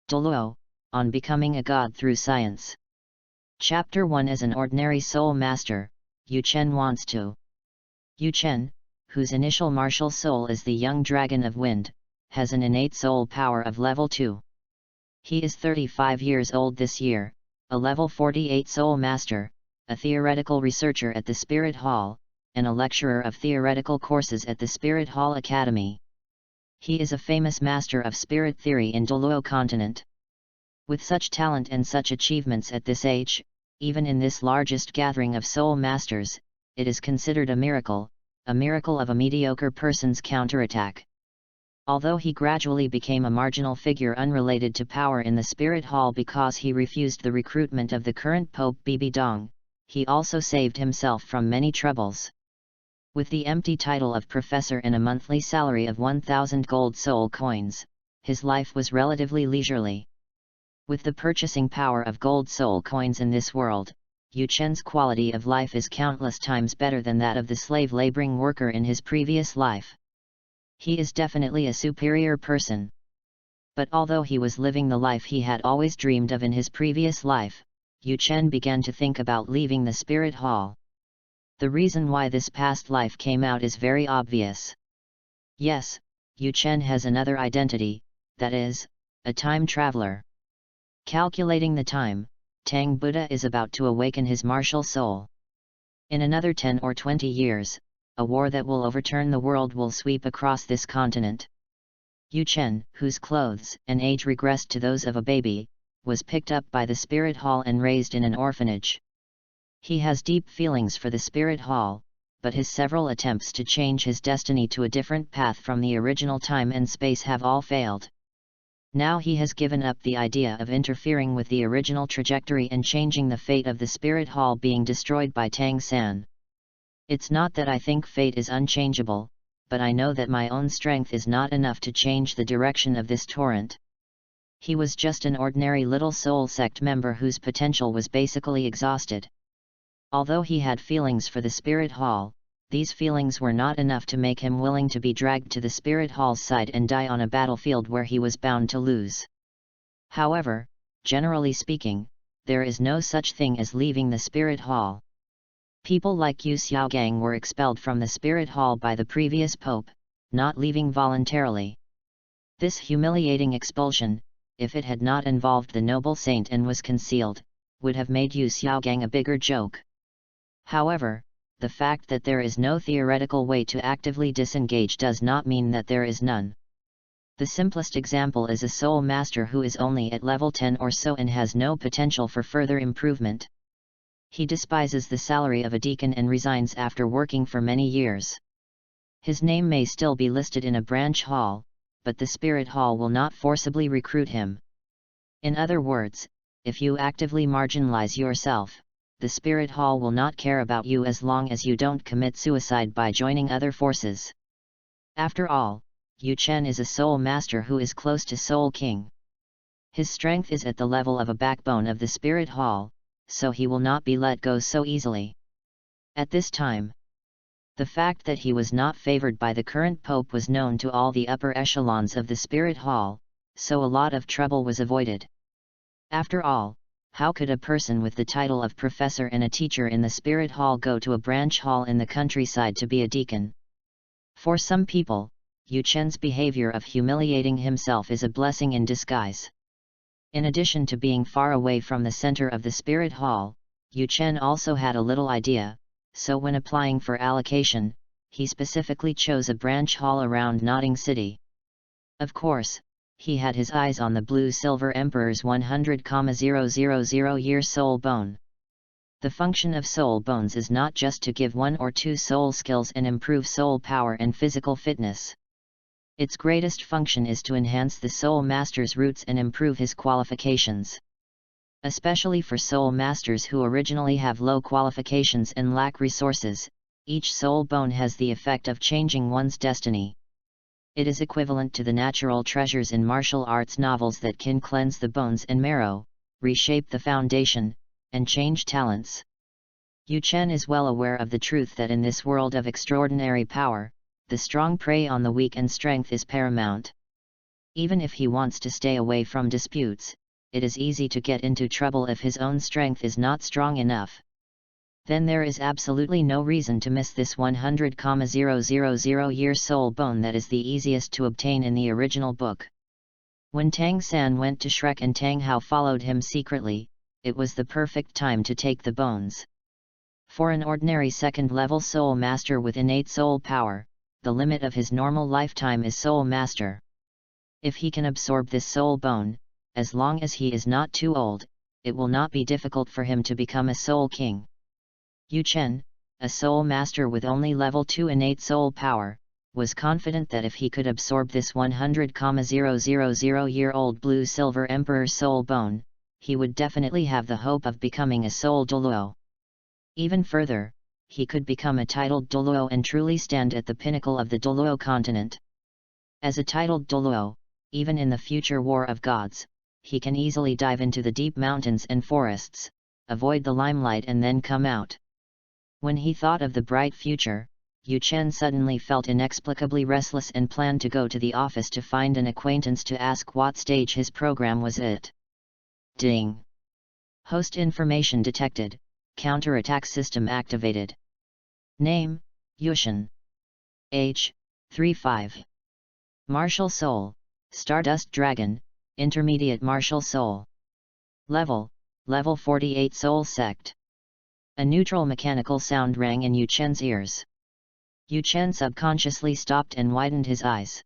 Douluo, on becoming a god through science. Chapter 1. As an ordinary soul master, Yu Chen wants to. Yu Chen, whose initial martial soul is the young dragon of wind, has an innate soul power of level 2. He is 35 years old this year, a level 48 soul master, a theoretical researcher at the Spirit Hall, and a lecturer of theoretical courses at the Spirit Hall Academy. He is a famous master of spirit theory in Douluo continent. With such talent and such achievements at this age, even in this largest gathering of soul masters, it is considered a miracle of a mediocre person's counterattack. Although he gradually became a marginal figure unrelated to power in the Spirit Hall because he refused the recruitment of the current Pope Bibi Dong, he also saved himself from many troubles. With the empty title of professor and a monthly salary of 1,000 gold soul coins, his life was relatively leisurely. With the purchasing power of gold soul coins in this world, Yu Chen's quality of life is countless times better than that of the slave laboring worker in his previous life. He is definitely a superior person. But although he was living the life he had always dreamed of in his previous life, Yu Chen began to think about leaving the Spirit Hall. The reason why this past life came out is very obvious. Yes, Yu Chen has another identity, that is, a time traveler. Calculating the time, Tang Buddha is about to awaken his martial soul. In another 10 or 20 years, a war that will overturn the world will sweep across this continent. Yu Chen, whose clothes and age regressed to those of a baby, was picked up by the Spirit Hall and raised in an orphanage. He has deep feelings for the Spirit Hall, but his several attempts to change his destiny to a different path from the original time and space have all failed. Now he has given up the idea of interfering with the original trajectory and changing the fate of the Spirit Hall being destroyed by Tang San. It's not that I think fate is unchangeable, but I know that my own strength is not enough to change the direction of this torrent. He was just an ordinary little soul sect member whose potential was basically exhausted. Although he had feelings for the Spirit Hall, these feelings were not enough to make him willing to be dragged to the Spirit Hall's side and die on a battlefield where he was bound to lose. However, generally speaking, there is no such thing as leaving the Spirit Hall. People like Yu Xiaogang were expelled from the Spirit Hall by the previous Pope, not leaving voluntarily. This humiliating expulsion, if it had not involved the noble saint and was concealed, would have made Yu Xiaogang a bigger joke. However, the fact that there is no theoretical way to actively disengage does not mean that there is none. The simplest example is a soul master who is only at level 10 or so and has no potential for further improvement. He despises the salary of a deacon and resigns after working for many years. His name may still be listed in a branch hall, but the Spirit Hall will not forcibly recruit him. In other words, if you actively marginalize yourself, the Spirit Hall will not care about you as long as you don't commit suicide by joining other forces. After all, Yu Chen is a soul master who is close to Soul King. His strength is at the level of a backbone of the Spirit Hall, so he will not be let go so easily. At this time, the fact that he was not favored by the current Pope was known to all the upper echelons of the Spirit Hall, so a lot of trouble was avoided. After all, how could a person with the title of professor and a teacher in the Spirit Hall go to a branch hall in the countryside to be a deacon? For some people, Yu Chen's behavior of humiliating himself is a blessing in disguise. In addition to being far away from the center of the Spirit Hall, Yu Chen also had a little idea, so when applying for allocation, he specifically chose a branch hall around Notting City. Of course, he had his eyes on the Blue-Silver Emperor's 100,000-year soul bone. The function of soul bones is not just to give 1 or 2 soul skills and improve soul power and physical fitness. Its greatest function is to enhance the soul master's roots and improve his qualifications. Especially for soul masters who originally have low qualifications and lack resources, each soul bone has the effect of changing one's destiny. It is equivalent to the natural treasures in martial arts novels that can cleanse the bones and marrow, reshape the foundation, and change talents. Yu Chen is well aware of the truth that in this world of extraordinary power, the strong prey on the weak and strength is paramount. Even if he wants to stay away from disputes, it is easy to get into trouble if his own strength is not strong enough. Then there is absolutely no reason to miss this 100,000-year soul bone that is the easiest to obtain in the original book. When Tang San went to Shrek and Tang Hao followed him secretly, it was the perfect time to take the bones. For an ordinary second-level soul master with innate soul power, the limit of his normal lifetime is soul master. If he can absorb this soul bone, as long as he is not too old, it will not be difficult for him to become a soul king. Yu Chen, a soul master with only level 2 innate soul power, was confident that if he could absorb this 100,000-year-old blue-silver emperor's soul bone, he would definitely have the hope of becoming a soul Douluo. Even further, he could become a titled Douluo and truly stand at the pinnacle of the Douluo continent. As a titled Douluo, even in the future War of Gods, he can easily dive into the deep mountains and forests, avoid the limelight and then come out. When he thought of the bright future, Yu Chen suddenly felt inexplicably restless and planned to go to the office to find an acquaintance to ask what stage his program was at. Ding! Host information detected, counterattack system activated. Name, Yushin. Age, 35. Martial Soul, Stardust Dragon, Intermediate Martial Soul. Level 48 Soul Sect. A neutral mechanical sound rang in Yu Chen's ears. Yu Chen subconsciously stopped and widened his eyes.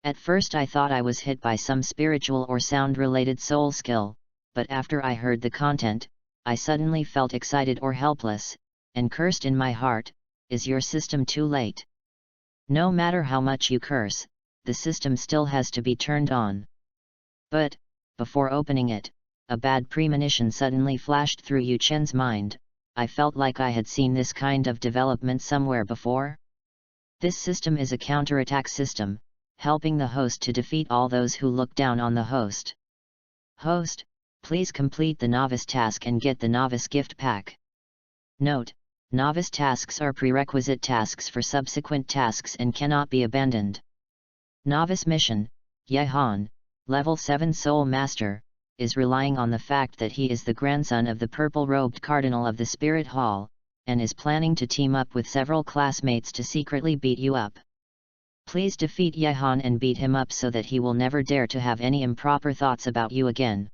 At first I thought I was hit by some spiritual or sound-related soul skill, but after I heard the content, I suddenly felt excited or helpless, and cursed in my heart, "Is your system too late?" No matter how much you curse, the system still has to be turned on. But, before opening it, a bad premonition suddenly flashed through Yu Chen's mind. I felt like I had seen this kind of development somewhere before. This system is a counterattack system, helping the host to defeat all those who look down on the host. Host, please complete the novice task and get the novice gift pack. Note: novice tasks are prerequisite tasks for subsequent tasks and cannot be abandoned. Novice mission: Ye Han, level 7 Soul Master, is relying on the fact that he is the grandson of the purple-robed cardinal of the Spirit Hall, and is planning to team up with several classmates to secretly beat you up. Please defeat Ye Han and beat him up so that he will never dare to have any improper thoughts about you again.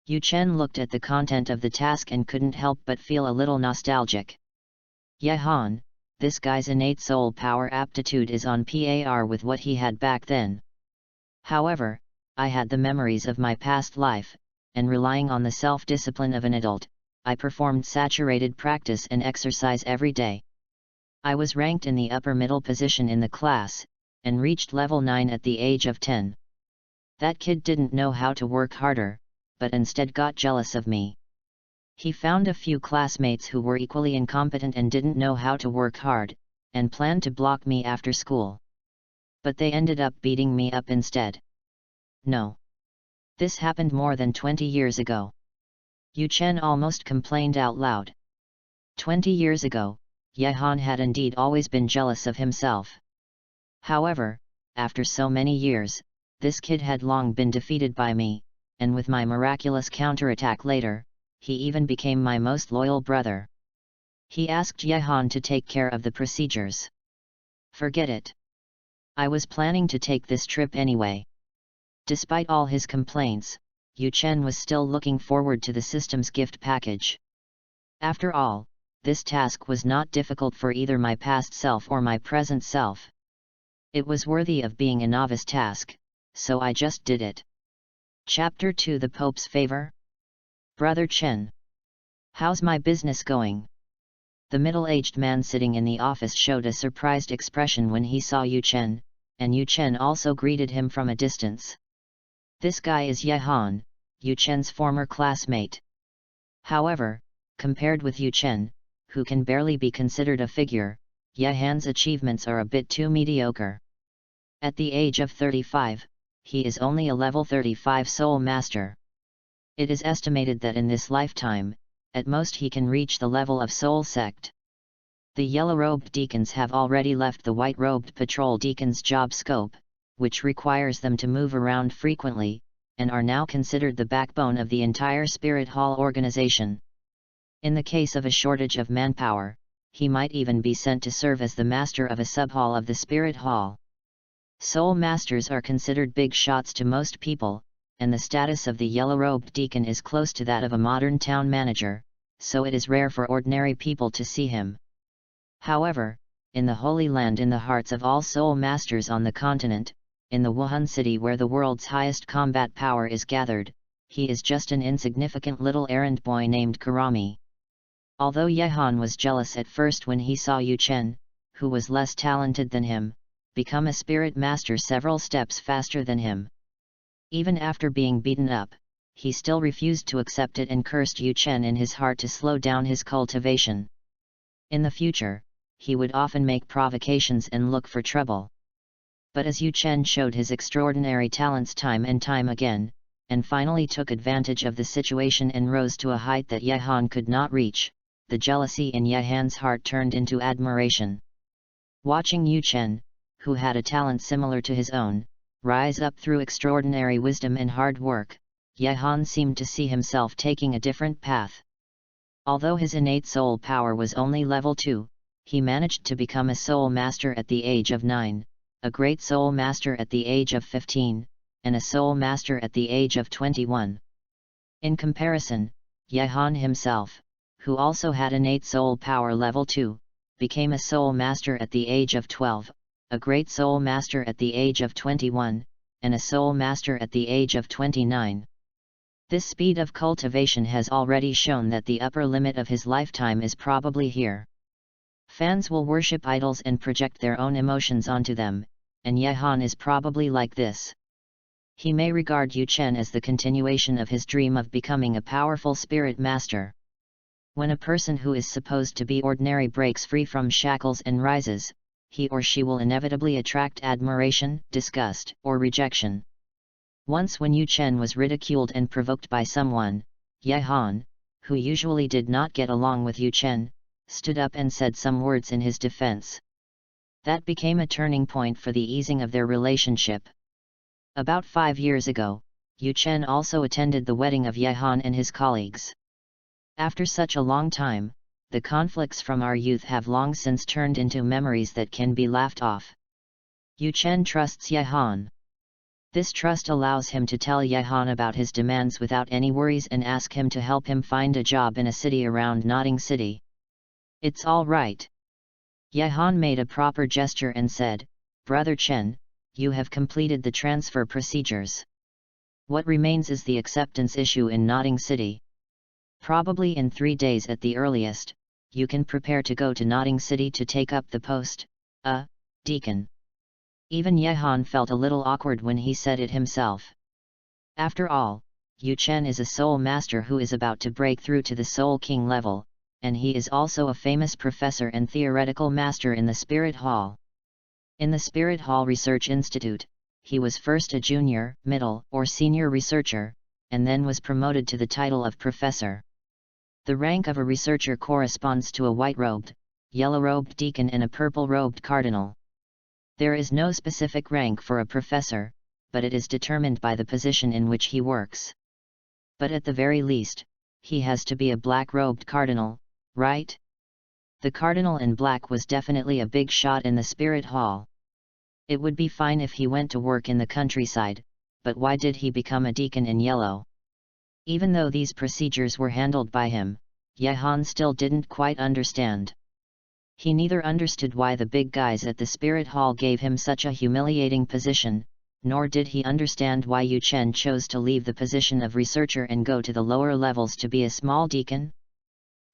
Yu Chen looked at the content of the task and couldn't help but feel a little nostalgic. Ye Han, this guy's innate soul power aptitude is on par with what he had back then. However, I had the memories of my past life, and relying on the self-discipline of an adult, I performed saturated practice and exercise every day. I was ranked in the upper middle position in the class, and reached level 9 at the age of 10. That kid didn't know how to work harder, but instead got jealous of me. He found a few classmates who were equally incompetent and didn't know how to work hard, and planned to block me after school. But they ended up beating me up instead. No. This happened more than 20 years ago. Yu Chen almost complained out loud. 20 years ago, Ye Han had indeed always been jealous of himself. However, after so many years, this kid had long been defeated by me, and with my miraculous counterattack later, he even became my most loyal brother. He asked Ye Han to take care of the procedures. Forget it. I was planning to take this trip anyway. Despite all his complaints, Yu Chen was still looking forward to the system's gift package. After all, this task was not difficult for either my past self or my present self. It was worthy of being a novice task, so I just did it. Chapter 2: The Pope's Favor? Brother Chen. How's my business going? The middle-aged man sitting in the office showed a surprised expression when he saw Yu Chen, and Yu Chen also greeted him from a distance. This guy is Ye Han, Yu Chen's former classmate. However, compared with Yu Chen, who can barely be considered a figure, Ye Han's achievements are a bit too mediocre. At the age of 35, he is only a level 35 Soul Master. It is estimated that in this lifetime, at most he can reach the level of Soul Sect. The yellow-robed deacons have already left the white-robed patrol deacons' job scope, which requires them to move around frequently, and are now considered the backbone of the entire spirit hall organization. In the case of a shortage of manpower, he might even be sent to serve as the master of a subhall of the spirit hall. Soul masters are considered big shots to most people, and the status of the yellow-robed deacon is close to that of a modern town manager, so it is rare for ordinary people to see him. However, in the Holy Land, in the hearts of all soul masters on the continent, in the Wuhan city where the world's highest combat power is gathered, he is just an insignificant little errand boy named Karami. Although Yehan was jealous at first when he saw Yu Chen, who was less talented than him, become a spirit master several steps faster than him. Even after being beaten up, he still refused to accept it and cursed Yu Chen in his heart to slow down his cultivation. In the future, he would often make provocations and look for trouble. But as Yu Chen showed his extraordinary talents time and time again, and finally took advantage of the situation and rose to a height that Yehan could not reach, the jealousy in Yehan's heart turned into admiration. Watching Yu Chen, who had a talent similar to his own, rise up through extraordinary wisdom and hard work, Yehan seemed to see himself taking a different path. Although his innate soul power was only level 2, he managed to become a soul master at the age of 9, a great soul master at the age of 15, and a soul master at the age of 21. In comparison, Yehan himself, who also had innate soul power level 2, became a soul master at the age of 12, a great soul master at the age of 21, and a soul master at the age of 29. This speed of cultivation has already shown that the upper limit of his lifetime is probably here. Fans will worship idols and project their own emotions onto them, and Yehan is probably like this. He may regard Yu Chen as the continuation of his dream of becoming a powerful spirit master. When a person who is supposed to be ordinary breaks free from shackles and rises, he or she will inevitably attract admiration, disgust, or rejection. Once when Yu Chen was ridiculed and provoked by someone, Yehan, who usually did not get along with Yu Chen, stood up and said some words in his defense. That became a turning point for the easing of their relationship. About 5 years ago, Yu Chen also attended the wedding of Yehan and his colleagues. After such a long time, the conflicts from our youth have long since turned into memories that can be laughed off. Yu Chen trusts Yehan. This trust allows him to tell Yehan about his demands without any worries and ask him to help him find a job in a city around Notting City. It's all right. Yehan made a proper gesture and said, "Brother Chen, you have completed the transfer procedures. What remains is the acceptance issue in Notting City. Probably in 3 days at the earliest, you can prepare to go to Notting City to take up the post, deacon." Even Yehan felt a little awkward when he said it himself. After all, Yu Chen is a soul master who is about to break through to the Soul King level, and he is also a famous professor and theoretical master in the Spirit Hall. In the Spirit Hall Research Institute, he was first a junior, middle, or senior researcher, and then was promoted to the title of professor. The rank of a researcher corresponds to a white-robed, yellow-robed deacon and a purple-robed cardinal. There is no specific rank for a professor, but it is determined by the position in which he works. But at the very least, he has to be a black-robed cardinal, right? The cardinal in black was definitely a big shot in the Spirit Hall. It would be fine if he went to work in the countryside, but why did he become a deacon in yellow? Even though these procedures were handled by him, Yehan still didn't quite understand. He neither understood why the big guys at the Spirit Hall gave him such a humiliating position, nor did he understand why Yu Chen chose to leave the position of researcher and go to the lower levels to be a small deacon.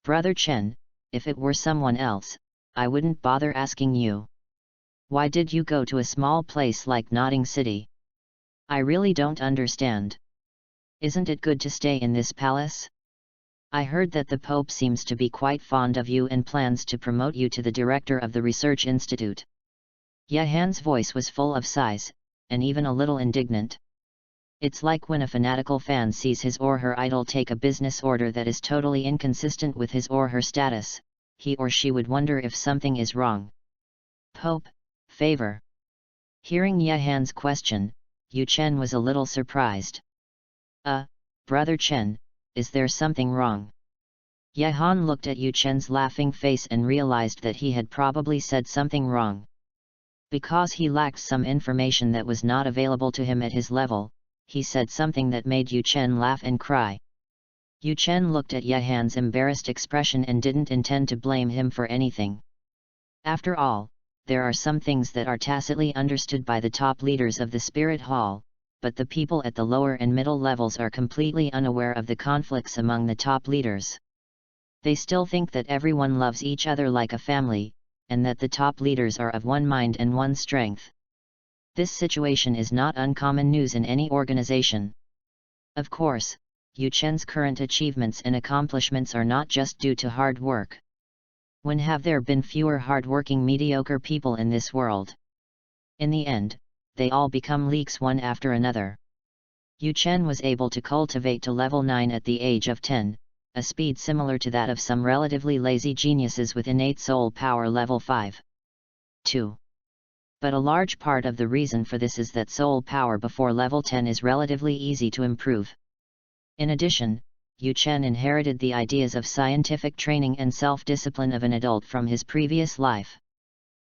Brother Chen, if it were someone else, I wouldn't bother asking you. Why did you go to a small place like Notting City? I really don't understand. Isn't it good to stay in this palace? I heard that the Pope seems to be quite fond of you and plans to promote you to the director of the research institute. Yehan's voice was full of sighs, and even a little indignant. It's like when a fanatical fan sees his or her idol take a business order that is totally inconsistent with his or her status, he or she would wonder if something is wrong. Pope, favor. Hearing Ye Han's question, Yu Chen was a little surprised. Brother Chen, is there something wrong? Ye Han looked at Yu Chen's laughing face and realized that he had probably said something wrong. Because he lacked some information that was not available to him at his level, he said something that made Yu Chen laugh and cry. Yu Chen looked at Ye Han's embarrassed expression and didn't intend to blame him for anything. After all, there are some things that are tacitly understood by the top leaders of the Spirit Hall, but the people at the lower and middle levels are completely unaware of the conflicts among the top leaders. They still think that everyone loves each other like a family, and that the top leaders are of one mind and one strength. This situation is not uncommon news in any organization. Of course, Yu Chen's current achievements and accomplishments are not just due to hard work. When have there been fewer hard-working mediocre people in this world? In the end, they all become leaks one after another. Yu Chen was able to cultivate to level 9 at the age of 10, a speed similar to that of some relatively lazy geniuses with innate soul power level 5. 2. But a large part of the reason for this is that soul power before level 10 is relatively easy to improve. In addition, Yu Chen inherited the ideas of scientific training and self-discipline of an adult from his previous life.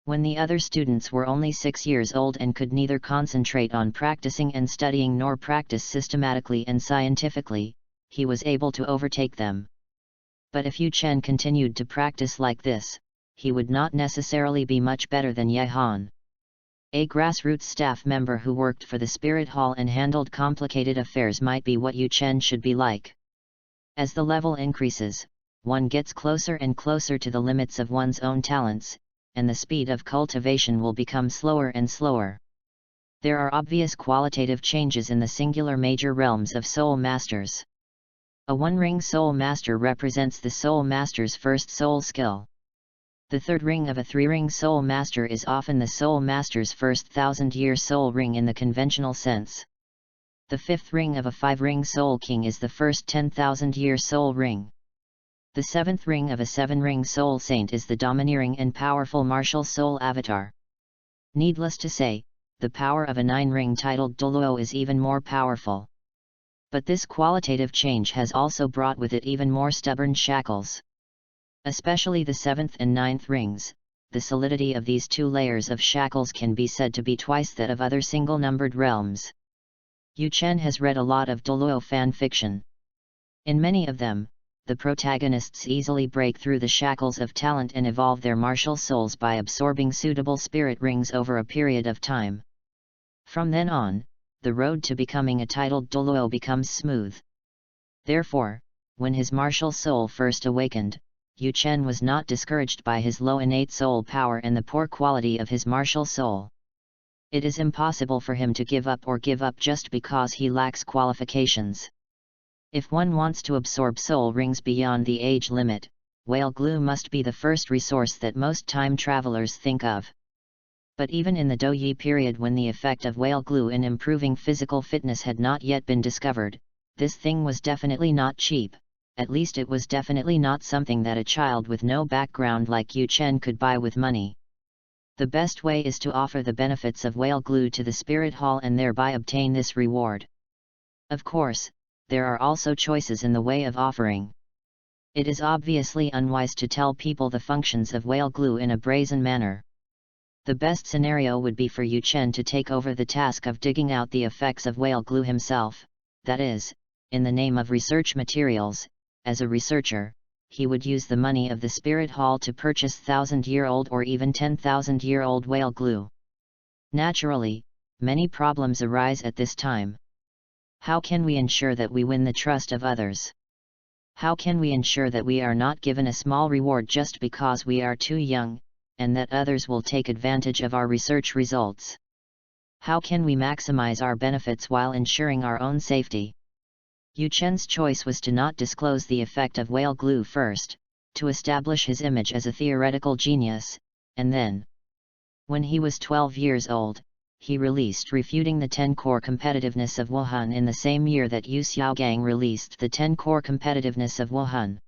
When the other students were only 6 years old and could neither concentrate on practicing and studying nor practice systematically and scientifically, he was able to overtake them. But if Yu Chen continued to practice like this, he would not necessarily be much better than Ye Han. A grassroots staff member who worked for the Spirit Hall and handled complicated affairs might be what Yu Chen should be like. As the level increases, one gets closer and closer to the limits of one's own talents, and the speed of cultivation will become slower and slower. There are obvious qualitative changes in the singular major realms of Soul Masters. A one-ring Soul Master represents the Soul Master's first soul skill. The third ring of a three-ring Soul Master is often the Soul Master's first 1000-year soul ring in the conventional sense. The fifth ring of a 5-ring Soul King is the first 10,000-year soul ring. The seventh ring of a 7-ring Soul Saint is the domineering and powerful martial soul avatar. Needless to say, the power of a 9-ring titled Douluo is even more powerful. But this qualitative change has also brought with it even more stubborn shackles. Especially the 7th and 9th rings, the solidity of these two layers of shackles can be said to be twice that of other single-numbered realms. Yu Chen has read a lot of Douluo fan fiction. In many of them, the protagonists easily break through the shackles of talent and evolve their martial souls by absorbing suitable spirit rings over a period of time. From then on, the road to becoming a titled Douluo becomes smooth. Therefore, when his martial soul first awakened, Yu Chen was not discouraged by his low innate soul power and the poor quality of his martial soul. It is impossible for him to give up just because he lacks qualifications. If one wants to absorb soul rings beyond the age limit, whale glue must be the first resource that most time travelers think of. But even in the Douyi period when the effect of whale glue in improving physical fitness had not yet been discovered, this thing was definitely not cheap, at least it was definitely not something that a child with no background like Yu Chen could buy with money. The best way is to offer the benefits of whale glue to the Spirit Hall and thereby obtain this reward. Of course, there are also choices in the way of offering. It is obviously unwise to tell people the functions of whale glue in a brazen manner. The best scenario would be for Yu Chen to take over the task of digging out the effects of whale glue himself, that is, in the name of research materials. As a researcher, he would use the money of the Spirit Hall to purchase 1000-year-old or even 10,000-year-old whale glue. Naturally, many problems arise at this time. How can we ensure that we win the trust of others? How can we ensure that we are not given a small reward just because we are too young, and that others will take advantage of our research results? How can we maximize our benefits while ensuring our own safety? Yu Chen's choice was to not disclose the effect of whale glue first, to establish his image as a theoretical genius, and then, when he was 12 years old, he released Refuting the 10-Core Competitiveness of Wuhan in the same year that Yu Xiaogang released the 10-Core Competitiveness of Wuhan.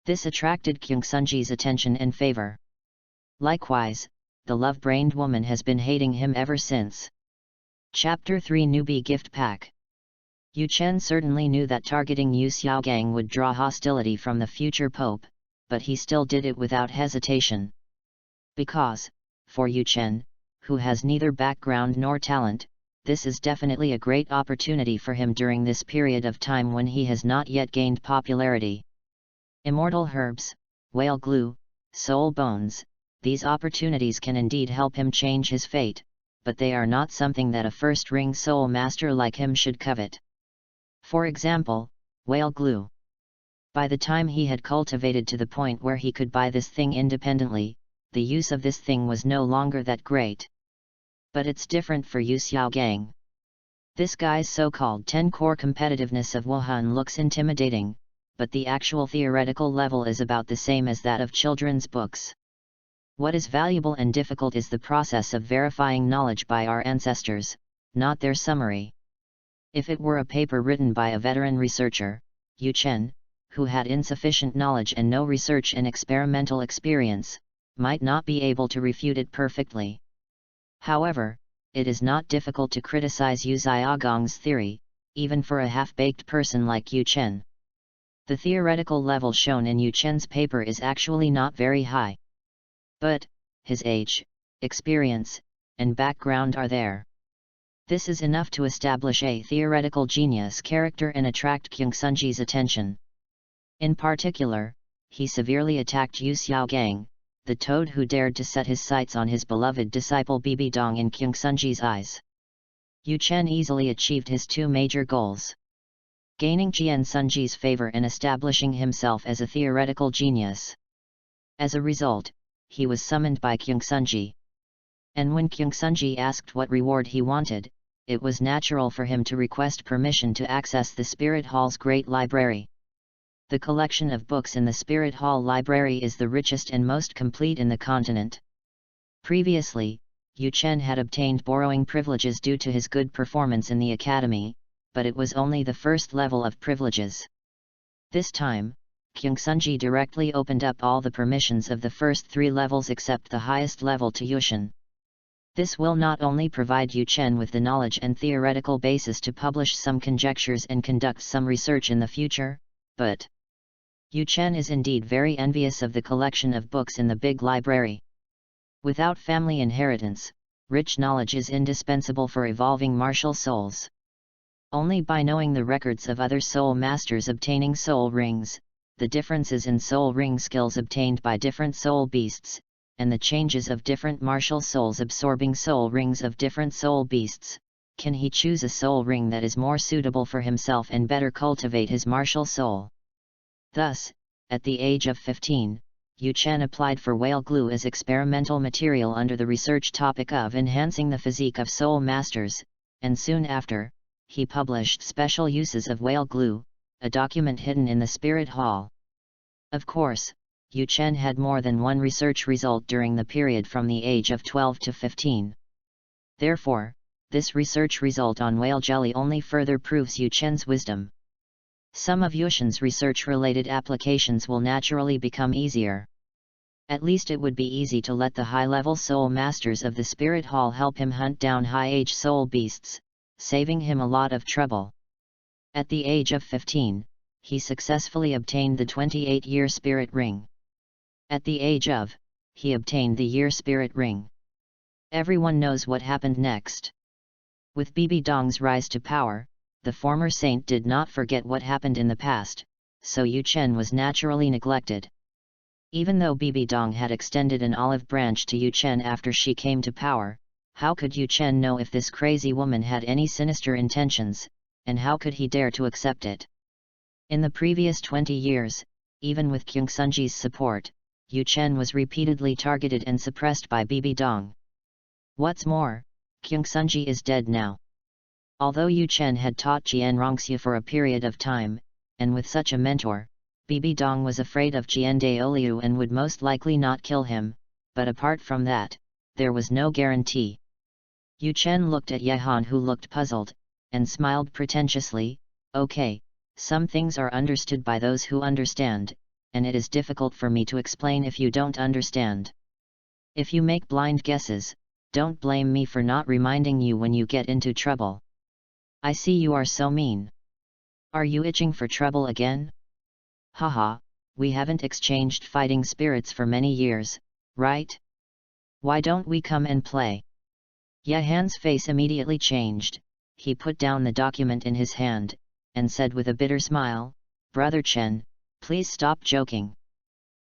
This attracted Kyung Sunji's attention and favor. Likewise, the love-brained woman has been hating him ever since. Chapter 3 Newbie Gift Pack. Yu Chen certainly knew that targeting Yu Xiaogang would draw hostility from the future pope, but he still did it without hesitation. Because, for Yu Chen, who has neither background nor talent, this is definitely a great opportunity for him during this period of time when he has not yet gained popularity. Immortal herbs, whale glue, soul bones, these opportunities can indeed help him change his fate, but they are not something that a first-ring soul master like him should covet. For example, whale glue. By the time he had cultivated to the point where he could buy this thing independently, the use of this thing was no longer that great. But it's different for Yu Xiaogang. This guy's so-called 10-core competitiveness of Wuhan looks intimidating, but the actual theoretical level is about the same as that of children's books. What is valuable and difficult is the process of verifying knowledge by our ancestors, not their summary. If it were a paper written by a veteran researcher, Yu Chen, who had insufficient knowledge and no research and experimental experience, might not be able to refute it perfectly. However, it is not difficult to criticize Yu Xiaogang's theory, even for a half-baked person like Yu Chen. The theoretical level shown in Yu Chen's paper is actually not very high. But, his age, experience, and background are there. This is enough to establish a theoretical genius character and attract Kyungsunji's attention. In particular, he severely attacked Yu Xiaogang, the toad who dared to set his sights on his beloved disciple Bibi Dong in Kyungsunji's eyes. Yu Chen easily achieved his two major goals: gaining Kyungsunji's favor and establishing himself as a theoretical genius. As a result, he was summoned by Kyungsunji. And when Kyungsunji asked what reward he wanted, it was natural for him to request permission to access the Spirit Hall's great library. The collection of books in the Spirit Hall library is the richest and most complete in the continent. Previously, Yu Chen had obtained borrowing privileges due to his good performance in the academy, but it was only the first level of privileges. This time, Kyungsunji directly opened up all the permissions of the first 3 levels except the highest level to Yushin. This will not only provide Yu Chen with the knowledge and theoretical basis to publish some conjectures and conduct some research in the future, but Yu Chen is indeed very envious of the collection of books in the big library. Without family inheritance, rich knowledge is indispensable for evolving martial souls. Only by knowing the records of other soul masters obtaining soul rings, the differences in soul ring skills obtained by different soul beasts, and the changes of different martial souls absorbing soul rings of different soul beasts, can he choose a soul ring that is more suitable for himself and better cultivate his martial soul. Thus, at the age of 15, Yu Chen applied for whale glue as experimental material under the research topic of enhancing the physique of soul masters, and soon after, he published Special Uses of Whale Glue, a document hidden in the Spirit Hall. Of course, Yu Chen had more than one research result during the period from the age of 12 to 15. Therefore, this research result on whale jelly only further proves Yu Chen's wisdom. Some of Yushin's research-related applications will naturally become easier. At least it would be easy to let the high-level soul masters of the Spirit Hall help him hunt down high-age soul beasts, saving him a lot of trouble. At the age of 15, he successfully obtained the 28-year Spirit Ring. At the age of, he obtained the Year Spirit Ring. Everyone knows what happened next. With Bibi Dong's rise to power, the former saint did not forget what happened in the past, so Yu Chen was naturally neglected. Even though Bibi Dong had extended an olive branch to Yu Chen after she came to power, how could Yu Chen know if this crazy woman had any sinister intentions, and how could he dare to accept it? In the previous 20 years, even with Kyungsunji's support, Yu Chen was repeatedly targeted and suppressed by Bibi Dong. What's more, Kyungsunji is dead now. Although Yu Chen had taught Jian Rongxue for a period of time, and with such a mentor, Bibi Dong was afraid of Jian Daoliu and would most likely not kill him, but apart from that, there was no guarantee. Yu Chen looked at Yehan, who looked puzzled, and smiled pretentiously. Okay, some things are understood by those who understand, and it is difficult for me to explain if you don't understand. If you make blind guesses, don't blame me for not reminding you when you get into trouble. I see you are so mean. Are you itching for trouble again? Haha, we haven't exchanged fighting spirits for many years, right? Why don't we come and play? Ye-Han's face immediately changed. He put down the document in his hand, and said with a bitter smile, "Brother Chen, please stop joking.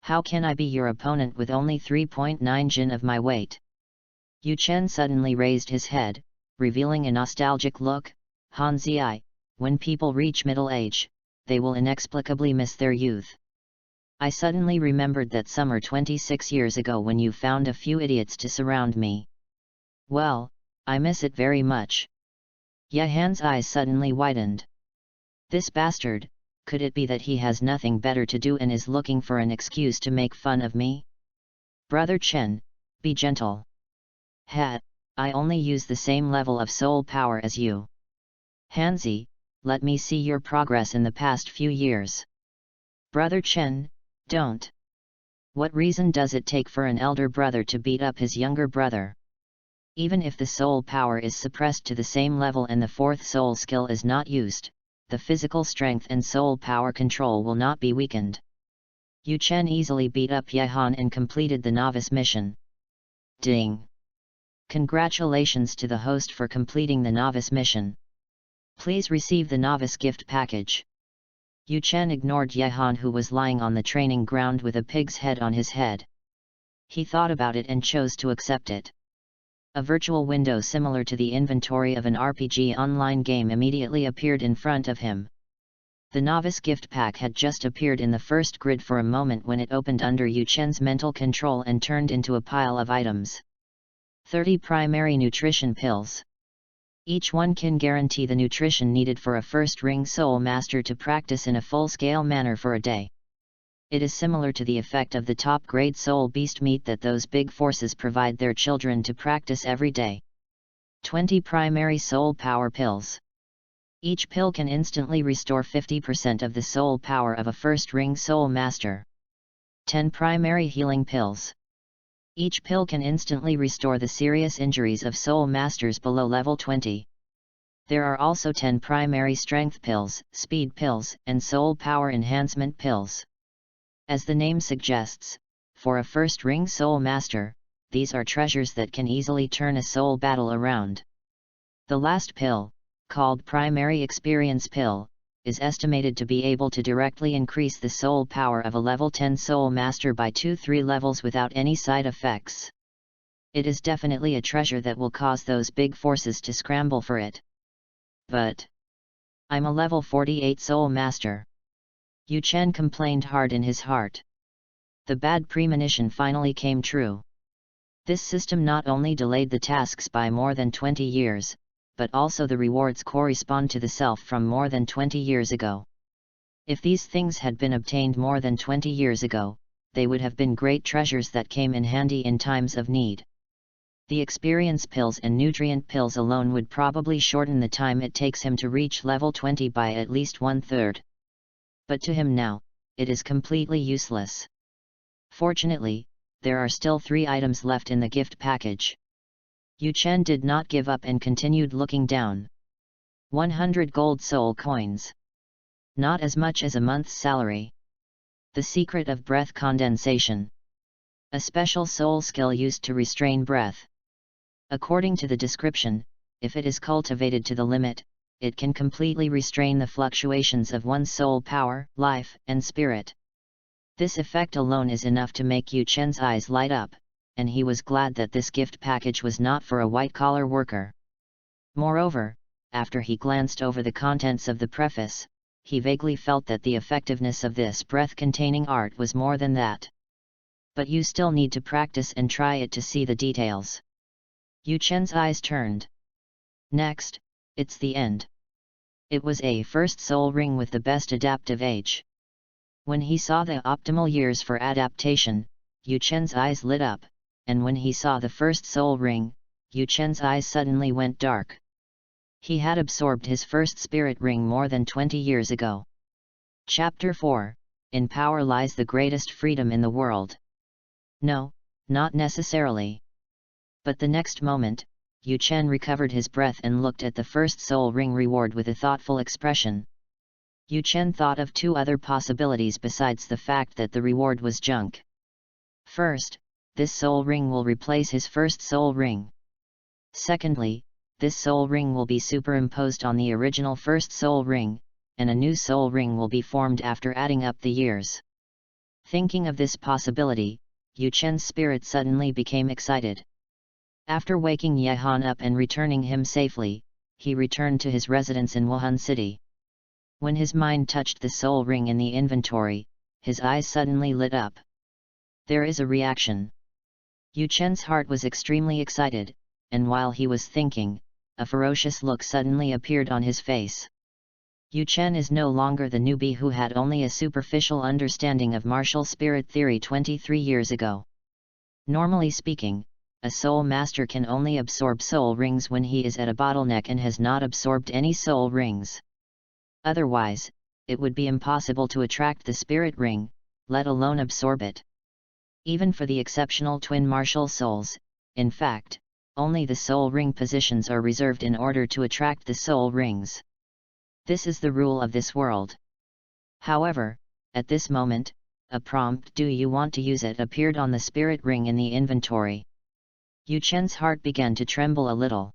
How can I be your opponent with only 3.9 jin of my weight?" Yu Chen suddenly raised his head, revealing a nostalgic look. "Hanzi, when people reach middle age, they will inexplicably miss their youth. I suddenly remembered that summer 26 years ago when you found a few idiots to surround me. Well, I miss it very much." Ye-Han's eyes suddenly widened. This bastard, could it be that he has nothing better to do and is looking for an excuse to make fun of me? "Brother Chen, be gentle. I only use the same level of soul power as you. Hanzi, let me see your progress in the past few years." "Brother Chen, don't. What reason does it take for an elder brother to beat up his younger brother? Even if the soul power is suppressed to the same level and the fourth soul skill is not used, the physical strength and soul power control will not be weakened." Yu Chen easily beat up Ye-Han and completed the novice mission. Ding! Congratulations to the host for completing the novice mission. Please receive the novice gift package. Yu Chen ignored Ye-Han, who was lying on the training ground with a pig's head on his head. He thought about it and chose to accept it. A virtual window similar to the inventory of an RPG online game immediately appeared in front of him. The novice gift pack had just appeared in the first grid for a moment when it opened under Yu Chen's mental control and turned into a pile of items. 30 primary nutrition pills. Each one can guarantee the nutrition needed for a first ring soul master to practice in a full-scale manner for a day. It is similar to the effect of the top-grade soul beast meat that those big forces provide their children to practice every day. 20 primary soul power pills. Each pill can instantly restore 50% of the soul power of a first-ring soul master. 10 primary healing pills. Each pill can instantly restore the serious injuries of soul masters below level 20. There are also 10 primary strength pills, speed pills, and soul power enhancement pills. As the name suggests, for a first-ring soul master, these are treasures that can easily turn a soul battle around. The last pill, called Primary Experience Pill, is estimated to be able to directly increase the soul power of a level 10 soul master by 2-3 levels without any side effects. It is definitely a treasure that will cause those big forces to scramble for it. But I'm a level 48 soul master. Yu Chen complained hard in his heart. The bad premonition finally came true. This system not only delayed the tasks by more than 20 years, but also the rewards correspond to the self from more than 20 years ago. If these things had been obtained more than 20 years ago, they would have been great treasures that came in handy in times of need. The experience pills and nutrient pills alone would probably shorten the time it takes him to reach level 20 by at least 1/3. But to him now, it is completely useless. Fortunately, there are still 3 items left in the gift package. Yu Chen did not give up and continued looking down. 100 gold soul coins. Not as much as a month's salary. The secret of breath condensation. A special soul skill used to restrain breath. According to the description, if it is cultivated to the limit, it can completely restrain the fluctuations of one's soul power, life, and spirit. This effect alone is enough to make Yu Chen's eyes light up, and he was glad that this gift package was not for a white-collar worker. Moreover, after he glanced over the contents of the preface, he vaguely felt that the effectiveness of this breath-containing art was more than that. But you still need to practice and try it to see the details. Yu Chen's eyes turned. Next, it's the end. It was a first soul ring with the best adaptive age. When he saw the optimal years for adaptation, Yu Chen's eyes lit up, and when he saw the first soul ring, Yu Chen's eyes suddenly went dark. He had absorbed his first spirit ring more than 20 years ago. Chapter 4, In Power Lies the Greatest Freedom in the World. No, Not necessarily. But the next moment, Yu Chen recovered his breath and looked at the first soul ring reward with a thoughtful expression. Yu Chen thought of two other possibilities besides the fact that the reward was junk. First, this soul ring will replace his first soul ring. Secondly, this soul ring will be superimposed on the original first soul ring, and a new soul ring will be formed after adding up the years. Thinking of this possibility, Yu Chen's spirit suddenly became excited. After waking Yehan up and returning him safely, he returned to his residence in Wuhan City. When his mind touched the soul ring in the inventory, his eyes suddenly lit up. There is a reaction. Yu Chen's heart was extremely excited, and while he was thinking, a ferocious look suddenly appeared on his face. Yu Chen is no longer the newbie who had only a superficial understanding of martial spirit theory 23 years ago. Normally speaking, a soul master can only absorb soul rings when he is at a bottleneck and has not absorbed any soul rings. Otherwise, it would be impossible to attract the spirit ring, let alone absorb it. Even for the exceptional twin martial souls, in fact, only the soul ring positions are reserved in order to attract the soul rings. This is the rule of this world. However, at this moment, a prompt "Do you want to use it?" appeared on the spirit ring in the inventory. Yu Chen's heart began to tremble a little.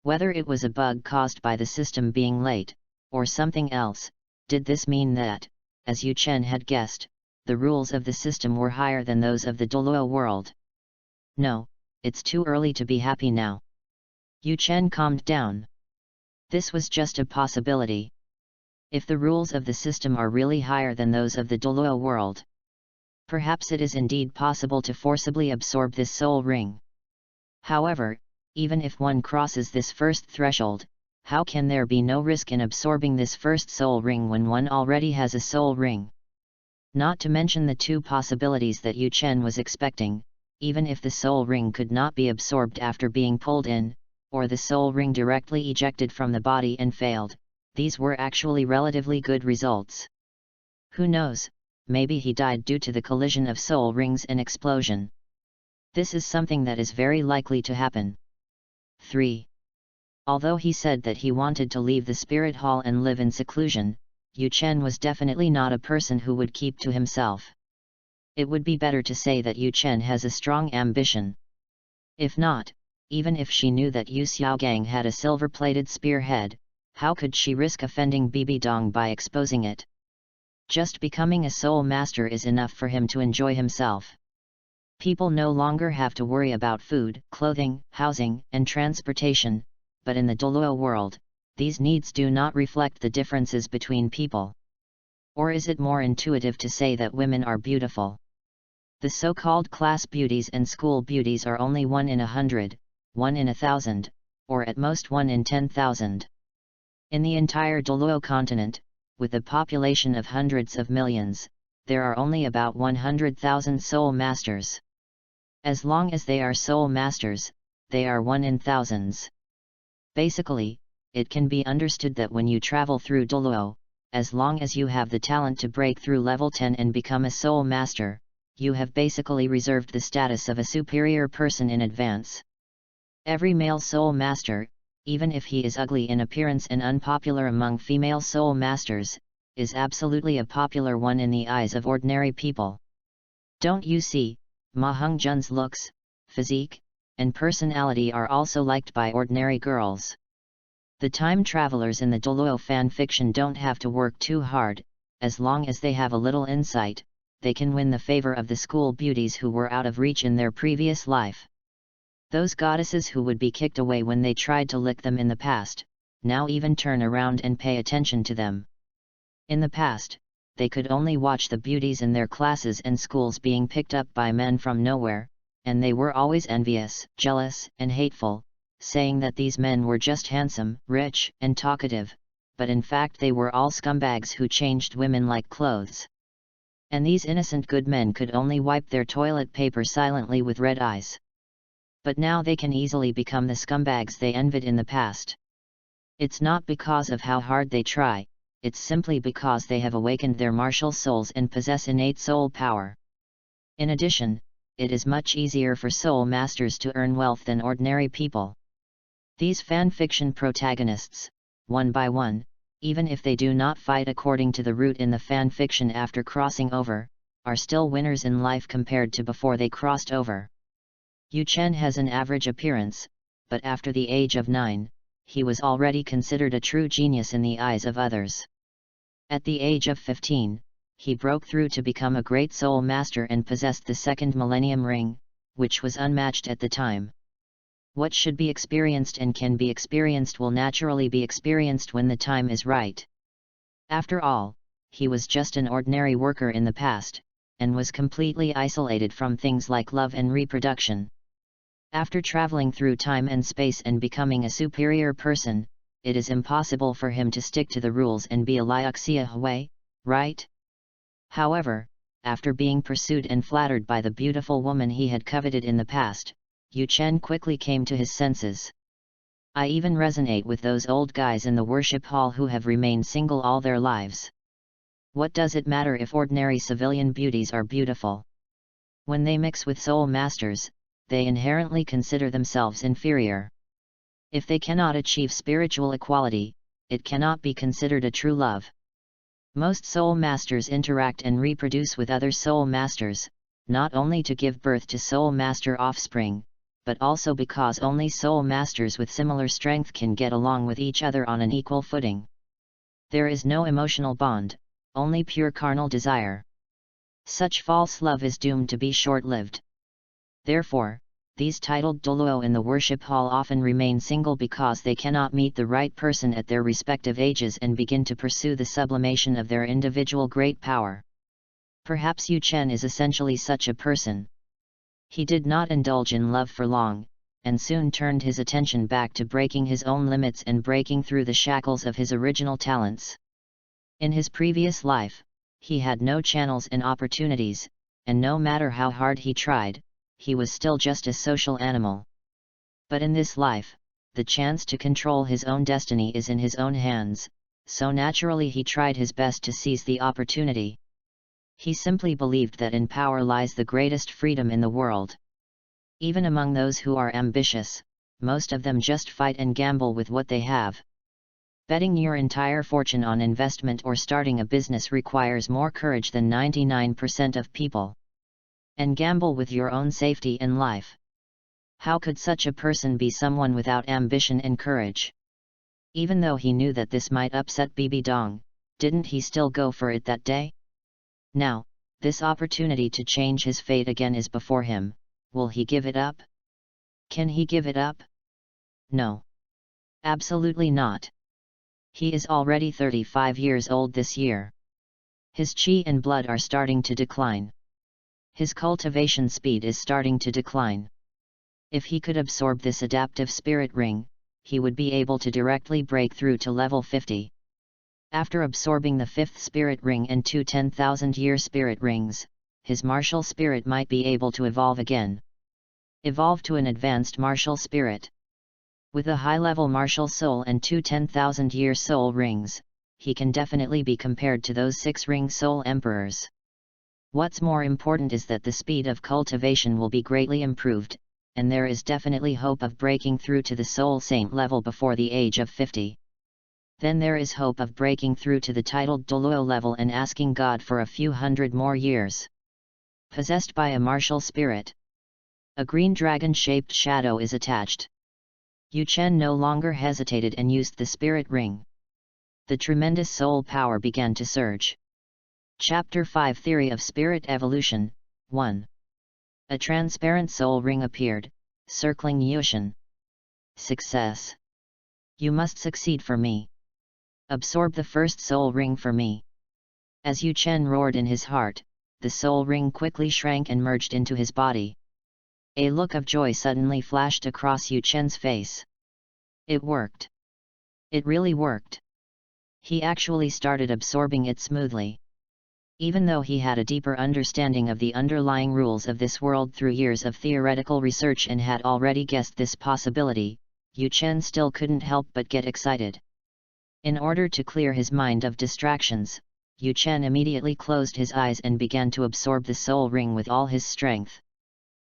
Whether it was a bug caused by the system being late, or something else, did this mean that, as Yu Chen had guessed, the rules of the system were higher than those of the Douluo world? No, it's too early to be happy now. Yu Chen calmed down. This was just a possibility. If the rules of the system are really higher than those of the Douluo world, perhaps it is indeed possible to forcibly absorb this soul ring. However, even if one crosses this first threshold, how can there be no risk in absorbing this first soul ring when one already has a soul ring? Not to mention the two possibilities that Yu Chen was expecting, even if the soul ring could not be absorbed after being pulled in, or the soul ring directly ejected from the body and failed, these were actually relatively good results. Who knows, maybe he died due to the collision of soul rings and explosion. This is something that is very likely to happen. 3. Although he said that he wanted to leave the spirit hall and live in seclusion, Yu Chen was definitely not a person who would keep to himself. It would be better to say that Yu Chen has a strong ambition. If not, even if she knew that Yu Xiaogang had a silver-plated spearhead, how could she risk offending Bibi Dong by exposing it? Just becoming a soul master is enough for him to enjoy himself. People no longer have to worry about food, clothing, housing, and transportation, but in the Douluo world, these needs do not reflect the differences between people. Or is it more intuitive to say that women are beautiful? The so-called class beauties and school beauties are only 1 in 100, 1 in 1,000, or at most 1 in 10,000. In the entire Douluo continent, with a population of hundreds of millions, there are only about 100,000 soul masters. As long as they are soul masters, they are 1 in thousands. Basically, it can be understood that when you travel through Douluo, as long as you have the talent to break through level 10 and become a soul master, you have basically reserved the status of a superior person in advance. Every male soul master, even if he is ugly in appearance and unpopular among female soul masters, is absolutely a popular one in the eyes of ordinary people. Don't you see, Ma Hongjun's looks, physique, and personality are also liked by ordinary girls. The time travelers in the Douluo fanfiction don't have to work too hard, as long as they have a little insight, they can win the favor of the school beauties who were out of reach in their previous life. Those goddesses who would be kicked away when they tried to lick them in the past, now even turn around and pay attention to them. In the past, they could only watch the beauties in their classes and schools being picked up by men from nowhere, and they were always envious, jealous, and hateful, saying that these men were just handsome, rich, and talkative, but in fact they were all scumbags who changed women like clothes. And these innocent good men could only wipe their toilet paper silently with red eyes. But now they can easily become the scumbags they envied in the past. It's not because of how hard they try, it's simply because they have awakened their martial souls and possess innate soul power. In addition, it is much easier for soul masters to earn wealth than ordinary people. These fanfiction protagonists, one by one, even if they do not fight according to the route in the fanfiction after crossing over, are still winners in life compared to before they crossed over. Yu Chen has an average appearance, but after the age of 9, he was already considered a true genius in the eyes of others. At the age of 15, he broke through to become a great soul master and possessed the second millennium ring, which was unmatched at the time. What should be experienced and can be experienced will naturally be experienced when the time is right. After all, he was just an ordinary worker in the past, and was completely isolated from things like love and reproduction. After traveling through time and space and becoming a superior person, it is impossible for him to stick to the rules and be a Liuxia Hui, right? However, after being pursued and flattered by the beautiful woman he had coveted in the past, Yu Chen quickly came to his senses. I even resonate with those old guys in the worship hall who have remained single all their lives. What does it matter if ordinary civilian beauties are beautiful? When they mix with soul masters, they inherently consider themselves inferior. If they cannot achieve spiritual equality, it cannot be considered a true love. Most soul masters interact and reproduce with other soul masters, not only to give birth to soul master offspring, but also because only soul masters with similar strength can get along with each other on an equal footing. There is no emotional bond, only pure carnal desire. Such false love is doomed to be short-lived. Therefore, these titled Douluo in the worship hall often remain single because they cannot meet the right person at their respective ages and begin to pursue the sublimation of their individual great power. Perhaps Yu Chen is essentially such a person. He did not indulge in love for long, and soon turned his attention back to breaking his own limits and breaking through the shackles of his original talents. In his previous life, he had no channels and opportunities, and no matter how hard he tried, he was still just a social animal. But in this life, the chance to control his own destiny is in his own hands, so naturally he tried his best to seize the opportunity. He simply believed that in power lies the greatest freedom in the world. Even among those who are ambitious, most of them just fight and gamble with what they have. Betting your entire fortune on investment or starting a business requires more courage than 99% of people. And gamble with your own safety and life. How could such a person be someone without ambition and courage? Even though he knew that this might upset Bibi Dong, didn't he still go for it that day? Now, this opportunity to change his fate again is before him. Will he give it up? Can he give it up? No. Absolutely not. He is already 35 years old this year. His qi and blood are starting to decline. His cultivation speed is starting to decline. If he could absorb this adaptive spirit ring, he would be able to directly break through to level 50. After absorbing the 5th spirit ring and 2 10,000-year spirit rings, his martial spirit might be able to evolve again. Evolve to an advanced martial spirit. With a high-level martial soul and 2 10,000-year soul rings, he can definitely be compared to those 6-ring soul emperors. What's more important is that the speed of cultivation will be greatly improved, and there is definitely hope of breaking through to the soul saint level before the age of 50. Then there is hope of breaking through to the titled Douluo level and asking God for a few hundred more years. Possessed by a martial spirit. A green dragon-shaped shadow is attached. Yu Chen no longer hesitated and used the spirit ring. The tremendous soul power began to surge. Chapter 5 Theory of Spirit Evolution 1. A transparent soul ring appeared, circling Yu Chen. Success. You must succeed for me. Absorb the first soul ring for me. As Yu Chen roared in his heart, the soul ring quickly shrank and merged into his body. A look of joy suddenly flashed across Yu Chen's face. It worked. It really worked. He actually started absorbing it smoothly. Even though he had a deeper understanding of the underlying rules of this world through years of theoretical research and had already guessed this possibility, Yu Chen still couldn't help but get excited. In order to clear his mind of distractions, Yu Chen immediately closed his eyes and began to absorb the soul ring with all his strength.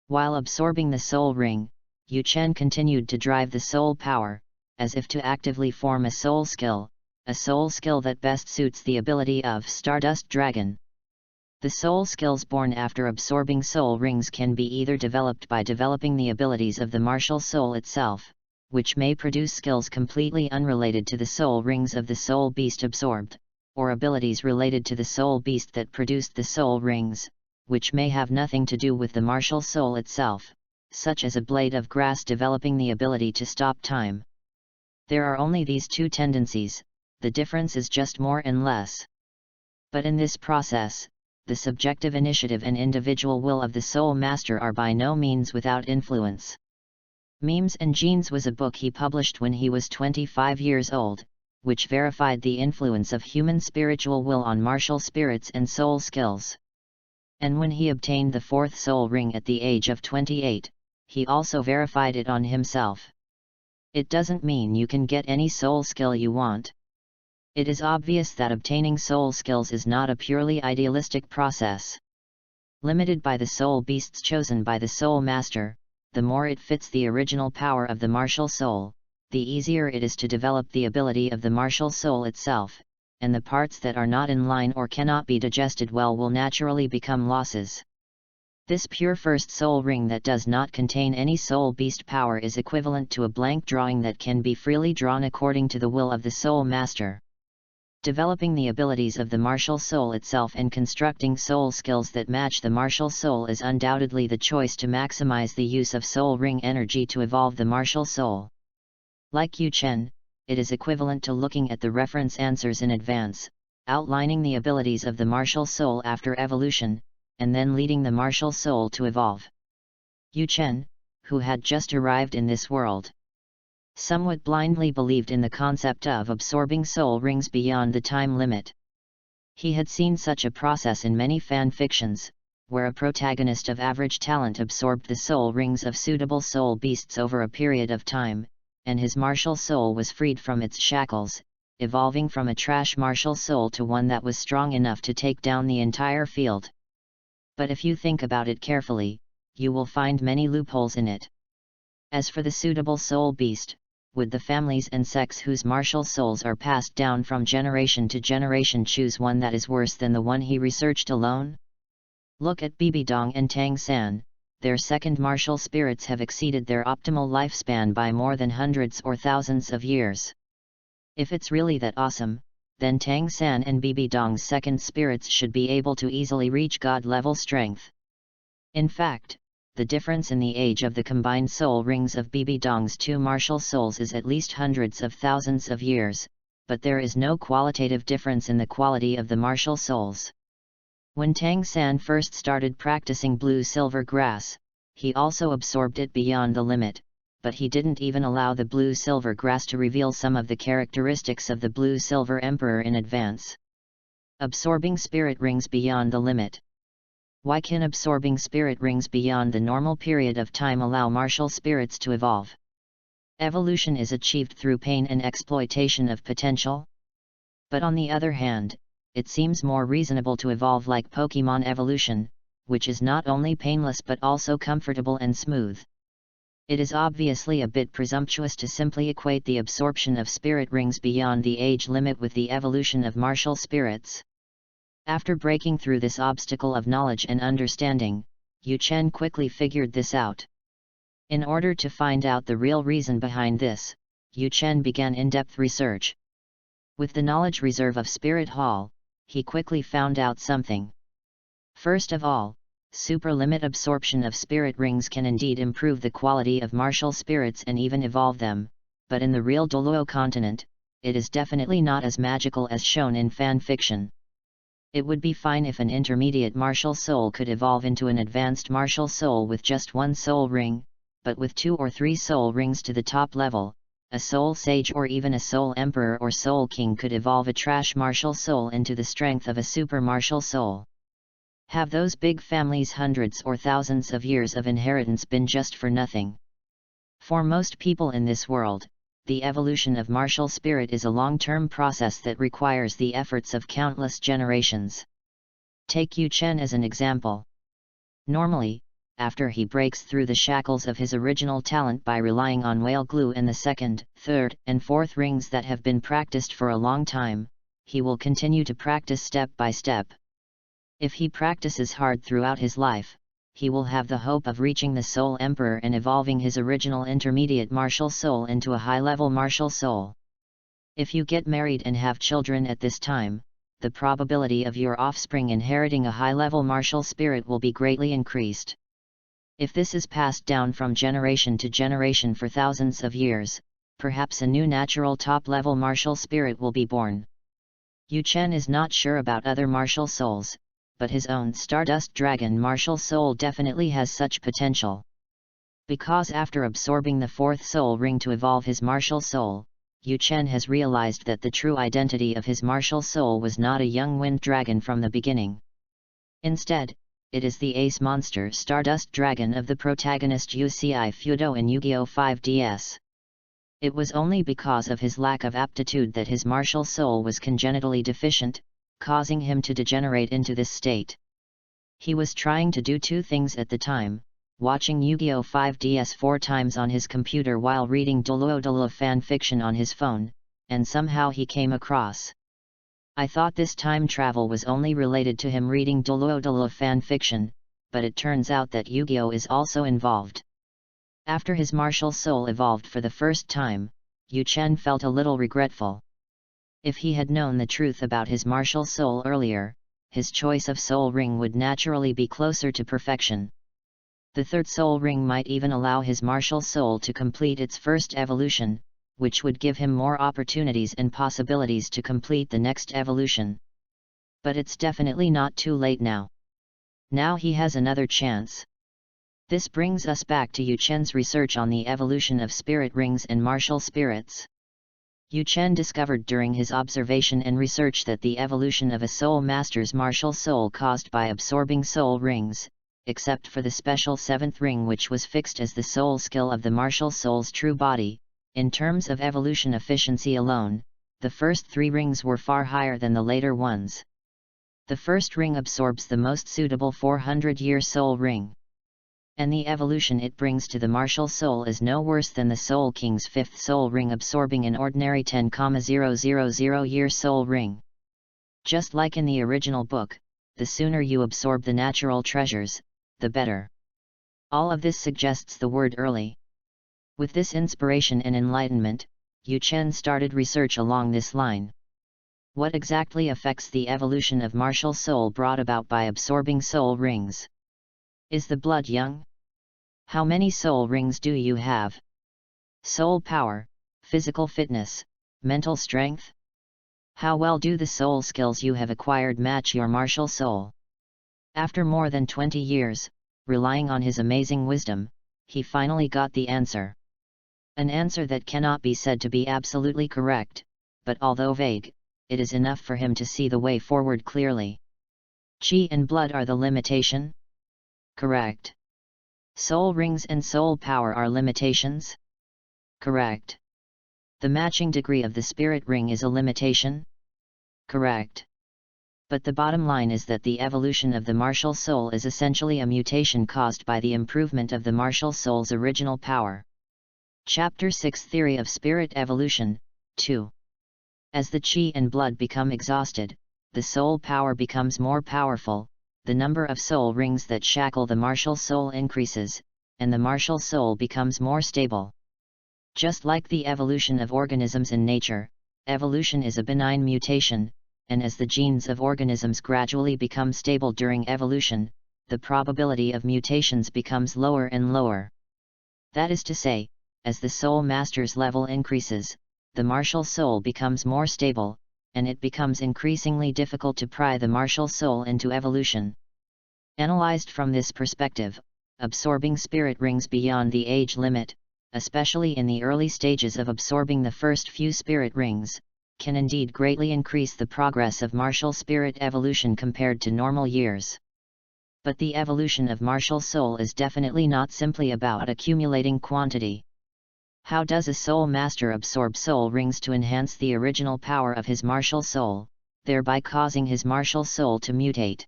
While absorbing the soul ring, Yu Chen continued to drive the soul power, as if to actively form a soul skill that best suits the ability of Stardust Dragon. The soul skills born after absorbing soul rings can be either developed by developing the abilities of the martial soul itself, which may produce skills completely unrelated to the soul rings of the soul beast absorbed, or abilities related to the soul beast that produced the soul rings, which may have nothing to do with the martial soul itself, such as a blade of grass developing the ability to stop time. There are only these two tendencies, the difference is just more and less. But in this process, the subjective initiative and individual will of the soul master are by no means without influence. Memes and Genes was a book he published when he was 25 years old, which verified the influence of human spiritual will on martial spirits and soul skills. And when he obtained the fourth soul ring at the age of 28, he also verified it on himself. It doesn't mean you can get any soul skill you want. It is obvious that obtaining soul skills is not a purely idealistic process. Limited by the soul beasts chosen by the soul master, the more it fits the original power of the martial soul, the easier it is to develop the ability of the martial soul itself, and the parts that are not in line or cannot be digested well will naturally become losses. This pure first soul ring that does not contain any soul beast power is equivalent to a blank drawing that can be freely drawn according to the will of the soul master. Developing the abilities of the martial soul itself and constructing soul skills that match the martial soul is undoubtedly the choice to maximize the use of soul ring energy to evolve the martial soul. Like Yu Chen, it is equivalent to looking at the reference answers in advance, outlining the abilities of the martial soul after evolution, and then leading the martial soul to evolve. Yu Chen, who had just arrived in this world, somewhat blindly believed in the concept of absorbing soul rings beyond the time limit. He had seen such a process in many fan fictions, where a protagonist of average talent absorbed the soul rings of suitable soul beasts over a period of time, and his martial soul was freed from its shackles, evolving from a trash martial soul to one that was strong enough to take down the entire field. But if you think about it carefully, you will find many loopholes in it. As for the suitable soul beast, would the families and sects whose martial souls are passed down from generation to generation choose one that is worse than the one he researched alone? Look at Bibi Dong and Tang San, their second martial spirits have exceeded their optimal lifespan by more than hundreds or thousands of years. If it's really that awesome, then Tang San and Bibi Dong's second spirits should be able to easily reach God-level strength. In fact, the difference in the age of the combined soul rings of Bibi Dong's two martial souls is at least hundreds of thousands of years, but there is no qualitative difference in the quality of the martial souls. When Tang San first started practicing blue-silver grass, he also absorbed it beyond the limit, but he didn't even allow the blue-silver grass to reveal some of the characteristics of the blue-silver emperor in advance. Absorbing spirit rings beyond the limit. Why can absorbing spirit rings beyond the normal period of time allow martial spirits to evolve? Evolution is achieved through pain and exploitation of potential. But on the other hand, it seems more reasonable to evolve like Pokemon evolution, which is not only painless but also comfortable and smooth. It is obviously a bit presumptuous to simply equate the absorption of spirit rings beyond the age limit with the evolution of martial spirits. After breaking through this obstacle of knowledge and understanding, Yu Chen quickly figured this out. In order to find out the real reason behind this, Yu Chen began in-depth research. With the knowledge reserve of Spirit Hall, he quickly found out something. First of all, super-limit absorption of spirit rings can indeed improve the quality of martial spirits and even evolve them, but in the real Douluo continent, it is definitely not as magical as shown in fan fiction. It would be fine if an intermediate martial soul could evolve into an advanced martial soul with just one soul ring, but with 2 or 3 soul rings to the top level, a soul sage or even a soul emperor or soul king could evolve a trash martial soul into the strength of a super martial soul. Have those big families' hundreds or thousands of years of inheritance been just for nothing? For most people in this world, the evolution of martial spirit is a long-term process that requires the efforts of countless generations. Take Yu Chen as an example. Normally, after he breaks through the shackles of his original talent by relying on whale glue and the second, third, and fourth rings that have been practiced for a long time, he will continue to practice step by step. If he practices hard throughout his life, he will have the hope of reaching the Soul Emperor and evolving his original intermediate martial soul into a high-level martial soul. If you get married and have children at this time, the probability of your offspring inheriting a high-level martial spirit will be greatly increased. If this is passed down from generation to generation for thousands of years, perhaps a new natural top-level martial spirit will be born. Yu Chen is not sure about other martial souls, but his own Stardust Dragon martial soul definitely has such potential. Because after absorbing the fourth soul ring to evolve his martial soul, Yu Chen has realized that the true identity of his martial soul was not a young wind dragon from the beginning. Instead, it is the ace monster Stardust Dragon of the protagonist UCI Fudo in Yu-Gi-Oh! 5DS. It was only because of his lack of aptitude that his martial soul was congenitally deficient, causing him to degenerate into this state. He was trying to do two things at the time, watching Yu-Gi-Oh! 5DS 4 times on his computer while reading Douluo fan fiction on his phone, and somehow he came across. I thought this time travel was only related to him reading Douluo fan fiction, but it turns out that Yu-Gi-Oh! Is also involved. After his martial soul evolved for the first time, Yu Chen felt a little regretful. If he had known the truth about his martial soul earlier, his choice of soul ring would naturally be closer to perfection. The third soul ring might even allow his martial soul to complete its first evolution, which would give him more opportunities and possibilities to complete the next evolution. But it's definitely not too late now. Now he has another chance. This brings us back to Yu Chen's research on the evolution of spirit rings and martial spirits. Yu Chen discovered during his observation and research that the evolution of a soul master's martial soul caused by absorbing soul rings, except for the special seventh ring which was fixed as the soul skill of the martial soul's true body, in terms of evolution efficiency alone, the first three rings were far higher than the later ones. The first ring absorbs the most suitable 400-year soul ring. And the evolution it brings to the martial soul is no worse than the Soul King's fifth soul ring absorbing an ordinary 10,000-year soul ring. Just like in the original book, the sooner you absorb the natural treasures, the better. All of this suggests the word early. With this inspiration and enlightenment, Yu Chen started research along this line. What exactly affects the evolution of martial soul brought about by absorbing soul rings? Is the blood young? How many soul rings do you have? Soul power, physical fitness, mental strength? How well do the soul skills you have acquired match your martial soul? After more than 20 years, relying on his amazing wisdom, he finally got the answer. An answer that cannot be said to be absolutely correct, but although vague, it is enough for him to see the way forward clearly. Qi and blood are the limitation? Correct. Soul rings and soul power are limitations? Correct. The matching degree of the spirit ring is a limitation? Correct. But the bottom line is that the evolution of the martial soul is essentially a mutation caused by the improvement of the martial soul's original power. Chapter 6 Theory of Spirit Evolution, 2. As the qi and blood become exhausted, the soul power becomes more powerful, the number of soul rings that shackle the martial soul increases, and the martial soul becomes more stable. Just like the evolution of organisms in nature, evolution is a benign mutation, and as the genes of organisms gradually become stable during evolution, the probability of mutations becomes lower and lower. That is to say, as the soul master's level increases, the martial soul becomes more stable, and it becomes increasingly difficult to pry the martial soul into evolution. Analyzed from this perspective, absorbing spirit rings beyond the age limit, especially in the early stages of absorbing the first few spirit rings, can indeed greatly increase the progress of martial spirit evolution compared to normal years. But the evolution of martial soul is definitely not simply about accumulating quantity. How does a soul master absorb soul rings to enhance the original power of his martial soul, thereby causing his martial soul to mutate?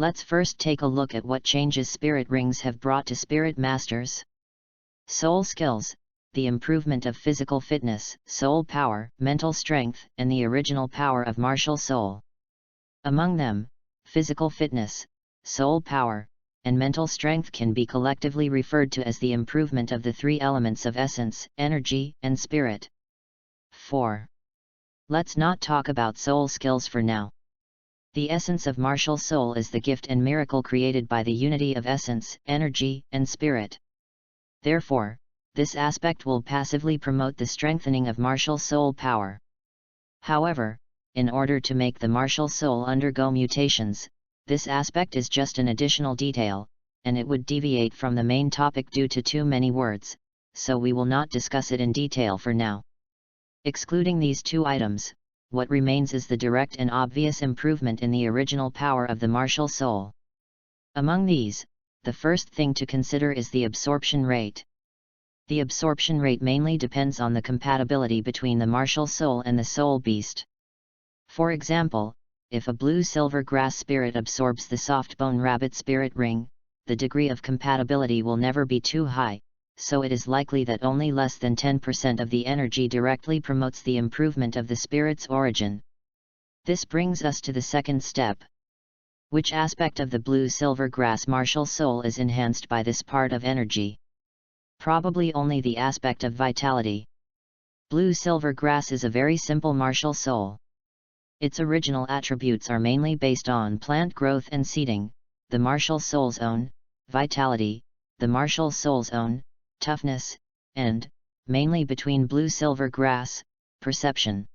Let's first take a look at what changes spirit rings have brought to spirit masters. Soul skills, the improvement of physical fitness, soul power, mental strength, and the original power of martial soul. Among them, physical fitness, soul power, and mental strength can be collectively referred to as the improvement of the three elements of essence, energy, and spirit. 4. Let's not talk about soul skills for now. The essence of martial soul is the gift and miracle created by the unity of essence, energy, and spirit. Therefore, this aspect will passively promote the strengthening of martial soul power. However, in order to make the martial soul undergo mutations, this aspect is just an additional detail, and it would deviate from the main topic due to too many words, so we will not discuss it in detail for now. Excluding these two items, what remains is the direct and obvious improvement in the original power of the martial soul. Among these, the first thing to consider is the absorption rate. The absorption rate mainly depends on the compatibility between the martial soul and the soul beast. For example, if a blue silver grass spirit absorbs the soft bone rabbit spirit ring, the degree of compatibility will never be too high, so it is likely that only less than 10% of the energy directly promotes the improvement of the spirit's origin. This brings us to the second step. Which aspect of the blue silver grass martial soul is enhanced by this part of energy? Probably only the aspect of vitality. Blue silver grass is a very simple martial soul. Its original attributes are mainly based on plant growth and seeding, the martial soul's own vitality, the martial soul's own toughness, and, mainly between blue silver grass, perception.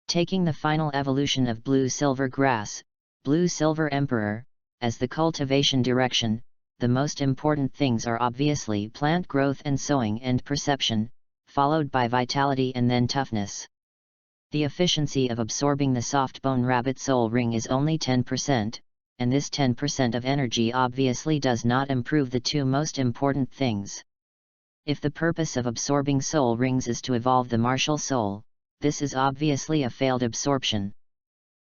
Taking the final evolution of blue silver grass, Blue Silver Emperor, as the cultivation direction, the most important things are obviously plant growth and sowing and perception, followed by vitality and then toughness. The efficiency of absorbing the soft bone rabbit soul ring is only 10%, and this 10% of energy obviously does not improve the two most important things. If the purpose of absorbing soul rings is to evolve the martial soul, this is obviously a failed absorption.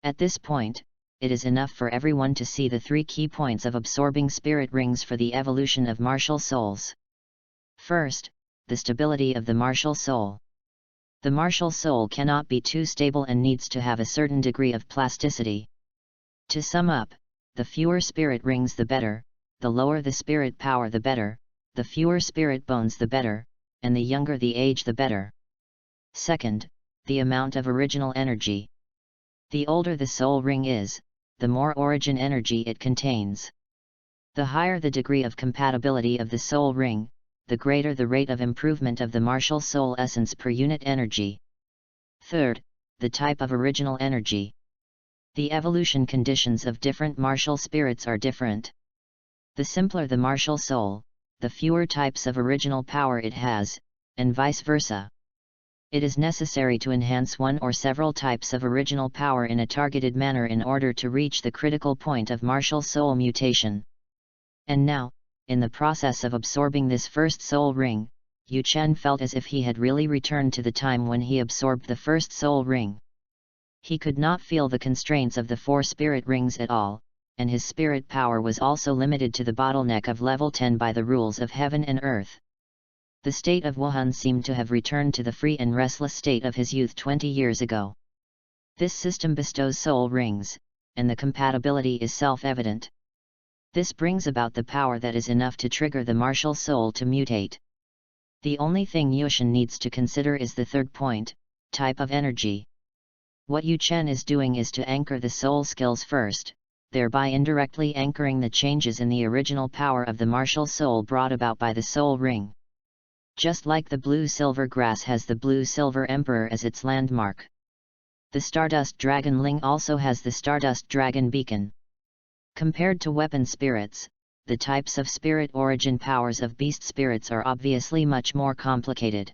At this point, it is enough for everyone to see the three key points of absorbing spirit rings for the evolution of martial souls. First, the stability of the martial soul. The martial soul cannot be too stable and needs to have a certain degree of plasticity. To sum up, the fewer spirit rings the better, the lower the spirit power the better, the fewer spirit bones the better, and the younger the age the better. Second, the amount of original energy. The older the soul ring is, the more origin energy it contains. The higher the degree of compatibility of the soul ring, the greater the rate of improvement of the martial soul essence per unit energy. Third, the type of original energy. The evolution conditions of different martial spirits are different. The simpler the martial soul, the fewer types of original power it has, and vice versa. It is necessary to enhance one or several types of original power in a targeted manner in order to reach the critical point of martial soul mutation. And now, in the process of absorbing this first soul ring, Yu Chen felt as if he had really returned to the time when he absorbed the first soul ring. He could not feel the constraints of the 4 spirit rings at all, and his spirit power was also limited to the bottleneck of level 10 by the rules of heaven and earth. The state of Wuhan seemed to have returned to the free and restless state of his youth 20 years ago. This system bestows soul rings, and the compatibility is self-evident. This brings about the power that is enough to trigger the martial soul to mutate. The only thing Yu Chen needs to consider is the third point, type of energy. What Yu Chen is doing is to anchor the soul skills first, thereby indirectly anchoring the changes in the original power of the martial soul brought about by the soul ring. Just like the blue silver grass has the blue silver emperor as its landmark. The Stardust Dragon Ling also has the Stardust Dragon Beacon. Compared to weapon spirits, the types of spirit origin powers of beast spirits are obviously much more complicated.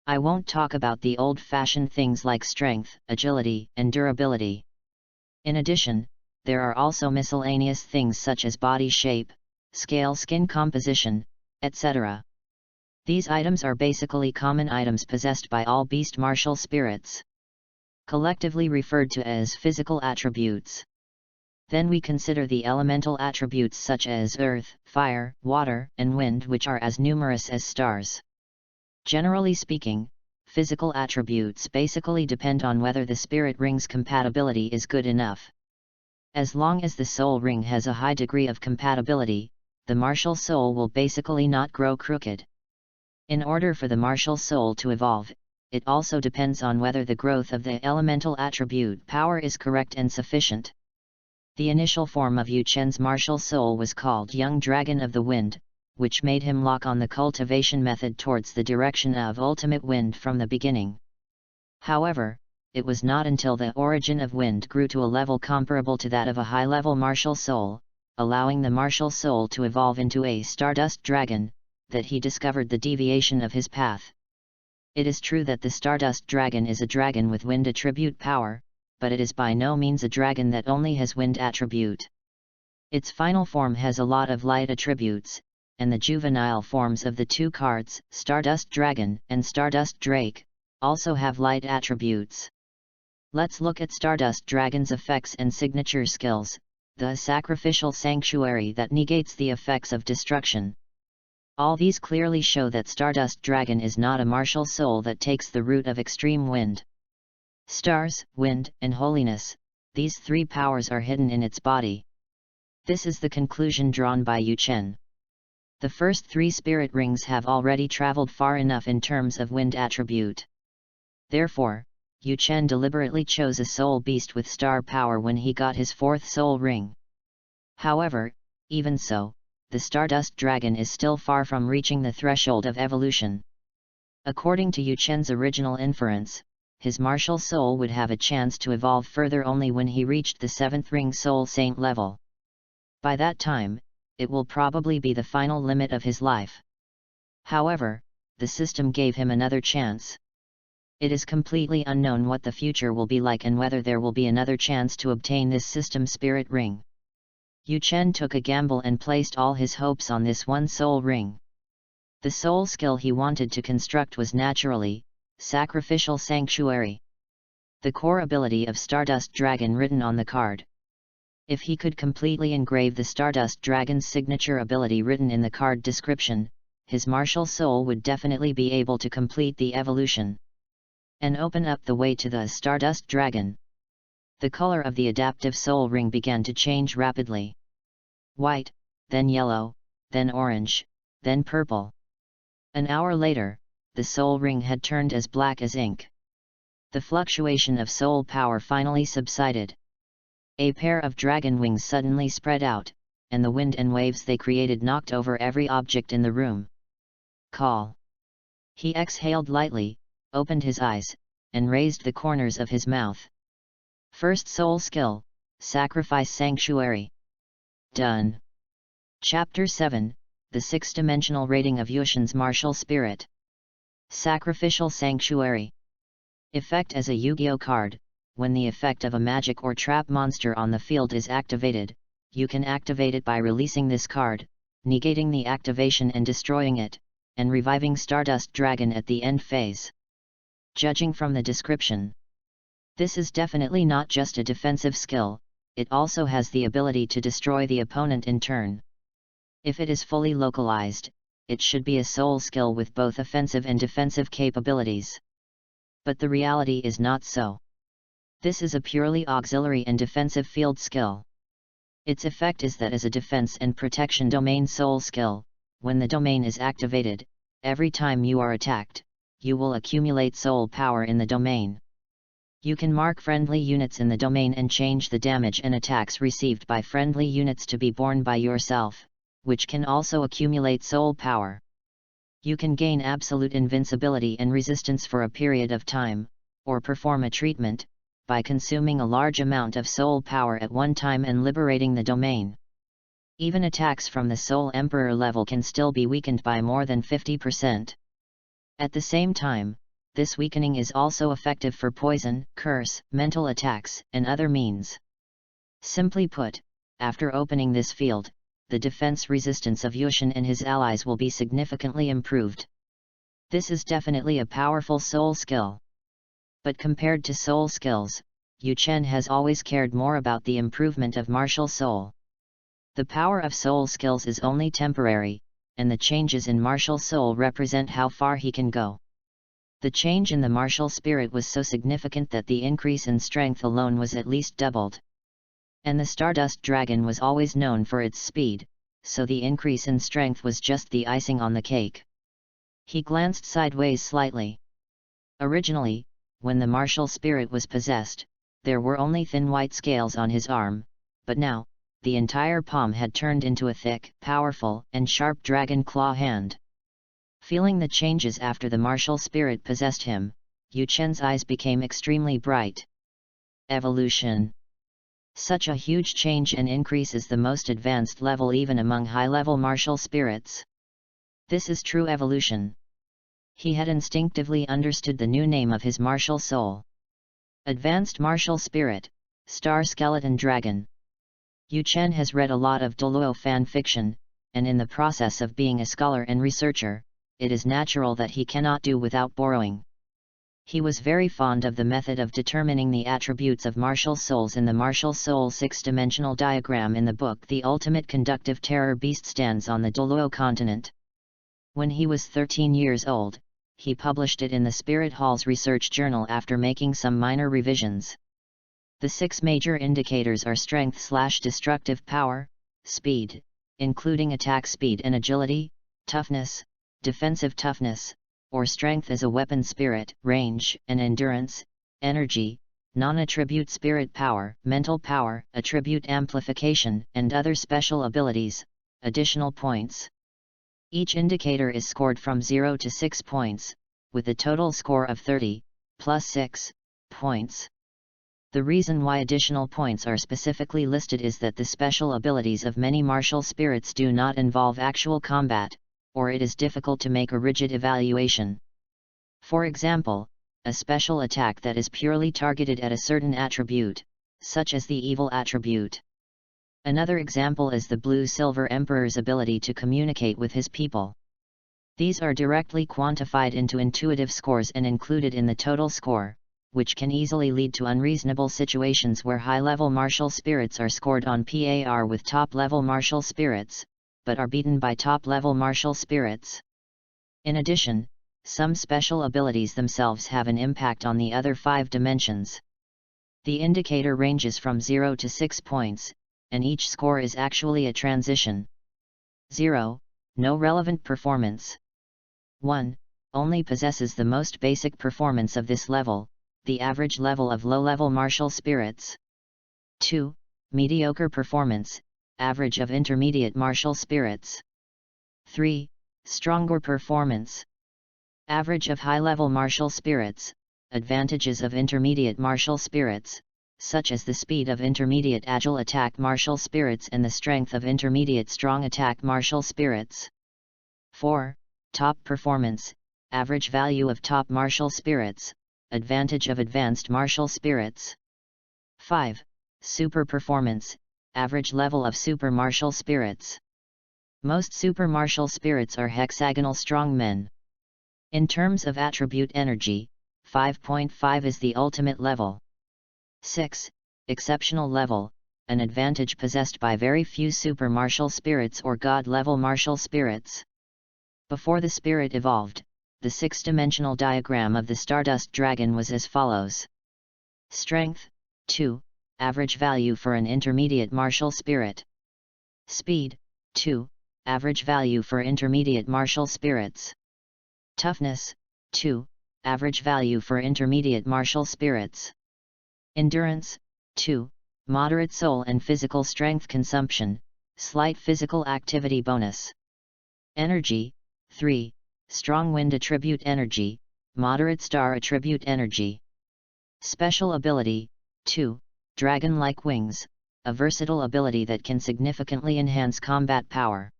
I won't talk about the old-fashioned things like strength, agility, and durability. In addition, there are also miscellaneous things such as body shape, scale skin composition, etc. These items are basically common items possessed by all beast martial spirits, collectively referred to as physical attributes. Then we consider the elemental attributes such as earth, fire, water, and wind, which are as numerous as stars. Generally speaking, physical attributes basically depend on whether the spirit ring's compatibility is good enough. As long as the soul ring has a high degree of compatibility, the martial soul will basically not grow crooked. In order for the martial soul to evolve, it also depends on whether the growth of the elemental attribute power is correct and sufficient. The initial form of Yu Chen's martial soul was called Young Dragon of the Wind, which made him lock on the cultivation method towards the direction of ultimate wind from the beginning. However, it was not until the origin of wind grew to a level comparable to that of a high-level martial soul, allowing the martial soul to evolve into a Stardust Dragon, that he discovered the deviation of his path. It is true that the Stardust Dragon is a dragon with wind attribute power, but it is by no means a dragon that only has wind attribute. Its final form has a lot of light attributes, and the juvenile forms of the two cards, Stardust Dragon and Stardust Drake, also have light attributes. Let's look at Stardust Dragon's effects and signature skills, the sacrificial sanctuary that negates the effects of destruction. All these clearly show that Stardust Dragon is not a martial soul that takes the route of extreme wind. Stars, wind, and holiness, these three powers are hidden in its body. This is the conclusion drawn by Yu Chen. The first three spirit rings have already traveled far enough in terms of wind attribute. Therefore, Yu Chen deliberately chose a soul beast with star power when he got his fourth soul ring. However, even so, the Stardust Dragon is still far from reaching the threshold of evolution. According to Yu Chen's original inference, his martial soul would have a chance to evolve further only when he reached the 7th ring soul saint level. By that time, it will probably be the final limit of his life. However, the system gave him another chance. It is completely unknown what the future will be like and whether there will be another chance to obtain this system spirit ring. Yu Chen took a gamble and placed all his hopes on this one soul ring. The soul skill he wanted to construct was naturally, Sacrificial Sanctuary. The core ability of Stardust Dragon written on the card. If he could completely engrave the Stardust Dragon's signature ability written in the card description, his martial soul would definitely be able to complete the evolution and open up the way to the Stardust Dragon. The color of the adaptive soul ring began to change rapidly. White, then yellow, then orange, then purple. An hour later, the soul ring had turned as black as ink. The fluctuation of soul power finally subsided. A pair of dragon wings suddenly spread out, and the wind and waves they created knocked over every object in the room. Call. He exhaled lightly, opened his eyes, and raised the corners of his mouth. First soul skill, Sacrifice Sanctuary. Done. Chapter 7, the 6-dimensional rating of Yushin's martial spirit. Sacrificial Sanctuary. Effect as a Yu-Gi-Oh card. When the effect of a magic or trap monster on the field is activated, you can activate it by releasing this card, negating the activation and destroying it, and reviving Stardust Dragon at the end phase. Judging from the description, this is definitely not just a defensive skill, it also has the ability to destroy the opponent in turn. If it is fully localized, it should be a soul skill with both offensive and defensive capabilities. But the reality is not so. This is a purely auxiliary and defensive field skill. Its effect is that as a defense and protection domain soul skill, when the domain is activated, every time you are attacked, you will accumulate soul power in the domain. You can mark friendly units in the domain and change the damage and attacks received by friendly units to be borne by yourself, which can also accumulate soul power. You can gain absolute invincibility and resistance for a period of time, or perform a treatment, by consuming a large amount of soul power at one time and liberating the domain. Even attacks from the Soul Emperor level can still be weakened by more than 50%. At the same time, this weakening is also effective for poison, curse, mental attacks, and other means. Simply put, after opening this field, the defense resistance of Yushin and his allies will be significantly improved. This is definitely a powerful soul skill. But compared to soul skills, Yu Chen has always cared more about the improvement of martial soul. The power of soul skills is only temporary, and the changes in martial soul represent how far he can go. The change in the martial spirit was so significant that the increase in strength alone was at least doubled. And the Stardust Dragon was always known for its speed, so the increase in strength was just the icing on the cake. He glanced sideways slightly. Originally, when the martial spirit was possessed, there were only thin white scales on his arm, but now, the entire palm had turned into a thick, powerful, and sharp dragon claw hand. Feeling the changes after the martial spirit possessed him, Yu Chen's eyes became extremely bright. Evolution. Such a huge change and increase is the most advanced level even among high-level martial spirits. This is true evolution. He had instinctively understood the new name of his martial soul. Advanced Martial Spirit, Star Skeleton Dragon. Yu Chen has read a lot of Douluo fan fiction, and in the process of being a scholar and researcher, it is natural that he cannot do without borrowing. He was very fond of the method of determining the attributes of martial souls in the martial soul six-dimensional diagram in the book The Ultimate Conductive Terror Beast Stands on the Douluo Continent. When he was 13 years old, he published it in the Spirit Hall's research journal after making some minor revisions. The 6 major indicators are strength/destructive power, speed, including attack speed and agility, toughness, defensive toughness, or strength as a weapon spirit, range and endurance, energy, non-attribute spirit power, mental power, attribute amplification, and other special abilities, additional points. Each indicator is scored from 0 to 6 points, with a total score of 30, plus 6 points. The reason why additional points are specifically listed is that the special abilities of many martial spirits do not involve actual combat, or it is difficult to make a rigid evaluation. For example, a special attack that is purely targeted at a certain attribute, such as the evil attribute. Another example is the Blue Silver Emperor's ability to communicate with his people. These are directly quantified into intuitive scores and included in the total score, which can easily lead to unreasonable situations where high-level martial spirits are scored on par with top-level martial spirits, but are beaten by top-level martial spirits. In addition, some special abilities themselves have an impact on the other 5 dimensions. The indicator ranges from 0 to 6 points, and each score is actually a transition. 0. No relevant performance. 1. Only possesses the most basic performance of this level, the average level of low-level martial spirits. 2. Mediocre performance, average of intermediate martial spirits. 3. Stronger performance, average of high-level martial spirits, advantages of intermediate martial spirits, such as the speed of intermediate agile attack martial spirits and the strength of intermediate strong attack martial spirits. 4. Top performance, average value of top martial spirits, advantage of advanced martial spirits. 5. Super performance, average level of super martial spirits. Most super martial spirits are hexagonal strong men. In terms of attribute energy, 5.5 is the ultimate level. 6. Exceptional level, an advantage possessed by very few super martial spirits or god-level martial spirits. Before the spirit evolved, the 6-dimensional diagram of the Stardust Dragon was as follows. Strength, 2, average value for an intermediate martial spirit. Speed, 2, average value for intermediate martial spirits. Toughness, 2, average value for intermediate martial spirits. Endurance, 2, moderate soul and physical strength consumption, slight physical activity bonus. Energy, 3, strong wind attribute energy, moderate star attribute energy. Special ability, 2, dragon-like wings, a versatile ability that can significantly enhance combat power.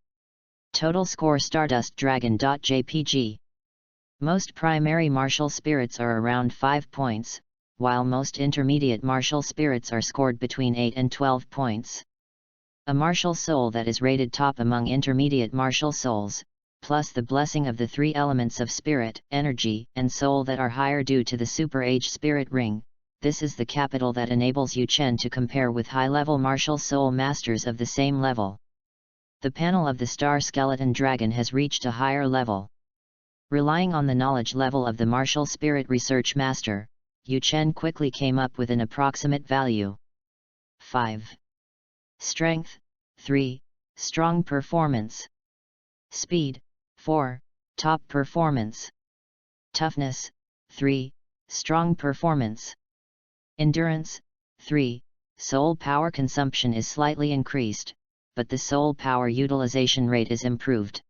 Total score Stardust Dragon.jpg. Most primary martial spirits are around 5 points, while most intermediate martial spirits are scored between 8 and 12 points. A martial soul that is rated top among intermediate martial souls, plus the blessing of the 3 elements of spirit, energy, and soul that are higher due to the Super Age Spirit Ring, this is the capital that enables Yu Chen to compare with high-level martial soul masters of the same level. The panel of the star skeleton dragon has reached a higher level. Relying on the knowledge level of the martial spirit research master, Yu Chen quickly came up with an approximate value. 5. Strength, 3, strong performance. Speed, 4, top performance. Toughness, 3, strong performance. Endurance, 3, soul power consumption is slightly increased, but the soul power utilization rate is improved.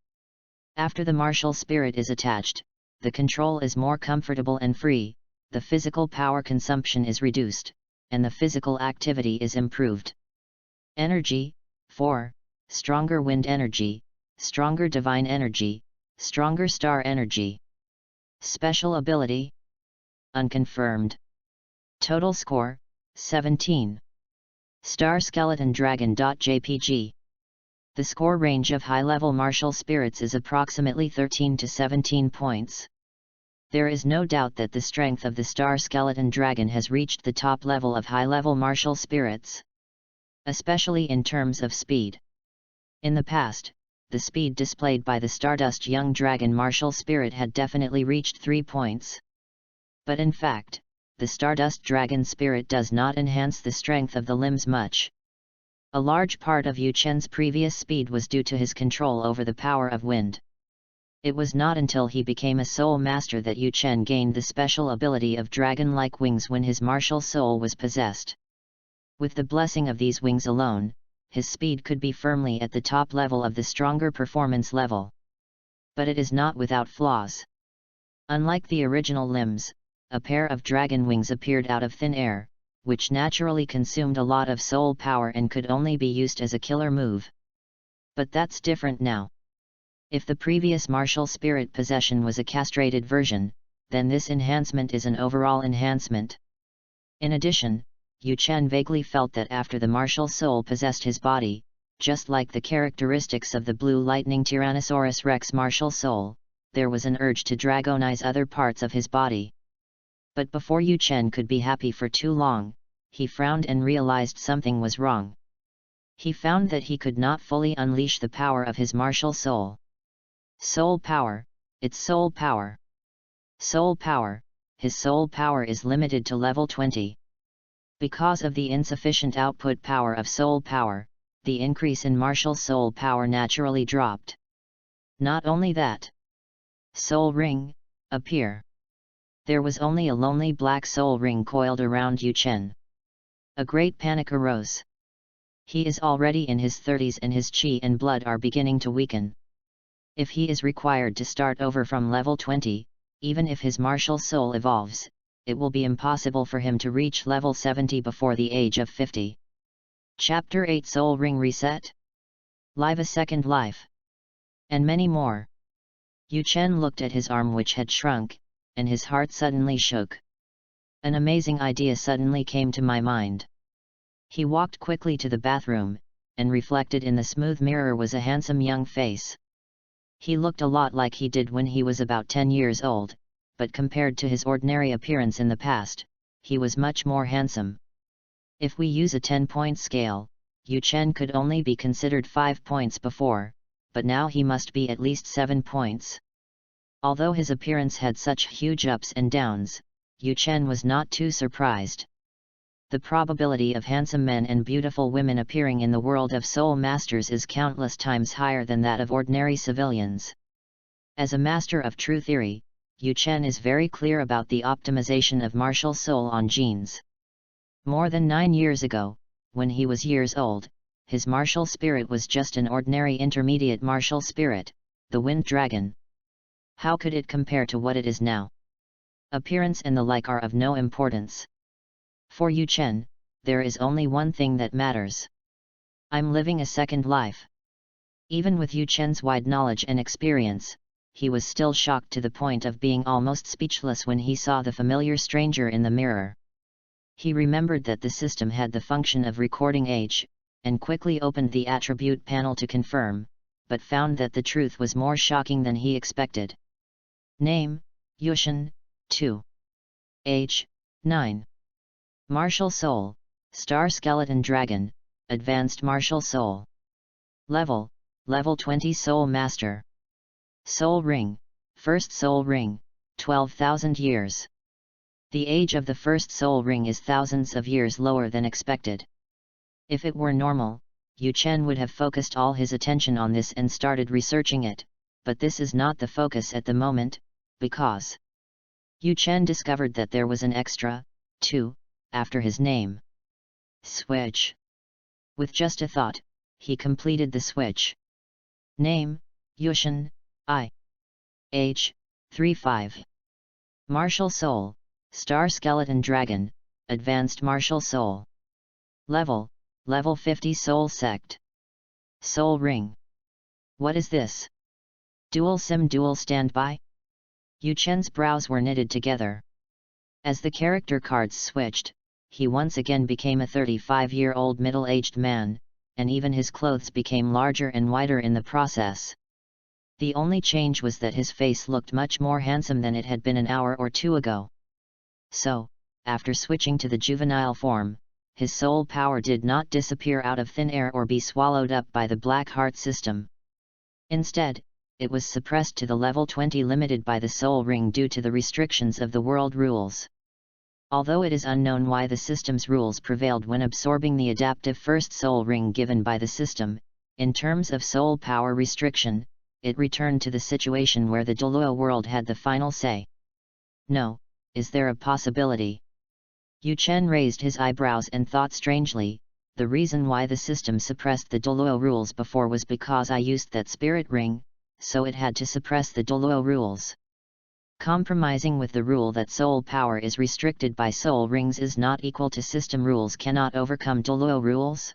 After the martial spirit is attached, the control is more comfortable and free, the physical power consumption is reduced, and the physical activity is improved. Energy, 4, stronger wind energy, stronger divine energy, stronger star energy. Special ability? Unconfirmed. Total score, 17. Star Skeleton Dragon.jpg. The score range of high-level martial spirits is approximately 13 to 17 points. There is no doubt that the strength of the Star Skeleton Dragon has reached the top level of high-level martial spirits, especially in terms of speed. In the past, the speed displayed by the Stardust Young Dragon martial spirit had definitely reached 3 points. But in fact, the Stardust Dragon spirit does not enhance the strength of the limbs much. A large part of Yu Chen's previous speed was due to his control over the power of wind. It was not until he became a soul master that Yu Chen gained the special ability of dragon-like wings when his martial soul was possessed. With the blessing of these wings alone, his speed could be firmly at the top level of the stronger performance level. But it is not without flaws. Unlike the original limbs, a pair of dragon wings appeared out of thin air, which naturally consumed a lot of soul power and could only be used as a killer move. But that's different now. If the previous martial spirit possession was a castrated version, then this enhancement is an overall enhancement. In addition, Yu Chen vaguely felt that after the martial soul possessed his body, just like the characteristics of the Blue Lightning Tyrannosaurus Rex martial soul, there was an urge to dragonize other parts of his body. But before Yu Chen could be happy for too long, he frowned and realized something was wrong. He found that he could not fully unleash the power of his martial soul. Soul power, it's soul power. Soul power, his soul power is limited to level 20. Because of the insufficient output power of soul power, the increase in martial soul power naturally dropped. Not only that. Soul ring, appear. There was only a lonely black soul ring coiled around Yu Chen. A great panic arose. He is already in his 30s and his chi and blood are beginning to weaken. If he is required to start over from level 20, even if his martial soul evolves, it will be impossible for him to reach level 70 before the age of 50. Chapter 8 Soul Ring Reset? Live a Second Life. And many more. Yu Chen looked at his arm which had shrunk, and his heart suddenly shook. An amazing idea suddenly came to my mind. He walked quickly to the bathroom, and reflected in the smooth mirror was a handsome young face. He looked a lot like he did when he was about 10 years old, but compared to his ordinary appearance in the past, he was much more handsome. If we use a 10-point scale, Yu Chen could only be considered 5 points before, but now he must be at least 7 points. Although his appearance had such huge ups and downs, Yu Chen was not too surprised. The probability of handsome men and beautiful women appearing in the world of soul masters is countless times higher than that of ordinary civilians. As a master of true theory, Yu Chen is very clear about the optimization of martial soul on genes. More than 9 years ago, when he was years old, his martial spirit was just an ordinary intermediate martial spirit, the Wind Dragon. How could it compare to what it is now? Appearance and the like are of no importance. For Yu Chen, there is only one thing that matters. I'm living a second life. Even with Yu Chen's wide knowledge and experience, he was still shocked to the point of being almost speechless when he saw the familiar stranger in the mirror. He remembered that the system had the function of recording age, and quickly opened the attribute panel to confirm, but found that the truth was more shocking than he expected. Name, Yushin, 2. Age, 9. Martial Soul, Star Skeleton Dragon, Advanced Martial Soul. Level, Level 20 Soul Master. Soul Ring, First Soul Ring, 12,000 years. The age of the first Soul Ring is thousands of years lower than expected. If it were normal, Yu Chen would have focused all his attention on this and started researching it, but this is not the focus at the moment, because Yu Chen discovered that there was an extra 2 after his name. Switch. With just a thought, he completed the switch. Name, Yushin, I. Age, 35. Martial Soul, Star Skeleton Dragon, Advanced Martial Soul. Level, Level 50 Soul Sect. Soul Ring. What is this? Dual SIM Dual Standby? Yu Chen's brows were knitted together. As the character cards switched, he once again became a 35-year-old middle-aged man, and even his clothes became larger and wider in the process. The only change was that his face looked much more handsome than it had been an hour or two ago. So, after switching to the juvenile form, his soul power did not disappear out of thin air or be swallowed up by the Black Heart system. Instead, it was suppressed to the level 20 limited by the Soul Ring due to the restrictions of the world rules. Although it is unknown why the system's rules prevailed when absorbing the adaptive first Soul Ring given by the system, in terms of soul power restriction, it returned to the situation where the Douluo world had the final say. No, is there a possibility? Yu Chen raised his eyebrows and thought strangely, the reason why the system suppressed the Douluo rules before was because I used that spirit ring, so it had to suppress the Douluo rules. Compromising with the rule that soul power is restricted by soul rings is not equal to system rules cannot overcome Douluo rules?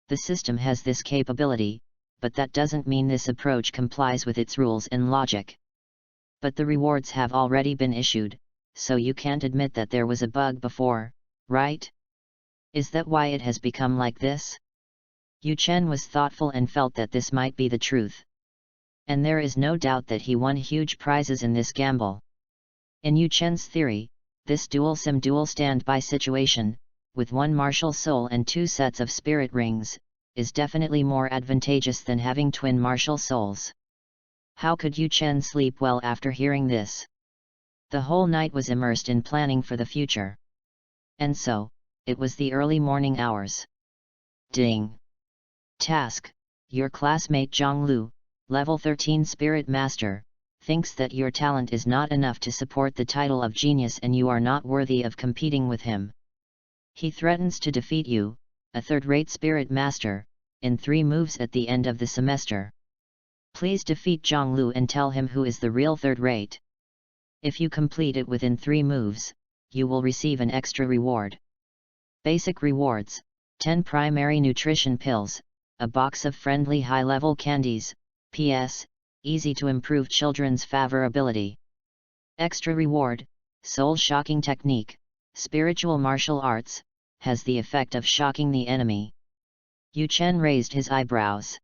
The system has this capability, but that doesn't mean this approach complies with its rules and logic. But the rewards have already been issued, so you can't admit that there was a bug before, right? Is that why it has become like this? Yu Chen was thoughtful and felt that this might be the truth. And there is no doubt that he won huge prizes in this gamble. In Yu Chen's theory, this dual SIM dual standby situation, with one martial soul and 2 sets of spirit rings, is definitely more advantageous than having twin martial souls. How could Yu Chen sleep well after hearing this? The whole night was immersed in planning for the future. And so, it was the early morning hours. Ding! Task: your classmate Zhonglu, Level 13 Spirit Master, thinks that your talent is not enough to support the title of genius and you are not worthy of competing with him. He threatens to defeat you, a third-rate Spirit Master, in 3 moves at the end of the semester. Please defeat Zhonglu and tell him who is the real third-rate. If you complete it within 3 moves, you will receive an extra reward. Basic rewards: 10 primary nutrition pills, a box of friendly high-level candies. P.S. Easy to improve children's favorability. Extra reward: Soul Shocking Technique, Spiritual Martial Arts, has the effect of shocking the enemy. Yu Chen raised his eyebrows.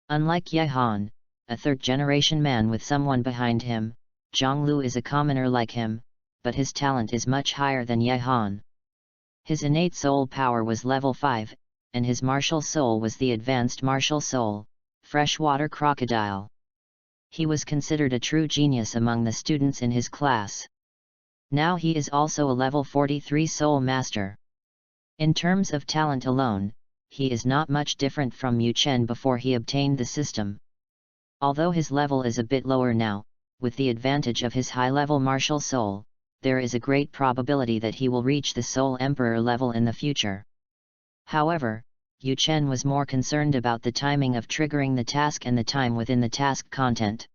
Unlike Ye Han, a third-generation man with someone behind him, Zhonglu is a commoner like him, but his talent is much higher than Ye Han. His innate soul power was level 5, and his martial soul was the advanced martial soul, Freshwater Crocodile. He was considered a true genius among the students in his class. Now he is also a level 43 Soul Master. In terms of talent alone, he is not much different from Yu Chen before he obtained the system. Although his level is a bit lower now, with the advantage of his high-level martial soul, there is a great probability that he will reach the Soul Emperor level in the future. However, Yu Chen was more concerned about the timing of triggering the task and the time within the task content.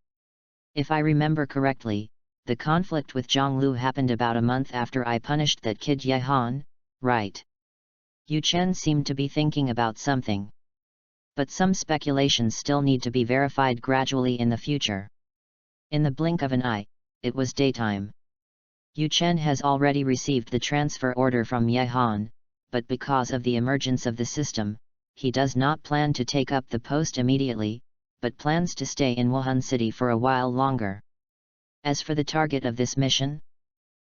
If I remember correctly, the conflict with Zhonglu happened about a month after I punished that kid Ye Han, right? Yu Chen seemed to be thinking about something. But some speculations still need to be verified gradually in the future. In the blink of an eye, it was daytime. Yu Chen has already received the transfer order from Ye Han, but because of the emergence of the system, he does not plan to take up the post immediately, but plans to stay in Wuhan City for a while longer. As for the target of this mission?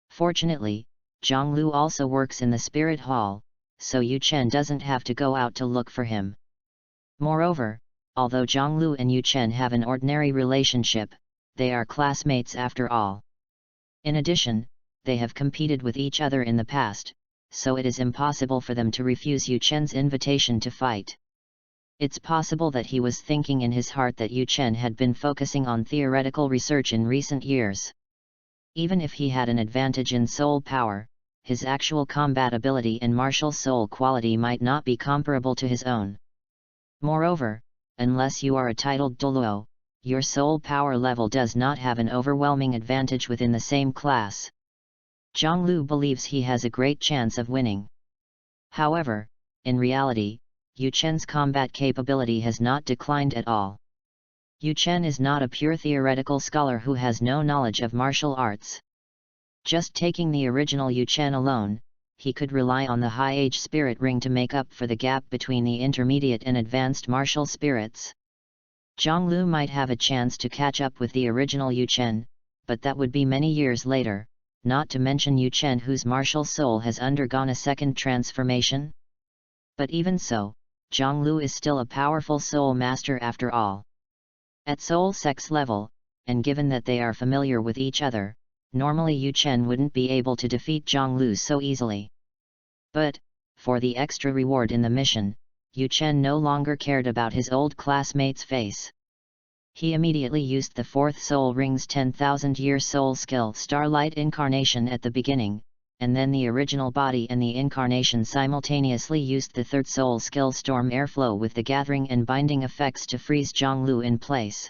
Fortunately, Zhonglu also works in the spirit hall, so Yu Chen doesn't have to go out to look for him. Moreover, although Zhonglu and Yu Chen have an ordinary relationship, they are classmates after all. In addition, they have competed with each other in the past, so it is impossible for them to refuse Yu Chen's invitation to fight. It's possible that he was thinking in his heart that Yu Chen had been focusing on theoretical research in recent years. Even if he had an advantage in soul power, his actual combat ability and martial soul quality might not be comparable to his own. Moreover, unless you are a titled Douluo, your soul power level does not have an overwhelming advantage within the same class. Zhonglu believes he has a great chance of winning. However, in reality, Yu Chen's combat capability has not declined at all. Yu Chen is not a pure theoretical scholar who has no knowledge of martial arts. Just taking the original Yu Chen alone, he could rely on the high-age spirit ring to make up for the gap between the intermediate and advanced martial spirits. Zhonglu might have a chance to catch up with the original Yu Chen, but that would be many years later, not to mention Yu Chen whose martial soul has undergone a second transformation. But even so, Zhonglu is still a powerful soul master after all. At soul sex level, and given that they are familiar with each other, normally Yu Chen wouldn't be able to defeat Zhonglu so easily. But, for the extra reward in the mission, Yu Chen no longer cared about his old classmate's face. He immediately used the fourth soul ring's 10,000-year soul skill Starlight Incarnation at the beginning, and then the original body and the incarnation simultaneously used the third soul skill Storm Airflow with the gathering and binding effects to freeze Zhonglu in place.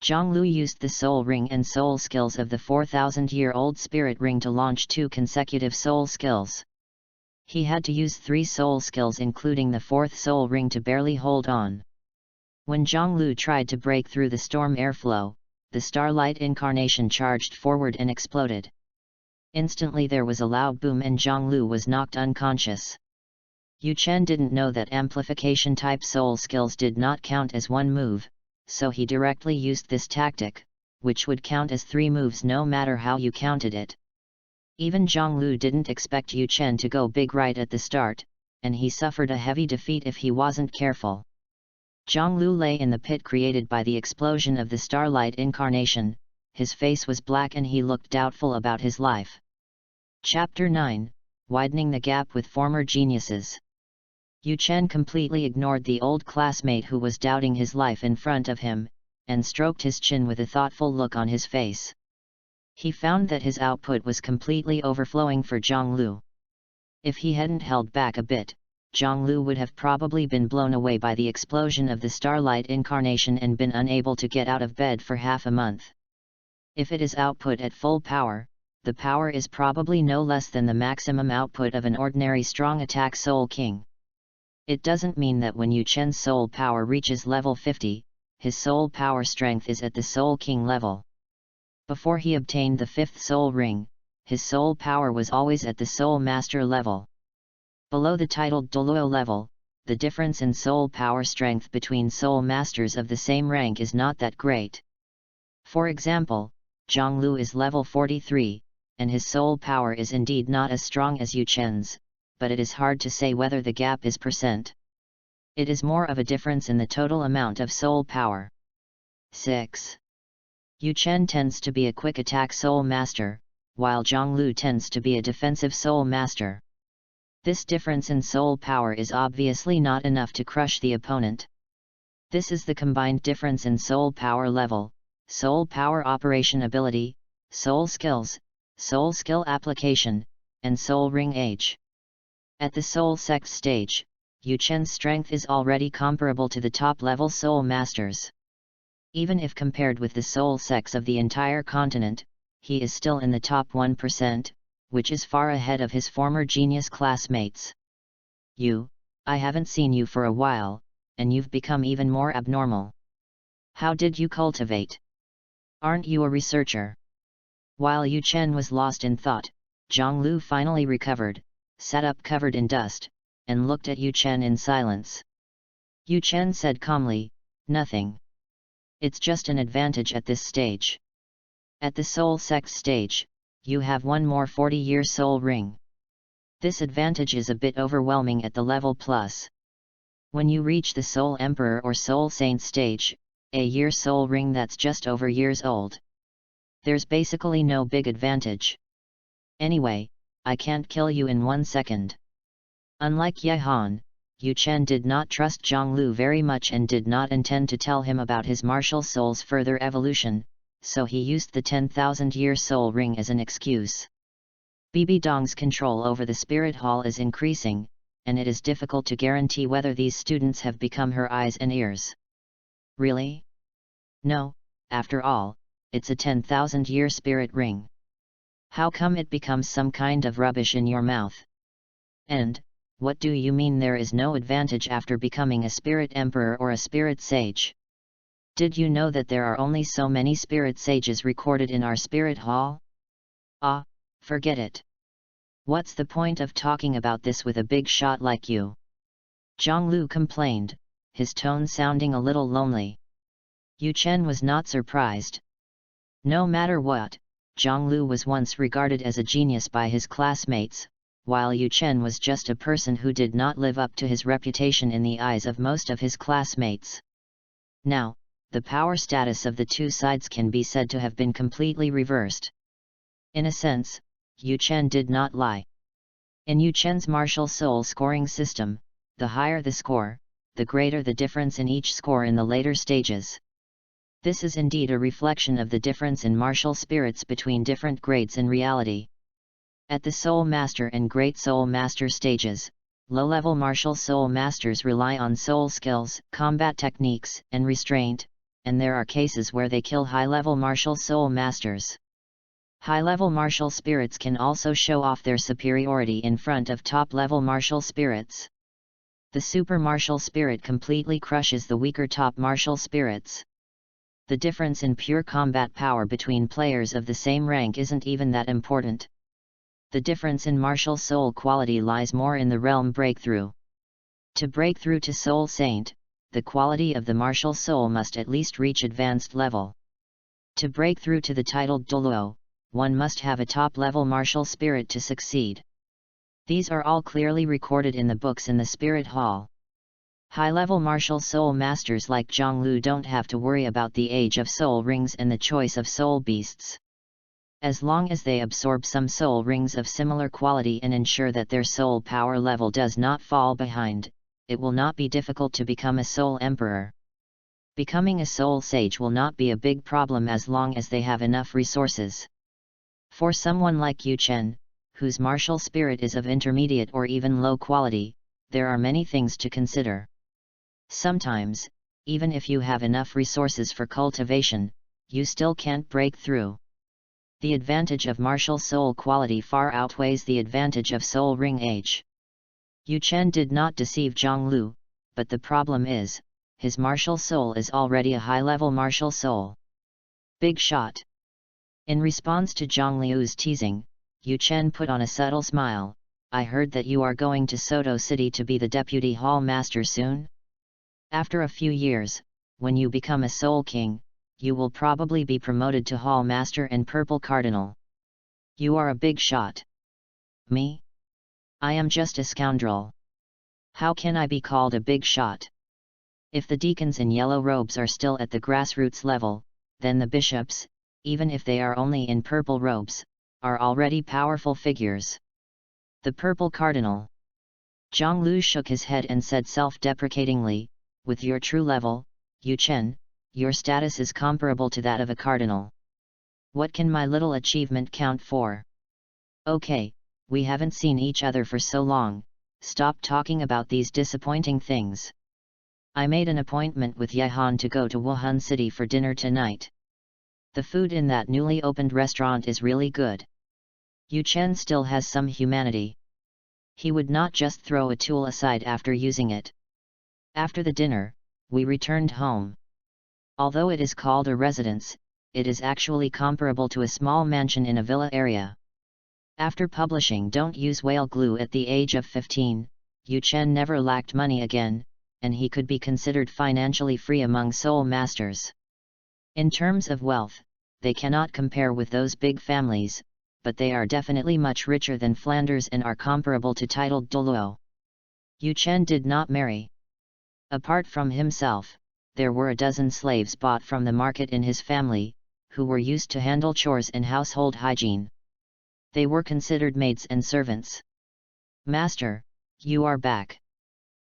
Zhonglu used the soul ring and soul skills of the 4,000-year-old spirit ring to launch 2 consecutive soul skills. He had to use 3 soul skills including the 4th soul ring to barely hold on. When Zhonglu tried to break through the storm airflow, the Starlight Incarnation charged forward and exploded. Instantly there was a loud boom and Zhonglu was knocked unconscious. Yu Chen didn't know that amplification-type soul skills did not count as one move, so he directly used this tactic, which would count as 3 moves no matter how you counted it. Even Zhonglu didn't expect Yu Chen to go big right at the start, and he suffered a heavy defeat if he wasn't careful. Zhonglu lay in the pit created by the explosion of the Starlight Incarnation, his face was black and he looked doubtful about his life. Chapter 9, Widening the Gap with Former Geniuses. Yu Chen completely ignored the old classmate who was doubting his life in front of him, and stroked his chin with a thoughtful look on his face. He found that his output was completely overflowing for Zhonglu. If he hadn't held back a bit, Zhonglu would have probably been blown away by the explosion of the Starlight Incarnation and been unable to get out of bed for half a month. If it is output at full power, the power is probably no less than the maximum output of an ordinary strong attack Soul King. It doesn't mean that when Yu Chen's soul power reaches level 50, his soul power strength is at the Soul King level. Before he obtained the 5th soul ring, his soul power was always at the Soul Master level. Below the titled Douluo level, the difference in soul power strength between soul masters of the same rank is not that great. For example, Zhonglu is level 43, and his soul power is indeed not as strong as Yu Chen's, but it is hard to say whether the gap is %. It is more of a difference in the total amount of soul power. 6. Yu Chen tends to be a quick attack soul master, while Zhonglu tends to be a defensive soul master. This difference in soul power is obviously not enough to crush the opponent. This is the combined difference in soul power level, soul power operation ability, soul skills, soul skill application, and soul ring age. At the soul sex stage, Yu Chen's strength is already comparable to the top-level soul masters. Even if compared with the soul sex of the entire continent, he is still in the top 1%, which is far ahead of his former genius classmates. I haven't seen you for a while, and you've become even more abnormal. How did you cultivate? Aren't you a researcher? While Yu Chen was lost in thought, Zhonglu finally recovered, sat up covered in dust, and looked at Yu Chen in silence. Yu Chen said calmly, "Nothing. It's just an advantage at this stage." At the soul sex stage, you have one more 40-year soul ring. This advantage is a bit overwhelming at the level plus. When you reach the Soul Emperor or Soul Saint stage, a year soul ring that's just over years old. There's basically no big advantage. Anyway, I can't kill you in 1 second. Unlike Ye Han, Yu Chen did not trust Zhonglu very much and did not intend to tell him about his martial soul's further evolution, so he used the 10,000-year soul ring as an excuse. Bibi Dong's control over the spirit hall is increasing, and it is difficult to guarantee whether these students have become her eyes and ears. Really? No, after all, it's a 10,000-year spirit ring. How come it becomes some kind of rubbish in your mouth? And, what do you mean there is no advantage after becoming a spirit emperor or a spirit sage? Did you know that there are only so many spirit sages recorded in our spirit hall? Ah, forget it. What's the point of talking about this with a big shot like you? Zhonglu complained, his tone sounding a little lonely. Yu Chen was not surprised. No matter what, Zhonglu was once regarded as a genius by his classmates, while Yu Chen was just a person who did not live up to his reputation in the eyes of most of his classmates. Now, the power status of the two sides can be said to have been completely reversed. In a sense, Yu Chen did not lie. In Yu Chen's martial soul scoring system, the higher the score, the greater the difference in each score in the later stages. This is indeed a reflection of the difference in martial spirits between different grades in reality. At the Soul Master and Great Soul Master stages, low-level martial soul masters rely on soul skills, combat techniques, and restraint, and there are cases where they kill high-level martial soul masters. High-level martial spirits can also show off their superiority in front of top-level martial spirits. The super martial spirit completely crushes the weaker top martial spirits. The difference in pure combat power between players of the same rank isn't even that important. The difference in martial soul quality lies more in the realm breakthrough. To break through to Soul Saint, the quality of the martial soul must at least reach advanced level. To break through to the titled Douluo, one must have a top-level martial spirit to succeed. These are all clearly recorded in the books in the Spirit Hall. High-level martial soul masters like Zhonglu don't have to worry about the age of soul rings and the choice of soul beasts. As long as they absorb some soul rings of similar quality and ensure that their soul power level does not fall behind, it will not be difficult to become a soul emperor. Becoming a soul sage will not be a big problem as long as they have enough resources. For someone like Yu Chen, whose martial spirit is of intermediate or even low quality, there are many things to consider. Sometimes, even if you have enough resources for cultivation, you still can't break through. The advantage of martial soul quality far outweighs the advantage of soul ring age. Yu Chen did not deceive Zhonglu, but the problem is, his martial soul is already a high-level martial soul. Big shot. In response to Zhonglu's teasing, Yu Chen put on a subtle smile. I heard that you are going to Soto City to be the deputy hall master soon? After a few years, when you become a soul king, you will probably be promoted to hall master and purple cardinal. You are a big shot. Me? I am just a scoundrel. How can I be called a big shot? If the deacons in yellow robes are still at the grassroots level, then the bishops, even if they are only in purple robes, are already powerful figures. The purple cardinal. Zhonglu shook his head and said self-deprecatingly, with your true level, Yu Chen, your status is comparable to that of a cardinal. What can my little achievement count for? Okay, we haven't seen each other for so long, stop talking about these disappointing things. I made an appointment with Ye Han to go to Wuhan City for dinner tonight. The food in that newly opened restaurant is really good. Yu Chen still has some humanity. He would not just throw a tool aside after using it. After the dinner, we returned home. Although it is called a residence, it is actually comparable to a small mansion in a villa area. After publishing Don't Use Whale Glue at the age of 15, Yu Chen never lacked money again, and he could be considered financially free among soul masters. In terms of wealth, they cannot compare with those big families, but they are definitely much richer than Flanders and are comparable to titled Douluo. Yu Chen did not marry. Apart from himself, there were a dozen slaves bought from the market in his family, who were used to handle chores and household hygiene. They were considered maids and servants. "Master, you are back.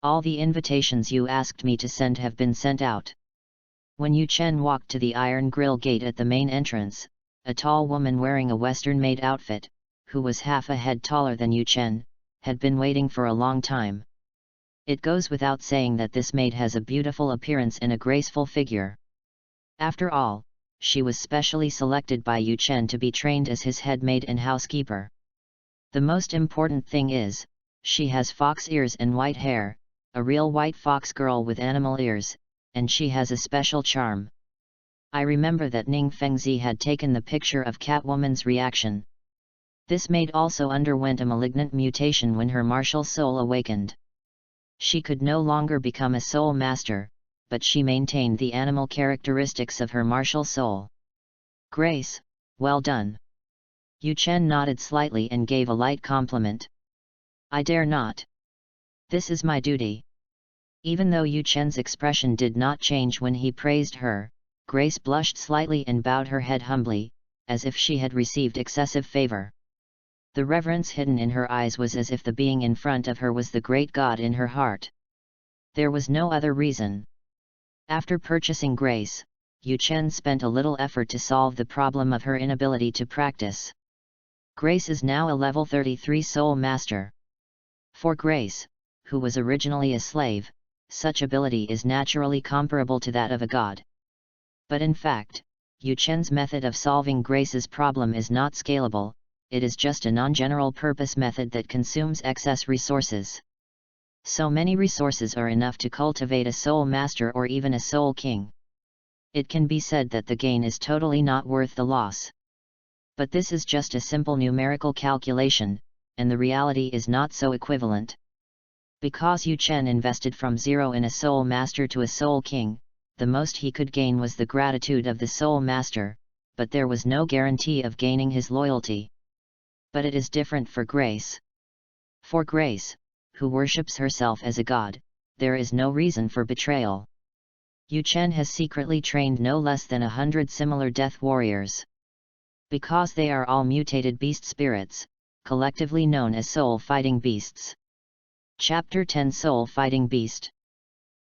All the invitations you asked me to send have been sent out." When Yu Chen walked to the iron grill gate at the main entrance, a tall woman wearing a Western maid outfit, who was half a head taller than Yu Chen, had been waiting for a long time. It goes without saying that this maid has a beautiful appearance and a graceful figure. After all, she was specially selected by Yu Chen to be trained as his head maid and housekeeper. The most important thing is, she has fox ears and white hair, a real white fox girl with animal ears, and she has a special charm. I remember that Ning Fengzi had taken the picture of Catwoman's reaction. This maid also underwent a malignant mutation when her martial soul awakened. She could no longer become a soul master, but she maintained the animal characteristics of her martial soul. "Grace, well done." Yu Chen nodded slightly and gave a light compliment. "I dare not. This is my duty." Even though Yu Chen's expression did not change when he praised her, Grace blushed slightly and bowed her head humbly, as if she had received excessive favor. The reverence hidden in her eyes was as if the being in front of her was the great God in her heart. There was no other reason. After purchasing Grace, Yu Chen spent a little effort to solve the problem of her inability to practice. Grace is now a level 33 soul master. For Grace, who was originally a slave, such ability is naturally comparable to that of a god. But in fact, Yu Chen's method of solving Grace's problem is not scalable. It is just a non-general purpose method that consumes excess resources. So many resources are enough to cultivate a soul master or even a soul king. It can be said that the gain is totally not worth the loss. But this is just a simple numerical calculation, and the reality is not so equivalent. Because Yu Chen invested from zero in a soul master to a soul king, the most he could gain was the gratitude of the soul master, but there was no guarantee of gaining his loyalty. But it is different for Grace. For Grace, who worships herself as a god, there is no reason for betrayal. Yu Chen has secretly trained no less than 100 similar death warriors. Because they are all mutated beast spirits, collectively known as soul-fighting beasts. Chapter 10 Soul-Fighting Beast.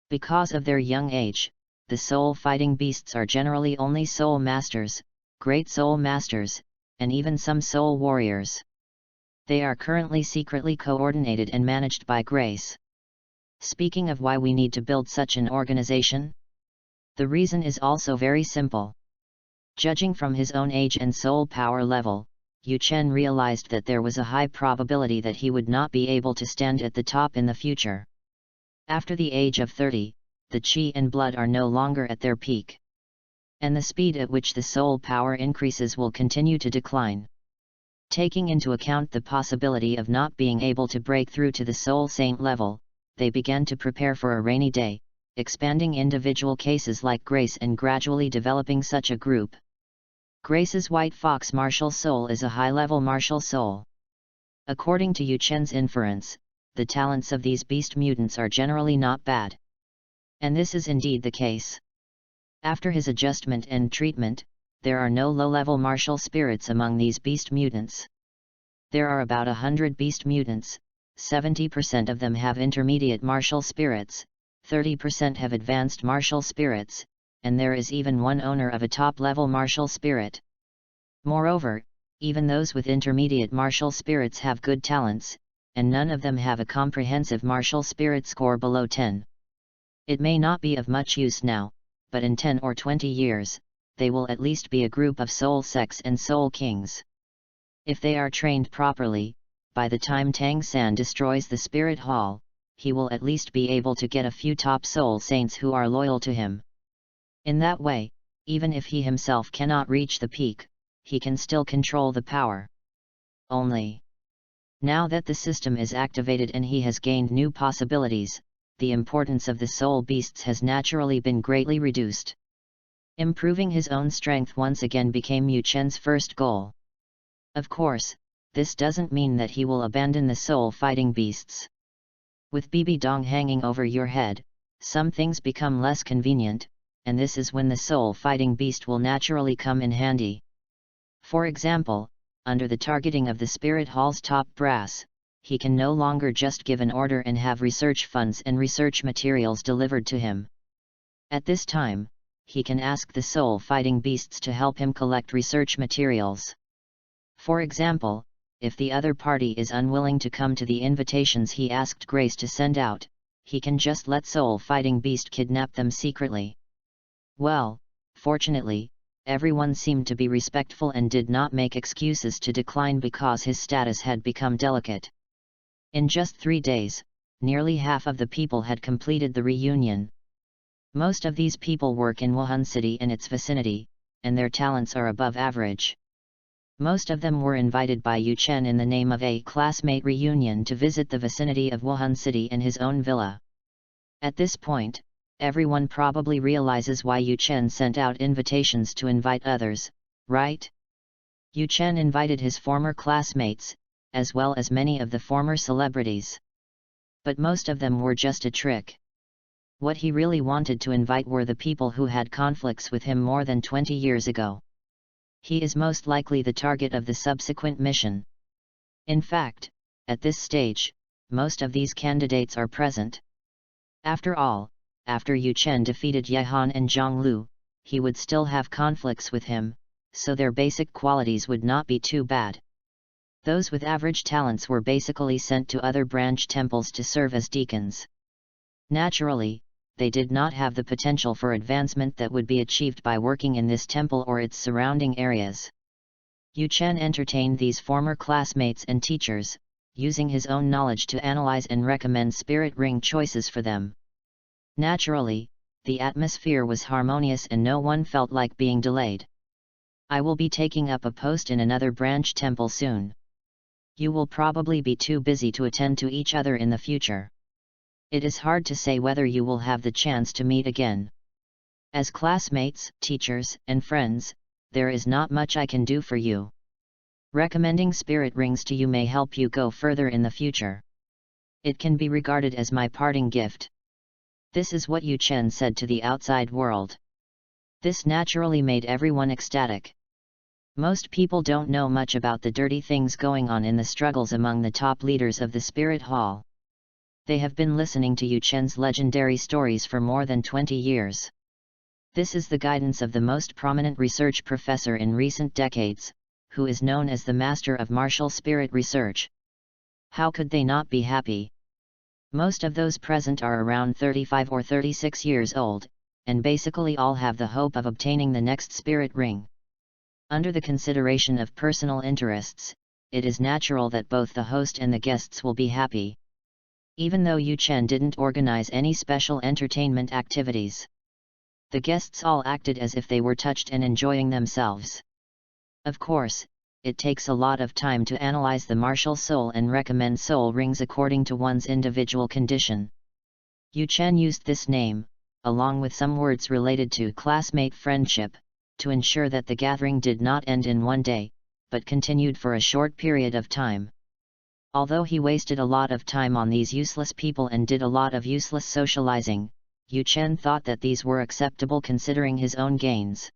Because of their young age, the soul-fighting beasts are generally only soul masters, great soul masters, and even some soul warriors. They are currently secretly coordinated and managed by Grace. Speaking of why we need to build such an organization, the reason is also very simple. Judging from his own age and soul power level, Yu Chen realized that there was a high probability that he would not be able to stand at the top in the future. After the age of 30, the qi and blood are no longer at their peak. And the speed at which the soul power increases will continue to decline. Taking into account the possibility of not being able to break through to the soul saint level, they began to prepare for a rainy day, expanding individual cases like Grace and gradually developing such a group. Grace's white fox martial soul is a high-level martial soul. According to Yu Chen's inference, the talents of these beast mutants are generally not bad. And this is indeed the case. After his adjustment and treatment, there are no low-level martial spirits among these beast mutants. There are about 100 beast mutants, 70% of them have intermediate martial spirits, 30% have advanced martial spirits, and there is even one owner of a top-level martial spirit. Moreover, even those with intermediate martial spirits have good talents, and none of them have a comprehensive martial spirit score below 10. It may not be of much use now, but in 10 or 20 years, they will at least be a group of soul sects and soul kings. If they are trained properly, by the time Tang San destroys the Spirit Hall, he will at least be able to get a few top soul saints who are loyal to him. In that way, even if he himself cannot reach the peak, he can still control the power. Only, now that the system is activated and he has gained new possibilities, the importance of the soul beasts has naturally been greatly reduced. Improving his own strength once again became Yu Chen's first goal. Of course, this doesn't mean that he will abandon the soul-fighting beasts. With BB Dong hanging over your head, some things become less convenient, and this is when the soul-fighting beast will naturally come in handy. For example, under the targeting of the Spirit Hall's top brass, he can no longer just give an order and have research funds and research materials delivered to him. At this time, he can ask the soul-fighting beasts to help him collect research materials. For example, if the other party is unwilling to come to the invitations he asked Grace to send out, he can just let soul-fighting beast kidnap them secretly. Well, fortunately, everyone seemed to be respectful and did not make excuses to decline because his status had become delicate. In just 3 days, nearly half of the people had completed the reunion. Most of these people work in Wuhan City and its vicinity, and their talents are above average. Most of them were invited by Yu Chen in the name of a classmate reunion to visit the vicinity of Wuhan City in his own villa. At this point, everyone probably realizes why Yu Chen sent out invitations to invite others, right? Yu Chen invited his former classmates, as well as many of the former celebrities. But most of them were just a trick. What he really wanted to invite were the people who had conflicts with him more than 20 years ago. He is most likely the target of the subsequent mission. In fact, at this stage, most of these candidates are present. After all, after Yu Chen defeated Ye Han and Zhang Lu, he would still have conflicts with him, so their basic qualities would not be too bad. Those with average talents were basically sent to other branch temples to serve as deacons. Naturally, they did not have the potential for advancement that would be achieved by working in this temple or its surrounding areas. Yu Chen entertained these former classmates and teachers, using his own knowledge to analyze and recommend spirit ring choices for them. Naturally, the atmosphere was harmonious and no one felt like being delayed. I will be taking up a post in another branch temple soon. You will probably be too busy to attend to each other in the future. It is hard to say whether you will have the chance to meet again. As classmates, teachers, and friends, there is not much I can do for you. Recommending spirit rings to you may help you go further in the future. It can be regarded as my parting gift. This is what Yu Chen said to the outside world. This naturally made everyone ecstatic. Most people don't know much about the dirty things going on in the struggles among the top leaders of the Spirit Hall. They have been listening to Yu Chen's legendary stories for more than 20 years. This is the guidance of the most prominent research professor in recent decades, who is known as the master of martial spirit research. How could they not be happy? Most of those present are around 35 or 36 years old, and basically all have the hope of obtaining the next spirit ring. Under the consideration of personal interests, it is natural that both the host and the guests will be happy. Even though Yu Chen didn't organize any special entertainment activities, the guests all acted as if they were touched and enjoying themselves. Of course, it takes a lot of time to analyze the martial soul and recommend soul rings according to one's individual condition. Yu Chen used this name, along with some words related to classmate friendship, to ensure that the gathering did not end in one day, but continued for a short period of time. Although he wasted a lot of time on these useless people and did a lot of useless socializing, Yu Chen thought that these were acceptable considering his own gains.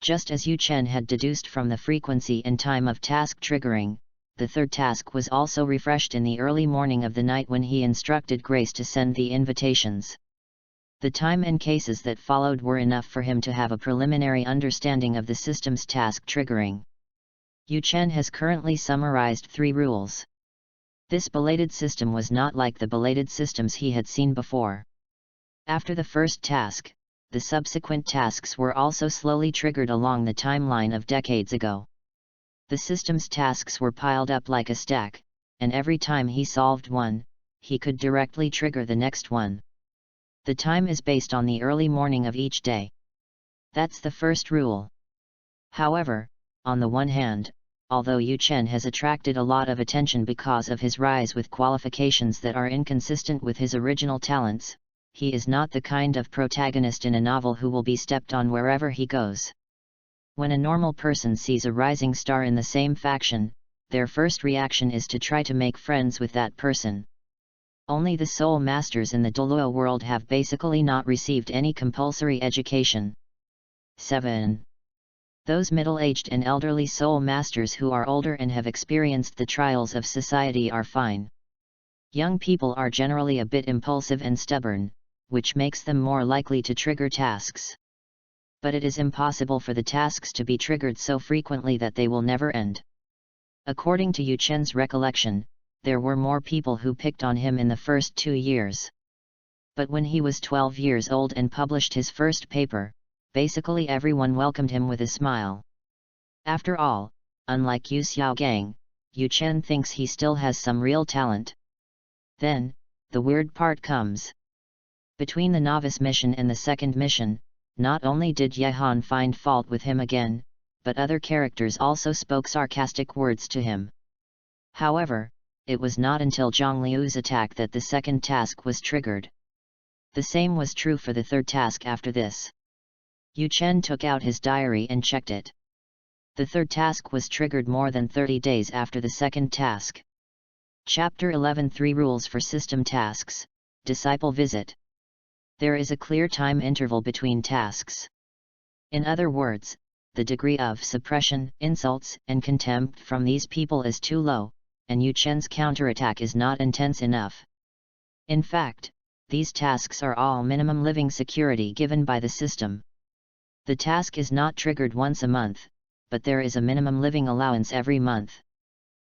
Just as Yu Chen had deduced from the frequency and time of task triggering, the third task was also refreshed in the early morning of the night when he instructed Grace to send the invitations. The time and cases that followed were enough for him to have a preliminary understanding of the system's task triggering. Yu Chen has currently summarized 3 rules. This belated system was not like the belated systems he had seen before. After the first task, the subsequent tasks were also slowly triggered along the timeline of decades ago. The system's tasks were piled up like a stack, and every time he solved one, he could directly trigger the next one. The time is based on the early morning of each day. That's the first rule. However, on the one hand, although Yu Chen has attracted a lot of attention because of his rise with qualifications that are inconsistent with his original talents, he is not the kind of protagonist in a novel who will be stepped on wherever he goes. When a normal person sees a rising star in the same faction, their first reaction is to try to make friends with that person. Only the soul masters in the Douluo world have basically not received any compulsory education. 7. Those middle-aged and elderly soul masters who are older and have experienced the trials of society are fine. Young people are generally a bit impulsive and stubborn, which makes them more likely to trigger tasks. But it is impossible for the tasks to be triggered so frequently that they will never end. According to Yu Chen's recollection, there were more people who picked on him in the first 2 years. But when he was 12 years old and published his first paper, basically everyone welcomed him with a smile. After all, unlike Yu Xiaogang, Yu Chen thinks he still has some real talent. Then, the weird part comes. Between the novice mission and the second mission, not only did Yehan find fault with him again, but other characters also spoke sarcastic words to him. However, it was not until Zhang Liu's attack that the second task was triggered. The same was true for the third task after this. Yu Chen took out his diary and checked it. The third task was triggered more than 30 days after the second task. Chapter 11 3 Rules for System Tasks, Disciple Visit. There is a clear time interval between tasks. In other words, the degree of suppression, insults, and contempt from these people is too low, and Yu Chen's counterattack is not intense enough. In fact, these tasks are all minimum living security given by the system. The task is not triggered once a month, but there is a minimum living allowance every month.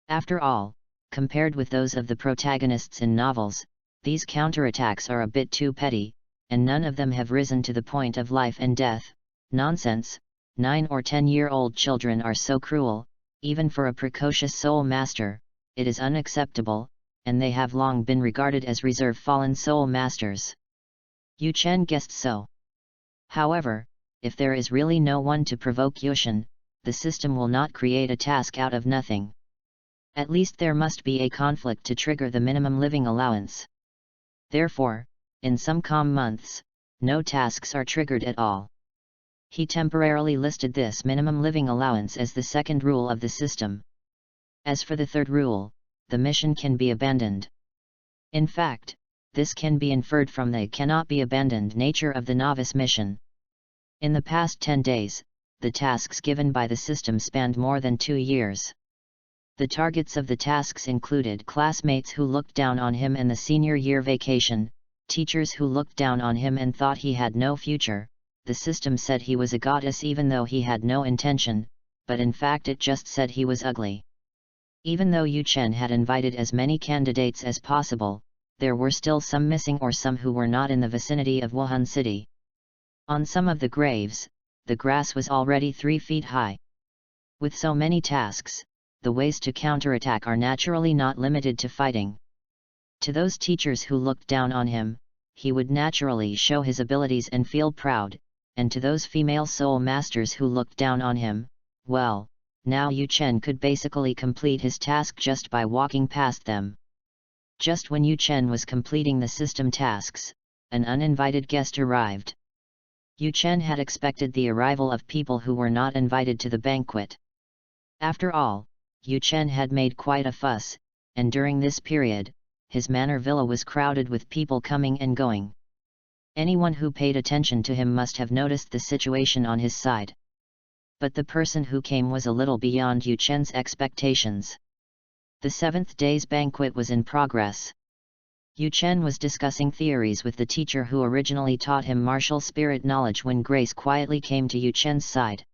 After all, compared with those of the protagonists in novels, these counterattacks are a bit too petty, and none of them have risen to the point of life and death. Nonsense. 9 or 10-year-old children are so cruel, even for a precocious soul master, it is unacceptable, and they have long been regarded as reserve fallen soul masters. Yu Chen guessed so. However, if there is really no one to provoke Yushin, the system will not create a task out of nothing. At least there must be a conflict to trigger the minimum living allowance. Therefore, in some calm months, no tasks are triggered at all. He temporarily listed this minimum living allowance as the second rule of the system. As for the third rule, the mission can be abandoned. In fact, this can be inferred from the cannot be abandoned nature of the novice mission. In the past 10 days, the tasks given by the system spanned more than 2 years. The targets of the tasks included classmates who looked down on him in the senior year vacation, teachers who looked down on him and thought he had no future. The system said he was a goddess even though he had no intention, but in fact it just said he was ugly. Even though Yu Chen had invited as many candidates as possible, there were still some missing or some who were not in the vicinity of Wuhan City. On some of the graves, the grass was already 3 feet high. With so many tasks, the ways to counterattack are naturally not limited to fighting. To those teachers who looked down on him, he would naturally show his abilities and feel proud, and to those female soul masters who looked down on him, well, now Yu Chen could basically complete his task just by walking past them. Just when Yu Chen was completing the system tasks, an uninvited guest arrived. Yu Chen had expected the arrival of people who were not invited to the banquet. After all, Yu Chen had made quite a fuss, and during this period, his manor villa was crowded with people coming and going. Anyone who paid attention to him must have noticed the situation on his side. But the person who came was a little beyond Yu Chen's expectations. The 7th day's banquet was in progress. Yu Chen was discussing theories with the teacher who originally taught him martial spirit knowledge when Grace quietly came to Yu Chen's side.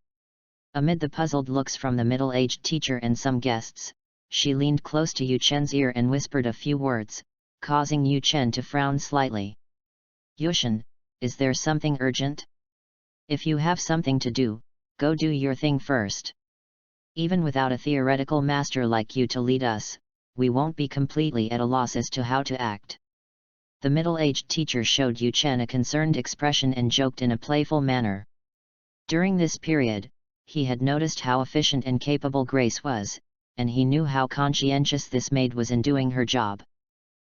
Amid the puzzled looks from the middle-aged teacher and some guests, she leaned close to Yu Chen's ear and whispered a few words, causing Yu Chen to frown slightly. "Yushin, is there something urgent? If you have something to do, go do your thing first. Even without a theoretical master like you to lead us, we won't be completely at a loss as to how to act." The middle-aged teacher showed Yu Chen a concerned expression and joked in a playful manner. During this period, he had noticed how efficient and capable Grace was, and he knew how conscientious this maid was in doing her job.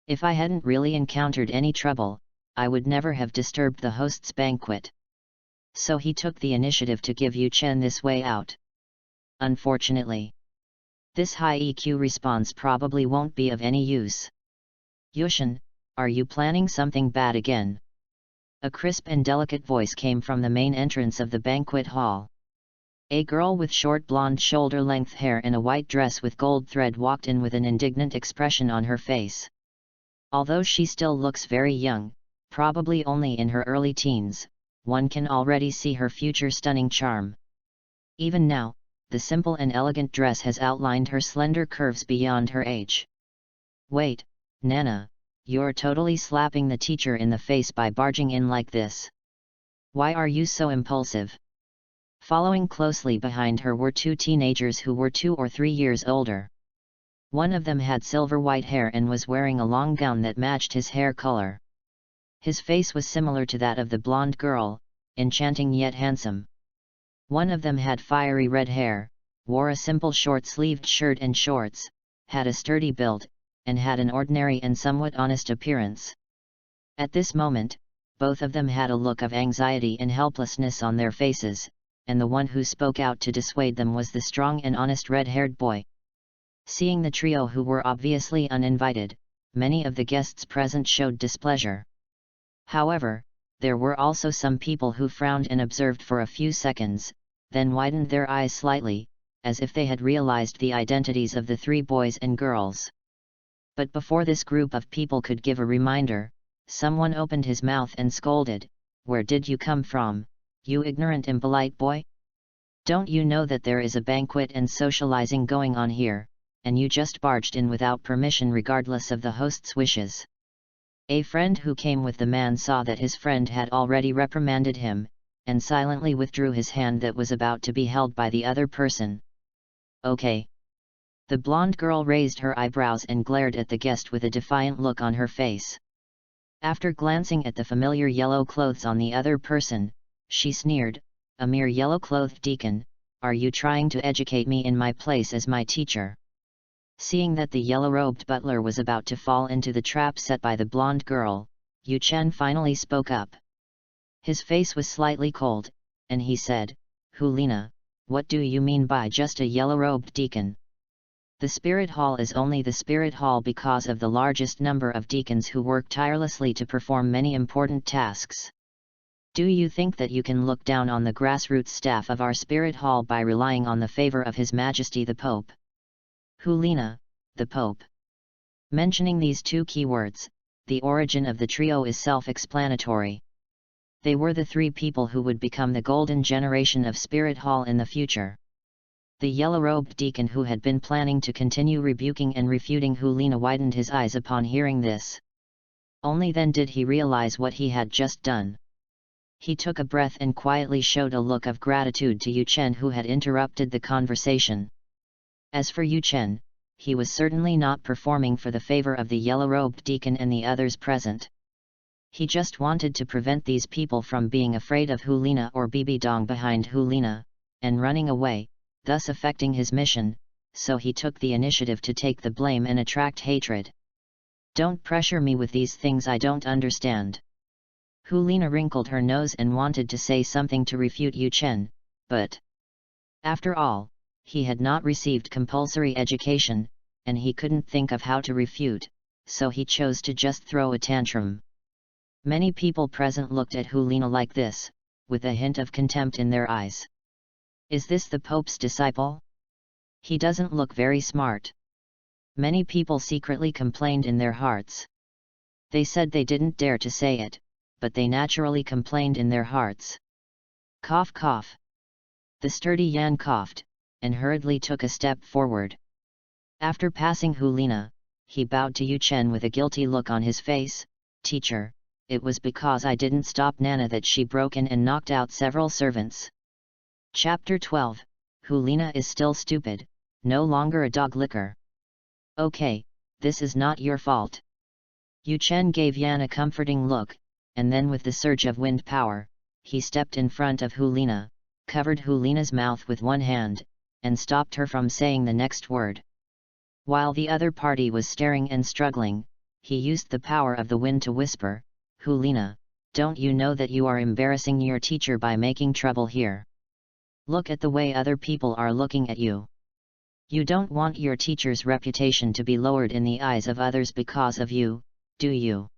"If I hadn't really encountered any trouble, I would never have disturbed the host's banquet." so he took the initiative to give Yu Chen this way out. Unfortunately, this high EQ response probably won't be of any use. Yushin, are you planning something bad again? A crisp and delicate voice came from the main entrance of the banquet hall. A girl with short blonde shoulder-length hair and a white dress with gold thread walked in with an indignant expression on her face. Although she still looks very young, probably only in her early teens, one can already see her future stunning charm. Even now, the simple and elegant dress has outlined her slender curves beyond her age. Wait, Nana, you're totally slapping the teacher in the face by barging in like this. Why are you so impulsive? Following closely behind her were two teenagers who were 2 or 3 years older. One of them had silver white hair and was wearing a long gown that matched his hair color. His face was similar to that of the blonde girl, enchanting yet handsome. One of them had fiery red hair, wore a simple short-sleeved shirt and shorts, had a sturdy build, and had an ordinary and somewhat honest appearance. At this moment, both of them had a look of anxiety and helplessness on their faces, and the one who spoke out to dissuade them was the strong and honest red-haired boy. Seeing the trio who were obviously uninvited, many of the guests present showed displeasure. However, there were also some people who frowned and observed for a few seconds, then widened their eyes slightly, as if they had realized the identities of the 3 boys and girls. But before this group of people could give a reminder, someone opened his mouth and scolded, "Where did you come from, you ignorant impolite boy? Don't you know that there is a banquet and socializing going on here, and you just barged in without permission regardless of the host's wishes?" A friend who came with the man saw that his friend had already reprimanded him, and silently withdrew his hand that was about to be held by the other person. Okay. The blonde girl raised her eyebrows and glared at the guest with a defiant look on her face. After glancing at the familiar yellow clothes on the other person, she sneered, "A mere yellow-clothed deacon, are you trying to educate me in my place as my teacher?" Seeing that the yellow-robed butler was about to fall into the trap set by the blonde girl, Yu Chen finally spoke up. His face was slightly cold, and he said, "Hulina, what do you mean by just a yellow-robed deacon? The spirit hall is only the spirit hall because of the largest number of deacons who work tirelessly to perform many important tasks. Do you think that you can look down on the grassroots staff of our spirit hall by relying on the favor of His Majesty the Pope?" Hulina, the Pope. Mentioning these 2 keywords, the origin of the trio is self-explanatory. They were the 3 people who would become the golden generation of Spirit Hall in the future. The yellow-robed deacon who had been planning to continue rebuking and refuting Hulina widened his eyes upon hearing this. Only then did he realize what he had just done. He took a breath and quietly showed a look of gratitude to Yu Chen who had interrupted the conversation. As for Yu Chen, he was certainly not performing for the favor of the yellow-robed deacon and the others present. He just wanted to prevent these people from being afraid of Hulina or Bibidong behind Hulina, and running away, thus affecting his mission, so he took the initiative to take the blame and attract hatred. "Don't pressure me with these things I don't understand." Hulina wrinkled her nose and wanted to say something to refute Yu Chen, but after all, he had not received compulsory education, and he couldn't think of how to refute, so he chose to just throw a tantrum. Many people present looked at Hulina like this, with a hint of contempt in their eyes. Is this the Pope's disciple? He doesn't look very smart. Many people secretly complained in their hearts. They said they didn't dare to say it, but they naturally complained in their hearts. Cough cough. The sturdy Yan coughed, and hurriedly took a step forward. After passing Hulina, he bowed to Yu Chen with a guilty look on his face. "Teacher, it was because I didn't stop Nana that she broke in and knocked out several servants." Chapter 12, Hulina is still stupid, no longer a dog licker. "Okay, this is not your fault." Yu Chen gave Yan a comforting look, and then with the surge of wind power, he stepped in front of Hulina, covered Hulina's mouth with one hand, and stopped her from saying the next word. While the other party was staring and struggling, he used the power of the wind to whisper, "Hulina, Don't you know that you are embarrassing your teacher by making trouble here? Look at the way other people are looking at you. You don't want your teacher's reputation to be lowered in the eyes of others because of you, do you?"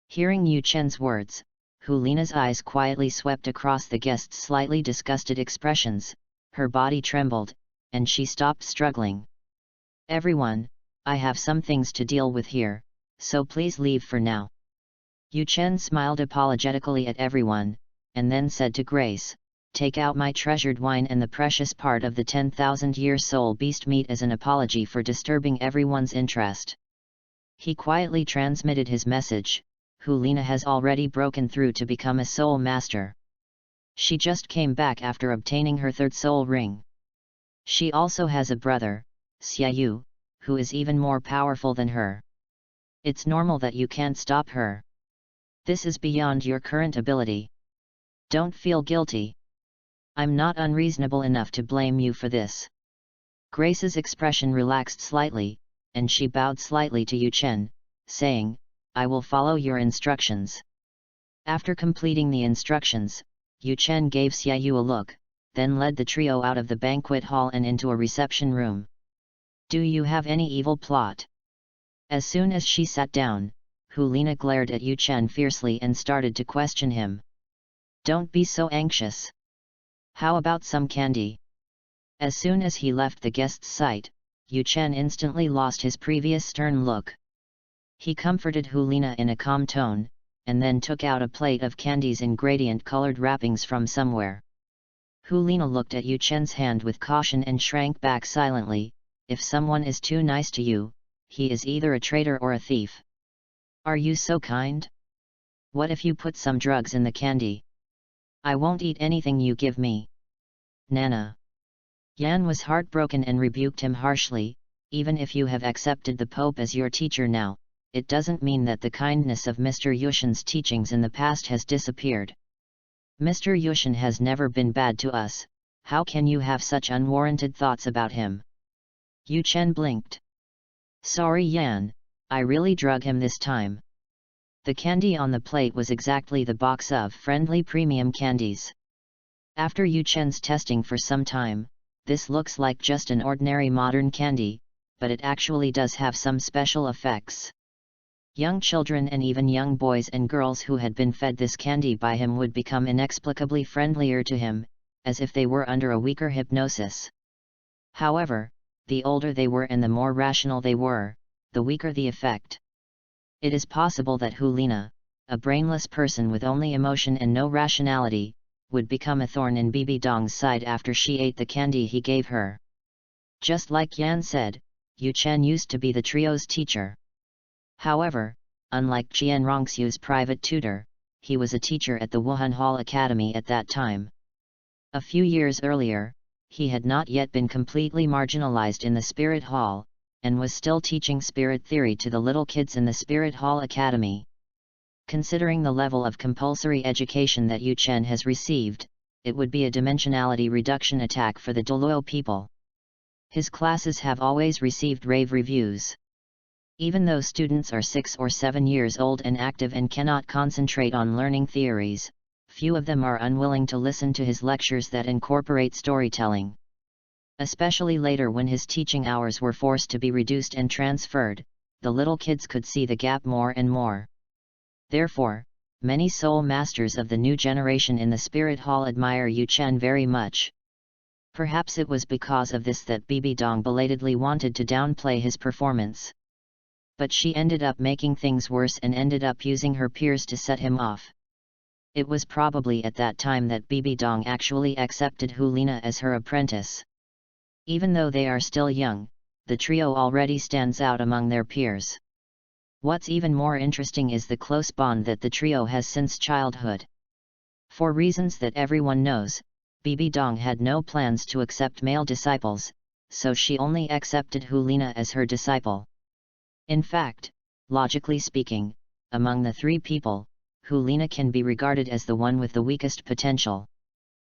Hearing Yu Chen's words, Hulina's eyes quietly swept across the guest's slightly disgusted expressions, her body trembled, and she stopped struggling. "Everyone, I have some things to deal with here, so please leave for now." Yu Chen smiled apologetically at everyone, and then said to Grace, "Take out my treasured wine and the precious part of the 10,000-year soul beast meat as an apology for disturbing everyone's interest." He quietly transmitted his message: Hulina has already broken through to become a soul master. She just came back after obtaining her third soul ring. She also has a brother, Xiaoyu, who is even more powerful than her. It's normal that you can't stop her. This is beyond your current ability. Don't feel guilty. I'm not unreasonable enough to blame you for this." Grace's expression relaxed slightly, and she bowed slightly to Yu Chen, saying, "I will follow your instructions." After completing the instructions, Yu Chen gave Xiaoyu a look, then led the trio out of the banquet hall and into a reception room. "Do you have any evil plot?" As soon as she sat down, Hulina glared at Yu Chen fiercely and started to question him. "Don't be so anxious. How about some candy?" As soon as he left the guest's sight, Yu Chen instantly lost his previous stern look. He comforted Hulina in a calm tone, and then took out a plate of candies in gradient-colored wrappings from somewhere. Hulina looked at Yu Chen's hand with caution and shrank back silently. "If someone is too nice to you, he is either a traitor or a thief. Are you so kind? What if you put some drugs in the candy? I won't eat anything you give me." Nana. Yan was heartbroken and rebuked him harshly. "Even if you have accepted the Pope as your teacher now, it doesn't mean that the kindness of Mr. Yushin's teachings in the past has disappeared. Mr. Yushin has never been bad to us, how can you have such unwarranted thoughts about him?" Yu Chen blinked. "Sorry Yan, I really drug him this time." The candy on the plate was exactly the box of friendly premium candies. After Yu Chen's testing for some time, this looks like just an ordinary modern candy, but it actually does have some special effects. Young children and even young boys and girls who had been fed this candy by him would become inexplicably friendlier to him, as if they were under a weaker hypnosis. However, the older they were and the more rational they were, the weaker the effect. It is possible that Hulina, a brainless person with only emotion and no rationality, would become a thorn in Bibi Dong's side after she ate the candy he gave her. Just like Yan said, Yu Chen used to be the trio's teacher. However, unlike Qian Rongxiu's private tutor, he was a teacher at the Wuhan Hall Academy at that time. A few years earlier, he had not yet been completely marginalized in the Spirit Hall, and was still teaching spirit theory to the little kids in the Spirit Hall Academy. Considering the level of compulsory education that Yu Chen has received, it would be a dimensionality reduction attack for the Douluo people. His classes have always received rave reviews. Even though students are 6 or 7 years old and active and cannot concentrate on learning theories, few of them are unwilling to listen to his lectures that incorporate storytelling. Especially later when his teaching hours were forced to be reduced and transferred, the little kids could see the gap more and more. Therefore, many soul masters of the new generation in the Spirit Hall admire Yu Chen very much. Perhaps it was because of this that Bibi Dong belatedly wanted to downplay his performance. But she ended up making things worse and ended up using her peers to set him off. It was probably at that time that Bibi Dong actually accepted Hulina as her apprentice. Even though they are still young, the trio already stands out among their peers. What's even more interesting is the close bond that the trio has since childhood. For reasons that everyone knows, Bibi Dong had no plans to accept male disciples, so she only accepted Hulina as her disciple. In fact, logically speaking, among the three people, Hulina can be regarded as the one with the weakest potential.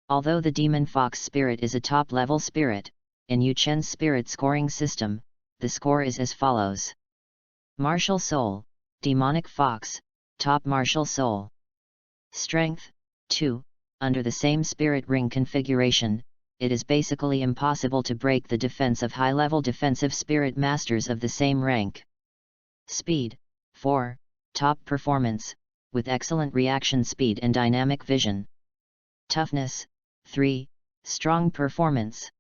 Although the demon fox spirit is a top-level spirit, in Yu Chen's spirit scoring system, the score is as follows. Martial Soul, Demonic Fox, Top Martial Soul. Strength, 2. Under the same spirit ring configuration, it is basically impossible to break the defense of high-level defensive spirit masters of the same rank. Speed, 4. Top performance, with excellent reaction speed and dynamic vision. Toughness, 3. Strong performance.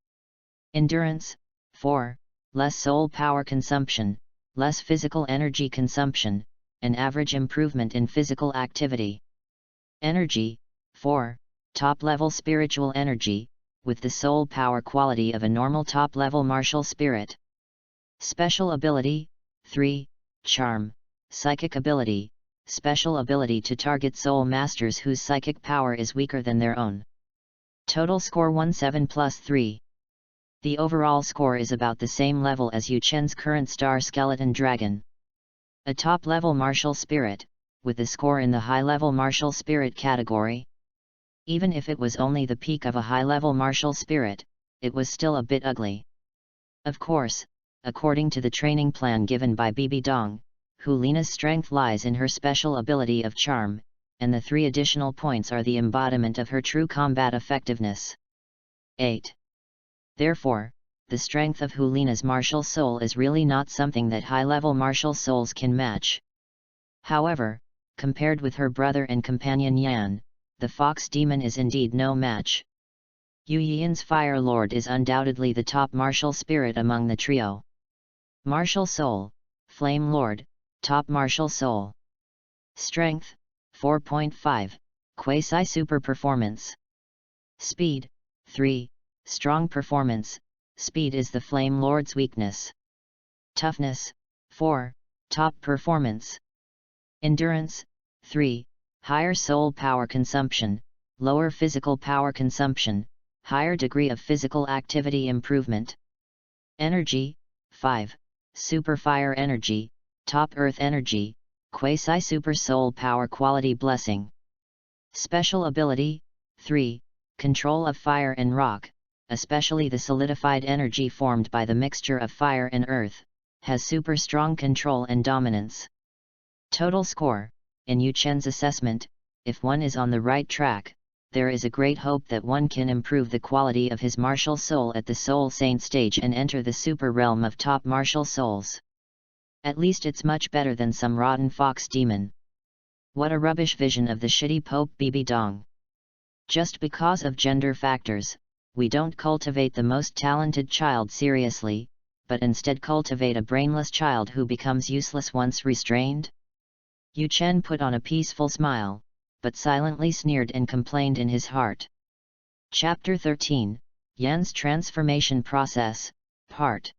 Endurance, 4. Less soul power consumption, less physical energy consumption, and average improvement in physical activity. Energy, 4. Top-level spiritual energy, with the soul power quality of a normal top-level martial spirit. Special ability, 3. Charm, psychic ability, special ability to target soul masters whose psychic power is weaker than their own. Total score 17 plus 3. The overall score is about the same level as Yu Chen's current star skeleton dragon. A top-level martial spirit, with the score in the high-level martial spirit category. Even if it was only the peak of a high-level martial spirit, it was still a bit ugly. Of course, according to the training plan given by Bibi Dong, Hu Lina's strength lies in her special ability of charm, and the 3 additional points are the embodiment of her true combat effectiveness. 8. Therefore, the strength of Hu Lina's martial soul is really not something that high-level martial souls can match. However, compared with her brother and companion Yan, the Fox Demon is indeed no match. Yu Yian's Fire Lord is undoubtedly the top martial spirit among the trio. Martial Soul, Flame Lord, top martial soul. Strength, 4.5, quasi-super performance. Speed, 3, strong performance, speed is the Flame Lord's weakness. Toughness, 4, top performance. Endurance, 3, higher soul power consumption, lower physical power consumption, higher degree of physical activity improvement. Energy, 5, super fire energy, top earth energy, quasi-super soul power quality blessing. Special ability, 3, control of fire and rock, especially the solidified energy formed by the mixture of fire and earth, has super strong control and dominance. Total score, in Yu Chen's assessment, if one is on the right track, there is a great hope that one can improve the quality of his martial soul at the Soul Saint stage and enter the super realm of top martial souls. At least it's much better than some rotten fox demon. What a rubbish vision of the shitty Pope Bibi Dong. Just because of gender factors, we don't cultivate the most talented child seriously, but instead cultivate a brainless child who becomes useless once restrained? Yu Chen put on a peaceful smile, but silently sneered and complained in his heart. Chapter 13, Yan's Transformation Process, Part.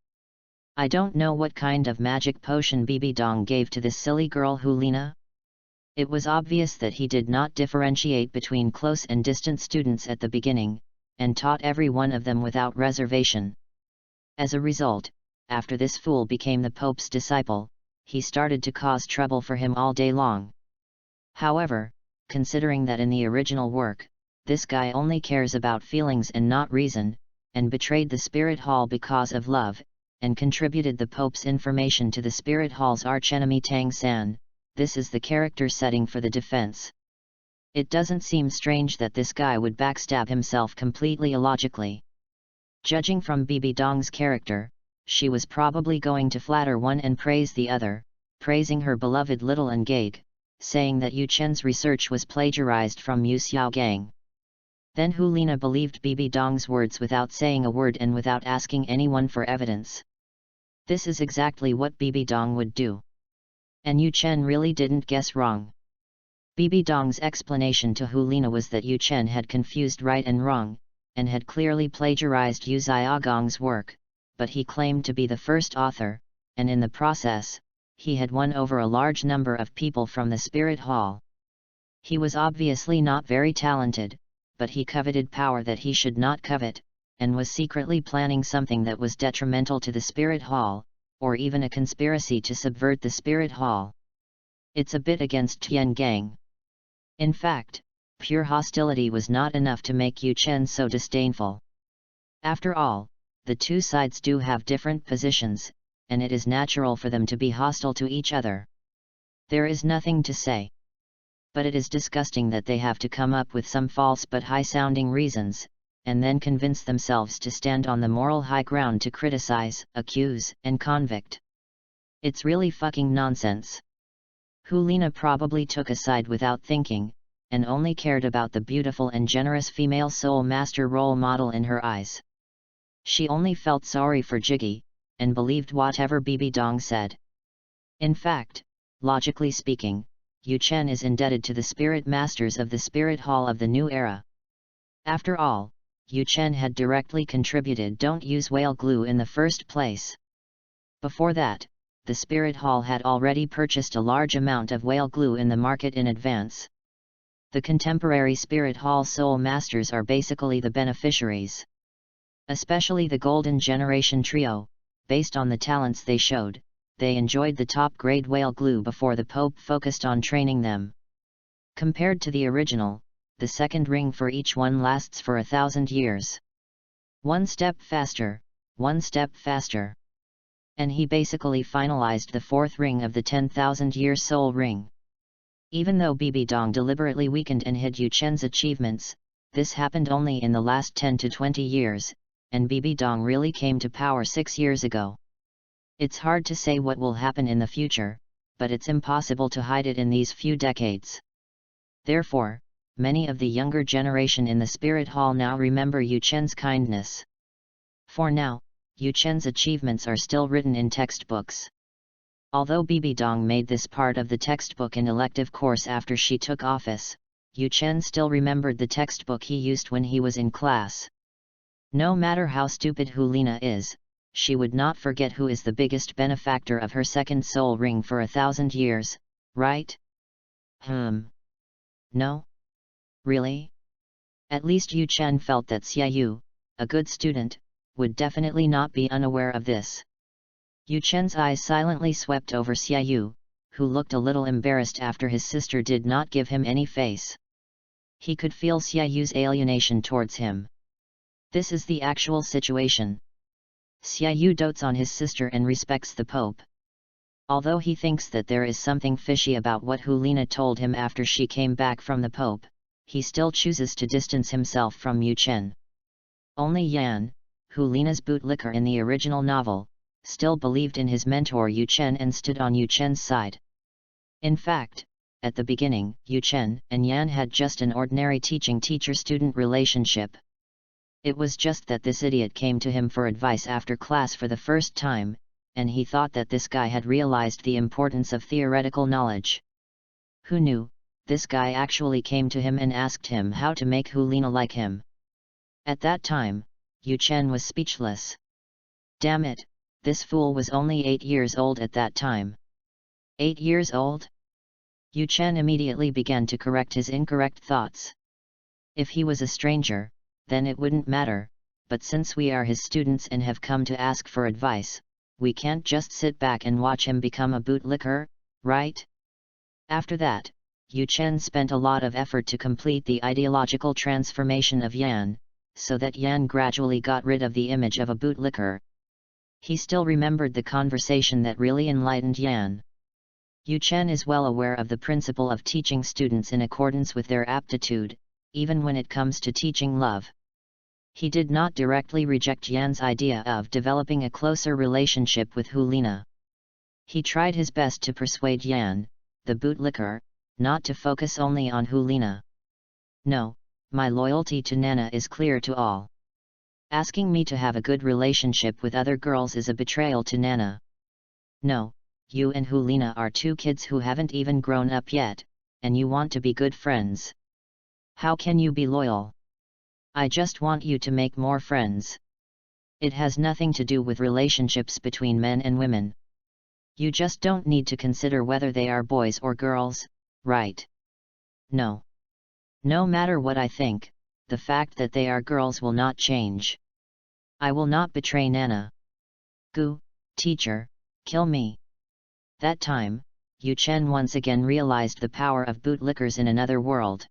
I don't know what kind of magic potion Bibi Dong gave to this silly girl Hu Lina. It was obvious that he did not differentiate between close and distant students at the beginning, and taught every one of them without reservation. As a result, after this fool became the Pope's disciple, he started to cause trouble for him all day long. However, considering that in the original work, this guy only cares about feelings and not reason, and betrayed the Spirit Hall because of love, and contributed the Pope's information to the Spirit Hall's archenemy Tang San, this is the character setting for the defense. It doesn't seem strange that this guy would backstab himself completely illogically. Judging from Bibi Dong's character, she was probably going to flatter one and praise the other, praising her beloved little Engage, saying that Yu Chen's research was plagiarized from Yu Xiaogang. Then Hu Lina believed Bibi Dong's words without saying a word and without asking anyone for evidence. This is exactly what Bibi Dong would do. And Yu Chen really didn't guess wrong. Bibi Dong's explanation to Hu Lina was that Yu Chen had confused right and wrong, and had clearly plagiarized Yu Xiaogang's work, but he claimed to be the first author, and in the process, he had won over a large number of people from the Spirit Hall. He was obviously not very talented, but he coveted power that he should not covet, and was secretly planning something that was detrimental to the Spirit Hall, or even a conspiracy to subvert the Spirit Hall. It's a bit against Tian Gang. In fact, pure hostility was not enough to make Yu Chen so disdainful. After all, the two sides do have different positions, and it is natural for them to be hostile to each other. There is nothing to say. But it is disgusting that they have to come up with some false but high-sounding reasons, and then convince themselves to stand on the moral high ground to criticize, accuse, and convict. It's really fucking nonsense. Hulina probably took a side without thinking, and only cared about the beautiful and generous female soul master role model in her eyes. She only felt sorry for Jiggy, and believed whatever Bibi Dong said. In fact, logically speaking, Yu Chen is indebted to the spirit masters of the spirit hall of the new era. After all, Yu Chen had directly contributed Don't Use Whale Glue in the first place. Before that, the spirit hall had already purchased a large amount of whale glue in the market in advance. The contemporary spirit hall soul masters are basically the beneficiaries. Especially the Golden Generation trio, based on the talents they showed, they enjoyed the top-grade whale glue before the Pope focused on training them. Compared to the original, the second ring for each one lasts for 1,000 years. One step faster, one step faster. And he basically finalized the fourth ring of the 10,000-year soul ring. Even though Bibi Dong deliberately weakened and hid Yu Chen's achievements, this happened only in the last 10 to 20 years, and Bibi Dong really came to power 6 years ago. It's hard to say what will happen in the future, but it's impossible to hide it in these few decades. Therefore, many of the younger generation in the Spirit Hall now remember Yu Chen's kindness. For now, Yu Chen's achievements are still written in textbooks. Although Bibi Dong made this part of the textbook an elective course after she took office, Yu Chen still remembered the textbook he used when he was in class. No matter how stupid Hulina is, she would not forget who is the biggest benefactor of her second soul ring for 1,000 years, right? No? Really? At least Yu Chen felt that Xiaoyu, a good student, would definitely not be unaware of this. Yu Chen's eyes silently swept over Xiaoyu, who looked a little embarrassed after his sister did not give him any face. He could feel Xiaoyu's alienation towards him. This is the actual situation. Xiaoyu dotes on his sister and respects the Pope. Although he thinks that there is something fishy about what Hulina told him after she came back from the Pope, he still chooses to distance himself from Yu Chen. Only Yan, Hulina's bootlicker in the original novel, still believed in his mentor Yu Chen and stood on Yu Chen's side. In fact, at the beginning, Yu Chen and Yan had just an ordinary teacher-student relationship. It was just that this idiot came to him for advice after class for the first time, and he thought that this guy had realized the importance of theoretical knowledge. Who knew, this guy actually came to him and asked him how to make Hulina like him. At that time, Yu Chen was speechless. Damn it, this fool was only 8 years old at that time. 8 years old? Yu Chen immediately began to correct his incorrect thoughts. If he was a stranger, then it wouldn't matter, but since we are his students and have come to ask for advice, we can't just sit back and watch him become a bootlicker, right? After that, Yu Chen spent a lot of effort to complete the ideological transformation of Yan, so that Yan gradually got rid of the image of a bootlicker. He still remembered the conversation that really enlightened Yan. Yu Chen is well aware of the principle of teaching students in accordance with their aptitude, even when it comes to teaching love. He did not directly reject Yan's idea of developing a closer relationship with Hulina. He tried his best to persuade Yan, the bootlicker, not to focus only on Hulina. No, my loyalty to Nana is clear to all. Asking me to have a good relationship with other girls is a betrayal to Nana. No, you and Hulina are two kids who haven't even grown up yet, and you want to be good friends. How can you be loyal? I just want you to make more friends. It has nothing to do with relationships between men and women. You just don't need to consider whether they are boys or girls, right? No. No matter what I think, the fact that they are girls will not change. I will not betray Nana. Gu, teacher, kill me. That time, Yu Chen once again realized the power of bootlickers in another world.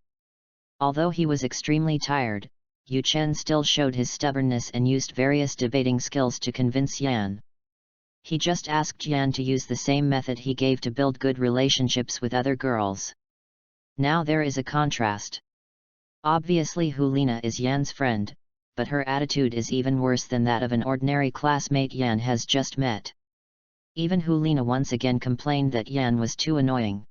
Although he was extremely tired, Yu Chen still showed his stubbornness and used various debating skills to convince Yan. He just asked Yan to use the same method he gave to build good relationships with other girls. Now there is a contrast. Obviously Hulina is Yan's friend, but her attitude is even worse than that of an ordinary classmate Yan has just met. Even Hulina once again complained that Yan was too annoying.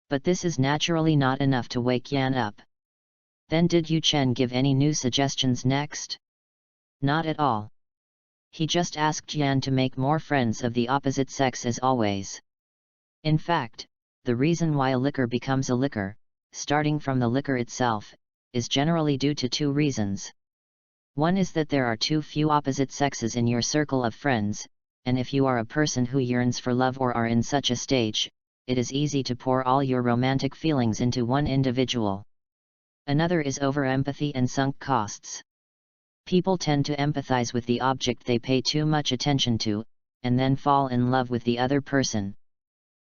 But this is naturally not enough to wake Yan up. Then did Yu Chen give any new suggestions next? Not at all. He just asked Yan to make more friends of the opposite sex as always. In fact, the reason why a liquor becomes a liquor, starting from the liquor itself, is generally due to two reasons. One is that there are too few opposite sexes in your circle of friends, and if you are a person who yearns for love or are in such a stage, it is easy to pour all your romantic feelings into one individual. Another is over-empathy and sunk costs. People tend to empathize with the object they pay too much attention to, and then fall in love with the other person.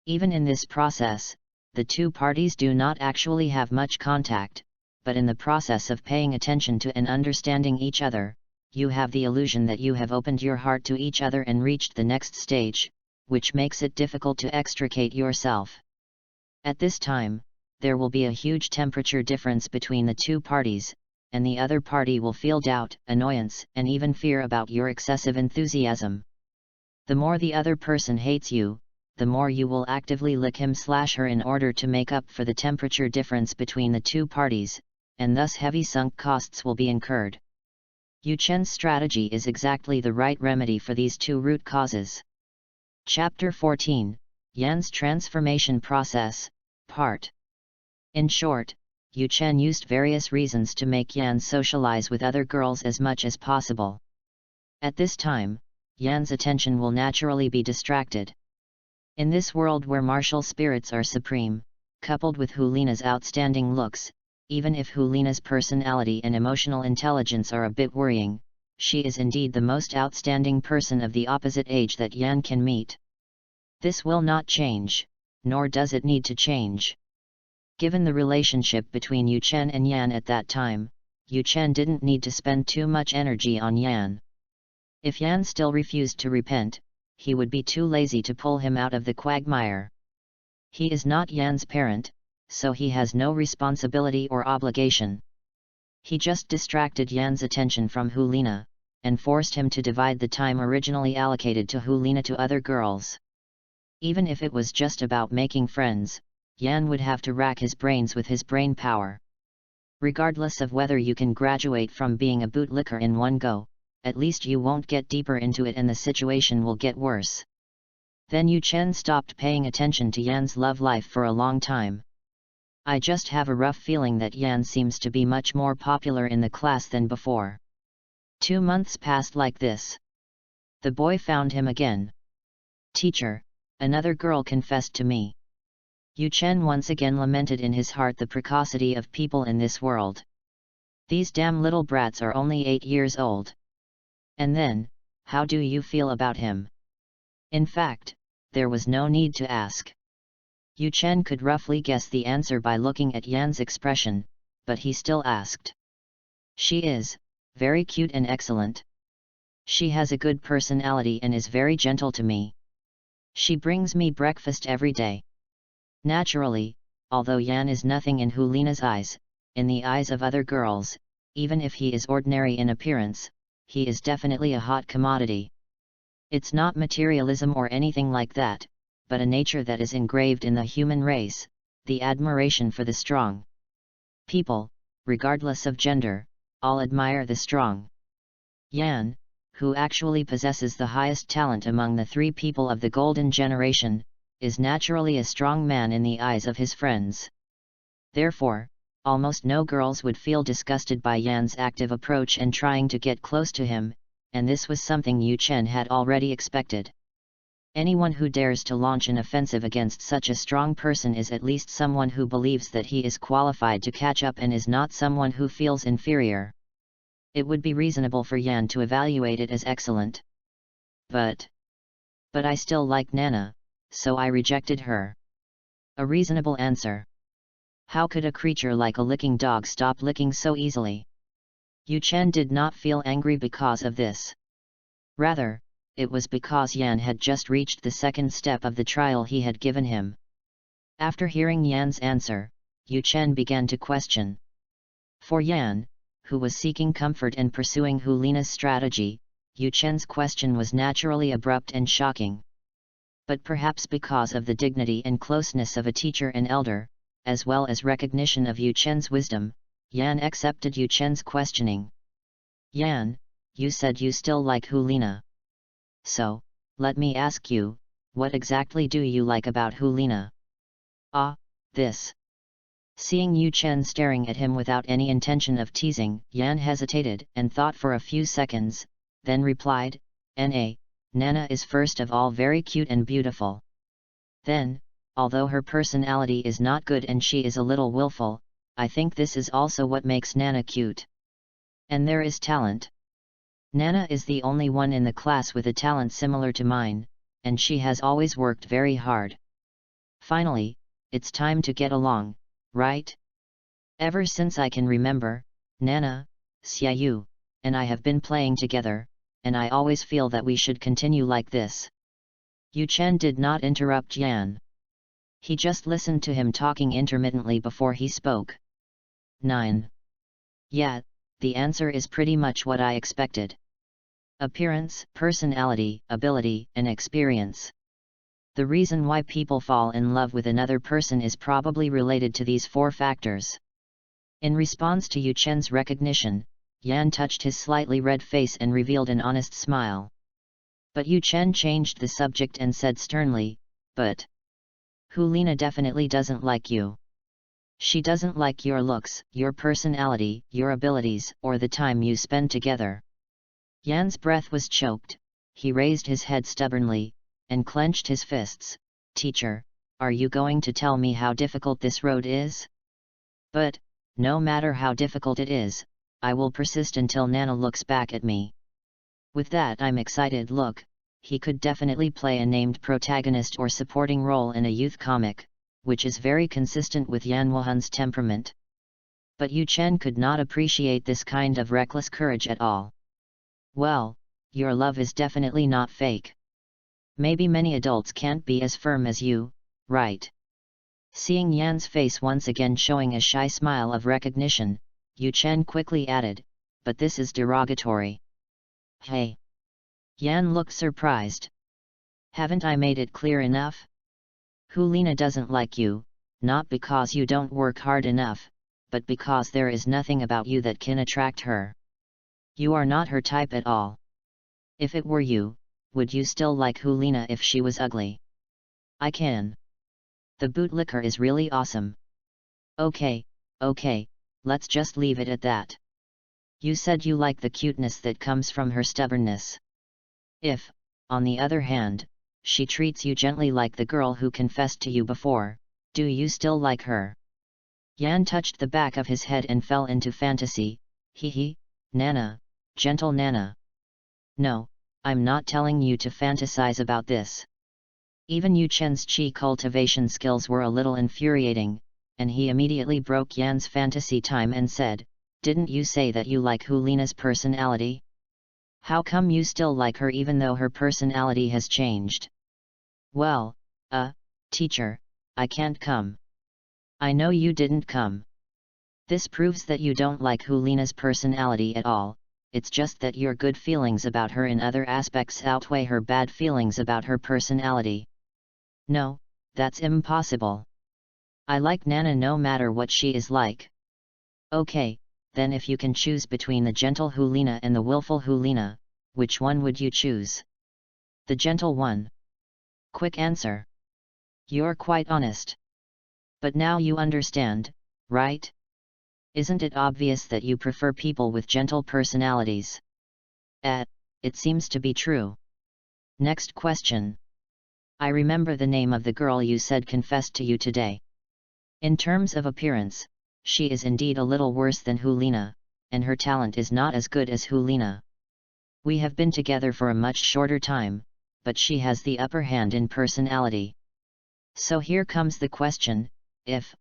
Even in this process, the two parties do not actually have much contact, but in the process of paying attention to and understanding each other, you have the illusion that you have opened your heart to each other and reached the next stage, which makes it difficult to extricate yourself. At this time, there will be a huge temperature difference between the two parties, and the other party will feel doubt, annoyance, and even fear about your excessive enthusiasm. The more the other person hates you, the more you will actively lick him/her in order to make up for the temperature difference between the two parties, and thus heavy sunk costs will be incurred. Yu Chen's strategy is exactly the right remedy for these two root causes. Chapter 14, Yan's Transformation Process, Part. In short, Yu Chen used various reasons to make Yan socialize with other girls as much as possible. At this time, Yan's attention will naturally be distracted. In this world where martial spirits are supreme, coupled with Hulina's outstanding looks, even if Hulina's personality and emotional intelligence are a bit worrying, she is indeed the most outstanding person of the opposite age that Yan can meet. This will not change, nor does it need to change. Given the relationship between Yu Chen and Yan at that time, Yu Chen didn't need to spend too much energy on Yan. If Yan still refused to repent, he would be too lazy to pull him out of the quagmire. He is not Yan's parent, so he has no responsibility or obligation. He just distracted Yan's attention from Hulina, and forced him to divide the time originally allocated to Hulina to other girls. Even if it was just about making friends, Yan would have to rack his brains with his brain power. Regardless of whether you can graduate from being a bootlicker in one go, at least you won't get deeper into it and the situation will get worse. Then Yu Chen stopped paying attention to Yan's love life for a long time. I just have a rough feeling that Yan seems to be much more popular in the class than before. 2 months passed like this. The boy found him again. Teacher, another girl confessed to me. Yu Chen once again lamented in his heart the precocity of people in this world. These damn little brats are only 8 years old. And then, how do you feel about him? In fact, there was no need to ask. Yu Chen could roughly guess the answer by looking at Yan's expression, but he still asked. She is very cute and excellent. She has a good personality and is very gentle to me. She brings me breakfast every day. Naturally, although Yan is nothing in Hulina's eyes, in the eyes of other girls, even if he is ordinary in appearance, he is definitely a hot commodity. It's not materialism or anything like that, but a nature that is engraved in the human race, the admiration for the strong. People, regardless of gender, all admire the strong. Yan, who actually possesses the highest talent among the 3 people of the golden generation, is naturally a strong man in the eyes of his friends. Therefore, almost no girls would feel disgusted by Yan's active approach and trying to get close to him, and this was something Yu Chen had already expected. Anyone who dares to launch an offensive against such a strong person is at least someone who believes that he is qualified to catch up and is not someone who feels inferior. It would be reasonable for Yan to evaluate it as excellent. But I still like Nana, so I rejected her. A reasonable answer. How could a creature like a licking dog stop licking so easily? Yu Chen did not feel angry because of this. Rather, it was because Yan had just reached the second step of the trial he had given him. After hearing Yan's answer, Yu Chen began to question. For Yan, who was seeking comfort and pursuing Hulina's strategy, Yu Chen's question was naturally abrupt and shocking. But perhaps because of the dignity and closeness of a teacher and elder, as well as recognition of Yu Chen's wisdom, Yan accepted Yu Chen's questioning. Yan, you said you still like Hulina. So, let me ask you, what exactly do you like about Hulina? Ah, this. Seeing Yu Chen staring at him without any intention of teasing, Yan hesitated and thought for a few seconds, then replied, Nana is first of all very cute and beautiful. Then, although her personality is not good and she is a little willful, I think this is also what makes Nana cute. And there is talent. Nana is the only one in the class with a talent similar to mine, and she has always worked very hard. Finally, it's time to get along, right? Ever since I can remember, Nana, Xiaoyu, and I have been playing together, and I always feel that we should continue like this. Yu Chen did not interrupt Yan. He just listened to him talking intermittently before he spoke. 9. Yeah, the answer is pretty much what I expected. Appearance, personality, ability, and experience. The reason why people fall in love with another person is probably related to these 4 factors. In response to Yu Chen's recognition, Yan touched his slightly red face and revealed an honest smile. But Yu Chen changed the subject and said sternly, but Hulina definitely doesn't like you. She doesn't like your looks, your personality, your abilities, or the time you spend together. Yan's breath was choked, he raised his head stubbornly, and clenched his fists. Teacher, are you going to tell me how difficult this road is? But, no matter how difficult it is, I will persist until Nana looks back at me. With that I'm excited look, he could definitely play a named protagonist or supporting role in a youth comic, which is very consistent with Yan Wuhan's temperament. But Yu Chen could not appreciate this kind of reckless courage at all. Well, your love is definitely not fake. Maybe many adults can't be as firm as you, right? Seeing Yan's face once again showing a shy smile of recognition, Yu Chen quickly added, but this is derogatory. Hey! Yan looked surprised. Haven't I made it clear enough? Hulina doesn't like you, not because you don't work hard enough, but because there is nothing about you that can attract her. You are not her type at all. If it were you, would you still like Hulina if she was ugly? I can. The bootlicker is really awesome. Okay, let's just leave it at that. You said you like the cuteness that comes from her stubbornness. If, on the other hand, she treats you gently like the girl who confessed to you before, do you still like her? Yan touched the back of his head and fell into fantasy. Nana, gentle Nana. No, I'm not telling you to fantasize about this. Even Yu Chen's chi cultivation skills were a little infuriating, and he immediately broke Yan's fantasy time and said, didn't you say that you like Hulina's personality? How come you still like her even though her personality has changed? Well, teacher, I can't come. I know you didn't come. This proves that you don't like Hulina's personality at all, it's just that your good feelings about her in other aspects outweigh her bad feelings about her personality. No, that's impossible. I like Nana no matter what she is like. Okay, then if you can choose between the gentle Hulina and the willful Hulina, which one would you choose? The gentle one. Quick answer. You're quite honest. But now you understand, right? Isn't it obvious that you prefer people with gentle personalities? It seems to be true. Next question. I remember the name of the girl you said confessed to you today. In terms of appearance, she is indeed a little worse than Hulina, and her talent is not as good as Hulina. We have been together for a much shorter time, but she has the upper hand in personality. So here comes the question, if,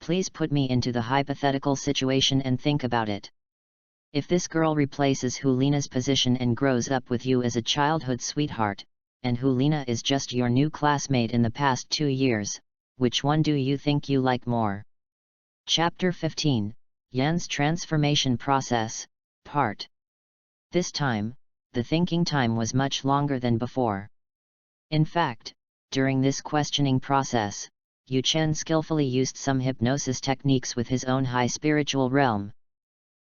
please put me into the hypothetical situation and think about it. If this girl replaces Hulina's position and grows up with you as a childhood sweetheart, and Hulina is just your new classmate in the past 2 years, which one do you think you like more? Chapter 15, Yan's Transformation Process, Part. This time, the thinking time was much longer than before. In fact, during this questioning process, Yu Chen skillfully used some hypnosis techniques with his own high spiritual realm.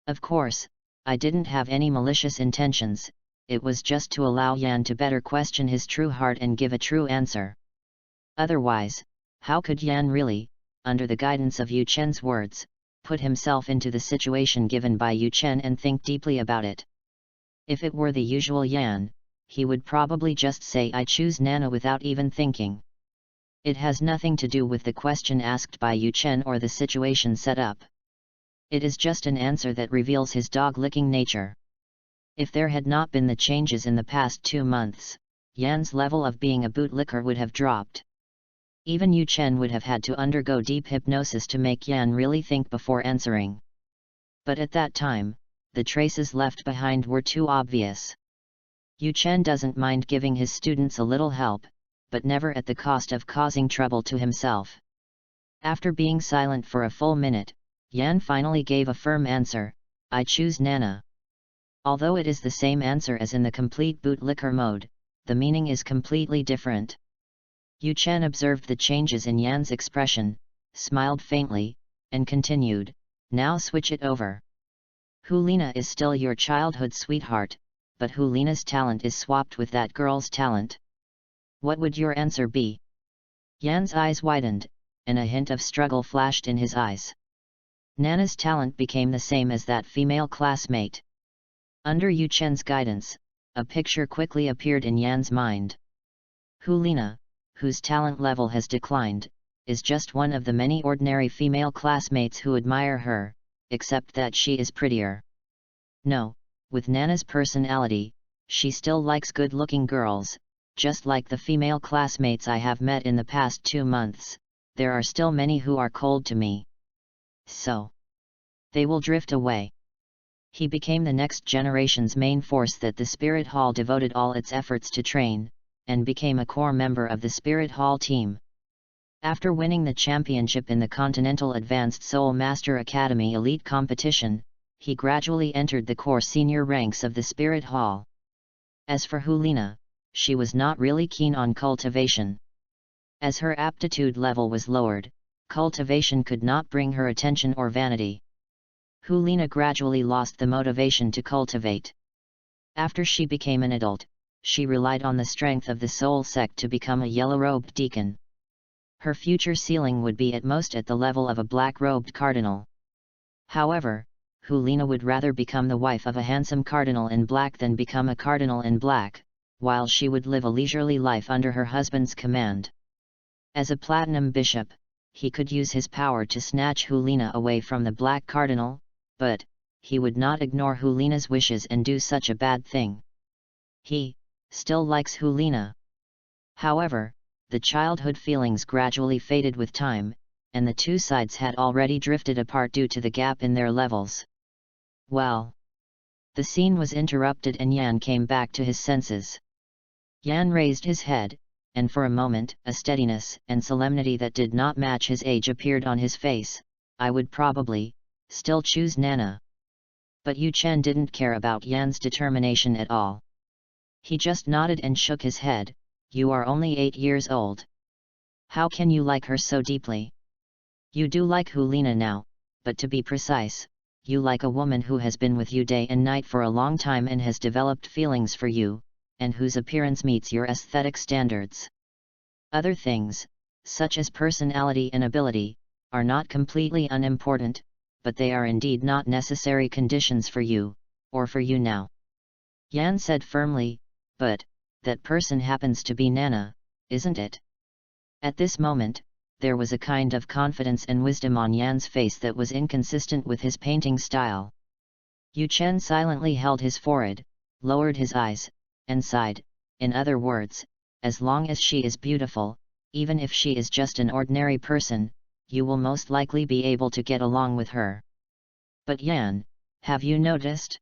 Of course, I didn't have any malicious intentions, it was just to allow Yan to better question his true heart and give a true answer. Otherwise, how could Yan really, under the guidance of Yu Chen's words, put himself into the situation given by Yu Chen and think deeply about it? If it were the usual Yan, he would probably just say I choose Nana without even thinking. It has nothing to do with the question asked by Yu Chen or the situation set up. It is just an answer that reveals his dog-licking nature. If there had not been the changes in the past 2 months, Yan's level of being a bootlicker would have dropped. Even Yu Chen would have had to undergo deep hypnosis to make Yan really think before answering. But at that time, the traces left behind were too obvious. Yu Chen doesn't mind giving his students a little help, but never at the cost of causing trouble to himself. After being silent for a full minute, Yan finally gave a firm answer, I choose Nana. Although it is the same answer as in the complete bootlicker mode, the meaning is completely different. Yu Chen observed the changes in Yan's expression, smiled faintly, and continued, now switch it over. Hulina is still your childhood sweetheart, but Hulina's talent is swapped with that girl's talent. What would your answer be? Yan's eyes widened, and a hint of struggle flashed in his eyes. Nana's talent became the same as that female classmate. Under Yu Chen's guidance, a picture quickly appeared in Yan's mind. Hulina, whose talent level has declined, is just one of the many ordinary female classmates who admire her, except that she is prettier. No, with Nana's personality, she still likes good-looking girls, just like the female classmates I have met in the past 2 months, there are still many who are cold to me. So, they will drift away. He became the next generation's main force that the Spirit Hall devoted all its efforts to train, and became a core member of the Spirit Hall team. After winning the championship in the Continental Advanced Soul Master Academy Elite Competition, he gradually entered the core senior ranks of the Spirit Hall. As for Hulina, she was not really keen on cultivation. As her aptitude level was lowered, cultivation could not bring her attention or vanity. Hulina gradually lost the motivation to cultivate. After she became an adult, she relied on the strength of the soul sect to become a yellow-robed deacon. Her future ceiling would be at most at the level of a black-robed cardinal. However, Hulina would rather become the wife of a handsome cardinal in black than become a cardinal in black, while she would live a leisurely life under her husband's command. As a platinum bishop, he could use his power to snatch Hulina away from the black cardinal, but he would not ignore Hulina's wishes and do such a bad thing. He still likes Hulina. However, the childhood feelings gradually faded with time, and the two sides had already drifted apart due to the gap in their levels. Well, the scene was interrupted and Yan came back to his senses. Yan raised his head, and for a moment a steadiness and solemnity that did not match his age appeared on his face. I would probably still choose Nana. But Yu Chen didn't care about Yan's determination at all. He just nodded and shook his head. You are only 8 years old. How can you like her so deeply? You do like Hulina now, but to be precise, you like a woman who has been with you day and night for a long time and has developed feelings for you, and whose appearance meets your aesthetic standards. Other things, such as personality and ability, are not completely unimportant, but they are indeed not necessary conditions for you, or for you now. Yan said firmly, but that person happens to be Nana, isn't it? At this moment, there was a kind of confidence and wisdom on Yan's face that was inconsistent with his painting style. Yu Chen silently held his forehead, lowered his eyes, and sighed. In other words, as long as she is beautiful, even if she is just an ordinary person, you will most likely be able to get along with her. But Yan, have you noticed?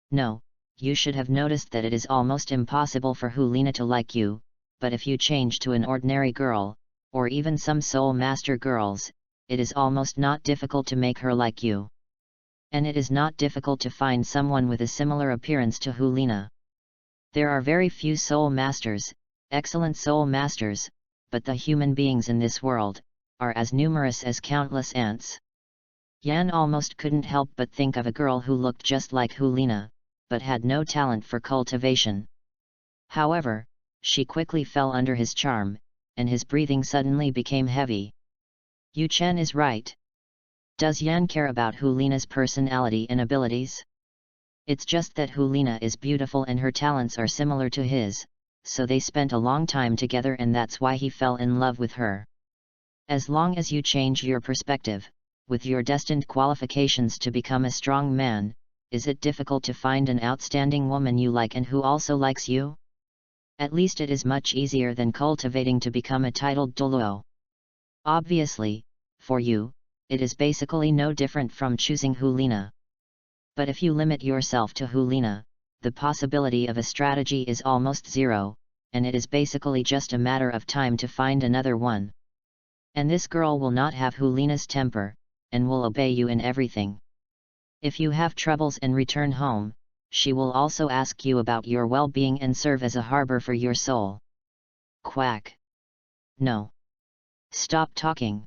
No, you should have noticed that it is almost impossible for Hulina to like you, but if you change to an ordinary girl, or even some soul master girls, it is almost not difficult to make her like you. And it is not difficult to find someone with a similar appearance to Hulina. There are very few soul masters, excellent soul masters, but the human beings in this world are as numerous as countless ants. Yan almost couldn't help but think of a girl who looked just like Hulina, but had no talent for cultivation. However, she quickly fell under his charm, and his breathing suddenly became heavy. Yu Chen is right. Does Yan care about Hulina's personality and abilities? It's just that Hulina is beautiful and her talents are similar to his, so they spent a long time together and that's why he fell in love with her. As long as you change your perspective, with your destined qualifications to become a strong man, is it difficult to find an outstanding woman you like and who also likes you? At least it is much easier than cultivating to become a titled Douluo. Obviously, for you, it is basically no different from choosing Hulina. But if you limit yourself to Hulina, the possibility of a strategy is almost zero, and it is basically just a matter of time to find another one. And this girl will not have Hulina's temper, and will obey you in everything. If you have troubles and return home, she will also ask you about your well-being and serve as a harbor for your soul. Quack. No. Stop talking.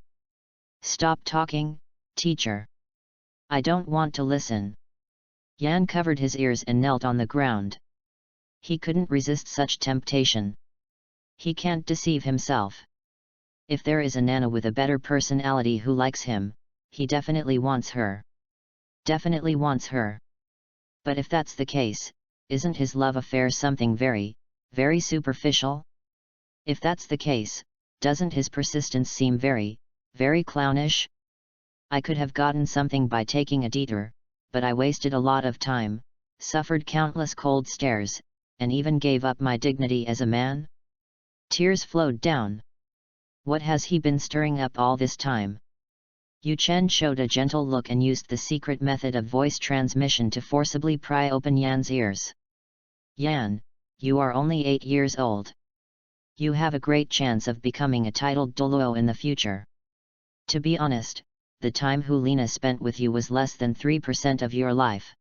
Stop talking, teacher. I don't want to listen. Yan covered his ears and knelt on the ground. He couldn't resist such temptation. He can't deceive himself. If there is a Nana with a better personality who likes him, he definitely wants her. Definitely wants her. But if that's the case, isn't his love affair something very, very superficial? If that's the case, doesn't his persistence seem very, very clownish? I could have gotten something by taking a detour, but I wasted a lot of time, suffered countless cold stares, and even gave up my dignity as a man? Tears flowed down. What has he been stirring up all this time? Yu Chen showed a gentle look and used the secret method of voice transmission to forcibly pry open Yan's ears. Yan, you are only 8 years old. You have a great chance of becoming a titled Douluo in the future. To be honest, the time Hulina spent with you was less than 3% of your life.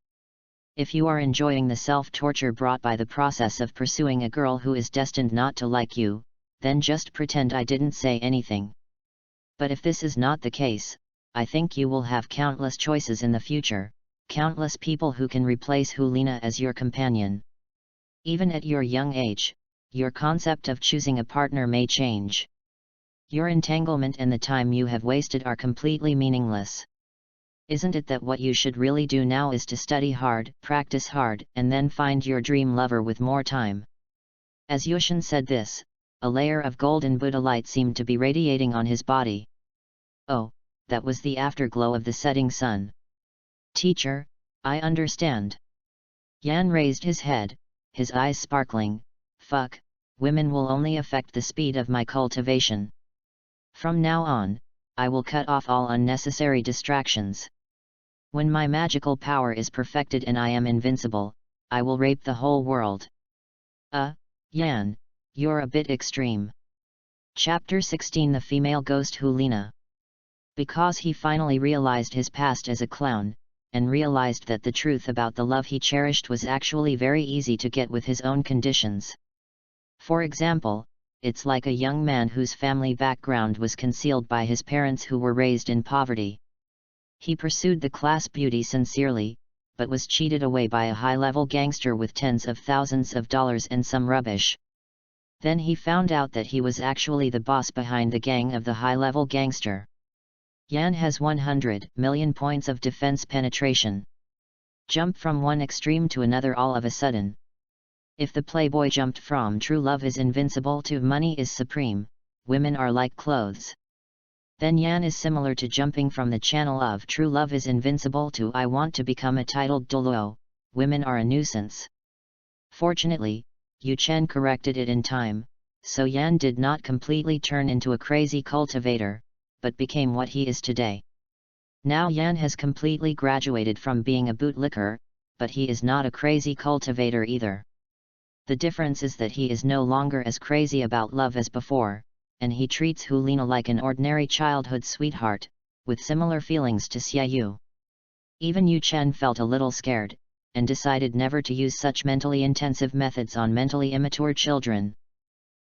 If you are enjoying the self-torture brought by the process of pursuing a girl who is destined not to like you, then just pretend I didn't say anything. But if this is not the case, I think you will have countless choices in the future, countless people who can replace Hulina as your companion. Even at your young age, your concept of choosing a partner may change. Your entanglement and the time you have wasted are completely meaningless. Isn't it that what you should really do now is to study hard, practice hard, and then find your dream lover with more time? As Yushin said this, a layer of golden Buddha light seemed to be radiating on his body. Oh, that was the afterglow of the setting sun. Teacher, I understand. Yan raised his head, his eyes sparkling. Fuck, women will only affect the speed of my cultivation. From now on, I will cut off all unnecessary distractions. When my magical power is perfected and I am invincible, I will rape the whole world. Yan, you're a bit extreme. Chapter 16 The Female Ghost Hulina. Because he finally realized his past as a clown, and realized that the truth about the love he cherished was actually very easy to get with his own conditions. For example, it's like a young man whose family background was concealed by his parents who were raised in poverty. He pursued the class beauty sincerely, but was cheated away by a high-level gangster with tens of thousands of dollars and some rubbish. Then he found out that he was actually the boss behind the gang of the high-level gangster. Yan has 100 million points of defense penetration. Jump from one extreme to another all of a sudden. If the playboy jumped from true love is invincible to money is supreme, women are like clothes. Then Yan is similar to jumping from the channel of true love is invincible to I want to become a titled Douluo, women are a nuisance. Fortunately, Yu Chen corrected it in time, so Yan did not completely turn into a crazy cultivator, but became what he is today. Now Yan has completely graduated from being a bootlicker, but he is not a crazy cultivator either. The difference is that he is no longer as crazy about love as before, and he treats Hulina like an ordinary childhood sweetheart, with similar feelings to Xiaoyu. Even Yu Chen felt a little scared, and decided never to use such mentally intensive methods on mentally immature children.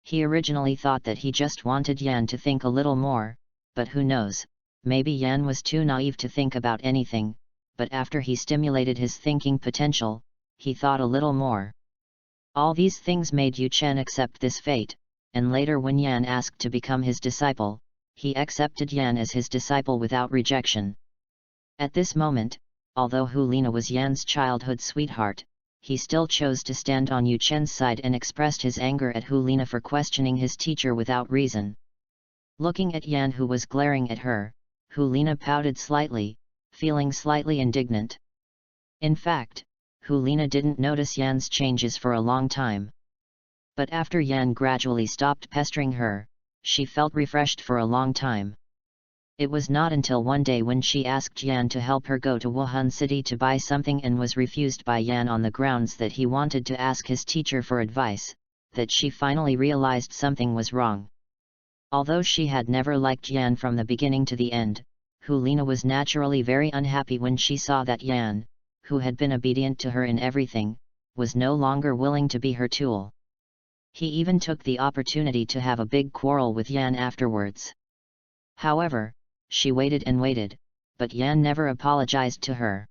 He originally thought that he just wanted Yan to think a little more, but who knows, maybe Yan was too naive to think about anything, but after he stimulated his thinking potential, he thought a little more. All these things made Yu Chen accept this fate, and later when Yan asked to become his disciple, he accepted Yan as his disciple without rejection. At this moment, although Hulina was Yan's childhood sweetheart, he still chose to stand on Yu Chen's side and expressed his anger at Hulina for questioning his teacher without reason. Looking at Yan who was glaring at her, Hulina pouted slightly, feeling slightly indignant. In fact, Hulina didn't notice Yan's changes for a long time. But after Yan gradually stopped pestering her, she felt refreshed for a long time. It was not until one day when she asked Yan to help her go to Wuhan City to buy something and was refused by Yan on the grounds that he wanted to ask his teacher for advice, that she finally realized something was wrong. Although she had never liked Yan from the beginning to the end, Hulina was naturally very unhappy when she saw that Yan, who had been obedient to her in everything, was no longer willing to be her tool. He even took the opportunity to have a big quarrel with Yan afterwards. However, she waited and waited, but Yan never apologized to her.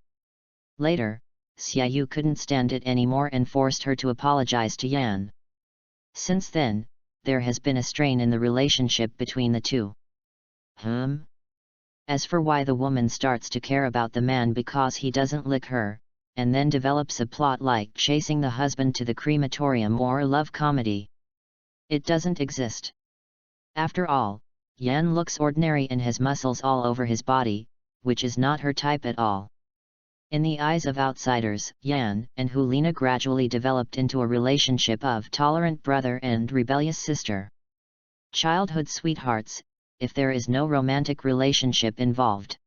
Later, Xiaoyu couldn't stand it anymore and forced her to apologize to Yan. Since then, there has been a strain in the relationship between the two. As for why the woman starts to care about the man because he doesn't lick her, and then develops a plot like chasing the husband to the crematorium or a love comedy. It doesn't exist. After all, Yan looks ordinary and has muscles all over his body, which is not her type at all. In the eyes of outsiders, Yan and Hulina gradually developed into a relationship of tolerant brother and rebellious sister. Childhood sweethearts, if there is no romantic relationship involved.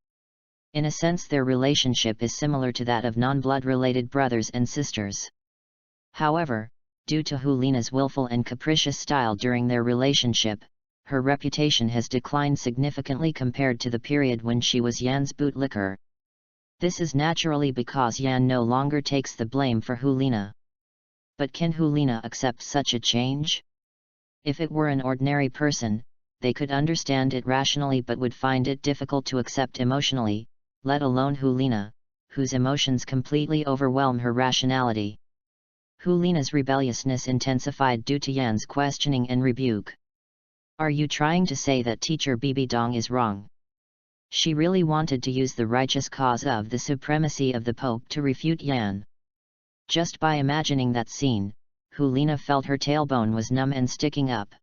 In a sense their relationship is similar to that of non-blood related brothers and sisters. However, due to Hulina's willful and capricious style during their relationship, her reputation has declined significantly compared to the period when she was Yan's bootlicker. This is naturally because Yan no longer takes the blame for Hulina. But can Hulina accept such a change? If it were an ordinary person, they could understand it rationally but would find it difficult to accept emotionally, let alone Hulina, whose emotions completely overwhelm her rationality. Hulina's rebelliousness intensified due to Yan's questioning and rebuke. Are you trying to say that teacher Bibi Dong is wrong? She really wanted to use the righteous cause of the supremacy of the Pope to refute Yan. Just by imagining that scene, Hulina felt her tailbone was numb and sticking up.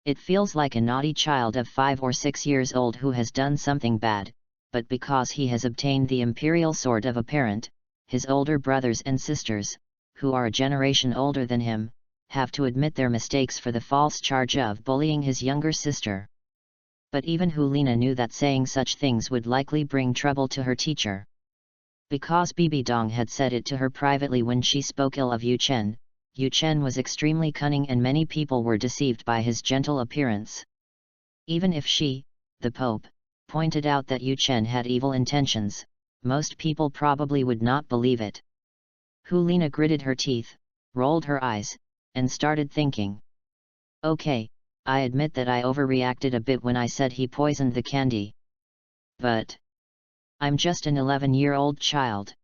It feels like a naughty child of 5 or 6 years old who has done something bad, but because he has obtained the imperial sword of a parent, his older brothers and sisters, who are a generation older than him, have to admit their mistakes for the false charge of bullying his younger sister. But even Hulina knew that saying such things would likely bring trouble to her teacher. Because Bibi Dong had said it to her privately when she spoke ill of Yu Chen was extremely cunning and many people were deceived by his gentle appearance. Even if she, the Pope, pointed out that Yu Chen had evil intentions, most people probably would not believe it. Hulina gritted her teeth, rolled her eyes, and started thinking. Okay, I admit that I overreacted a bit when I said he poisoned the candy. But I'm just an 11-year-old child.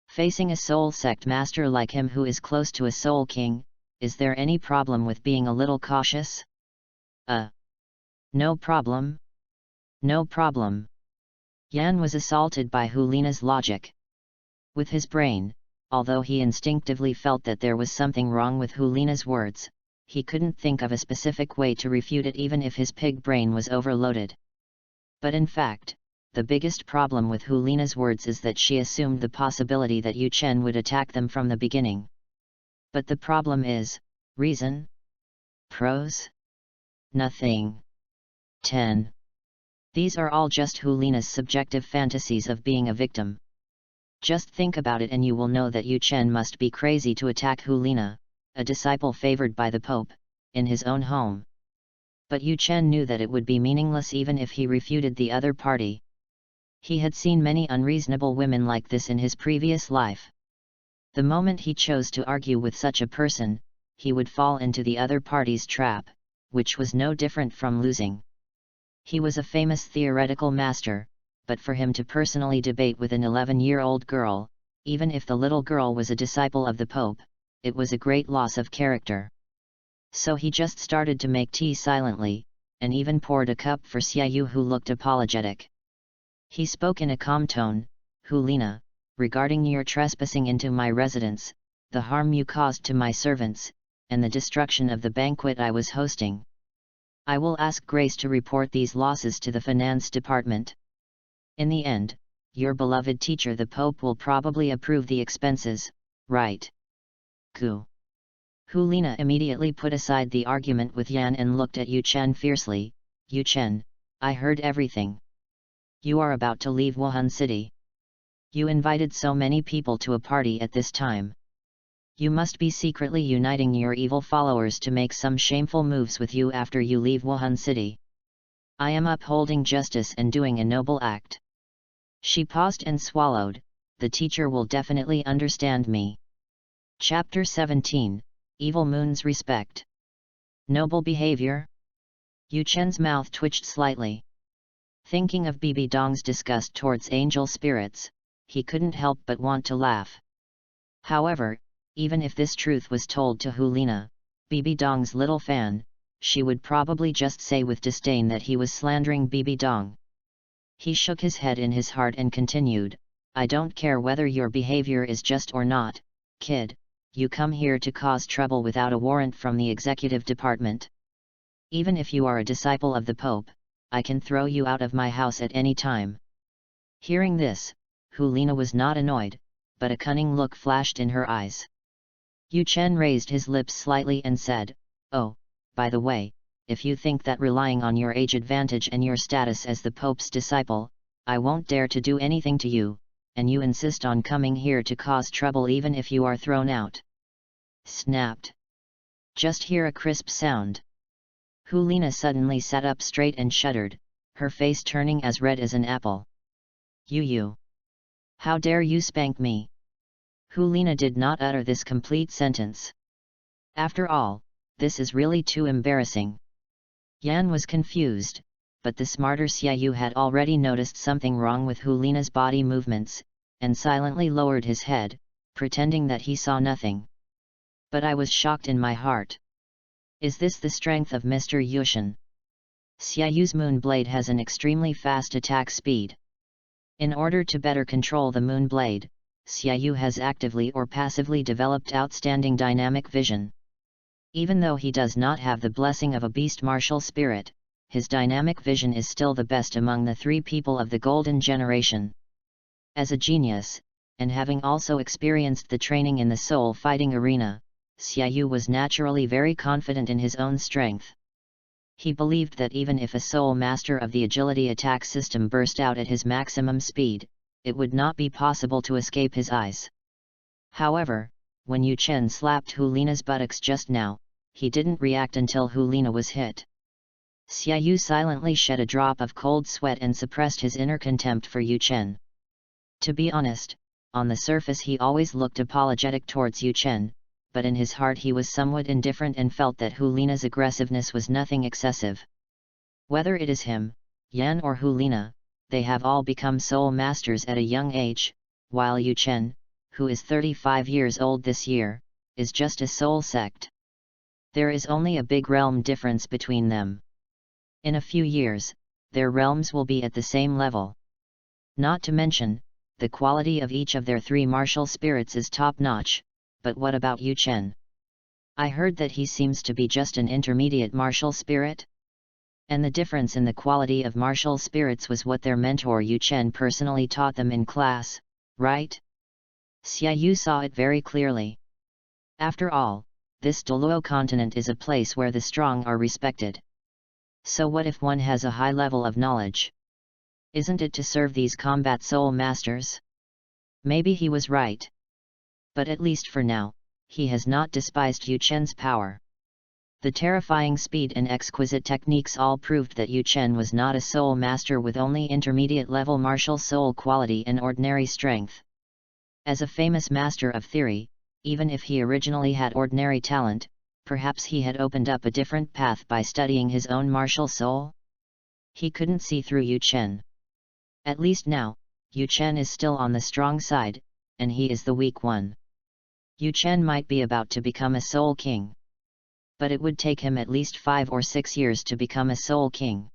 Facing a soul sect master like him who is close to a soul king, is there any problem with being a little cautious? No problem. No problem. Yan was assaulted by Hulina's logic. With his brain, although he instinctively felt that there was something wrong with Hulina's words, he couldn't think of a specific way to refute it even if his pig brain was overloaded. But in fact, the biggest problem with Hulina's words is that she assumed the possibility that Yu Chen would attack them from the beginning. But the problem is, reason? Pros? Nothing. 10. These are all just Hulina's subjective fantasies of being a victim. Just think about it and you will know that Yu Chen must be crazy to attack Hulina, a disciple favored by the Pope, in his own home. But Yu Chen knew that it would be meaningless even if he refuted the other party. He had seen many unreasonable women like this in his previous life. The moment he chose to argue with such a person, he would fall into the other party's trap, which was no different from losing. He was a famous theoretical master, but for him to personally debate with an 11-year-old girl, even if the little girl was a disciple of the Pope, it was a great loss of character. So he just started to make tea silently, and even poured a cup for Xiaoyu, who looked apologetic. He spoke in a calm tone, "Hulina, regarding your trespassing into my residence, the harm you caused to my servants, and the destruction of the banquet I was hosting. I will ask Grace to report these losses to the finance department. In the end, your beloved teacher the Pope will probably approve the expenses, right?" Gu. Hulina immediately put aside the argument with Yan and looked at Yu Chen fiercely. "Yu Chen, I heard everything. You are about to leave Wuhan City. You invited so many people to a party at this time. You must be secretly uniting your evil followers to make some shameful moves with you after you leave Wuhan City. I am upholding justice and doing a noble act." She paused and swallowed. "The teacher will definitely understand me." Chapter 17, Evil Moon's Respect. Noble behavior? Yu Chen's mouth twitched slightly. Thinking of Bibi Dong's disgust towards angel spirits, he couldn't help but want to laugh. However, even if this truth was told to Hulina, Bibi Dong's little fan, she would probably just say with disdain that he was slandering Bibi Dong. He shook his head in his heart and continued, "I don't care whether your behavior is just or not, kid, you come here to cause trouble without a warrant from the executive department. Even if you are a disciple of the Pope, I can throw you out of my house at any time." Hearing this, Hulina was not annoyed, but a cunning look flashed in her eyes. Yu Chen raised his lips slightly and said, "Oh, by the way, if you think that relying on your age advantage and your status as the Pope's disciple, I won't dare to do anything to you, and you insist on coming here to cause trouble even if you are thrown out." Snapped. Just hear a crisp sound. Hulina suddenly sat up straight and shuddered, her face turning as red as an apple. You! How dare you spank me?" Hulina did not utter this complete sentence. After all, this is really too embarrassing. Yan was confused, but the smarter Xiaoyu had already noticed something wrong with Hulina's body movements, and silently lowered his head, pretending that he saw nothing. "But I was shocked in my heart. Is this the strength of Mr. Yushin? Xiaoyu's moon blade has an extremely fast attack speed. In order to better control the moon blade, Xiaoyu has actively or passively developed outstanding dynamic vision. Even though he does not have the blessing of a beast martial spirit, his dynamic vision is still the best among the three people of the Golden Generation. As a genius, and having also experienced the training in the soul fighting arena, Xiaoyu was naturally very confident in his own strength. He believed that even if a soul master of the agility attack system burst out at his maximum speed, it would not be possible to escape his eyes. However, when Yu Chen slapped Hulina's buttocks just now, he didn't react until Hulina was hit. Xiaoyu silently shed a drop of cold sweat and suppressed his inner contempt for Yu Chen. To be honest, on the surface he always looked apologetic towards Yu Chen, but in his heart he was somewhat indifferent and felt that Hulina's aggressiveness was nothing excessive. Whether it is him, Yan or Hulina, they have all become soul masters at a young age, while Yu Chen, who is 35 years old this year, is just a soul sect. There is only a big realm difference between them. In a few years, their realms will be at the same level. Not to mention, the quality of each of their three martial spirits is top-notch, but what about Yu Chen? I heard that he seems to be just an intermediate martial spirit? And the difference in the quality of martial spirits was what their mentor Yu Chen personally taught them in class, right? Xiaoyu saw it very clearly. After all, this Douluo continent is a place where the strong are respected. So what if one has a high level of knowledge? Isn't it to serve these combat soul masters? Maybe he was right. But at least for now, he has not despised Yu Chen's power. The terrifying speed and exquisite techniques all proved that Yu Chen was not a soul master with only intermediate-level martial soul quality and ordinary strength. As a famous master of theory, even if he originally had ordinary talent, perhaps he had opened up a different path by studying his own martial soul? He couldn't see through Yu Chen. At least now, Yu Chen is still on the strong side, and he is the weak one. Yu Chen might be about to become a soul king. But it would take him at least 5 or 6 years to become a soul king.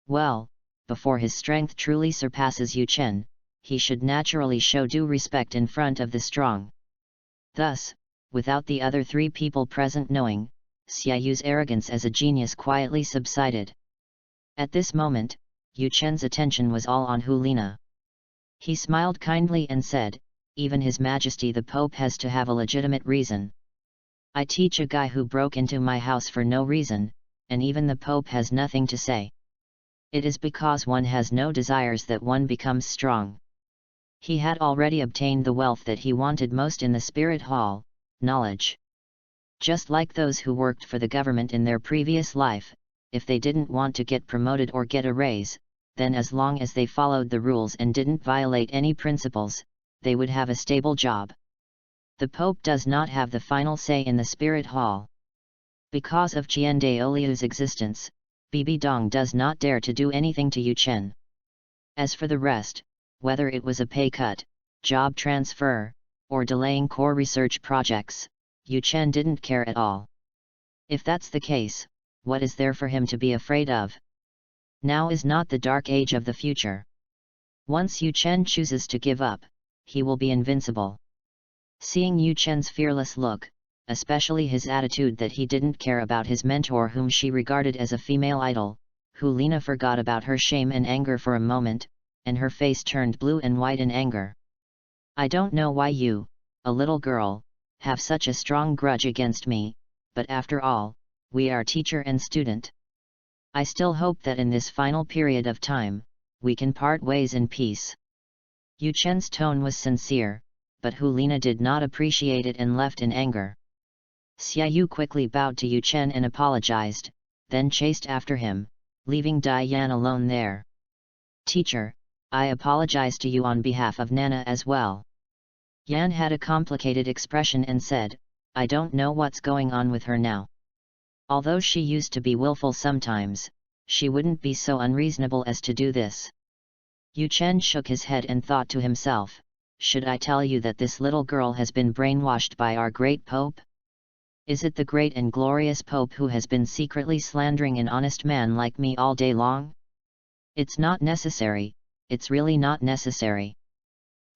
Well, before his strength truly surpasses Yu Chen, he should naturally show due respect in front of the strong. Thus, without the other 3 people present knowing, Xiayu's arrogance as a genius quietly subsided. At this moment, Yu Chen's attention was all on Hulina. He smiled kindly and said, "Even His Majesty the Pope has to have a legitimate reason. I teach a guy who broke into my house for no reason, and even the Pope has nothing to say. It is because one has no desires that one becomes strong." He had already obtained the wealth that he wanted most in the spirit hall, knowledge. Just like those who worked for the government in their previous life, if they didn't want to get promoted or get a raise, then as long as they followed the rules and didn't violate any principles, they would have a stable job. The Pope does not have the final say in the spirit hall. Because of Qian Daoliu's existence, Bibi Dong does not dare to do anything to Yu Chen. As for the rest, whether it was a pay cut, job transfer, or delaying core research projects, Yu Chen didn't care at all. If that's the case, what is there for him to be afraid of? Now is not the dark age of the future. Once Yu Chen chooses to give up, he will be invincible. Seeing Yu Chen's fearless look, especially his attitude that he didn't care about his mentor whom she regarded as a female idol, Hulina forgot about her shame and anger for a moment, and her face turned blue and white in anger. "I don't know why you, a little girl, have such a strong grudge against me, but after all, we are teacher and student. I still hope that in this final period of time, we can part ways in peace." Yu Chen's tone was sincere, but Hulina did not appreciate it and left in anger. Xiaoyu quickly bowed to Yu Chen and apologized, then chased after him, leaving Diane alone there. "Teacher, I apologize to you on behalf of Nana as well." Yan had a complicated expression and said, "I don't know what's going on with her now. Although she used to be willful sometimes, she wouldn't be so unreasonable as to do this." Yu Chen shook his head and thought to himself, "Should I tell you that this little girl has been brainwashed by our great Pope? Is it the great and glorious Pope who has been secretly slandering an honest man like me all day long? It's not necessary, it's really not necessary.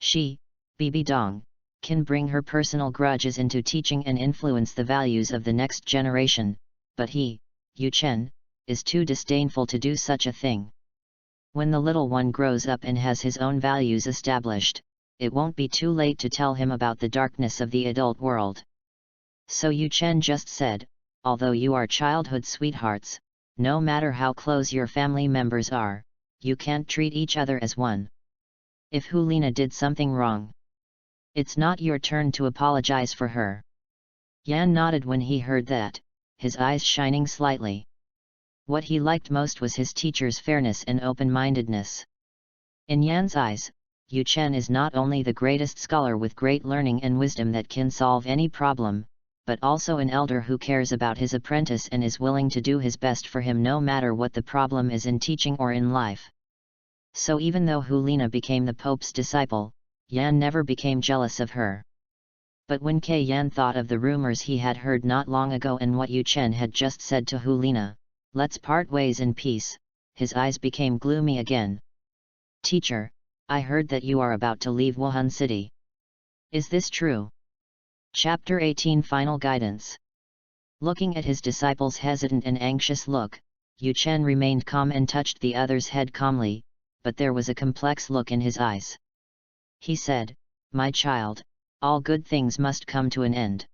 She, Bibi Dong, can bring her personal grudges into teaching and influence the values of the next generation, but he, Yu Chen, is too disdainful to do such a thing. When the little one grows up and has his own values established, it won't be too late to tell him about the darkness of the adult world." So Yu Chen just said, "Although you are childhood sweethearts, no matter how close your family members are, you can't treat each other as one. If Hulina did something wrong, it's not your turn to apologize for her." Yan nodded when he heard that, his eyes shining slightly. What he liked most was his teacher's fairness and open-mindedness. In Yan's eyes, Yu Chen is not only the greatest scholar with great learning and wisdom that can solve any problem, but also an elder who cares about his apprentice and is willing to do his best for him no matter what the problem is in teaching or in life. So even though Hulina became the Pope's disciple, Yan never became jealous of her. But when Yan thought of the rumors he had heard not long ago and what Yu Chen had just said to Hulina, "Let's part ways in peace," his eyes became gloomy again. "Teacher, I heard that you are about to leave Wuhan City. Is this true?" Chapter 18 Final Guidance. Looking at his disciple's hesitant and anxious look, Yu Chen remained calm and touched the other's head calmly, but there was a complex look in his eyes. He said, "My child, all good things must come to an end."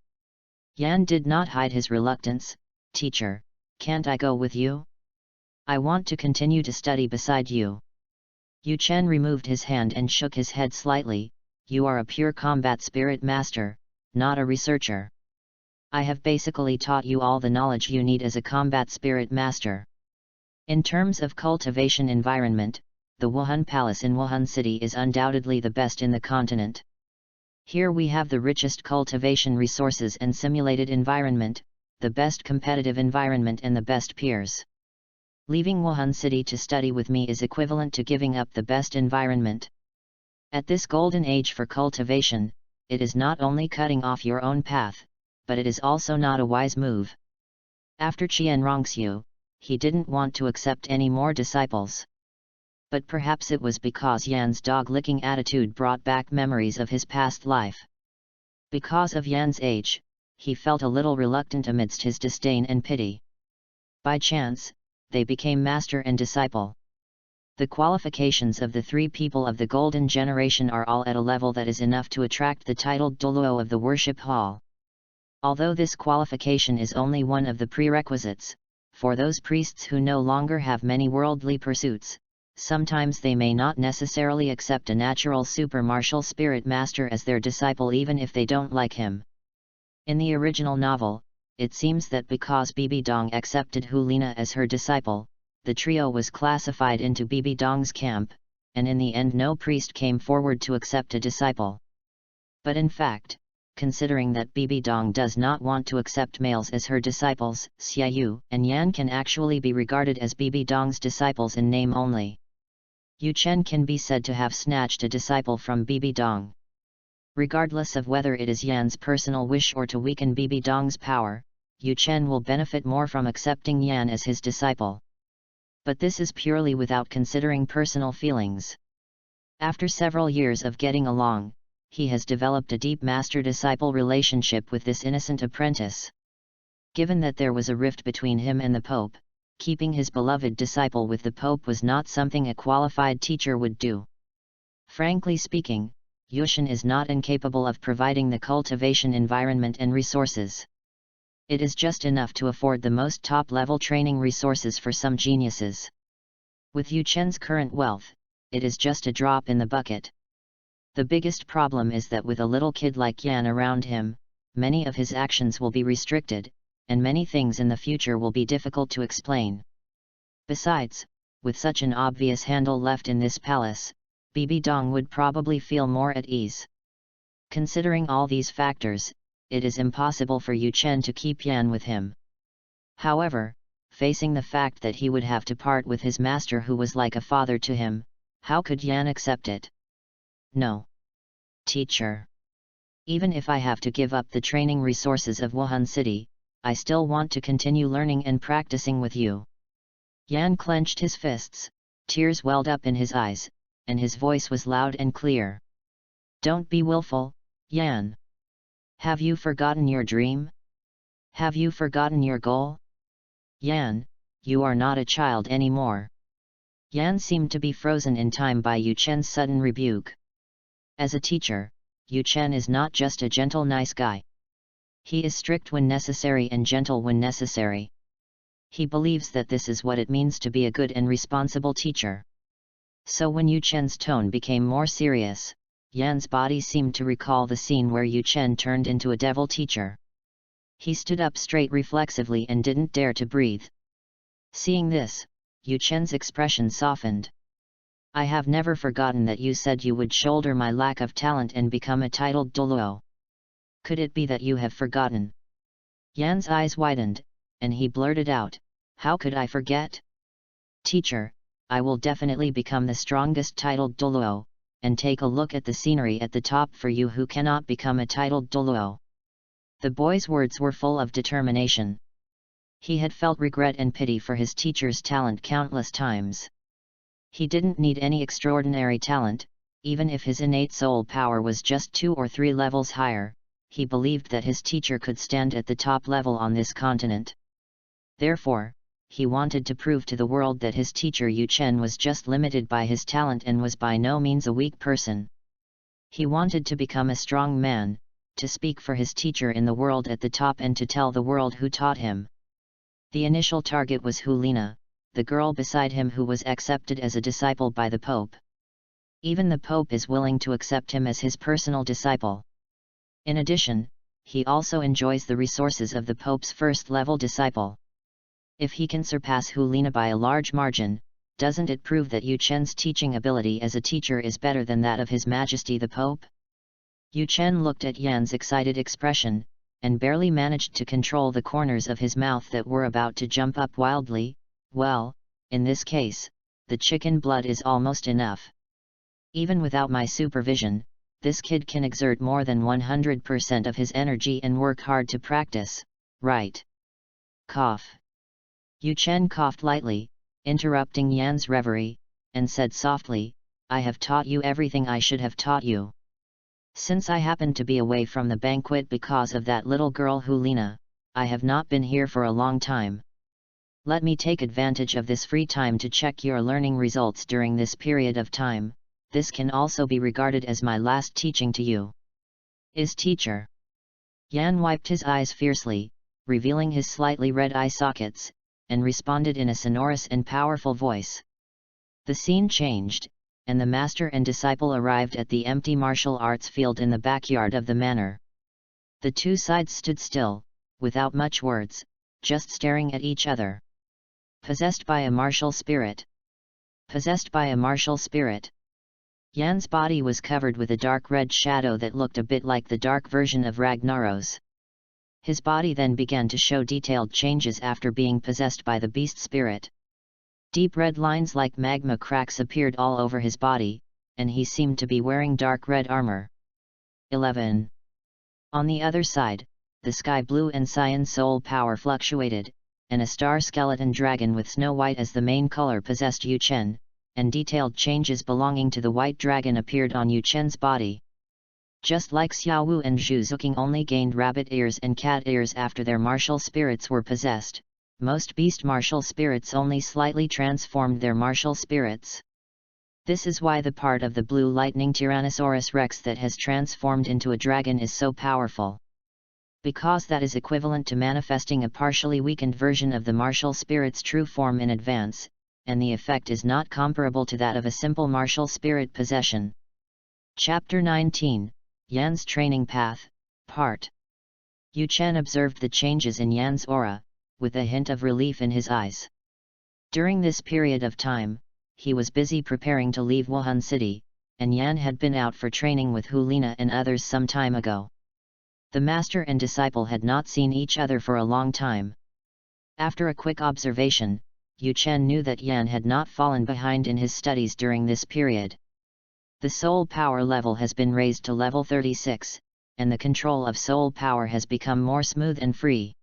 Yan did not hide his reluctance. "Teacher, can't I go with you? I want to continue to study beside you." Yu Chen removed his hand and shook his head slightly. "You are a pure combat spirit master, not a researcher. I have basically taught you all the knowledge you need as a combat spirit master. In terms of cultivation environment, the Wuhan Palace in Wuhan City is undoubtedly the best in the continent. Here we have the richest cultivation resources and simulated environment, the best competitive environment and the best peers. Leaving Wuhan City to study with me is equivalent to giving up the best environment. At this golden age for cultivation, it is not only cutting off your own path, but it is also not a wise move. After Qian Rongxiu, he didn't want to accept any more disciples. But perhaps it was because Yan's dog-licking attitude brought back memories of his past life. Because of Yan's age, he felt a little reluctant amidst his disdain and pity. By chance, they became master and disciple. The qualifications of the three people of the Golden Generation are all at a level that is enough to attract the titled Douluo of the worship hall. Although this qualification is only one of the prerequisites, for those priests who no longer have many worldly pursuits, sometimes they may not necessarily accept a natural super martial spirit master as their disciple even if they don't like him. In the original novel, it seems that because Bibi Dong accepted Hu Lina as her disciple, the trio was classified into Bibi Dong's camp, and in the end no priest came forward to accept a disciple. But in fact, considering that Bibi Dong does not want to accept males as her disciples, Xiaoyu and Yan can actually be regarded as Bibi Dong's disciples in name only. Yu Chen can be said to have snatched a disciple from Bibi Dong. Regardless of whether it is Yan's personal wish or to weaken Bibi Dong's power, Yu Chen will benefit more from accepting Yan as his disciple. But this is purely without considering personal feelings. After several years of getting along, he has developed a deep master-disciple relationship with this innocent apprentice. Given that there was a rift between him and the Pope, keeping his beloved disciple with the Pope was not something a qualified teacher would do. Frankly speaking, Yushin is not incapable of providing the cultivation environment and resources. It is just enough to afford the most top-level training resources for some geniuses. With Yu Chen's current wealth, it is just a drop in the bucket. The biggest problem is that with a little kid like Yan around him, many of his actions will be restricted, and many things in the future will be difficult to explain. Besides, with such an obvious handle left in this palace, Bibi Dong would probably feel more at ease. Considering all these factors, it is impossible for Yu Chen to keep Yan with him. However, facing the fact that he would have to part with his master who was like a father to him, how could Yan accept it? No. Teacher. Even if I have to give up the training resources of Wuhan City, I still want to continue learning and practicing with you. Yan clenched his fists, tears welled up in his eyes, and his voice was loud and clear. Don't be willful, Yan. Have you forgotten your dream? Have you forgotten your goal? Yan, you are not a child anymore. Yan seemed to be frozen in time by Yu Chen's sudden rebuke. As a teacher, Yu Chen is not just a gentle nice guy. He is strict when necessary and gentle when necessary. He believes that this is what it means to be a good and responsible teacher. So when Yu Chen's tone became more serious, Yan's body seemed to recall the scene where Yu Chen turned into a devil teacher. He stood up straight reflexively and didn't dare to breathe. Seeing this, Yu Chen's expression softened. I have never forgotten that you said you would shoulder my lack of talent and become a titled Douluo. Could it be that you have forgotten? Yan's eyes widened, and he blurted out, how could I forget? Teacher, I will definitely become the strongest titled Douluo, and take a look at the scenery at the top for you who cannot become a titled Douluo. The boy's words were full of determination. He had felt regret and pity for his teacher's talent countless times. He didn't need any extraordinary talent, even if his innate soul power was just 2 or 3 levels higher. He believed that his teacher could stand at the top level on this continent. Therefore, he wanted to prove to the world that his teacher Yu Chen was just limited by his talent and was by no means a weak person. He wanted to become a strong man, to speak for his teacher in the world at the top and to tell the world who taught him. The initial target was Hu Lina, the girl beside him who was accepted as a disciple by the Pope. Even the Pope is willing to accept him as his personal disciple. In addition, he also enjoys the resources of the Pope's first-level disciple. If he can surpass Hu Lina by a large margin, doesn't it prove that Yu Chen's teaching ability as a teacher is better than that of His Majesty the Pope? Yu Chen looked at Yan's excited expression, and barely managed to control the corners of his mouth that were about to jump up wildly. Well, in this case, the chicken blood is almost enough. Even without my supervision, this kid can exert more than 100% of his energy and work hard to practice, right? Cough. Yu Chen coughed lightly, interrupting Yan's reverie, and said softly, I have taught you everything I should have taught you. Since I happened to be away from the banquet because of that little girl Hu Lina, I have not been here for a long time. Let me take advantage of this free time to check your learning results during this period of time. This can also be regarded as my last teaching to you. Is teacher? Yan wiped his eyes fiercely, revealing his slightly red eye sockets, and responded in a sonorous and powerful voice. The scene changed, and the master and disciple arrived at the empty martial arts field in the backyard of the manor. The two sides stood still, without much words, just staring at each other. Possessed by a martial spirit. Possessed by a martial spirit. Yan's body was covered with a dark red shadow that looked a bit like the dark version of Ragnaros's. His body then began to show detailed changes after being possessed by the beast spirit. Deep red lines like magma cracks appeared all over his body, and he seemed to be wearing dark red armor. 11. On the other side, the sky blue and cyan soul power fluctuated, and a star skeleton dragon with Snow White as the main color possessed Yu Chen, and detailed changes belonging to the white dragon appeared on Yu Chen's body. Just like Xiaowu and Zhu Zuqing only gained rabbit ears and cat ears after their martial spirits were possessed, most beast martial spirits only slightly transformed their martial spirits. This is why the part of the blue lightning Tyrannosaurus Rex that has transformed into a dragon is so powerful. Because that is equivalent to manifesting a partially weakened version of the martial spirit's true form in advance, and the effect is not comparable to that of a simple martial spirit possession. Chapter 19, Yan's Training Path, Part. Yu Chen observed the changes in Yan's aura, with a hint of relief in his eyes. During this period of time, he was busy preparing to leave Wuhan City, and Yan had been out for training with Hu Lina and others some time ago. The master and disciple had not seen each other for a long time. After a quick observation, Yu Chen knew that Yan had not fallen behind in his studies during this period. The soul power level has been raised to level 36, and the control of soul power has become more smooth and free.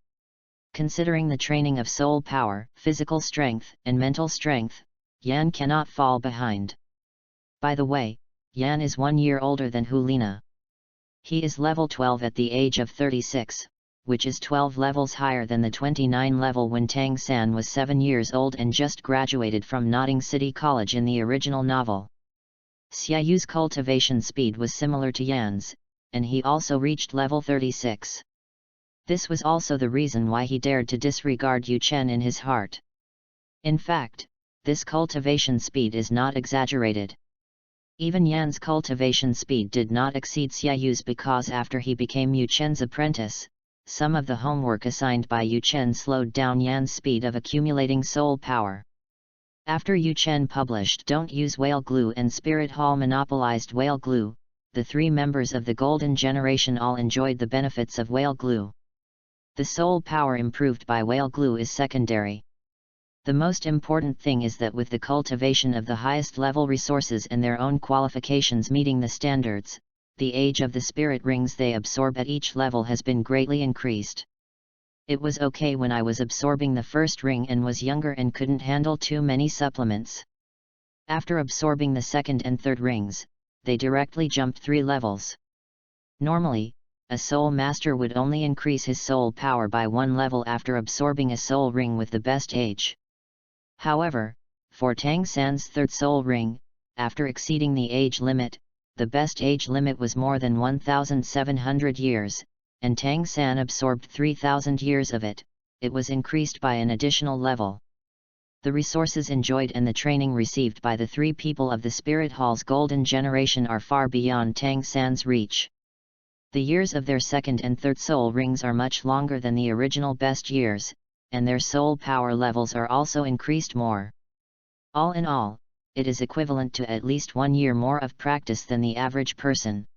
Considering the training of soul power, physical strength, and mental strength, Yan cannot fall behind. By the way, Yan is 1 year older than Hu Lina. He is level 12 at the age of 36, which is 12 levels higher than the 29 level when Tang San was 7 years old and just graduated from Notting City College in the original novel. Xiaoyu's cultivation speed was similar to Yan's, and he also reached level 36. This was also the reason why he dared to disregard Yu Chen in his heart. In fact, this cultivation speed is not exaggerated. Even Yan's cultivation speed did not exceed Xiaoyu's because after he became Yu Chen's apprentice, some of the homework assigned by Yu Chen slowed down Yan's speed of accumulating soul power. After Yu Chen published Don't Use Whale Glue and Spirit Hall monopolized Whale Glue, the 3 members of the Golden Generation all enjoyed the benefits of Whale Glue. The soul power improved by Whale Glue is secondary. The most important thing is that with the cultivation of the highest level resources and their own qualifications meeting the standards, the age of the spirit rings they absorb at each level has been greatly increased. It was okay when I was absorbing the first ring and was younger and couldn't handle too many supplements. After absorbing the second and third rings, they directly jumped 3 levels. Normally, a soul master would only increase his soul power by 1 level after absorbing a soul ring with the best age. However, for Tang San's third soul ring, after exceeding the age limit, the best age limit was more than 1,700 years, and Tang San absorbed 3,000 years of it, it was increased by an additional level. The resources enjoyed and the training received by the 3 people of the Spirit Hall's Golden Generation are far beyond Tang San's reach. The years of their second and third soul rings are much longer than the original best years, and their soul power levels are also increased more. All in all, it is equivalent to at least 1 year more of practice than the average person.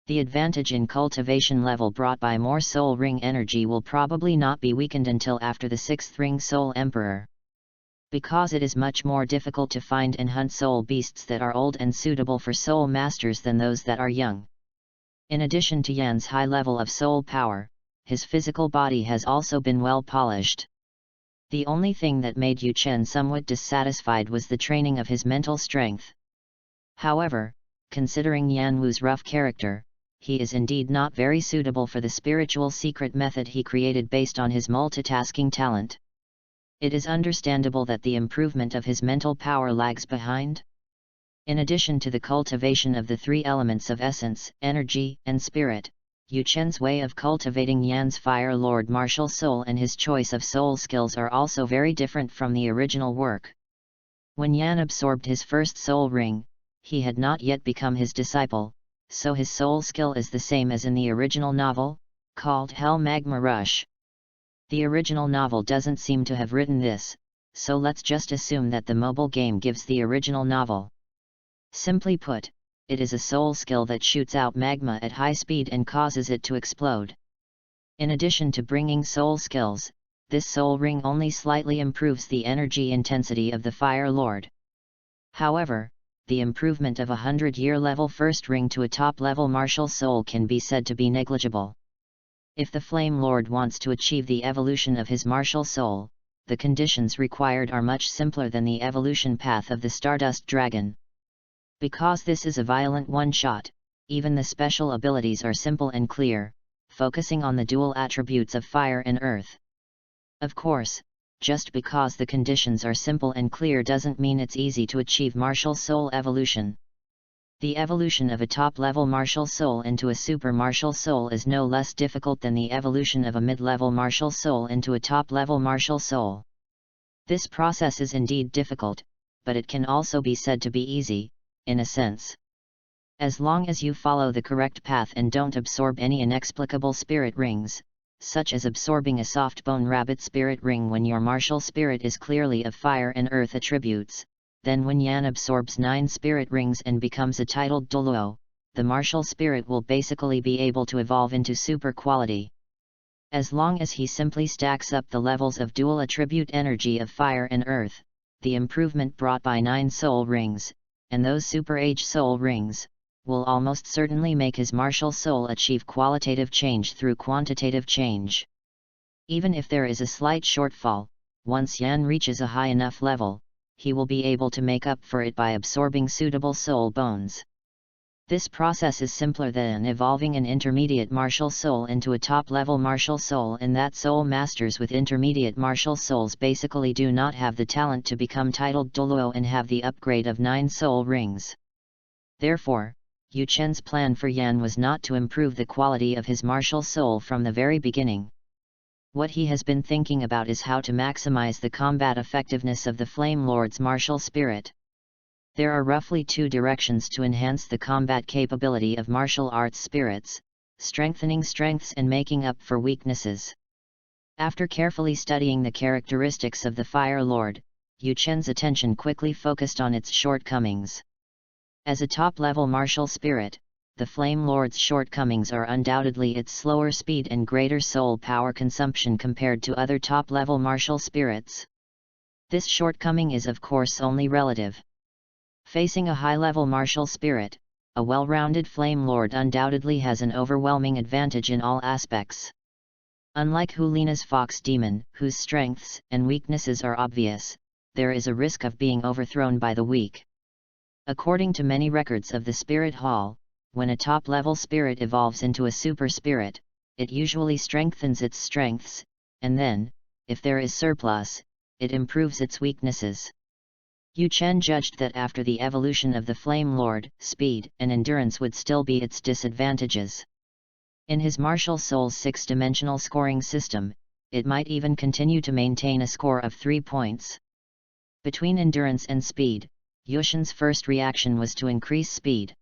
The advantage in cultivation level brought by more soul ring energy will probably not be weakened until after the 6th ring soul emperor. Because it is much more difficult to find and hunt soul beasts that are old and suitable for soul masters than those that are young. In addition to Yan's high level of soul power, his physical body has also been well polished. The only thing that made Yu Chen somewhat dissatisfied was the training of his mental strength. However, considering Yan Wu's rough character, he is indeed not very suitable for the spiritual secret method he created based on his multitasking talent. It is understandable that the improvement of his mental power lags behind. In addition to the cultivation of the 3 elements of essence, energy, and spirit, Yu Chen's way of cultivating Yan's Fire Lord martial soul and his choice of soul skills are also very different from the original work. When Yan absorbed his first soul ring, he had not yet become his disciple, so his soul skill is the same as in the original novel, called Hell Magma Rush. The original novel doesn't seem to have written this, so let's just assume that the mobile game gives the original novel. Simply put, it is a soul skill that shoots out magma at high speed and causes it to explode. In addition to bringing soul skills, this soul ring only slightly improves the energy intensity of the Fire Lord. However, the improvement of a 100-year level first ring to a top-level martial soul can be said to be negligible. If the Flame Lord wants to achieve the evolution of his martial soul, the conditions required are much simpler than the evolution path of the Stardust Dragon. Because this is a violent one-shot, even the special abilities are simple and clear, focusing on the dual attributes of fire and earth. Of course, just because the conditions are simple and clear doesn't mean it's easy to achieve martial soul evolution. The evolution of a top-level martial soul into a super martial soul is no less difficult than the evolution of a mid-level martial soul into a top-level martial soul. This process is indeed difficult, but it can also be said to be easy, in a sense. As long as you follow the correct path and don't absorb any inexplicable spirit rings, such as absorbing a soft bone rabbit spirit ring when your martial spirit is clearly of fire and earth attributes, then when Yan absorbs 9 spirit rings and becomes a titled Douluo, the martial spirit will basically be able to evolve into super quality. As long as he simply stacks up the levels of dual attribute energy of fire and earth, the improvement brought by 9 soul rings, and those super age soul rings, will almost certainly make his martial soul achieve qualitative change through quantitative change. Even if there is a slight shortfall, once Yan reaches a high enough level, he will be able to make up for it by absorbing suitable soul bones. This process is simpler than evolving an intermediate martial soul into a top-level martial soul, in that soul masters with intermediate martial souls basically do not have the talent to become titled Douluo and have the upgrade of 9 soul rings. Therefore, Yu Chen's plan for Yan was not to improve the quality of his martial soul from the very beginning. What he has been thinking about is how to maximize the combat effectiveness of the Flame Lord's martial spirit. There are roughly 2 directions to enhance the combat capability of martial arts spirits: strengthening strengths and making up for weaknesses. After carefully studying the characteristics of the Fire Lord, Yu Chen's attention quickly focused on its shortcomings. As a top-level martial spirit, the Flame Lord's shortcomings are undoubtedly its slower speed and greater soul power consumption compared to other top-level martial spirits. This shortcoming is of course only relative. Facing a high-level martial spirit, a well-rounded Flame Lord undoubtedly has an overwhelming advantage in all aspects. Unlike Hulina's Fox Demon, whose strengths and weaknesses are obvious, there is a risk of being overthrown by the weak. According to many records of the Spirit Hall, when a top-level spirit evolves into a super spirit, it usually strengthens its strengths, and then, if there is surplus, it improves its weaknesses. Yu Chen judged that after the evolution of the Flame Lord, speed and endurance would still be its disadvantages. In his martial soul's 6-dimensional scoring system, it might even continue to maintain a score of 3 points. Between endurance and speed, Yu Chen's first reaction was to increase speed.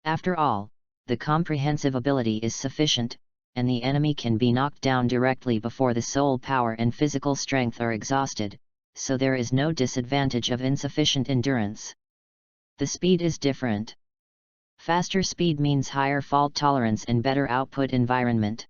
After all, the comprehensive ability is sufficient, and the enemy can be knocked down directly before the soul power and physical strength are exhausted, so there is no disadvantage of insufficient endurance. The speed is different. Faster speed means higher fault tolerance and better output environment.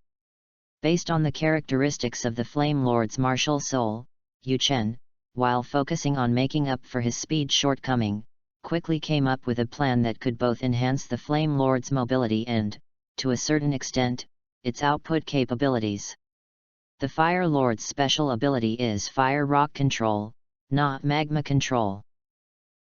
Based on the characteristics of the Flame Lord's martial soul, Yu Chen, while focusing on making up for his speed shortcoming, quickly came up with a plan that could both enhance the Flame Lord's mobility and, to a certain extent, its output capabilities. The Fire Lord's special ability is Fire Rock Control, not Magma Control.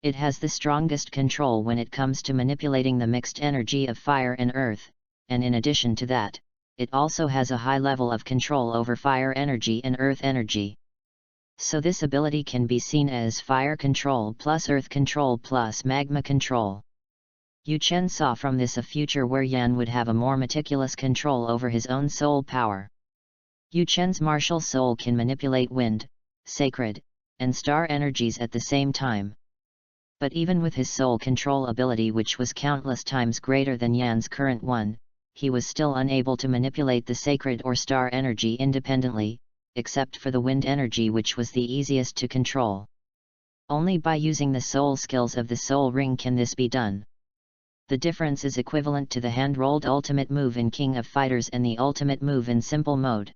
It has the strongest control when it comes to manipulating the mixed energy of fire and earth, and in addition to that, it also has a high level of control over fire energy and earth energy. So this ability can be seen as fire control plus earth control plus magma control. Yu Chen saw from this a future where Yan would have a more meticulous control over his own soul power. Yu Chen's martial soul can manipulate wind, sacred, and star energies at the same time. But even with his soul control ability, which was countless times greater than Yan's current one, he was still unable to manipulate the sacred or star energy independently, except for the wind energy, which was the easiest to control. Only by using the soul skills of the soul ring can this be done. The difference is equivalent to the hand-rolled ultimate move in King of Fighters and the ultimate move in simple mode.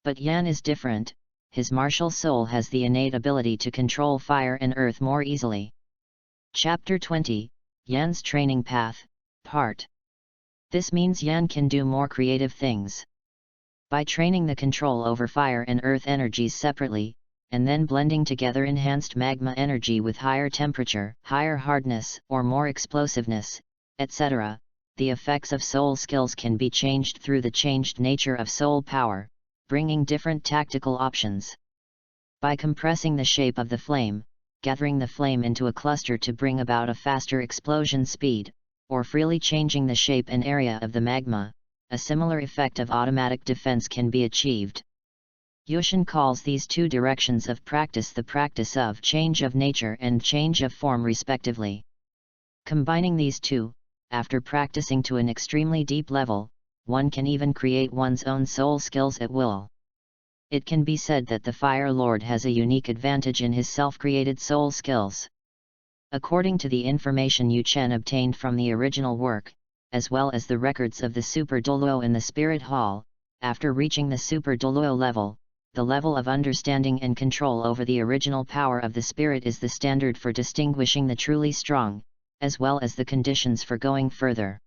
But Yan is different. His martial soul has the innate ability to control fire and earth more easily. Chapter 20, Yan's Training Path, Part. This means Yan can do more creative things. By training the control over fire and earth energies separately, and then blending together enhanced magma energy with higher temperature, higher hardness, or more explosiveness, etc., the effects of soul skills can be changed through the changed nature of soul power, bringing different tactical options. By compressing the shape of the flame, gathering the flame into a cluster to bring about a faster explosion speed, or freely changing the shape and area of the magma, a similar effect of automatic defense can be achieved. Yushin calls these two directions of practice the practice of change of nature and change of form respectively. Combining these two, after practicing to an extremely deep level, one can even create one's own soul skills at will. It can be said that the Fire Lord has a unique advantage in his self-created soul skills. According to the information Yu Chen obtained from the original work, as well as the records of the Super Douluo in the Spirit Hall, after reaching the Super Douluo level, the level of understanding and control over the original power of the spirit is the standard for distinguishing the truly strong, as well as the conditions for going further.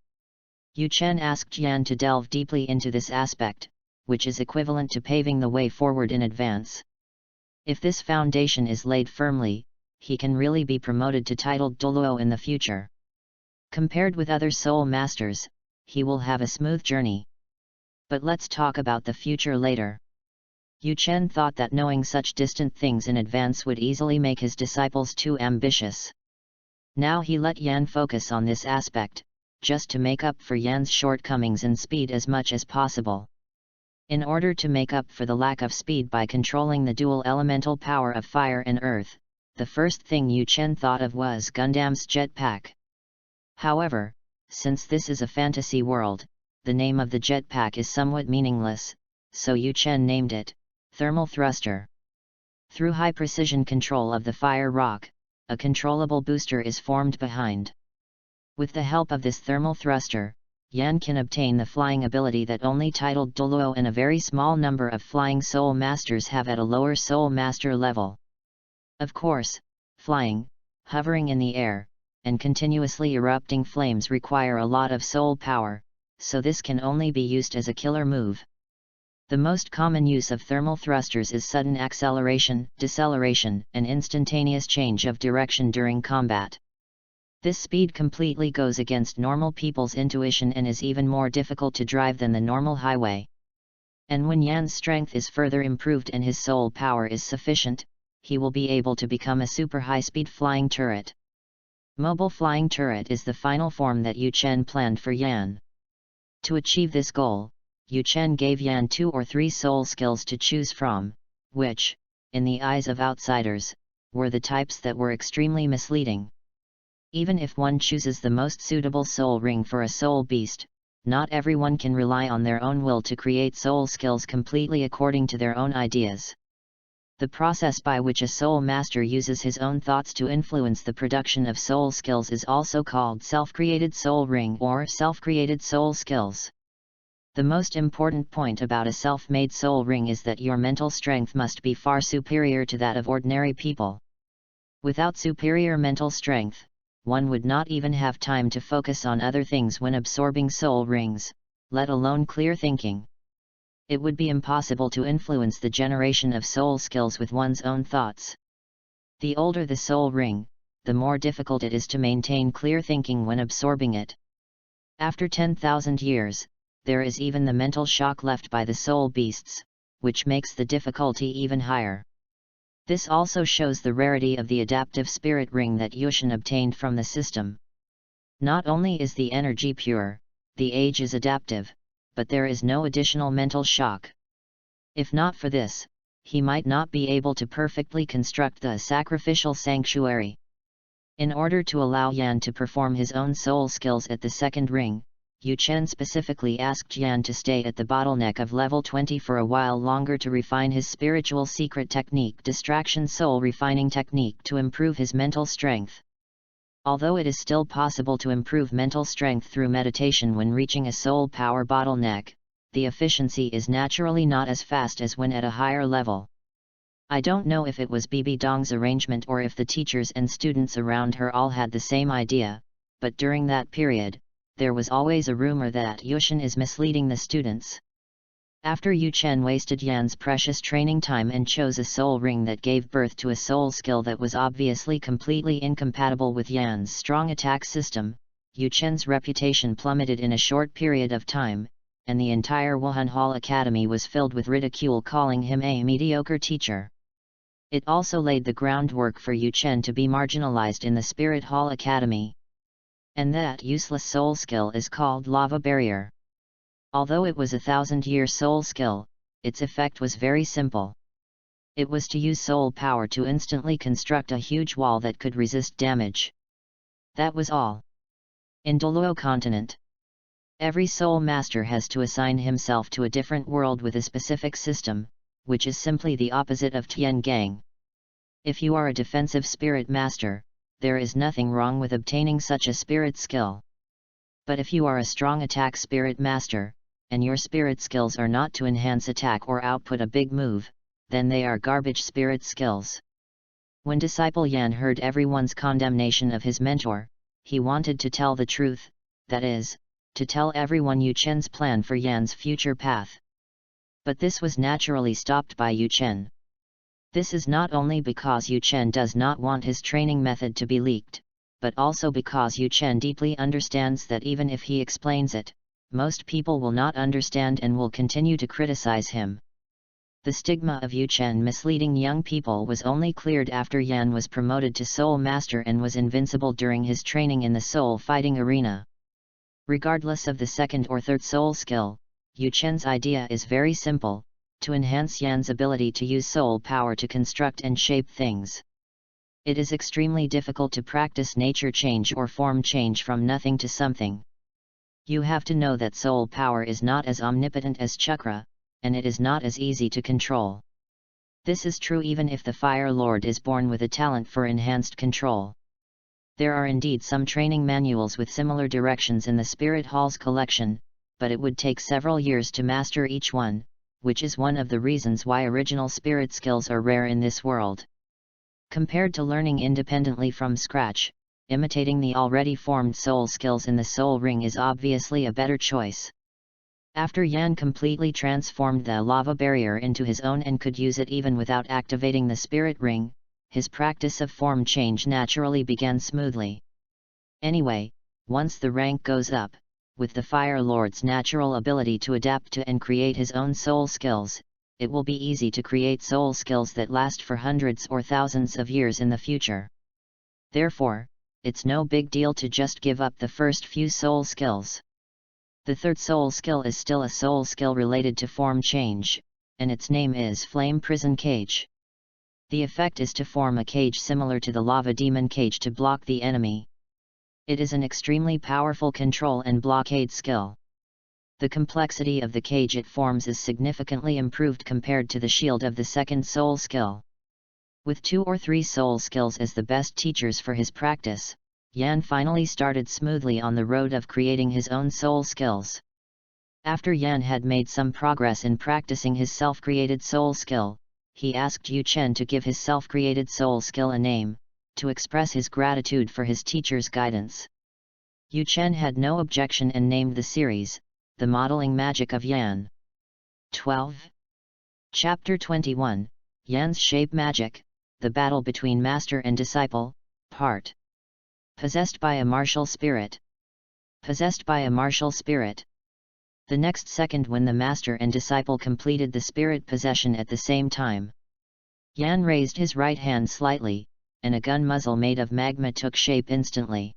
Yu Chen asked Yan to delve deeply into this aspect, which is equivalent to paving the way forward in advance. If this foundation is laid firmly, he can really be promoted to titled Douluo in the future. Compared with other soul masters, he will have a smooth journey. But let's talk about the future later. Yu Chen thought that knowing such distant things in advance would easily make his disciples too ambitious. Now he let Yan focus on this aspect, just to make up for Yan's shortcomings in speed as much as possible. In order to make up for the lack of speed by controlling the dual elemental power of fire and earth, the first thing Yu Chen thought of was Gundam's jetpack. However, since this is a fantasy world, the name of the jetpack is somewhat meaningless, so Yu Chen named it Thermal Thruster. Through high-precision control of the fire rock, a controllable booster is formed behind. With the help of this thermal thruster, Yan can obtain the flying ability that only titled Douluo and a very small number of flying soul masters have at a lower soul master level. Of course, flying, hovering in the air, and continuously erupting flames require a lot of soul power, so this can only be used as a killer move. The most common use of thermal thrusters is sudden acceleration, deceleration, and instantaneous change of direction during combat. This speed completely goes against normal people's intuition and is even more difficult to drive than the normal highway. And when Yan's strength is further improved and his soul power is sufficient, he will be able to become a super high-speed flying turret. Mobile flying turret is the final form that Yu Chen planned for Yan. To achieve this goal, Yu Chen gave Yan 2 or 3 soul skills to choose from, which, in the eyes of outsiders, were the types that were extremely misleading. Even if one chooses the most suitable soul ring for a soul beast, not everyone can rely on their own will to create soul skills completely according to their own ideas. The process by which a soul master uses his own thoughts to influence the production of soul skills is also called self-created soul ring or self-created soul skills. The most important point about a self-made soul ring is that your mental strength must be far superior to that of ordinary people. Without superior mental strength, one would not even have time to focus on other things when absorbing soul rings, let alone clear thinking. It would be impossible to influence the generation of soul skills with one's own thoughts. The older the soul ring, the more difficult it is to maintain clear thinking when absorbing it. After 10,000 years, there is even the mental shock left by the soul beasts, which makes the difficulty even higher. This also shows the rarity of the adaptive spirit ring that Yushin obtained from the system. Not only is the energy pure, the age is adaptive, but there is no additional mental shock. If not for this, he might not be able to perfectly construct the sacrificial sanctuary. In order to allow Yan to perform his own soul skills at the second ring, Yu Chen specifically asked Yan to stay at the bottleneck of level 20 for a while longer to refine his spiritual secret technique, distraction soul refining technique, to improve his mental strength. Although it is still possible to improve mental strength through meditation when reaching a soul power bottleneck, the efficiency is naturally not as fast as when at a higher level. I don't know if it was Bibi Dong's arrangement or if the teachers and students around her all had the same idea, but during that period, there was always a rumor that Yushin is misleading the students. After Yu Chen wasted Yan's precious training time and chose a soul ring that gave birth to a soul skill that was obviously completely incompatible with Yan's strong attack system, Yu Chen's reputation plummeted in a short period of time, and the entire Wuhan Hall Academy was filled with ridicule, calling him a mediocre teacher. It also laid the groundwork for Yu Chen to be marginalized in the Spirit Hall Academy. And that useless soul skill is called Lava Barrier. Although it was a 1000-year soul skill, its effect was very simple. It was to use soul power to instantly construct a huge wall that could resist damage. That was all. In Douluo continent, every soul master has to assign himself to a different world with a specific system, which is simply the opposite of Tian Gang. If you are a defensive spirit master, there is nothing wrong with obtaining such a spirit skill. But if you are a strong attack spirit master, and your spirit skills are not to enhance attack or output a big move, then they are garbage spirit skills. When disciple Yan heard everyone's condemnation of his mentor, he wanted to tell the truth, that is, to tell everyone Yu Chen's plan for Yan's future path. But this was naturally stopped by Yu Chen. This is not only because Yu Chen does not want his training method to be leaked, but also because Yu Chen deeply understands that even if he explains it, most people will not understand and will continue to criticize him. The stigma of Yu Chen misleading young people was only cleared after Yan was promoted to Soul Master and was invincible during his training in the soul fighting arena. Regardless of the second or third soul skill, Yu Chen's idea is very simple: to enhance Yan's ability to use soul power to construct and shape things. It is extremely difficult to practice nature change or form change from nothing to something. You have to know that soul power is not as omnipotent as chakra, and it is not as easy to control. This is true even if the Fire Lord is born with a talent for enhanced control. There are indeed some training manuals with similar directions in the Spirit Hall's collection, but it would take several years to master each one, which is one of the reasons why original spirit skills are rare in this world. Compared to learning independently from scratch, imitating the already formed soul skills in the soul ring is obviously a better choice. After Yan completely transformed the lava barrier into his own and could use it even without activating the spirit ring, his practice of form change naturally began smoothly. Anyway, once the rank goes up, with the Fire Lord's natural ability to adapt to and create his own soul skills, it will be easy to create soul skills that last for hundreds or thousands of years in the future. Therefore, it's no big deal to just give up the first few soul skills. The third soul skill is still a soul skill related to form change, and its name is Flame Prison Cage. The effect is to form a cage similar to the lava demon cage to block the enemy. It is an extremely powerful control and blockade skill. The complexity of the cage it forms is significantly improved compared to the shield of the second soul skill. With 2 or 3 soul skills as the best teachers for his practice, Yan finally started smoothly on the road of creating his own soul skills. After Yan had made some progress in practicing his self-created soul skill, he asked Yu Chen to give his self-created soul skill a name, to express his gratitude for his teacher's guidance. Yu Chen had no objection and named the series, The Modeling Magic of Yan. 12. Chapter 21, Yan's Shape Magic, The Battle Between Master and Disciple, Part. Possessed by a martial spirit. Possessed by a martial spirit. The next second when the master and disciple completed the spirit possession at the same time, Yan raised his right hand slightly, and a gun muzzle made of magma took shape instantly.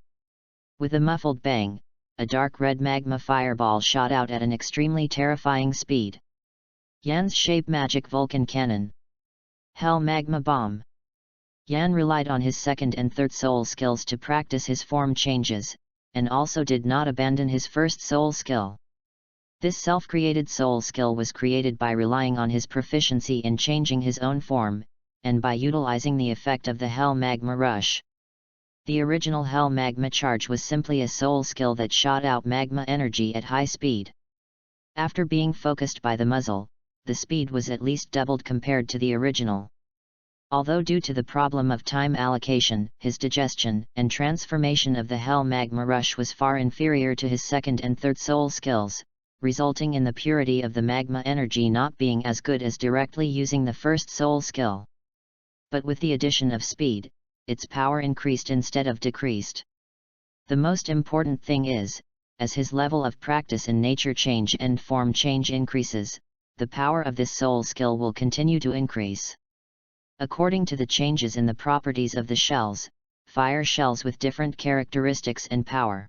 With a muffled bang, a dark red magma fireball shot out at an extremely terrifying speed. Yan's Shape Magic Vulcan Cannon. Hell Magma Bomb. Yan relied on his second and third soul skills to practice his form changes, and also did not abandon his first soul skill. This self-created soul skill was created by relying on his proficiency in changing his own form, and by utilizing the effect of the Hell Magma Rush. The original Hell Magma Charge was simply a soul skill that shot out magma energy at high speed. After being focused by the muzzle, the speed was at least doubled compared to the original. Although due to the problem of time allocation, his digestion and transformation of the Hell Magma Rush was far inferior to his second and third soul skills, resulting in the purity of the magma energy not being as good as directly using the first soul skill. But with the addition of speed, its power increased instead of decreased. The most important thing is, as his level of practice in nature change and form change increases, the power of this soul skill will continue to increase. According to the changes in the properties of the shells, fire shells with different characteristics and power.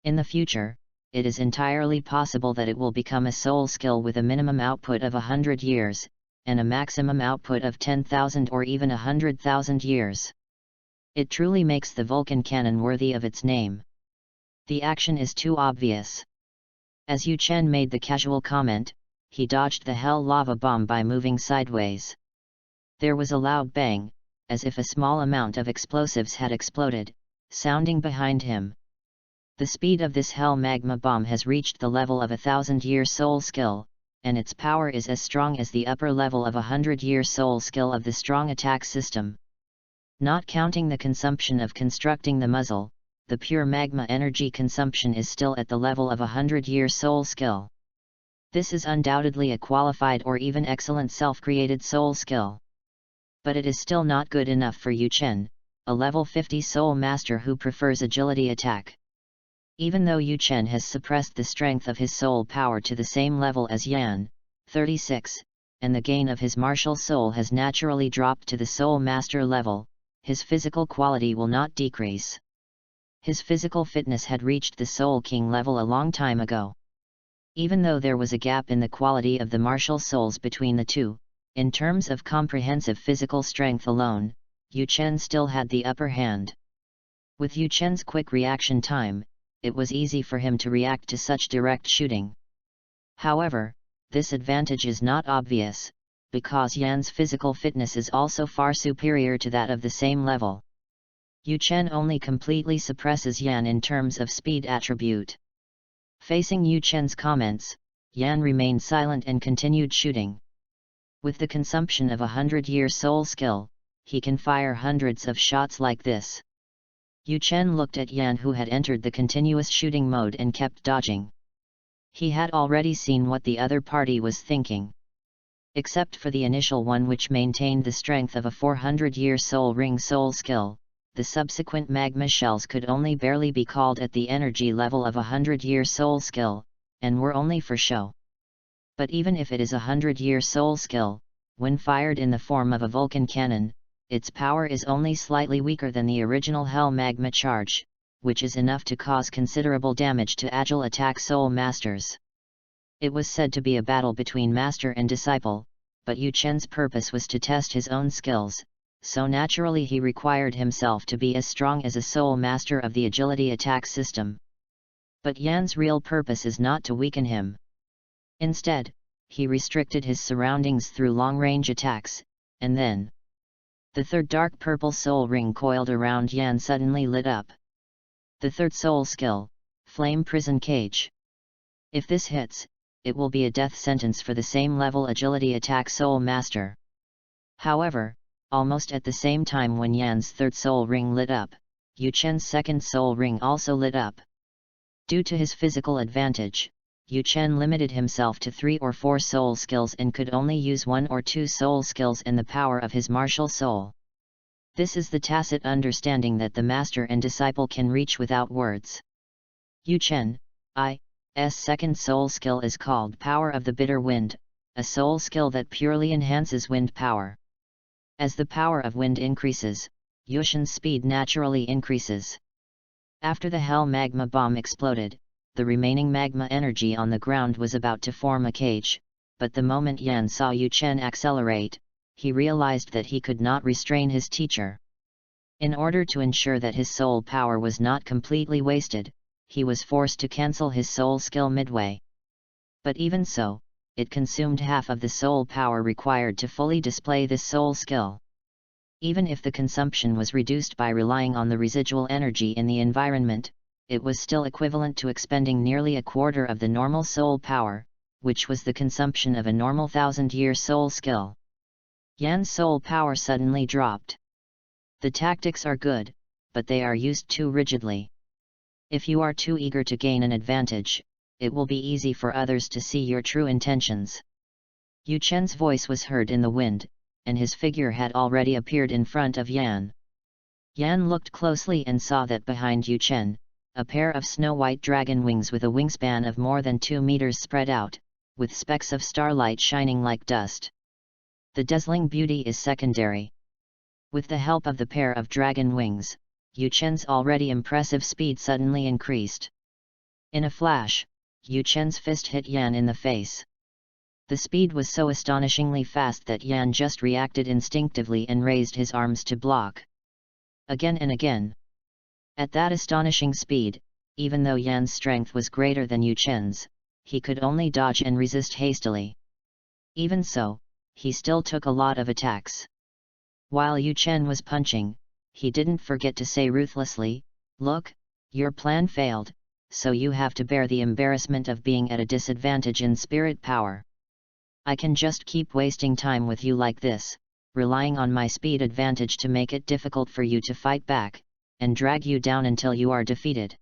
In the future, it is entirely possible that it will become a soul skill with a minimum output of 100 years, and a maximum output of 10,000 or even 100,000 years. It truly makes the Vulcan Cannon worthy of its name. The action is too obvious. As Yu Chen made the casual comment, he dodged the Hell Lava Bomb by moving sideways. There was a loud bang, as if a small amount of explosives had exploded, sounding behind him. The speed of this Hell Magma Bomb has reached the level of a 1,000-year soul skill, and its power is as strong as the upper level of a 100-year soul skill of the strong attack system. Not counting the consumption of constructing the muzzle, the pure magma energy consumption is still at the level of a 100-year soul skill. This is undoubtedly a qualified or even excellent self-created soul skill. But it is still not good enough for Yu Chen, a level 50 soul master who prefers agility attack. Even though Yu Chen has suppressed the strength of his soul power to the same level as Yan, 36, and the gain of his martial soul has naturally dropped to the soul master level, his physical quality will not decrease. His physical fitness had reached the Soul King level a long time ago. Even though there was a gap in the quality of the martial souls between the two, in terms of comprehensive physical strength alone, Yu Chen still had the upper hand. With Yu Chen's quick reaction time, it was easy for him to react to such direct shooting. However, this advantage is not obvious, because Yan's physical fitness is also far superior to that of the same level. Yu Chen only completely suppresses Yan in terms of speed attribute. Facing Yu Chen's comments, Yan remained silent and continued shooting. With the consumption of a 100-year soul skill, he can fire hundreds of shots like this. Yu Chen looked at Yan, who had entered the continuous shooting mode and kept dodging. He had already seen what the other party was thinking. Except for the initial one, which maintained the strength of a 400-year soul ring soul skill, the subsequent magma shells could only barely be called at the energy level of a 100-year soul skill, and were only for show. But even if it is a 100-year soul skill, when fired in the form of a Vulcan cannon, its power is only slightly weaker than the original Hell Magma charge, which is enough to cause considerable damage to agile attack soul masters. It was said to be a battle between master and disciple, but Yu Chen's purpose was to test his own skills, so naturally he required himself to be as strong as a soul master of the agility attack system. But Yan's real purpose is not to weaken him. Instead, he restricted his surroundings through long-range attacks, and then the third dark purple soul ring coiled around Yan suddenly lit up. The third soul skill, Flame Prison Cage. If this hits, it will be a death sentence for the same level agility attack soul master. However, almost at the same time when Yan's third soul ring lit up, Yu Chen's second soul ring also lit up. Due to his physical advantage, Yu Chen limited himself to 3 or 4 soul skills and could only use 1 or 2 soul skills in the power of his martial soul. This is the tacit understanding that the master and disciple can reach without words. Yu Chen, I.'s second soul skill is called Power of the Bitter Wind, a soul skill that purely enhances wind power. As the power of wind increases, Yu Chen's speed naturally increases. After the Hell Magma Bomb exploded, the remaining magma energy on the ground was about to form a cage, but the moment Yan saw Yu Chen accelerate, he realized that he could not restrain his teacher. In order to ensure that his soul power was not completely wasted, he was forced to cancel his soul skill midway. But even so, it consumed half of the soul power required to fully display this soul skill. Even if the consumption was reduced by relying on the residual energy in the environment, it was still equivalent to expending nearly a quarter of the normal soul power, which was the consumption of a normal 1000-year soul skill. Yan's soul power suddenly dropped. The tactics are good, but they are used too rigidly. If you are too eager to gain an advantage, it will be easy for others to see your true intentions. Yu Chen's voice was heard in the wind, and his figure had already appeared in front of Yan. Yan looked closely and saw that behind Yu Chen, a pair of snow-white dragon wings with a wingspan of more than 2 meters spread out, with specks of starlight shining like dust. The dazzling beauty is secondary. With the help of the pair of dragon wings, Yu Chen's already impressive speed suddenly increased. In a flash, Yu Chen's fist hit Yan in the face. The speed was so astonishingly fast that Yan just reacted instinctively and raised his arms to block. Again and again. At that astonishing speed, even though Yan's strength was greater than Yu Chen's, he could only dodge and resist hastily. Even so, he still took a lot of attacks. While Yu Chen was punching, he didn't forget to say ruthlessly, "Look, your plan failed, so you have to bear the embarrassment of being at a disadvantage in spirit power. I can just keep wasting time with you like this, relying on my speed advantage to make it difficult for you to fight back, and drag you down until you are defeated."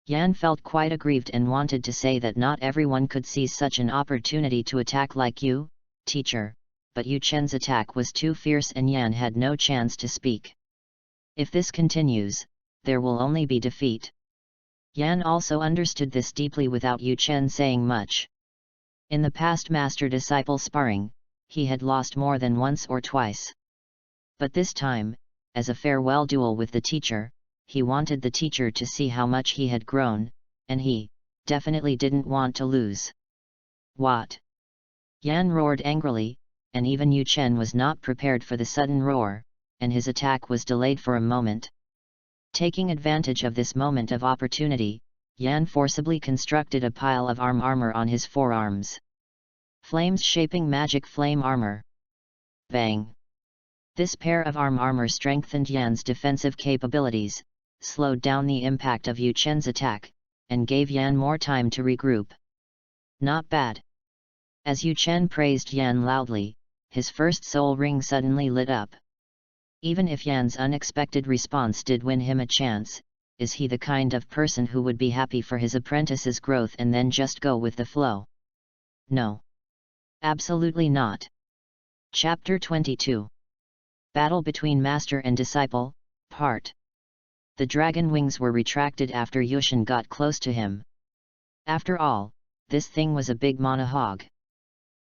Yan felt quite aggrieved and wanted to say that not everyone could seize such an opportunity to attack like you, teacher, but Yu Chen's attack was too fierce and Yan had no chance to speak. If this continues, there will only be defeat. Yan also understood this deeply without Yu Chen saying much. In the past master-disciple sparring, he had lost more than once or twice. But this time, as a farewell duel with the teacher, he wanted the teacher to see how much he had grown, and he definitely didn't want to lose. What? Yan roared angrily, and even Yu Chen was not prepared for the sudden roar, and his attack was delayed for a moment. Taking advantage of this moment of opportunity, Yan forcibly constructed a pile of armor on his forearms. Flames-shaping magic flame armor. Bang! This pair of armor strengthened Yan's defensive capabilities, slowed down the impact of Yu Chen's attack, and gave Yan more time to regroup. Not bad. As Yu Chen praised Yan loudly, his first soul ring suddenly lit up. Even if Yan's unexpected response did win him a chance, is he the kind of person who would be happy for his apprentice's growth and then just go with the flow? No. Absolutely not. Chapter 22. Battle between Master and Disciple, Part. The dragon wings were retracted after Yu Chen got close to him. After all, this thing was a big monohog.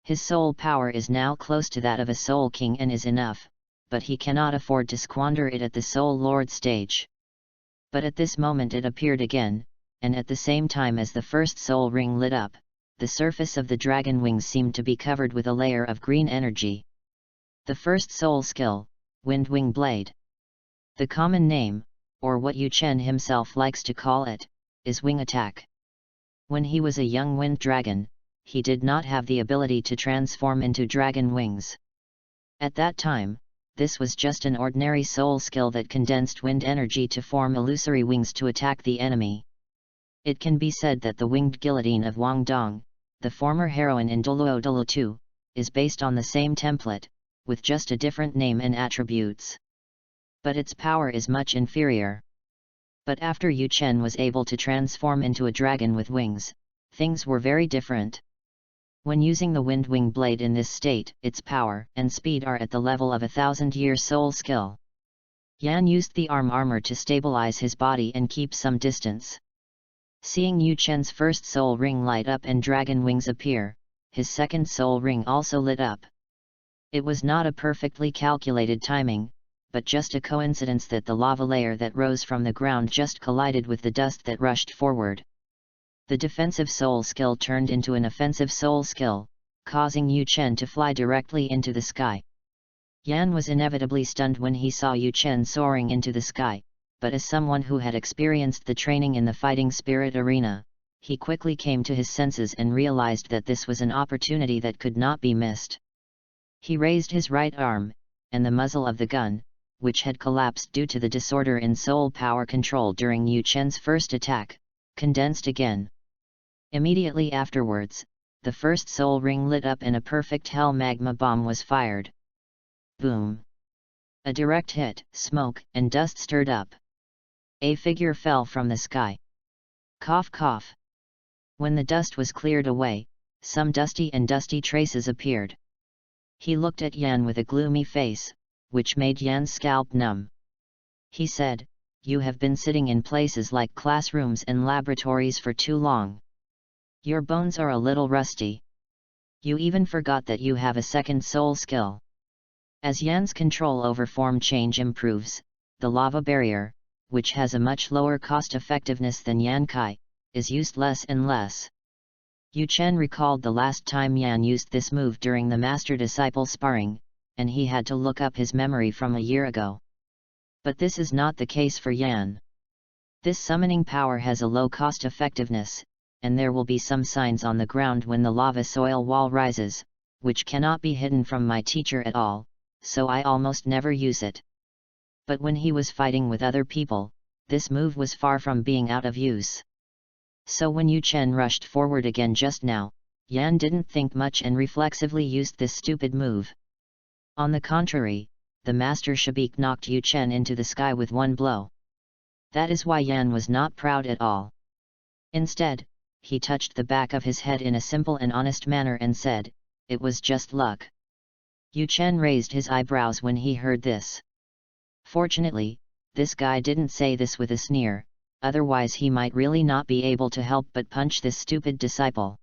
His soul power is now close to that of a soul king and is enough, but he cannot afford to squander it at the soul lord stage. But at this moment it appeared again, and at the same time as the first soul ring lit up, the surface of the dragon wings seemed to be covered with a layer of green energy. The first soul skill, Wind Wing Blade. The common name, or what Yu Chen himself likes to call it, is Wing Attack. When he was a young wind dragon, he did not have the ability to transform into dragon wings. At that time, this was just an ordinary soul skill that condensed wind energy to form illusory wings to attack the enemy. It can be said that the winged guillotine of Wang Dong, the former heroine in Douluo 2, is based on the same template, with just a different name and attributes. But its power is much inferior. But after Yu Chen was able to transform into a dragon with wings, things were very different. When using the Wind Wing Blade in this state, its power and speed are at the level of a 1,000-year soul skill. Yan used the armor to stabilize his body and keep some distance. Seeing Yu Chen's first soul ring light up and dragon wings appear, his second soul ring also lit up. It was not a perfectly calculated timing, but just a coincidence that the lava layer that rose from the ground just collided with the dust that rushed forward. The defensive soul skill turned into an offensive soul skill, causing Yu Chen to fly directly into the sky. Yan was inevitably stunned when he saw Yu Chen soaring into the sky, but as someone who had experienced the training in the fighting spirit arena, he quickly came to his senses and realized that this was an opportunity that could not be missed. He raised his right arm, and the muzzle of the gun, which had collapsed due to the disorder in soul power control during Yu Chen's first attack, condensed again. Immediately afterwards, the first soul ring lit up and a perfect hell magma bomb was fired. Boom! A direct hit, smoke and dust stirred up. A figure fell from the sky. Cough cough. When the dust was cleared away, some dusty traces appeared. He looked at Yan with a gloomy face, which made Yan's scalp numb. He said, "You have been sitting in places like classrooms and laboratories for too long. Your bones are a little rusty. You even forgot that you have a second soul skill." As Yan's control over form change improves, the lava barrier, which has a much lower cost effectiveness than Yan Kai, is used less and less. Yu Chen recalled the last time Yan used this move during the master-disciple sparring, and he had to look up his memory from a year ago. But this is not the case for Yan. This summoning power has a low cost effectiveness, and there will be some signs on the ground when the lava soil wall rises, which cannot be hidden from my teacher at all, so I almost never use it. But when he was fighting with other people, this move was far from being out of use. So when Yu Chen rushed forward again just now, Yan didn't think much and reflexively used this stupid move. On the contrary, the master Shabik knocked Yu Chen into the sky with one blow. That is why Yan was not proud at all. Instead, he touched the back of his head in a simple and honest manner and said, "It was just luck." Yu Chen raised his eyebrows when he heard this. Fortunately, this guy didn't say this with a sneer, otherwise he might really not be able to help but punch this stupid disciple.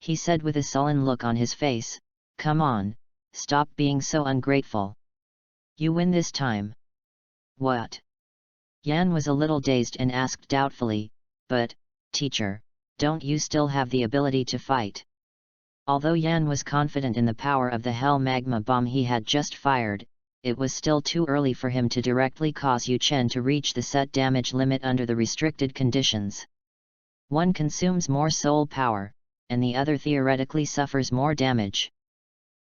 He said with a sullen look on his face, "Come on, stop being so ungrateful. You win this time." "What?" Yan was a little dazed and asked doubtfully, "But, teacher, don't you still have the ability to fight?" Although Yan was confident in the power of the hell magma bomb he had just fired, it was still too early for him to directly cause Yu Chen to reach the set damage limit under the restricted conditions. One consumes more soul power, and the other theoretically suffers more damage.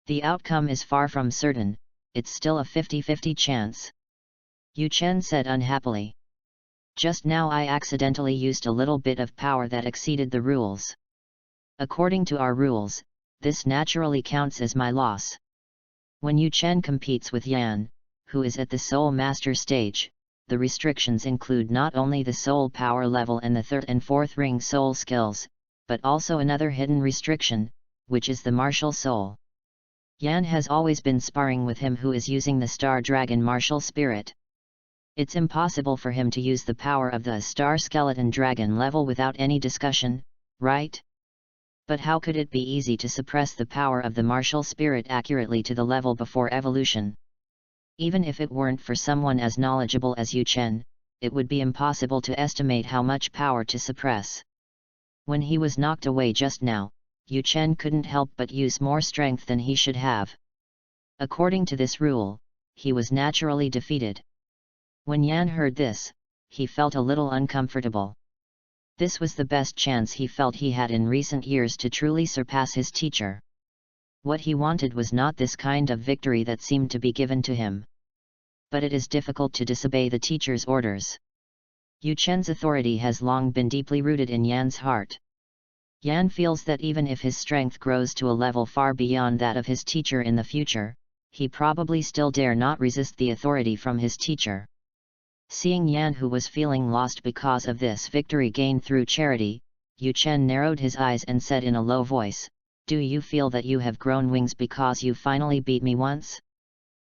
The outcome is far from certain, it's still a 50-50 chance. Yu Chen said unhappily. "Just now I accidentally used a little bit of power that exceeded the rules. According to our rules, this naturally counts as my loss." When Yu Chen competes with Yan, who is at the Soul Master stage, the restrictions include not only the soul power level and the third and fourth ring soul skills, but also another hidden restriction, which is the martial soul. Yan has always been sparring with him who is using the Star Dragon martial spirit. It's impossible for him to use the power of the Star Skeleton Dragon level without any discussion, right? But how could it be easy to suppress the power of the martial spirit accurately to the level before evolution? Even if it weren't for someone as knowledgeable as Yu Chen, it would be impossible to estimate how much power to suppress. When he was knocked away just now, Yu Chen couldn't help but use more strength than he should have. According to this rule, he was naturally defeated. When Yan heard this, he felt a little uncomfortable. This was the best chance he felt he had in recent years to truly surpass his teacher. What he wanted was not this kind of victory that seemed to be given to him. But it is difficult to disobey the teacher's orders. Yu Chen's authority has long been deeply rooted in Yan's heart. Yan feels that even if his strength grows to a level far beyond that of his teacher in the future, he probably still dare not resist the authority from his teacher. Seeing Yan, who was feeling lost because of this victory gained through charity, Yu Chen narrowed his eyes and said in a low voice, "Do you feel that you have grown wings because you finally beat me once?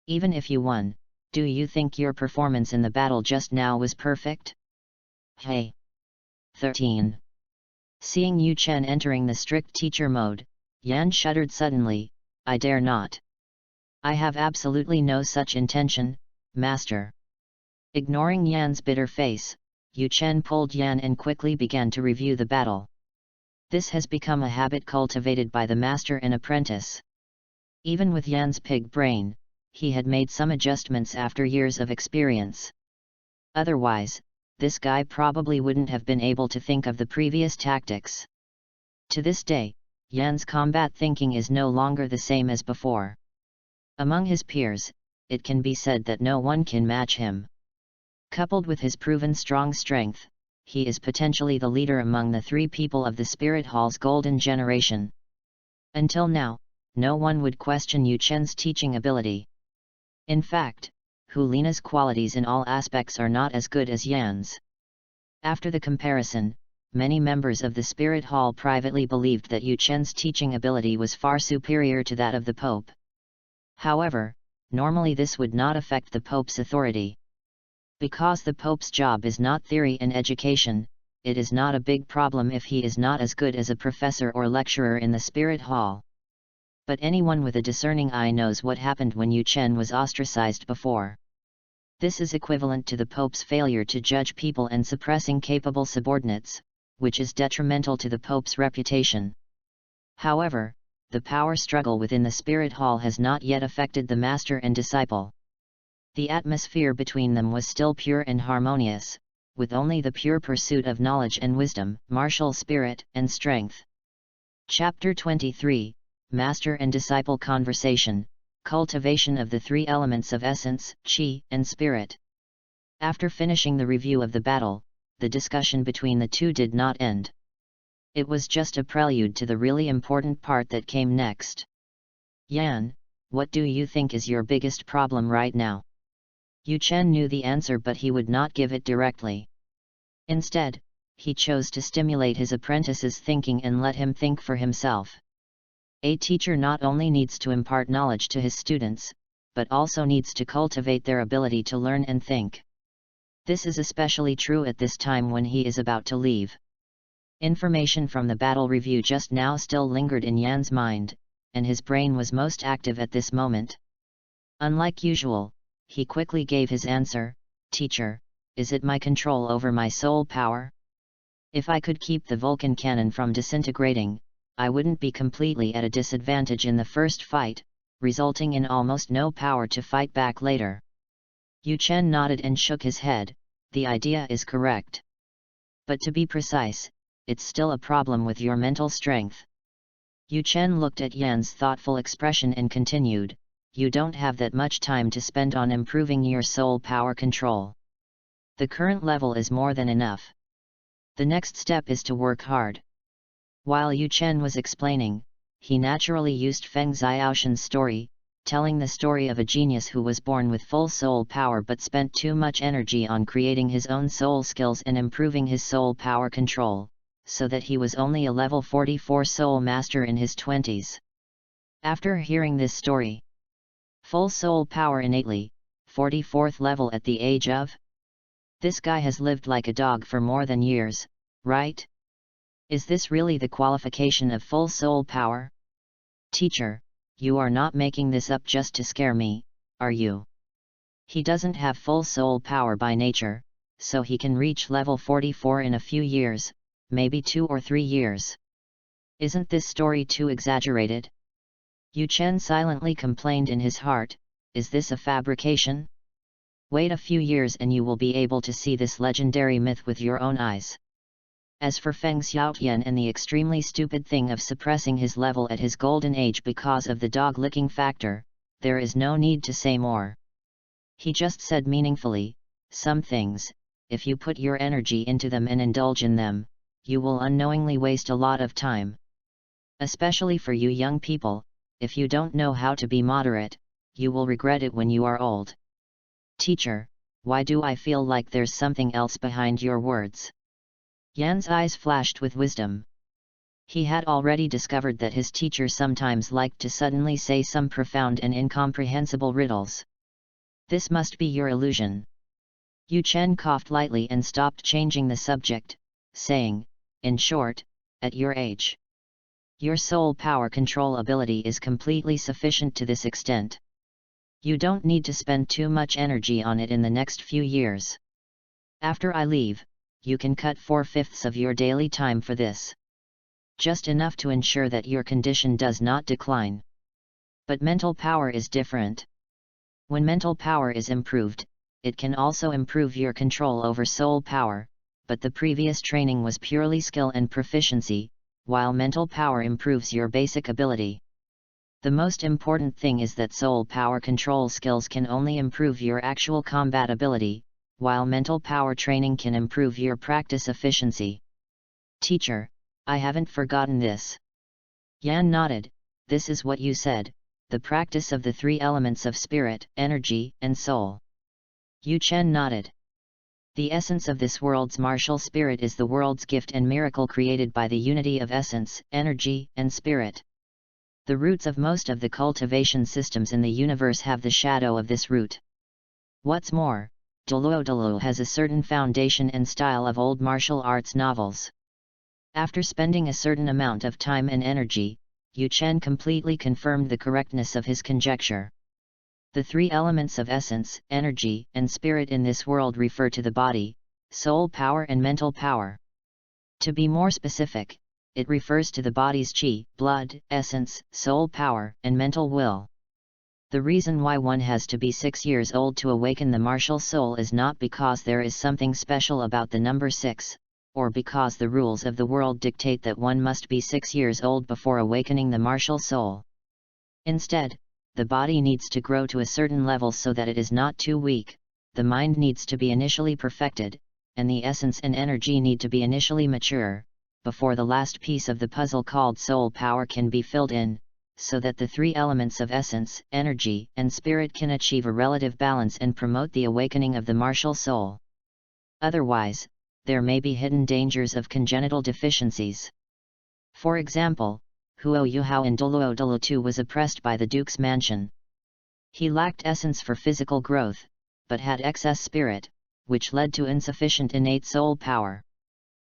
Even if you won, do you think your performance in the battle just now was perfect?" Hey! 13. Seeing Yu Chen entering the strict teacher mode, Yan shuddered suddenly. "I dare not. I have absolutely no such intention, master." Ignoring Yan's bitter face, Yu Chen pulled Yan and quickly began to review the battle. This has become a habit cultivated by the master and apprentice. Even with Yan's pig brain, he had made some adjustments after years of experience. Otherwise, this guy probably wouldn't have been able to think of the previous tactics. To this day, Yan's combat thinking is no longer the same as before. Among his peers, it can be said that no one can match him. Coupled with his proven strong strength, he is potentially the leader among the three people of the Spirit Hall's golden generation. Until now, no one would question Yu Chen's teaching ability. In fact, Hu Lina's qualities in all aspects are not as good as Yan's. After the comparison, many members of the Spirit Hall privately believed that Yu Chen's teaching ability was far superior to that of the Pope. However, normally this would not affect the Pope's authority. Because the Pope's job is not theory and education, it is not a big problem if he is not as good as a professor or lecturer in the Spirit Hall. But anyone with a discerning eye knows what happened when Yu Chen was ostracized before. This is equivalent to the Pope's failure to judge people and suppressing capable subordinates, which is detrimental to the Pope's reputation. However, the power struggle within the Spirit Hall has not yet affected the master and disciple. The atmosphere between them was still pure and harmonious, with only the pure pursuit of knowledge and wisdom, martial spirit and strength. Chapter 23, Master and Disciple Conversation, Cultivation of the Three Elements of Essence, Qi, and Spirit. After finishing the review of the battle, the discussion between the two did not end. It was just a prelude to the really important part that came next. "Yan, what do you think is your biggest problem right now?" Yu Chen knew the answer, but he would not give it directly. Instead, he chose to stimulate his apprentice's thinking and let him think for himself. A teacher not only needs to impart knowledge to his students, but also needs to cultivate their ability to learn and think. This is especially true at this time when he is about to leave. Information from the battle review just now still lingered in Yan's mind, and his brain was most active at this moment. Unlike usual, he quickly gave his answer, "Teacher, is it my control over my soul power? If I could keep the Vulcan cannon from disintegrating, I wouldn't be completely at a disadvantage in the first fight, resulting in almost no power to fight back later." Yu Chen nodded and shook his head. "The idea is correct. But to be precise, it's still a problem with your mental strength." Yu Chen looked at Yan's thoughtful expression and continued, "You don't have that much time to spend on improving your soul power control. The current level is more than enough. The next step is to work hard." While Yu Chen was explaining, he naturally used Feng Xiaoshan's story, telling the story of a genius who was born with full soul power but spent too much energy on creating his own soul skills and improving his soul power control, so that he was only a level 44 soul master in his 20s. After hearing this story, full soul power innately, 44th level at the age of? This guy has lived like a dog for more than years, right? Is this really the qualification of full soul power? Teacher, you are not making this up just to scare me, are you? He doesn't have full soul power by nature, so he can reach level 44 in a few years, maybe 2 or 3 years. Isn't this story too exaggerated? Yu Chen silently complained in his heart, is this a fabrication? Wait a few years and you will be able to see this legendary myth with your own eyes. As for Feng Xiaotian and the extremely stupid thing of suppressing his level at his golden age because of the dog-licking factor, there is no need to say more. He just said meaningfully, some things, if you put your energy into them and indulge in them, you will unknowingly waste a lot of time. Especially for you young people, if you don't know how to be moderate, you will regret it when you are old. Teacher, why do I feel like there's something else behind your words? Yan's eyes flashed with wisdom. He had already discovered that his teacher sometimes liked to suddenly say some profound and incomprehensible riddles. This must be your illusion. Yu Chen coughed lightly and stopped changing the subject, saying, in short, at your age, your soul power control ability is completely sufficient to this extent. You don't need to spend too much energy on it in the next few years. After I leave, you can cut 4/5 of your daily time for this. Just enough to ensure that your condition does not decline. But mental power is different. When mental power is improved, it can also improve your control over soul power, but the previous training was purely skill and proficiency, while mental power improves your basic ability. The most important thing is that soul power control skills can only improve your actual combat ability, while mental power training can improve your practice efficiency. Teacher, I haven't forgotten this. Yan nodded, this is what you said, the practice of the 3 elements of spirit, energy, and soul. Yu Chen nodded. The essence of this world's martial spirit is the world's gift and miracle created by the unity of essence, energy, and spirit. The roots of most of the cultivation systems in the universe have the shadow of this root. What's more, Douluo has a certain foundation and style of old martial arts novels. After spending a certain amount of time and energy, Yu Chen completely confirmed the correctness of his conjecture. The 3 elements of essence, energy, and spirit in this world refer to the body, soul power and mental power. To be more specific, it refers to the body's qi, blood, essence, soul power, and mental will. The reason why one has to be 6 years old to awaken the martial soul is not because there is something special about the number 6, or because the rules of the world dictate that one must be 6 years old before awakening the martial soul. Instead, the body needs to grow to a certain level so that it is not too weak, the mind needs to be initially perfected, and the essence and energy need to be initially mature, before the last piece of the puzzle called soul power can be filled in, so that the 3 elements of essence, energy, and spirit can achieve a relative balance and promote the awakening of the martial soul. Otherwise, there may be hidden dangers of congenital deficiencies. For example, Huo Yuhao in Douluo II was oppressed by the Duke's mansion. He lacked essence for physical growth, but had excess spirit, which led to insufficient innate soul power.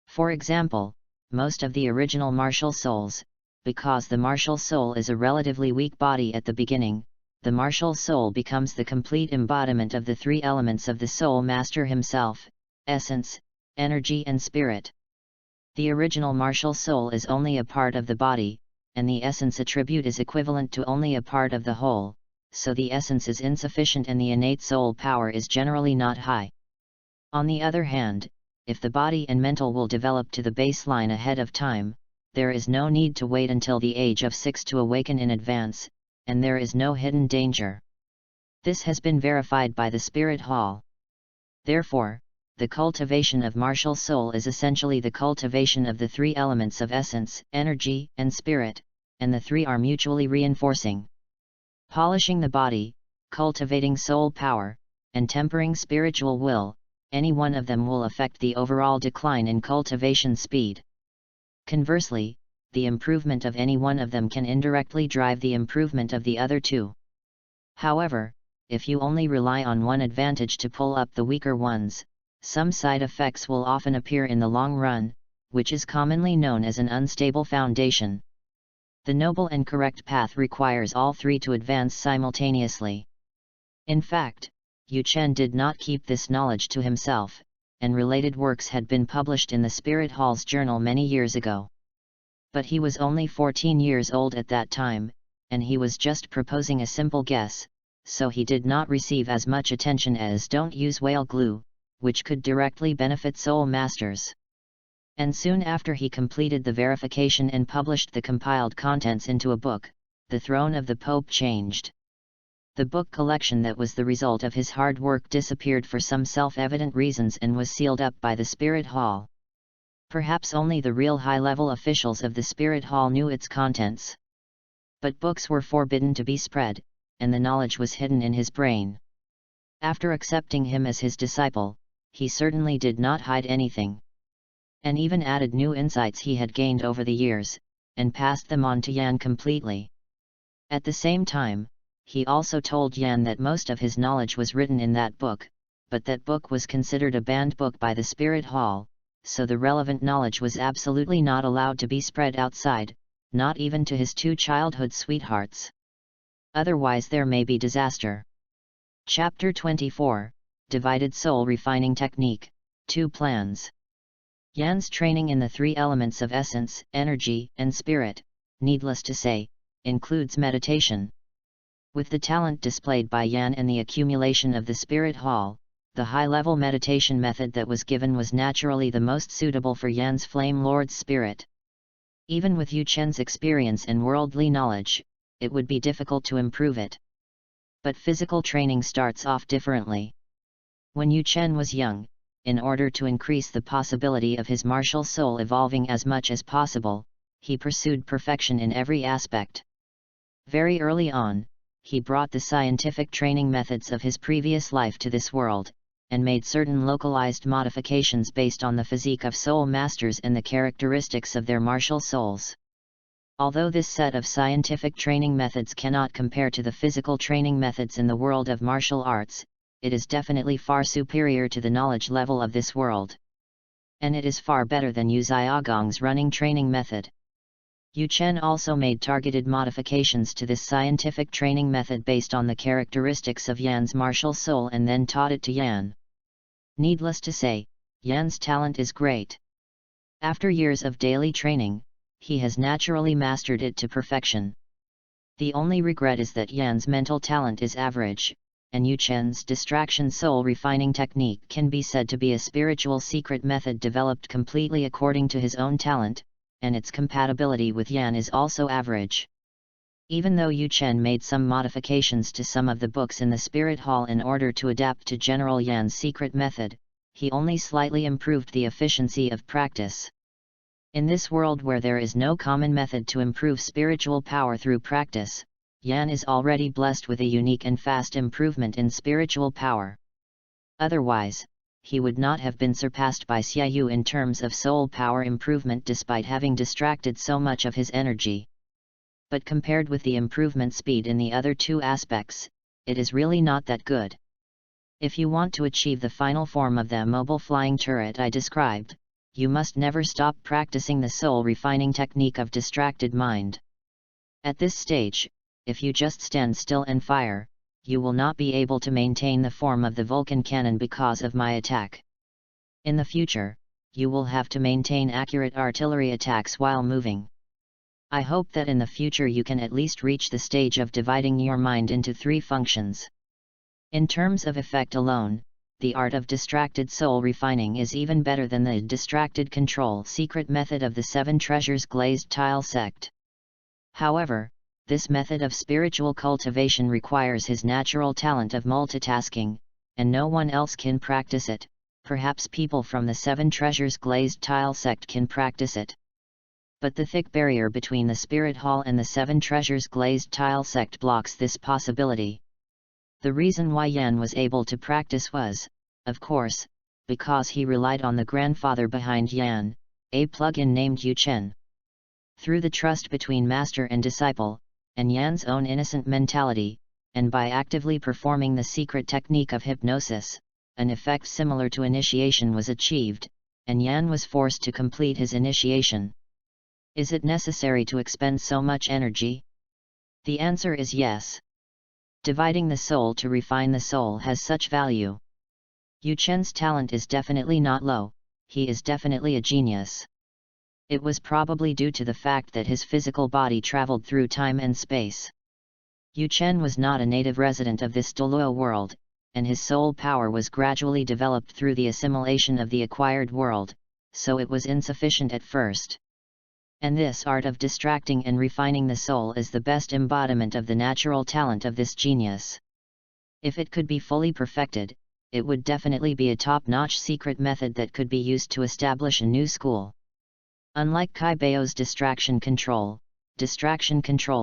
For example, most of the original martial souls, because the martial soul is a relatively weak body at the beginning, the martial soul becomes the complete embodiment of the 3 elements of the soul master himself, essence, energy and spirit. The original martial soul is only a part of the body, and the essence attribute is equivalent to only a part of the whole, so the essence is insufficient and the innate soul power is generally not high. On the other hand, if the body and mental will develop to the baseline ahead of time, there is no need to wait until the age of 6 to awaken in advance, and there is no hidden danger. This has been verified by the Spirit Hall. Therefore, the cultivation of martial soul is essentially the cultivation of the 3 elements of essence, energy, and spirit, and the 3 are mutually reinforcing. Polishing the body, cultivating soul power, and tempering spiritual will, any one of them will affect the overall decline in cultivation speed. Conversely, the improvement of any one of them can indirectly drive the improvement of the other 2. However, if you only rely on one advantage to pull up the weaker ones, some side effects will often appear in the long run, which is commonly known as an unstable foundation. The noble and correct path requires all 3 to advance simultaneously. In fact, Yu Chen did not keep this knowledge to himself, and related works had been published in the Spirit Hall's journal many years ago. But he was only 14 years old at that time, and he was just proposing a simple guess, so he did not receive as much attention as Don't Use Whale Glue, which could directly benefit soul masters. And soon after he completed the verification and published the compiled contents into a book, the throne of the Pope changed. The book collection that was the result of his hard work disappeared for some self-evident reasons and was sealed up by the Spirit Hall. Perhaps only the real high-level officials of the Spirit Hall knew its contents. But books were forbidden to be spread, and the knowledge was hidden in his brain. After accepting him as his disciple, he certainly did not hide anything. And even added new insights he had gained over the years, and passed them on to Yan completely. At the same time, he also told Yan that most of his knowledge was written in that book, but that book was considered a banned book by the Spirit Hall, so the relevant knowledge was absolutely not allowed to be spread outside, not even to his 2 childhood sweethearts. Otherwise there may be disaster. Chapter 24, Divided Soul Refining Technique, 2 Plans. Yan's training in the 3 elements of essence, energy, and spirit, needless to say, includes meditation. With the talent displayed by Yan and the accumulation of the Spirit Hall, the high-level meditation method that was given was naturally the most suitable for Yan's Flame Lord's spirit. Even with Yu Chen's experience and worldly knowledge, it would be difficult to improve it. But physical training starts off differently. When Yu Chen was young, in order to increase the possibility of his martial soul evolving as much as possible, he pursued perfection in every aspect. Very early on, he brought the scientific training methods of his previous life to this world, and made certain localized modifications based on the physique of soul masters and the characteristics of their martial souls. Although this set of scientific training methods cannot compare to the physical training methods in the world of martial arts, it is definitely far superior to the knowledge level of this world. And it is far better than Yu Xiaogong's running training method. Yu Chen also made targeted modifications to this scientific training method based on the characteristics of Yan's martial soul and then taught it to Yan. Needless to say, Yan's talent is great. After years of daily training, he has naturally mastered it to perfection. The only regret is that Yan's mental talent is average, and Yu Chen's distraction soul refining technique can be said to be a spiritual secret method developed completely according to his own talent, and its compatibility with Yan is also average. Even though Yu Chen made some modifications to some of the books in the Spirit Hall in order to adapt to General Yan's secret method, he only slightly improved the efficiency of practice. In this world where there is no common method to improve spiritual power through practice, Yan is already blessed with a unique and fast improvement in spiritual power. Otherwise, he would not have been surpassed by Xiaoyu in terms of soul power improvement despite having distracted so much of his energy. But compared with the improvement speed in the other 2 aspects, it is really not that good. If you want to achieve the final form of the mobile flying turret I described, you must never stop practicing the soul refining technique of distracted mind. At this stage, if you just stand still and fire, you will not be able to maintain the form of the Vulcan cannon because of my attack. In the future, you will have to maintain accurate artillery attacks while moving. I hope that in the future you can at least reach the stage of dividing your mind into 3 functions. In terms of effect alone, the art of distracted soul refining is even better than the distracted control secret method of the 7 Treasures glazed tile sect. However, this method of spiritual cultivation requires his natural talent of multitasking, and no one else can practice it. Perhaps people from the 7 Treasures glazed tile sect can practice it. But the thick barrier between the Spirit Hall and the 7 Treasures glazed tile sect blocks this possibility. The reason why Yan was able to practice was, of course, because he relied on the grandfather behind Yan, a plug-in named Yu Chen. Through the trust between master and disciple, and Yan's own innocent mentality, and by actively performing the secret technique of hypnosis, an effect similar to initiation was achieved, and Yan was forced to complete his initiation. Is it necessary to expend so much energy? The answer is yes. Dividing the soul to refine the soul has such value. Yu Chen's talent is definitely not low, he is definitely a genius. It was probably due to the fact that his physical body traveled through time and space. Yu Chen was not a native resident of this Douluo world, and his soul power was gradually developed through the assimilation of the acquired world, so it was insufficient at first. And this art of distracting and refining the soul is the best embodiment of the natural talent of this genius. If it could be fully perfected, it would definitely be a top-notch secret method that could be used to establish a new school. Unlike Kai Bao's distraction control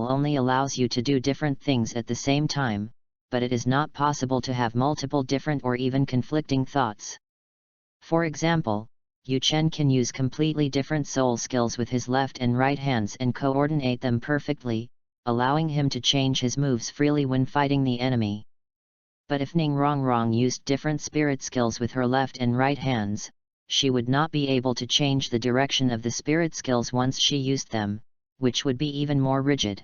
only allows you to do different things at the same time, but it is not possible to have multiple different or even conflicting thoughts. For example, Yu Chen can use completely different soul skills with his left and right hands and coordinate them perfectly, allowing him to change his moves freely when fighting the enemy. But if Ning Rongrong used different spirit skills with her left and right hands, she would not be able to change the direction of the spirit skills once she used them, which would be even more rigid.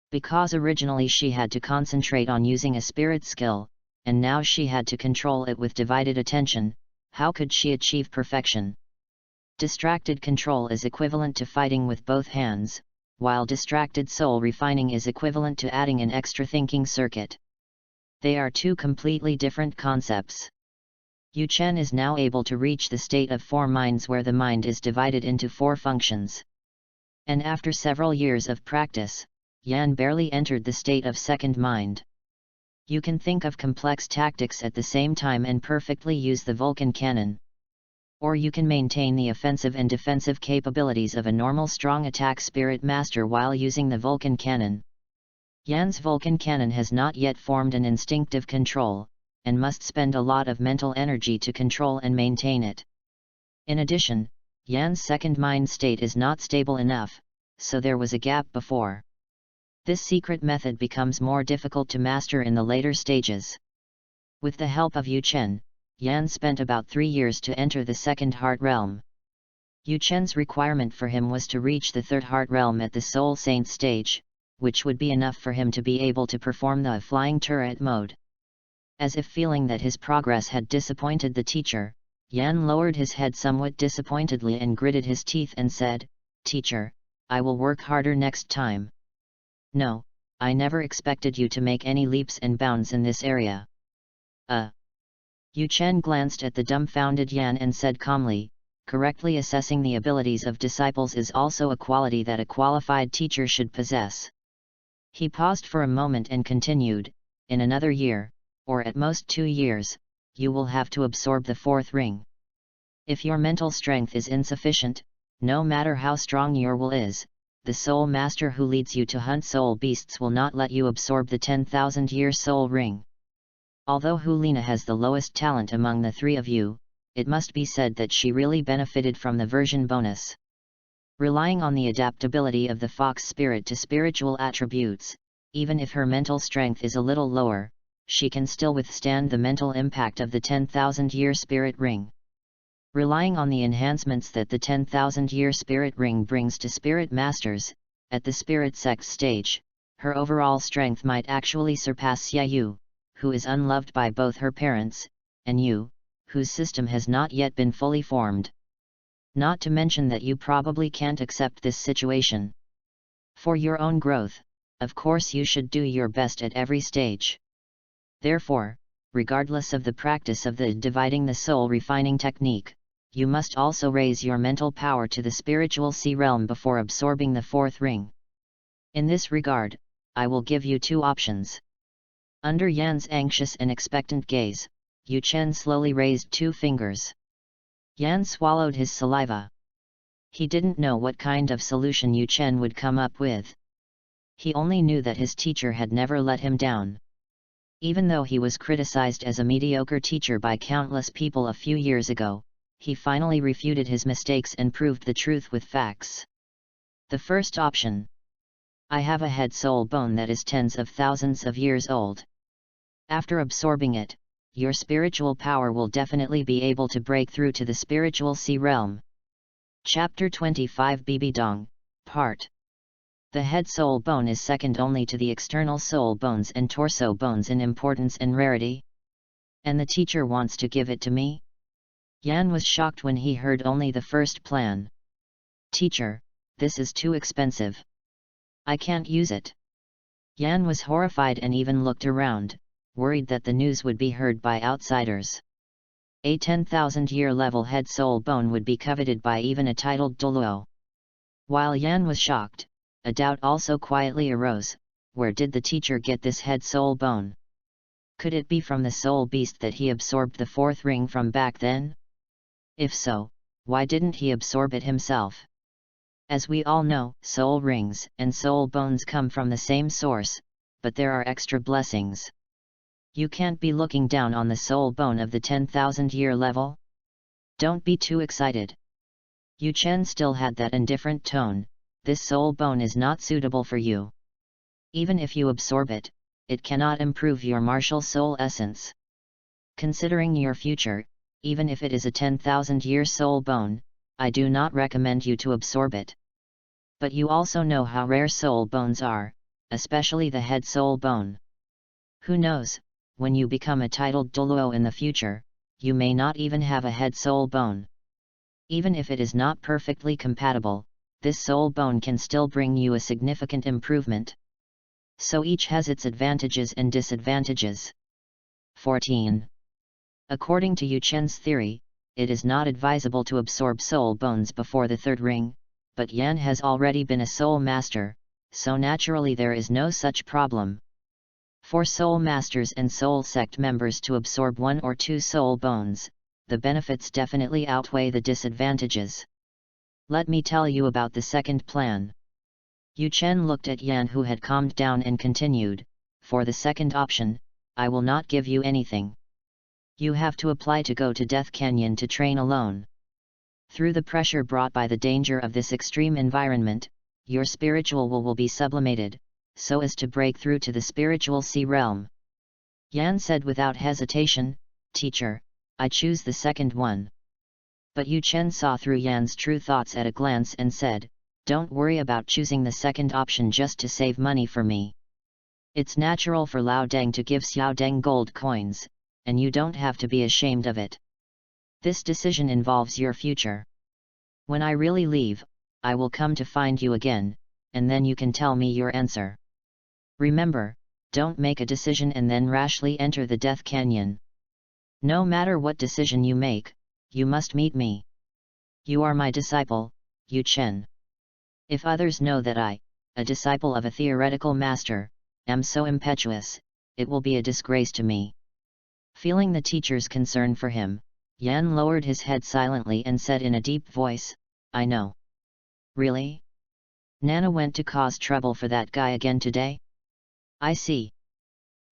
Because originally she had to concentrate on using a spirit skill, and now she had to control it with divided attention, how could she achieve perfection? Distracted control is equivalent to fighting with both hands, while distracted soul refining is equivalent to adding an extra thinking circuit. They are two completely different concepts. Yu Chen is now able to reach the state of four minds where the mind is divided into four functions. And after several years of practice, Yan barely entered the state of second mind. You can think of complex tactics at the same time and perfectly use the Vulcan cannon. Or you can maintain the offensive and defensive capabilities of a normal strong attack spirit master while using the Vulcan cannon. Yan's Vulcan cannon has not yet formed an instinctive control, and must spend a lot of mental energy to control and maintain it. In addition, Yan's second mind state is not stable enough, so there was a gap before. This secret method becomes more difficult to master in the later stages. With the help of Yu Chen, Yan spent about 3 years to enter the second heart realm. Yu Chen's requirement for him was to reach the third heart realm at the Soul Saint stage, which would be enough for him to be able to perform the flying turret mode. As if feeling that his progress had disappointed the teacher, Yan lowered his head somewhat disappointedly and gritted his teeth and said, "Teacher, I will work harder next time." "No, I never expected you to make any leaps and bounds in this area." Yu Chen glanced at the dumbfounded Yan and said calmly, "Correctly assessing the abilities of disciples is also a quality that a qualified teacher should possess." He paused for a moment and continued, "In another year, or at most 2 years, you will have to absorb the fourth ring. If your mental strength is insufficient, no matter how strong your will is, the soul master who leads you to hunt soul beasts will not let you absorb the 10,000-year soul ring." Although Hulina has the lowest talent among the three of you, it must be said that she really benefited from the version bonus. Relying on the adaptability of the fox spirit to spiritual attributes, even if her mental strength is a little lower, she can still withstand the mental impact of the 10,000-year spirit ring. Relying on the enhancements that the 10,000-year spirit ring brings to spirit masters, at the spirit sect stage, her overall strength might actually surpass Xiaoyu, who is unloved by both her parents, and you, whose system has not yet been fully formed. Not to mention that you probably can't accept this situation. For your own growth, of course you should do your best at every stage. Therefore, regardless of the practice of the dividing the soul refining technique, you must also raise your mental power to the spiritual sea realm before absorbing the fourth ring. In this regard, I will give you 2 options. Under Yan's anxious and expectant gaze, Yu Chen slowly raised 2 fingers. Yan swallowed his saliva. He didn't know what kind of solution Yu Chen would come up with. He only knew that his teacher had never let him down. Even though he was criticized as a mediocre teacher by countless people a few years ago, he finally refuted his mistakes and proved the truth with facts. The first option. I have a head soul bone that is tens of thousands of years old. After absorbing it, your spiritual power will definitely be able to break through to the spiritual sea realm. Chapter 25 Bibi Dong, Part. The head soul bone is second only to the external soul bones and torso bones in importance and rarity. And the teacher wants to give it to me? Yan was shocked when he heard only the first plan. Teacher, this is too expensive. I can't use it. Yan was horrified and even looked around, worried that the news would be heard by outsiders. A 10,000-year level head soul bone would be coveted by even a titled Douluo. While Yan was shocked, a doubt also quietly arose: where did the teacher get this head soul bone? Could it be from the soul beast that he absorbed the fourth ring from back then? If so, why didn't he absorb it himself? As we all know, soul rings and soul bones come from the same source, but there are extra blessings. You can't be looking down on the soul bone of the 10,000-year level. Don't be too excited. Yu Chen still had that indifferent tone. This soul bone is not suitable for you. Even if you absorb it, it cannot improve your martial soul essence. Considering your future, even if it is a 10,000-year soul bone, I do not recommend you to absorb it. But you also know how rare soul bones are, especially the head soul bone. Who knows, when you become a titled Douluo in the future, you may not even have a head soul bone. Even if it is not perfectly compatible, this soul bone can still bring you a significant improvement. So each has its advantages and disadvantages. 14. According to Yu Chen's theory, it is not advisable to absorb soul bones before the third ring, but Yan has already been a soul master, so naturally there is no such problem. For soul masters and soul sect members to absorb 1 or 2 soul bones, the benefits definitely outweigh the disadvantages. Let me tell you about the second plan. Yu Chen looked at Yan, who had calmed down, and continued, for the second option, I will not give you anything. You have to apply to go to Death Canyon to train alone. Through the pressure brought by the danger of this extreme environment, your spiritual will be sublimated, so as to break through to the spiritual sea realm. Yan said without hesitation, Teacher, I choose the second one. But Yu Chen saw through Yan's true thoughts at a glance and said, don't worry about choosing the second option just to save money for me. It's natural for Lao Deng to give Xiao Deng gold coins, and you don't have to be ashamed of it. This decision involves your future. When I really leave, I will come to find you again, and then you can tell me your answer. Remember, don't make a decision and then rashly enter the Death Canyon. No matter what decision you make, you must meet me. You are my disciple, Yu Chen. If others know that I, a disciple of a theoretical master, am so impetuous, it will be a disgrace to me. Feeling the teacher's concern for him, Yan lowered his head silently and said in a deep voice, I know. Really? Nana went to cause trouble for that guy again today? I see.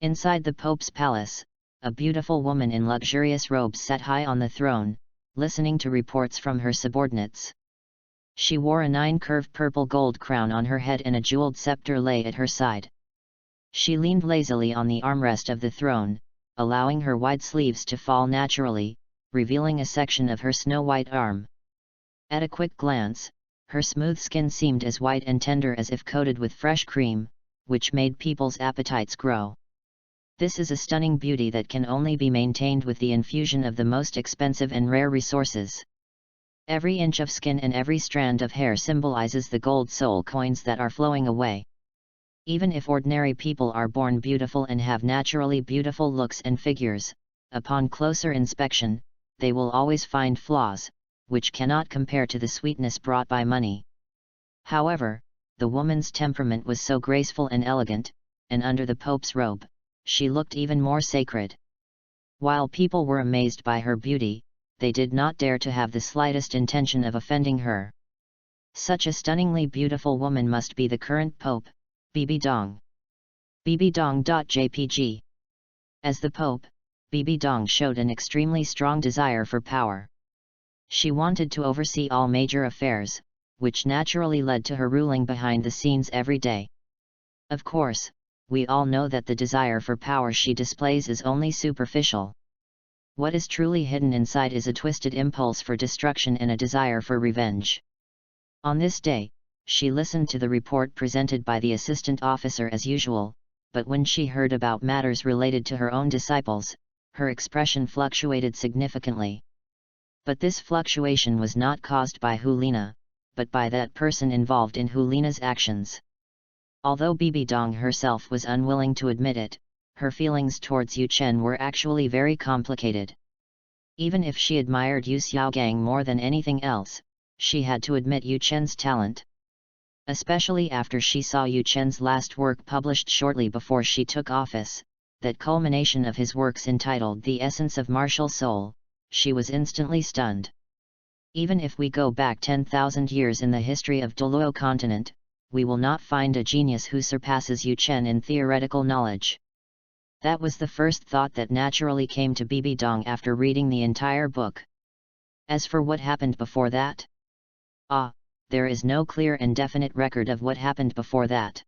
Inside the Pope's palace, a beautiful woman in luxurious robes sat high on the throne, listening to reports from her subordinates. She wore a 9-curved purple gold crown on her head and a jeweled scepter lay at her side. She leaned lazily on the armrest of the throne, allowing her wide sleeves to fall naturally, revealing a section of her snow-white arm. At a quick glance, her smooth skin seemed as white and tender as if coated with fresh cream, which made people's appetites grow. This is a stunning beauty that can only be maintained with the infusion of the most expensive and rare resources. Every inch of skin and every strand of hair symbolizes the gold soul coins that are flowing away. Even if ordinary people are born beautiful and have naturally beautiful looks and figures, upon closer inspection, they will always find flaws, which cannot compare to the sweetness brought by money. However, the woman's temperament was so graceful and elegant, and under the Pope's robe, she looked even more sacred. While people were amazed by her beauty, they did not dare to have the slightest intention of offending her. Such a stunningly beautiful woman must be the current Pope, Bibi Dong. Bibi Dong.jpg. As the Pope, Bibi Dong showed an extremely strong desire for power. She wanted to oversee all major affairs, which naturally led to her ruling behind the scenes every day. Of course, we all know that the desire for power she displays is only superficial. What is truly hidden inside is a twisted impulse for destruction and a desire for revenge. On this day, she listened to the report presented by the assistant officer as usual, but when she heard about matters related to her own disciples, her expression fluctuated significantly. But this fluctuation was not caused by Hulina, but by that person involved in Hulina's actions. Although Bibi Dong herself was unwilling to admit it, her feelings towards Yu Chen were actually very complicated. Even if she admired Yu Xiaogang more than anything else, she had to admit Yu Chen's talent. Especially after she saw Yu Chen's last work published shortly before she took office, that culmination of his works entitled The Essence of Martial Soul, she was instantly stunned. Even if we go back 10,000 years in the history of Douluo continent, we will not find a genius who surpasses Yu Chen in theoretical knowledge. That was the first thought that naturally came to Bibi Dong after reading the entire book. As for what happened before that? There is no clear and definite record of what happened before that.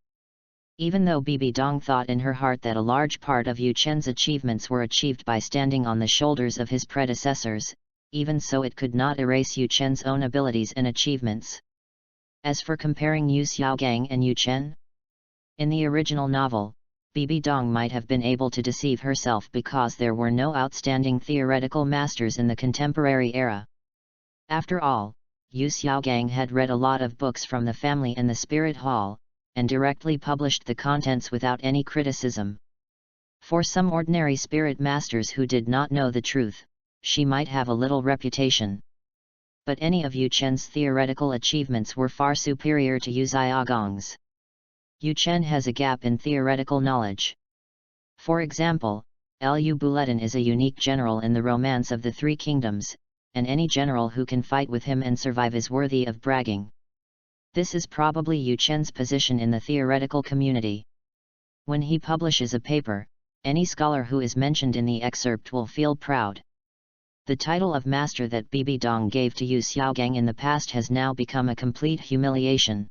Even though Bibi Dong thought in her heart that a large part of Yu Chen's achievements were achieved by standing on the shoulders of his predecessors, even so it could not erase Yu Chen's own abilities and achievements. As for comparing Yu Xiaogang and Yu Chen, in the original novel, Bibi Dong might have been able to deceive herself because there were no outstanding theoretical masters in the contemporary era. After all, Yu Xiaogang had read a lot of books from the family and the Spirit Hall, and directly published the contents without any criticism. For some ordinary spirit masters who did not know the truth, she might have a little reputation. But any of Yu Chen's theoretical achievements were far superior to Yu Xiaogang's. Yu Chen has a gap in theoretical knowledge. For example, Liu Bulletin is a unique general in the Romance of the Three Kingdoms, and any general who can fight with him and survive is worthy of bragging. This is probably Yu Chen's position in the theoretical community. When he publishes a paper, any scholar who is mentioned in the excerpt will feel proud. The title of master that Bibi Dong gave to Yu Xiaogang in the past has now become a complete humiliation.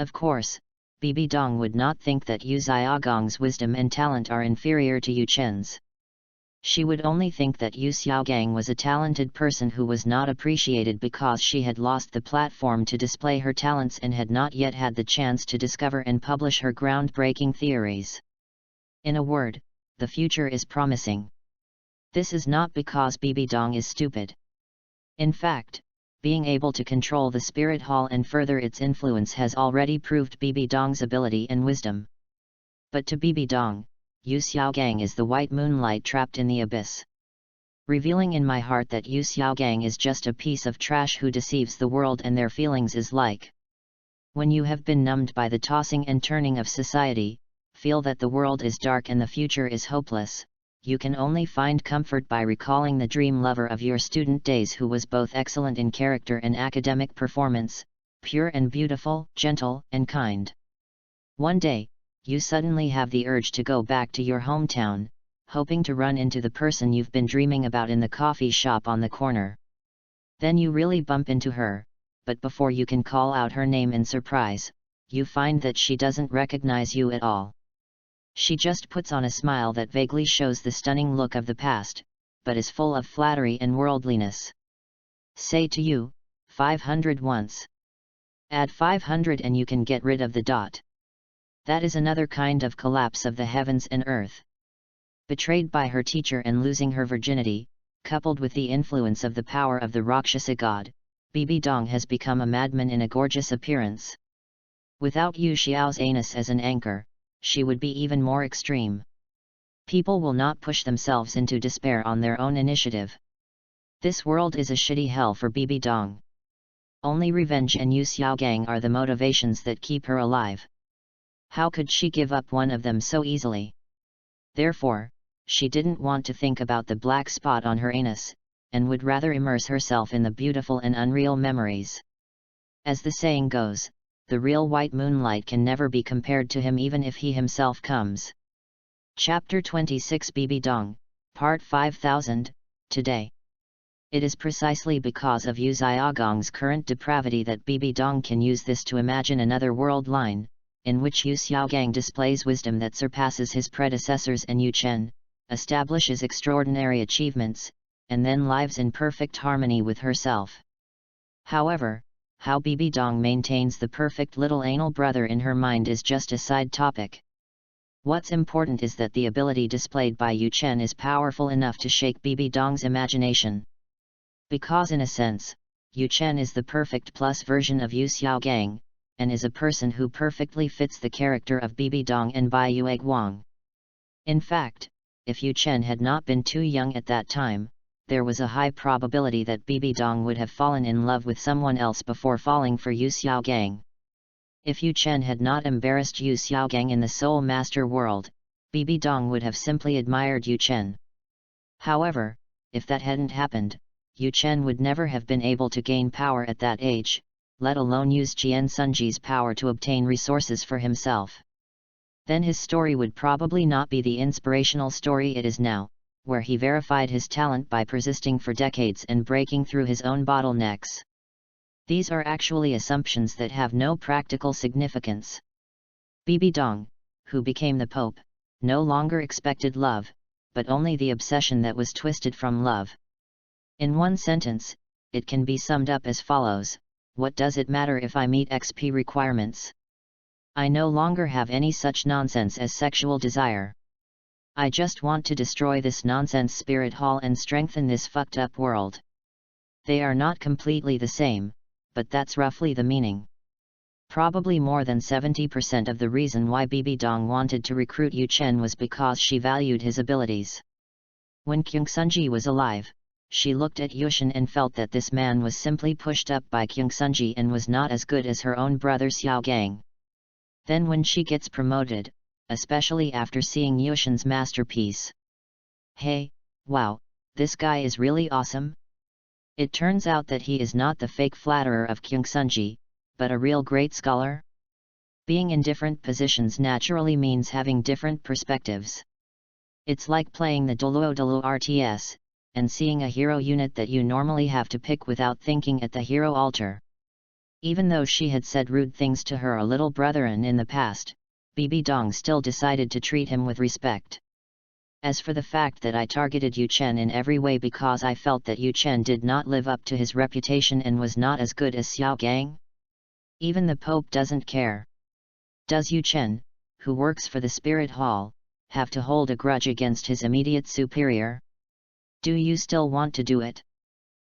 Of course, Bibi Dong would not think that Yu Xiaogang's wisdom and talent are inferior to Yu Chen's. She would only think that Yu Xiaogang was a talented person who was not appreciated because she had lost the platform to display her talents and had not yet had the chance to discover and publish her groundbreaking theories. In a word, the future is promising. This is not because Bibi Dong is stupid. In fact, being able to control the Spirit Hall and further its influence has already proved Bibi Dong's ability and wisdom. But to Bibi Dong, Yu Xiaogang is the white moonlight trapped in the abyss. Revealing in my heart that Yu Xiaogang is just a piece of trash who deceives the world and their feelings is like when you have been numbed by the tossing and turning of society, feel that the world is dark and the future is hopeless. You can only find comfort by recalling the dream lover of your student days who was both excellent in character and academic performance, pure and beautiful, gentle and kind. One day, you suddenly have the urge to go back to your hometown, hoping to run into the person you've been dreaming about in the coffee shop on the corner. Then you really bump into her, but before you can call out her name in surprise, you find that she doesn't recognize you at all. She just puts on a smile that vaguely shows the stunning look of the past, but is full of flattery and worldliness. Say to you, 500 once. Add 500 and you can get rid of the dot. That is another kind of collapse of the heavens and earth. Betrayed by her teacher and losing her virginity, coupled with the influence of the power of the Rakshasa god, Bibi Dong has become a madman in a gorgeous appearance. Without Yu Xiao's anus as an anchor, she would be even more extreme. People will not push themselves into despair on their own initiative. This world is a shitty hell for Bibi Dong. Only revenge and Yu Xiaogang are the motivations that keep her alive. How could she give up one of them so easily? Therefore, she didn't want to think about the black spot on her anus, and would rather immerse herself in the beautiful and unreal memories. As the saying goes, the real white moonlight can never be compared to him even if he himself comes. Chapter 26 Bibi Dong, Part 5000, Today. It is precisely because of Yu Xiaogang's current depravity that Bibi Dong can use this to imagine another world line, in which Yu Xiaogang displays wisdom that surpasses his predecessors and Yu Chen, establishes extraordinary achievements, and then lives in perfect harmony with herself. However, how Bibi Dong maintains the perfect little anal brother in her mind is just a side topic. What's important is that the ability displayed by Yu Chen is powerful enough to shake Bibi Dong's imagination. Because in a sense, Yu Chen is the perfect plus version of Yu Xiaogang, and is a person who perfectly fits the character of Bibi Dong and Bai Yueguang. In fact, if Yu Chen had not been too young at that time, there was a high probability that Bibi Dong would have fallen in love with someone else before falling for Yu Xiaogang. If Yu Chen had not embarrassed Yu Xiaogang in the Soul Master world, Bibi Dong would have simply admired Yu Chen. However, if that hadn't happened, Yu Chen would never have been able to gain power at that age, let alone use Jian Sunji's power to obtain resources for himself. Then his story would probably not be the inspirational story it is now, where he verified his talent by persisting for decades and breaking through his own bottlenecks. These are actually assumptions that have no practical significance. Bibi Dong, who became the Pope, no longer expected love, but only the obsession that was twisted from love. In one sentence, it can be summed up as follows: what does it matter if I meet XP requirements? I no longer have any such nonsense as sexual desire. I just want to destroy this nonsense spirit hall and strengthen this fucked up world. They are not completely the same, but that's roughly the meaning. Probably more than 70% of the reason why Bibi Dong wanted to recruit Yu Chen was because she valued his abilities. When Kyung Sunji was alive, she looked at Yu Chen and felt that this man was simply pushed up by Kyung Sunji and was not as good as her own brother Xiaogang. Then when she gets promoted, especially after seeing Yu Chen's masterpiece. Hey, wow, this guy is really awesome. It turns out that he is not the fake flatterer of Kyung Sunji, but a real great scholar. Being in different positions naturally means having different perspectives. It's like playing the Douluo RTS, and seeing a hero unit that you normally have to pick without thinking at the hero altar. Even though she had said rude things to her little brethren in the past, Bibi Dong still decided to treat him with respect. As for the fact that I targeted Yu Chen in every way because I felt that Yu Chen did not live up to his reputation and was not as good as Xiaogang, even the Pope doesn't care. Does Yu Chen, who works for the Spirit Hall, have to hold a grudge against his immediate superior? Do you still want to do it?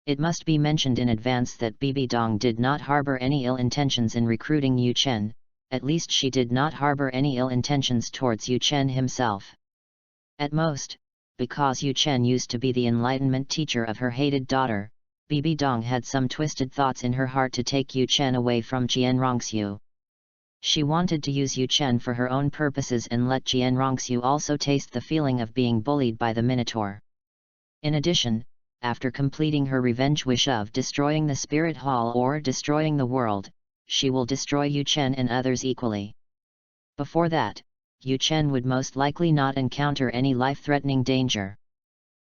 It must be mentioned in advance that Bibi Dong did not harbor any ill intentions in recruiting Yu Chen, at least she did not harbor any ill intentions towards Yu Chen himself. At most, because Yu Chen used to be the enlightenment teacher of her hated daughter, Bibi Dong had some twisted thoughts in her heart to take Yu Chen away from Jian Rongxiu. She wanted to use Yu Chen for her own purposes and let Jian Rongxiu also taste the feeling of being bullied by the Minotaur. In addition, after completing her revenge wish of destroying the Spirit Hall or destroying the world, she will destroy Yu Chen and others equally. Before that, Yu Chen would most likely not encounter any life-threatening danger.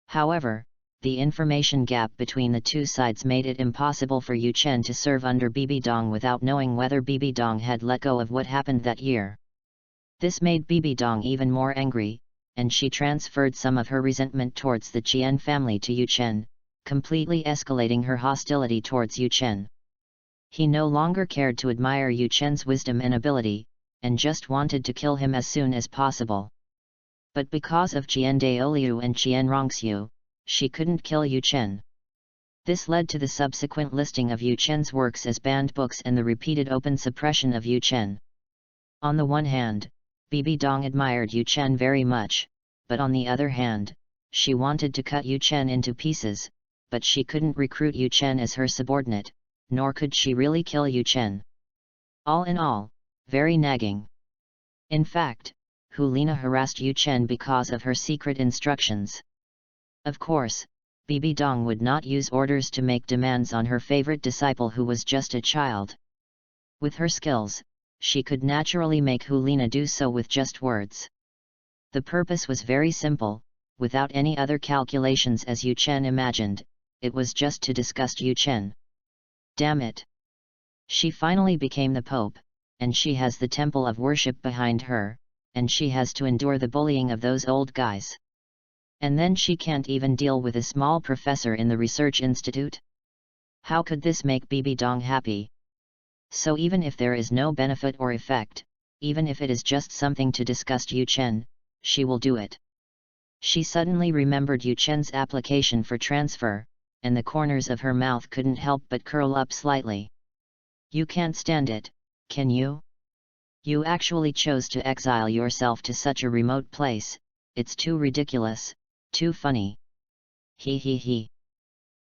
However, the information gap between the two sides made it impossible for Yu Chen to serve under Bibi Dong without knowing whether Bibi Dong had let go of what happened that year. This made Bibi Dong even more angry, and she transferred some of her resentment towards the Qian family to Yu Chen, completely escalating her hostility towards Yu Chen. He no longer cared to admire Yu Chen's wisdom and ability, and just wanted to kill him as soon as possible. But because of Jian Daoliu and Jian Rongxiu, she couldn't kill Yu Chen. This led to the subsequent listing of Yu Chen's works as banned books and the repeated open suppression of Yu Chen. On the one hand, Bibi Dong admired Yu Chen very much, but on the other hand, she wanted to cut Yu Chen into pieces, but she couldn't recruit Yu Chen as her subordinate, nor could she really kill Yu Chen. All in all, very nagging. In fact, Hulina harassed Yu Chen because of her secret instructions. Of course, Bibi Dong would not use orders to make demands on her favorite disciple who was just a child. With her skills, she could naturally make Hulina do so with just words. The purpose was very simple, without any other calculations as Yu Chen imagined, it was just to disgust Yu Chen. Damn it! She finally became the Pope, and she has the temple of worship behind her, and she has to endure the bullying of those old guys. And then she can't even deal with a small professor in the research institute? How could this make Bibi Dong happy? So even if there is no benefit or effect, even if it is just something to disgust Yu Chen, she will do it. She suddenly remembered Yu Chen's application for transfer, and the corners of her mouth couldn't help but curl up slightly. You can't stand it, Can you? You actually chose to exile yourself to such a remote place, it's too ridiculous, too funny. He he he.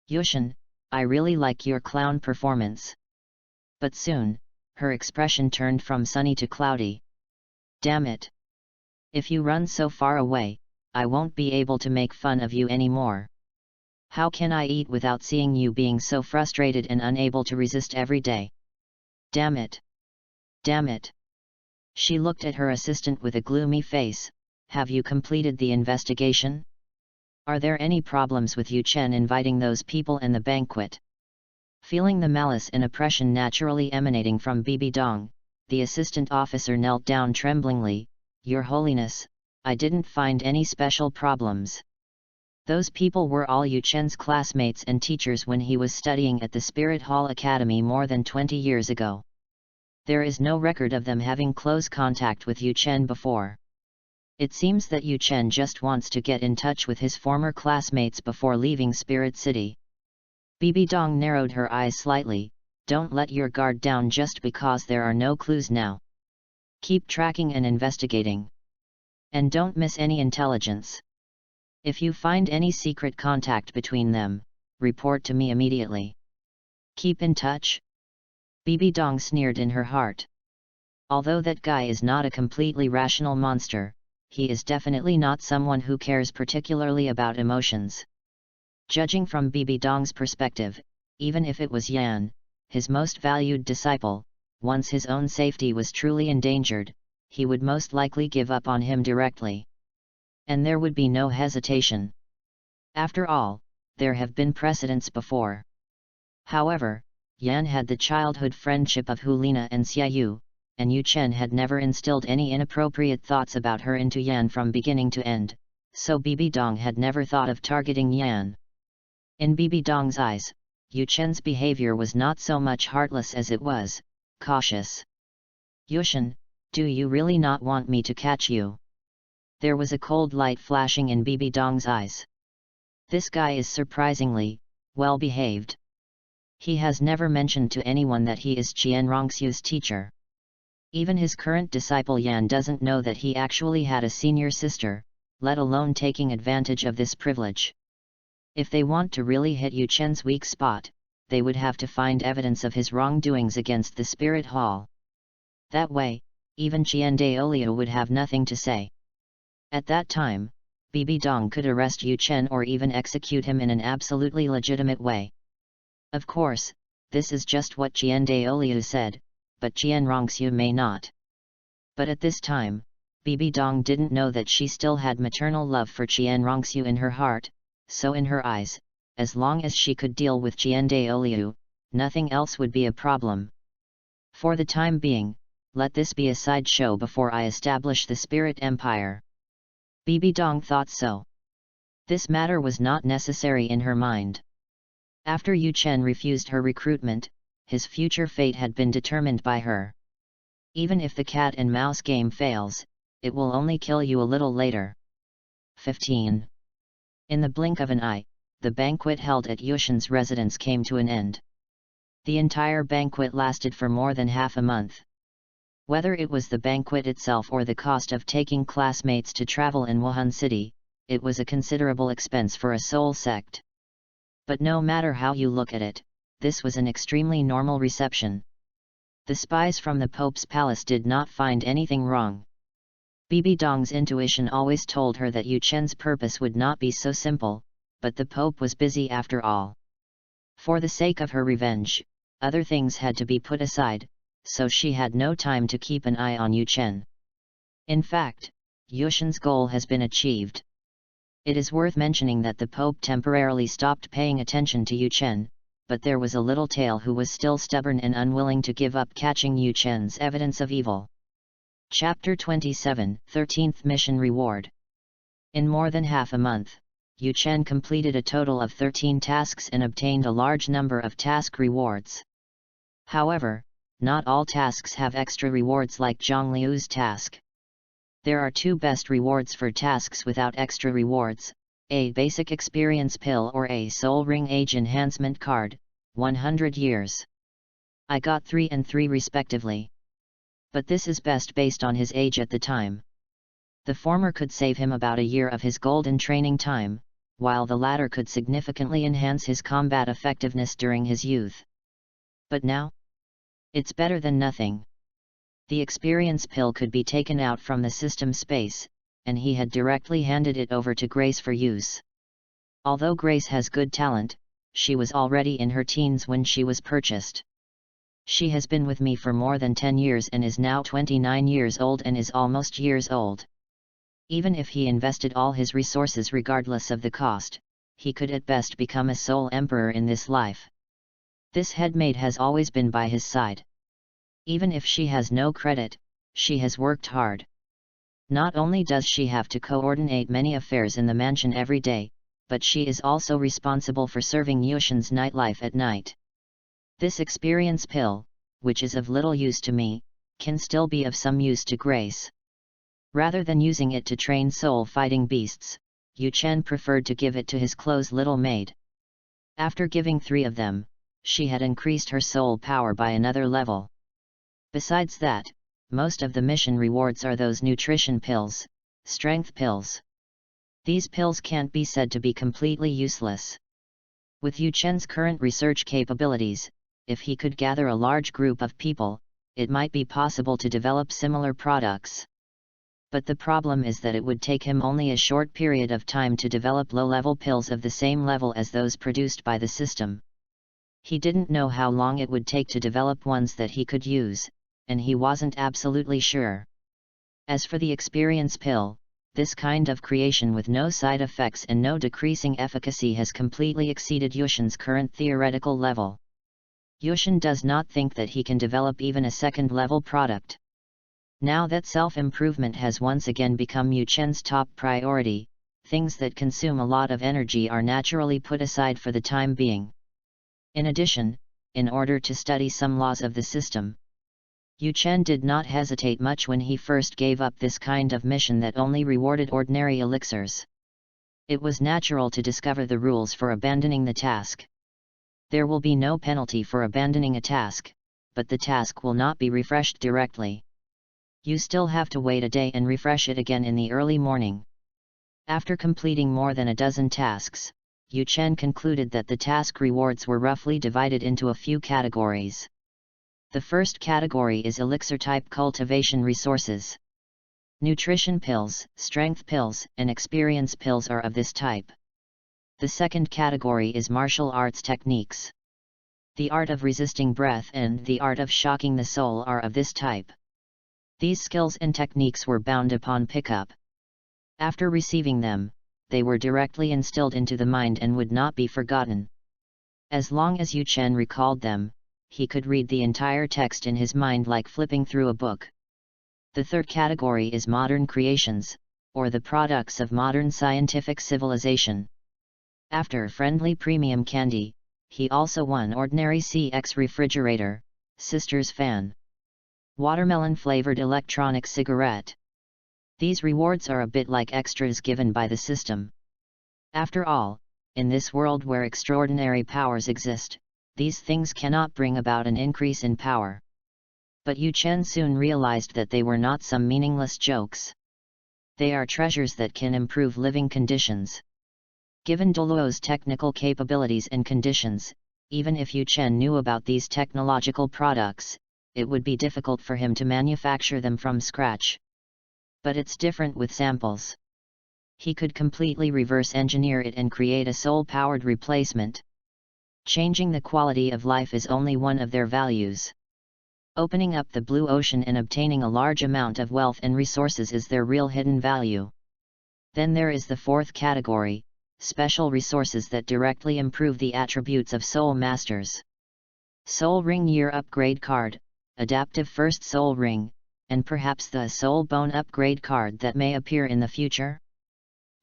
Yushin, I really like your clown performance. But soon, her expression turned from sunny to cloudy. Damn it. If you run so far away, I won't be able to make fun of you anymore. How can I eat without seeing you being so frustrated and unable to resist every day? Damn it. Damn it. She looked at her assistant with a gloomy face. Have you completed the investigation? Are there any problems with Yu Chen inviting those people and the banquet? Feeling the malice and oppression naturally emanating from Bibi Dong, the assistant officer knelt down tremblingly. Your Holiness, I didn't find any special problems. Those people were all Yu Chen's classmates and teachers when he was studying at the Spirit Hall Academy more than 20 years ago. There is no record of them having close contact with Yu Chen before. It seems that Yu Chen just wants to get in touch with his former classmates before leaving Spirit City. Bibi Dong narrowed her eyes slightly. Don't let your guard down just because there are no clues now. Keep tracking and investigating. And don't miss any intelligence. If you find any secret contact between them, report to me immediately. Keep in touch? Bibi Dong sneered in her heart. Although that guy is not a completely rational monster, he is definitely not someone who cares particularly about emotions. Judging from Bibi Dong's perspective, even if it was Yan, his most valued disciple, once his own safety was truly endangered, he would most likely give up on him directly. And there would be no hesitation. After all, there have been precedents before. However, Yan had the childhood friendship of Hulina and Xiaoyu, and Yu Chen had never instilled any inappropriate thoughts about her into Yan from beginning to end, so Bibi Dong had never thought of targeting Yan. In Bibi Dong's eyes, Yu Chen's behavior was not so much heartless as it was cautious. Yushin, do you really not want me to catch you? There was a cold light flashing in Bibi Dong's eyes. This guy is surprisingly well behaved. He has never mentioned to anyone that he is Qian Rongxiu's teacher. Even his current disciple Yan doesn't know that he actually had a senior sister, let alone taking advantage of this privilege. If they want to really hit Yu Chen's weak spot, they would have to find evidence of his wrongdoings against the Spirit Hall. That way, even Qian Daoliu would have nothing to say. At that time, Bibi Dong could arrest Yu Chen or even execute him in an absolutely legitimate way. Of course, this is just what Qian Daoliu said, but Qian Rongxiu may not. But at this time, Bibi Dong didn't know that she still had maternal love for Qian Rongxiu in her heart, so in her eyes, as long as she could deal with Qian Daoliu, nothing else would be a problem. For the time being, let this be a sideshow before I establish the Spirit Empire. Bibi Dong thought so. This matter was not necessary in her mind. After Yu Chen refused her recruitment, his future fate had been determined by her. Even if the cat and mouse game fails, it will only kill you a little later. 15. In the blink of an eye, the banquet held at Yushin's residence came to an end. The entire banquet lasted for more than half a month. Whether it was the banquet itself or the cost of taking classmates to travel in Wuhan City, it was a considerable expense for a soul sect. But no matter how you look at it, this was an extremely normal reception. The spies from the Pope's palace did not find anything wrong. Bibi Dong's intuition always told her that Yu Chen's purpose would not be so simple, but the Pope was busy after all. For the sake of her revenge, other things had to be put aside, so she had no time to keep an eye on Yu Chen. In fact, Yushin's goal has been achieved. It is worth mentioning that the Pope temporarily stopped paying attention to Yu Chen, but there was a little tail who was still stubborn and unwilling to give up catching Yu Chen's evidence of evil. Chapter 27, 13th Mission Reward. In more than half a month, Yu Chen completed a total of 13 tasks and obtained a large number of task rewards. However, not all tasks have extra rewards like Zhang Liu's task. There are two best rewards for tasks without extra rewards, a basic experience pill or a soul ring age enhancement card, 100 years. I got 3 and 3 respectively. But this is best based on his age at the time. The former could save him about a year of his golden training time, while the latter could significantly enhance his combat effectiveness during his youth. But now? It's better than nothing. The experience pill could be taken out from the system space, and he had directly handed it over to Grace for use. Although Grace has good talent, she was already in her teens when she was purchased. She has been with me for more than 10 years and is now 29 years old and is almost years old. Even if he invested all his resources regardless of the cost, he could at best become a sole emperor in this life. This headmaid has always been by his side. Even if she has no credit, she has worked hard. Not only does she have to coordinate many affairs in the mansion every day, but she is also responsible for serving Yushin's nightlife at night. This experience pill, which is of little use to me, can still be of some use to Grace. Rather than using it to train soul-fighting beasts, Yu Chen preferred to give it to his close little maid. After giving 3 of them, she had increased her soul power by another level. Besides that, most of the mission rewards are those nutrition pills, strength pills. These pills can't be said to be completely useless. With Yu Chen's current research capabilities, if he could gather a large group of people, it might be possible to develop similar products. But the problem is that it would take him only a short period of time to develop low-level pills of the same level as those produced by the system. He didn't know how long it would take to develop ones that he could use, and he wasn't absolutely sure. As for the experience pill, this kind of creation with no side effects and no decreasing efficacy has completely exceeded Yushin's current theoretical level. Yushin does not think that he can develop even a second-level product. Now that self-improvement has once again become Yu Chen's top priority, things that consume a lot of energy are naturally put aside for the time being. In addition, in order to study some laws of the system, Yu Chen did not hesitate much when he first gave up this kind of mission that only rewarded ordinary elixirs. It was natural to discover the rules for abandoning the task. There will be no penalty for abandoning a task, but the task will not be refreshed directly. You still have to wait a day and refresh it again in the early morning. After completing more than a dozen tasks, Yu Chen concluded that the task rewards were roughly divided into a few categories. The first category is elixir-type cultivation resources. Nutrition pills, strength pills, and experience pills are of this type. The second category is martial arts techniques. The art of resisting breath and the art of shocking the soul are of this type. These skills and techniques were bound upon pickup. After receiving them, they were directly instilled into the mind and would not be forgotten. As long as Yu Chen recalled them, he could read the entire text in his mind like flipping through a book. The third category is modern creations, or the products of modern scientific civilization. After friendly premium candy, he also won ordinary CX refrigerator, sister's fan, watermelon-flavored electronic cigarette. These rewards are a bit like extras given by the system. After all, in this world where extraordinary powers exist, these things cannot bring about an increase in power. But Yu Chen soon realized that they were not some meaningless jokes. They are treasures that can improve living conditions. Given Douluo's technical capabilities and conditions, even if Yu Chen knew about these technological products, it would be difficult for him to manufacture them from scratch. But it's different with samples. He could completely reverse engineer it and create a soul-powered replacement. Changing the quality of life is only one of their values. Opening up the blue ocean and obtaining a large amount of wealth and resources is their real hidden value. Then there is the fourth category, special resources that directly improve the attributes of soul masters. Soul Ring Year Upgrade Card, Adaptive First Soul Ring, and perhaps the Soul Bone Upgrade Card that may appear in the future.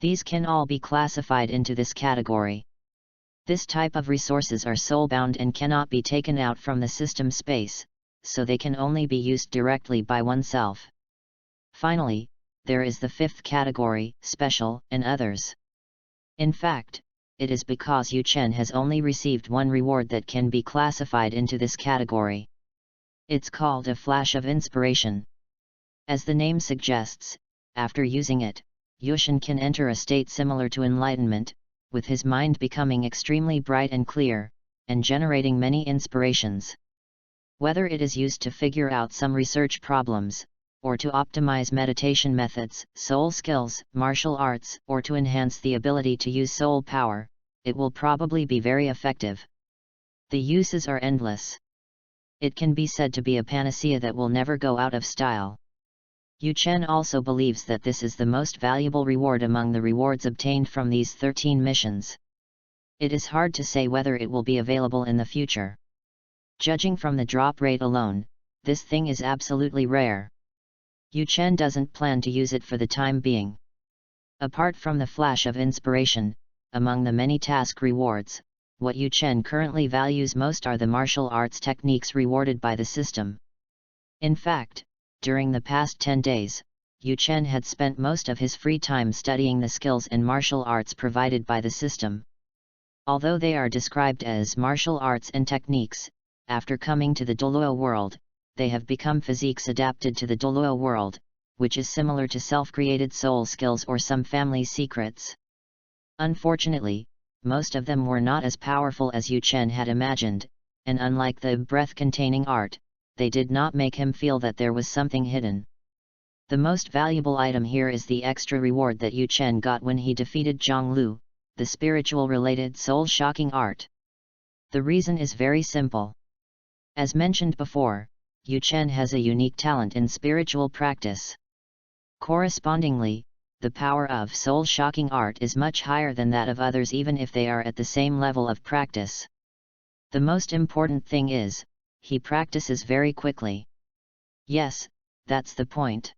These can all be classified into this category. This type of resources are soul-bound and cannot be taken out from the system space, so they can only be used directly by oneself. Finally, there is the fifth category, special, and others. In fact, it is because Yu Chen has only received one reward that can be classified into this category. It's called a flash of inspiration. As the name suggests, after using it, Yuchen can enter a state similar to enlightenment, with his mind becoming extremely bright and clear, and generating many inspirations. Whether it is used to figure out some research problems, or to optimize meditation methods, soul skills, martial arts, or to enhance the ability to use soul power, it will probably be very effective. The uses are endless. It can be said to be a panacea that will never go out of style. Yuchen also believes that this is the most valuable reward among the rewards obtained from these 13 missions. It is hard to say whether it will be available in the future. Judging from the drop rate alone, this thing is absolutely rare. Yuchen doesn't plan to use it for the time being. Apart from the flash of inspiration, among the many task rewards, what Yuchen currently values most are the martial arts techniques rewarded by the system. In fact, during the past 10 days, Yuchen had spent most of his free time studying the skills and martial arts provided by the system. Although they are described as martial arts and techniques, after coming to the Douluo world, they have become physiques adapted to the Douluo world, which is similar to self-created soul skills or some family secrets. Unfortunately, most of them were not as powerful as Yuchen had imagined, and unlike the breath-containing art, they did not make him feel that there was something hidden. The most valuable item here is the extra reward that Yuchen got when he defeated Zhonglu, the spiritual-related soul-shocking art. The reason is very simple. As mentioned before, Yuchen has a unique talent in spiritual practice. Correspondingly, the power of soul-shocking art is much higher than that of others even if they are at the same level of practice. The most important thing is, he practices very quickly. Yes, that's the point.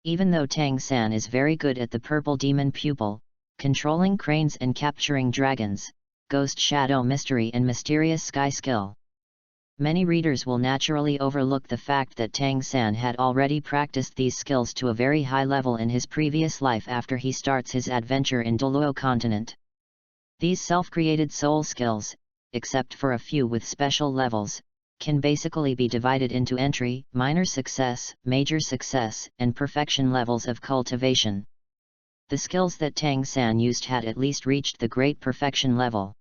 Even though Tang San is very good at the purple demon pupil, controlling cranes and capturing dragons, ghost shadow mystery and mysterious sky skill, many readers will naturally overlook the fact that Tang San had already practiced these skills to a very high level in his previous life after he starts his adventure in Douluo continent. These self-created soul skills, except for a few with special levels, can basically be divided into entry, minor success, major success, and perfection levels of cultivation. The skills that Tang San used had at least reached the great perfection level.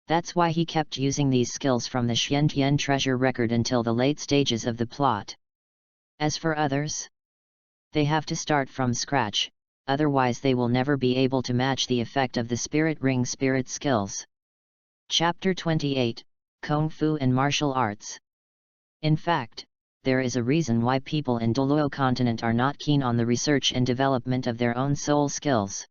That's why he kept using these skills from the Xiantian treasure record until the late stages of the plot. As for others, they have to start from scratch, otherwise they will never be able to match the effect of the Spirit Ring spirit skills. Chapter 28, Kung Fu and Martial Arts. In fact, there is a reason why people in Douluo continent are not keen on the research and development of their own soul skills.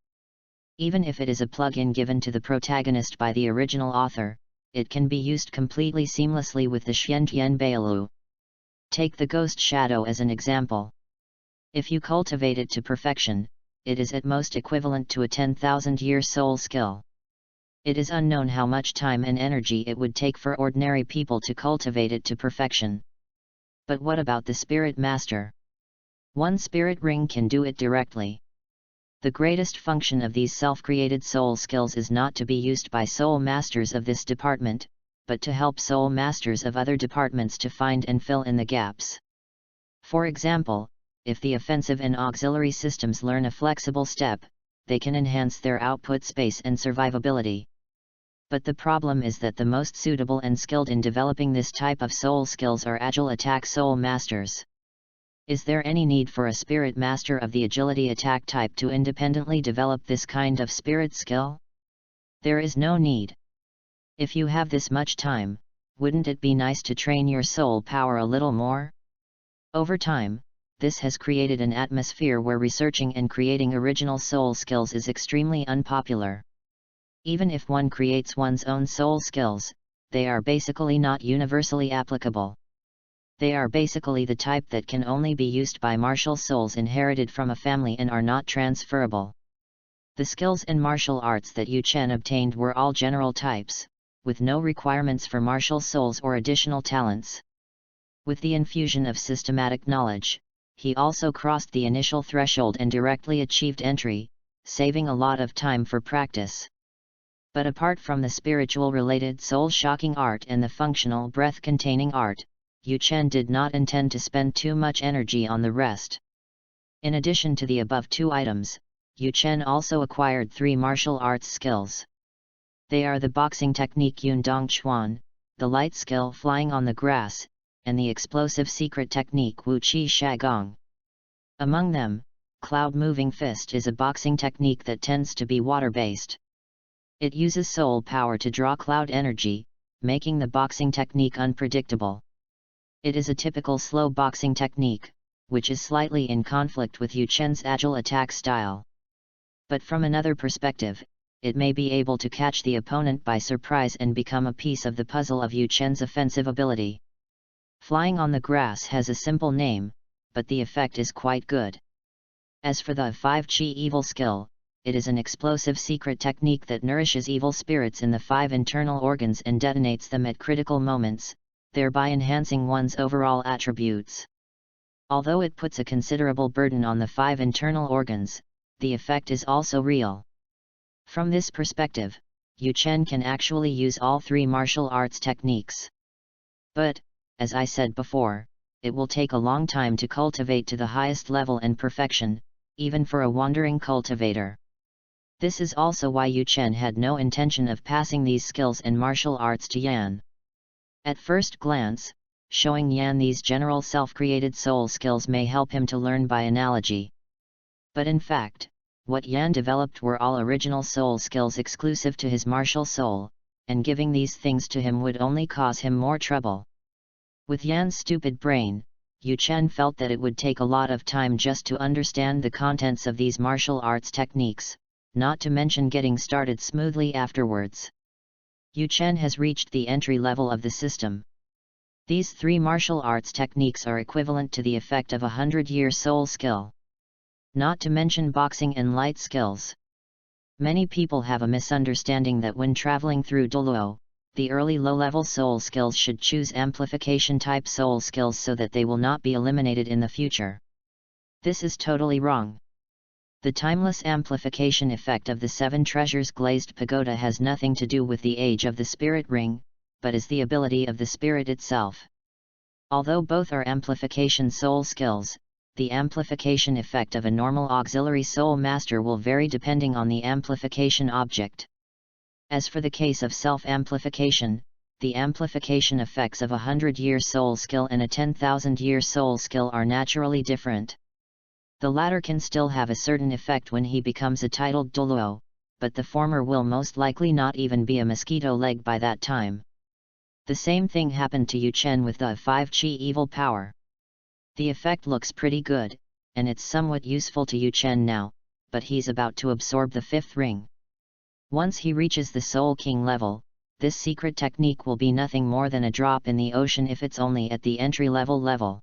Even if it is a plug-in given to the protagonist by the original author, it can be used completely seamlessly with the Xiantian Bailu. Take the Ghost Shadow as an example. If you cultivate it to perfection, it is at most equivalent to a 10,000-year soul skill. It is unknown how much time and energy it would take for ordinary people to cultivate it to perfection. But what about the Spirit Master? One spirit ring can do it directly. The greatest function of these self-created soul skills is not to be used by soul masters of this department, but to help soul masters of other departments to find and fill in the gaps. For example, if the offensive and auxiliary systems learn a flexible step, they can enhance their output space and survivability. But the problem is that the most suitable and skilled in developing this type of soul skills are agile attack soul masters. Is there any need for a spirit master of the agility attack type to independently develop this kind of spirit skill? There is no need. If you have this much time, wouldn't it be nice to train your soul power a little more? Over time, this has created an atmosphere where researching and creating original soul skills is extremely unpopular. Even if one creates one's own soul skills, they are basically not universally applicable. They are basically the type that can only be used by martial souls inherited from a family and are not transferable. The skills and martial arts that Yuchen obtained were all general types, with no requirements for martial souls or additional talents. With the infusion of systematic knowledge, he also crossed the initial threshold and directly achieved entry, saving a lot of time for practice. But apart from the spiritual-related soul-shocking art and the functional breath-containing art, Yu Chen did not intend to spend too much energy on the rest. In addition to the above two items, Yu Chen also acquired 3 martial arts skills. They are the boxing technique Yun Dong Chuan, the light skill flying on the grass, and the explosive secret technique Wu Qi Shagong. Among them, Cloud Moving Fist is a boxing technique that tends to be water-based. It uses soul power to draw cloud energy, making the boxing technique unpredictable. It is a typical slow boxing technique, which is slightly in conflict with Yu Chen's agile attack style. But from another perspective, it may be able to catch the opponent by surprise and become a piece of the puzzle of Yu Chen's offensive ability. Flying on the grass has a simple name, but the effect is quite good. As for the 5 Qi evil skill, it is an explosive secret technique that nourishes evil spirits in the 5 internal organs and detonates them at critical moments, thereby enhancing one's overall attributes. Although it puts a considerable burden on the 5 internal organs, the effect is also real. From this perspective, Yu Chen can actually use all 3 martial arts techniques. But, as I said before, it will take a long time to cultivate to the highest level and perfection, even for a wandering cultivator. This is also why Yu Chen had no intention of passing these skills and martial arts to Yan. At first glance, showing Yan these general self-created soul skills may help him to learn by analogy. But in fact, what Yan developed were all original soul skills exclusive to his martial soul, and giving these things to him would only cause him more trouble. With Yan's stupid brain, Yu Chen felt that it would take a lot of time just to understand the contents of these martial arts techniques, not to mention getting started smoothly afterwards. Yu Chen has reached the entry level of the system. These 3 martial arts techniques are equivalent to the effect of a 100-year soul skill. Not to mention boxing and light skills. Many people have a misunderstanding that when traveling through Douluo, the early low-level soul skills should choose amplification-type soul skills so that they will not be eliminated in the future. This is totally wrong. The timeless amplification effect of the 7 treasures glazed pagoda has nothing to do with the age of the spirit ring, but is the ability of the spirit itself. Although both are amplification soul skills, the amplification effect of a normal auxiliary soul master will vary depending on the amplification object. As for the case of self-amplification, the amplification effects of a 100-year soul skill and a 10,000-year soul skill are naturally different. The latter can still have a certain effect when he becomes a titled Douluo, but the former will most likely not even be a mosquito leg by that time. The same thing happened to Yu Chen with the 5 Qi evil power. The effect looks pretty good, and it's somewhat useful to Yu Chen now, but he's about to absorb the 5th ring. Once he reaches the Soul King level, this secret technique will be nothing more than a drop in the ocean if it's only at the entry-level level.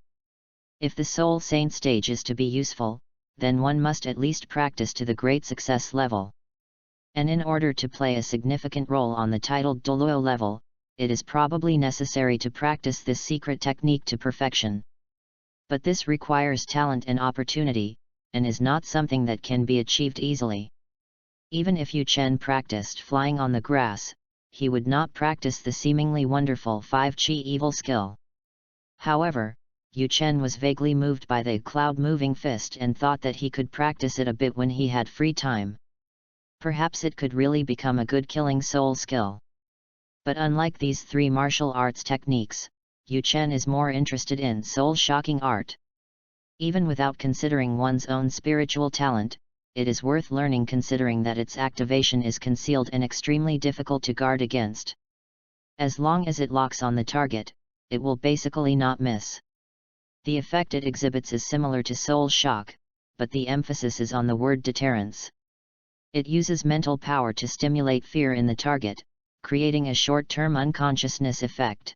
If the Soul Saint stage is to be useful, then one must at least practice to the great success level. And in order to play a significant role on the titled Douluo level, it is probably necessary to practice this secret technique to perfection. But this requires talent and opportunity, and is not something that can be achieved easily. Even if Yu Chen practiced flying on the grass, he would not practice the seemingly wonderful 5 Qi evil skill. However, Yu Chen was vaguely moved by the cloud moving fist and thought that he could practice it a bit when he had free time. Perhaps it could really become a good killing soul skill. But unlike these 3 martial arts techniques, Yu Chen is more interested in soul-shocking art. Even without considering one's own spiritual talent, it is worth learning considering that its activation is concealed and extremely difficult to guard against. As long as it locks on the target, it will basically not miss. The effect it exhibits is similar to soul shock, but the emphasis is on the word deterrence. It uses mental power to stimulate fear in the target, creating a short-term unconsciousness effect.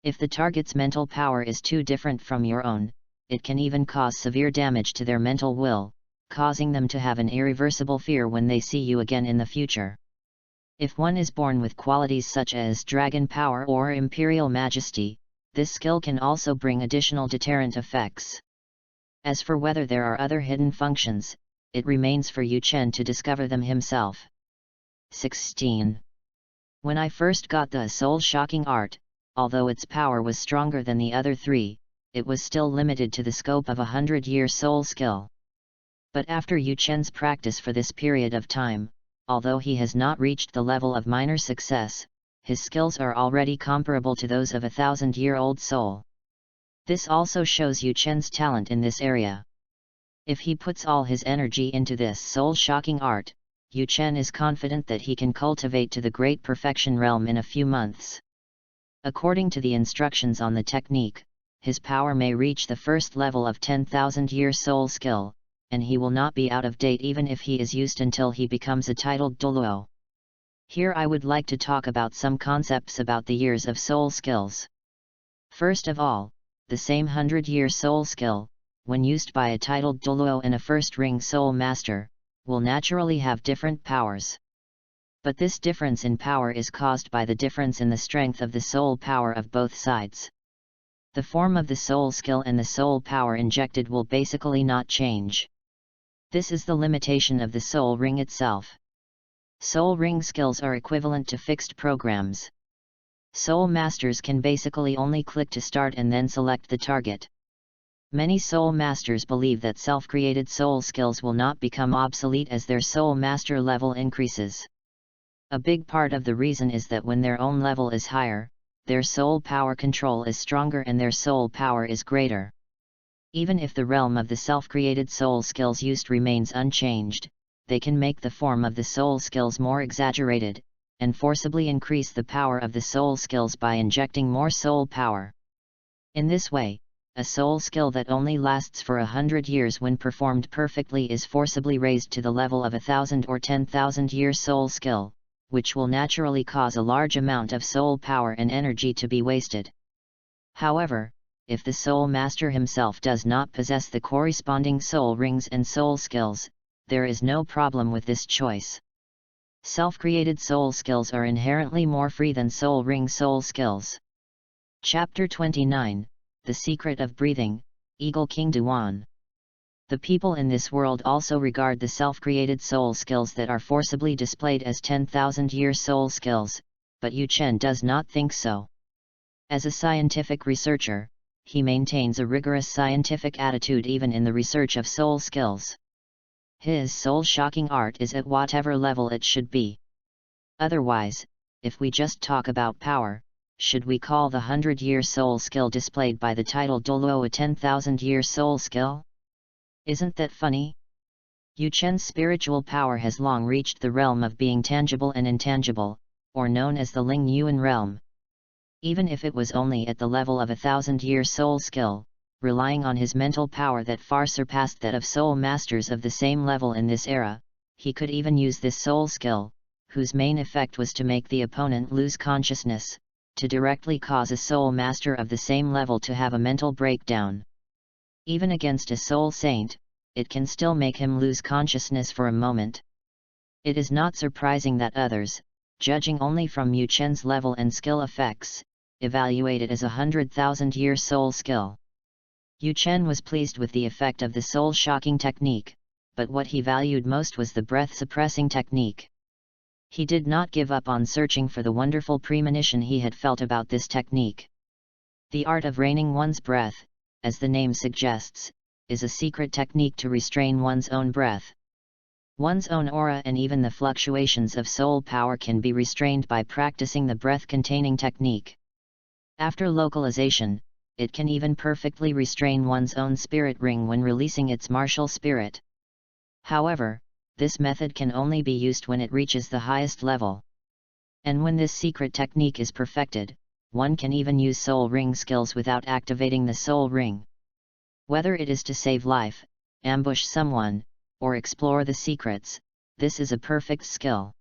If the target's mental power is too different from your own, it can even cause severe damage to their mental will, causing them to have an irreversible fear when they see you again in the future. If one is born with qualities such as dragon power or imperial majesty, this skill can also bring additional deterrent effects. As for whether there are other hidden functions, it remains for Yu Chen to discover them himself. 16. When I first got the soul-shocking art, although its power was stronger than the other three, it was still limited to the scope of a 100-year soul skill. But after Yu Chen's practice for this period of time, although he has not reached the level of minor success, his skills are already comparable to those of a 1,000-year-old soul. This also shows Yu Chen's talent in this area. If he puts all his energy into this soul-shocking art, Yu Chen is confident that he can cultivate to the great perfection realm in a few months. According to the instructions on the technique, his power may reach the first level of 10,000-year soul skill, and he will not be out of date even if he is used until he becomes a titled Douluo. Here I would like to talk about some concepts about the years of soul skills. First of all, the same 100-year soul skill, when used by a titled Douluo and a first-ring soul master, will naturally have different powers. But this difference in power is caused by the difference in the strength of the soul power of both sides. The form of the soul skill and the soul power injected will basically not change. This is the limitation of the soul ring itself. Soul ring skills are equivalent to fixed programs. Soul masters can basically only click to start and then select the target. Many soul masters believe that self-created soul skills will not become obsolete as their soul master level increases. A big part of the reason is that when their own level is higher, their soul power control is stronger and their soul power is greater. Even if the realm of the self-created soul skills used remains unchanged, they can make the form of the soul skills more exaggerated, and forcibly increase the power of the soul skills by injecting more soul power. In this way, a soul skill that only lasts for 100 years when performed perfectly is forcibly raised to the level of 1,000 or 10,000-year soul skill, which will naturally cause a large amount of soul power and energy to be wasted. However, if the soul master himself does not possess the corresponding soul rings and soul skills, there is no problem with this choice. Self-created soul skills are inherently more free than soul ring soul skills. Chapter 29, The Secret of Breathing, Eagle King Duan. The people in this world also regard the self-created soul skills that are forcibly displayed as 10,000-year soul skills, but Yu Chen does not think so. As a scientific researcher, he maintains a rigorous scientific attitude even in the research of soul skills. His soul-shocking art is at whatever level it should be. Otherwise, if we just talk about power, should we call the 100-year soul skill displayed by the title Douluo a 10,000-year soul skill? Isn't that funny? Yu Chen's spiritual power has long reached the realm of being tangible and intangible, or known as the Ling Yuan realm. Even if it was only at the level of a 1,000-year soul skill, relying on his mental power that far surpassed that of soul masters of the same level in this era, he could even use this soul skill, whose main effect was to make the opponent lose consciousness, to directly cause a soul master of the same level to have a mental breakdown. Even against a soul saint, it can still make him lose consciousness for a moment. It is not surprising that others, judging only from Yu Chen's level and skill effects, evaluate it as a 100,000-year soul skill. Yu Chen was pleased with the effect of the soul-shocking technique, but what he valued most was the breath-suppressing technique. He did not give up on searching for the wonderful premonition he had felt about this technique. The art of reining one's breath, as the name suggests, is a secret technique to restrain one's own breath. One's own aura and even the fluctuations of soul power can be restrained by practicing the breath-containing technique. After localization, it can even perfectly restrain one's own spirit ring when releasing its martial spirit. However, this method can only be used when it reaches the highest level. And when this secret technique is perfected, one can even use soul ring skills without activating the soul ring. Whether it is to save life, ambush someone, or explore the secrets, this is a perfect skill.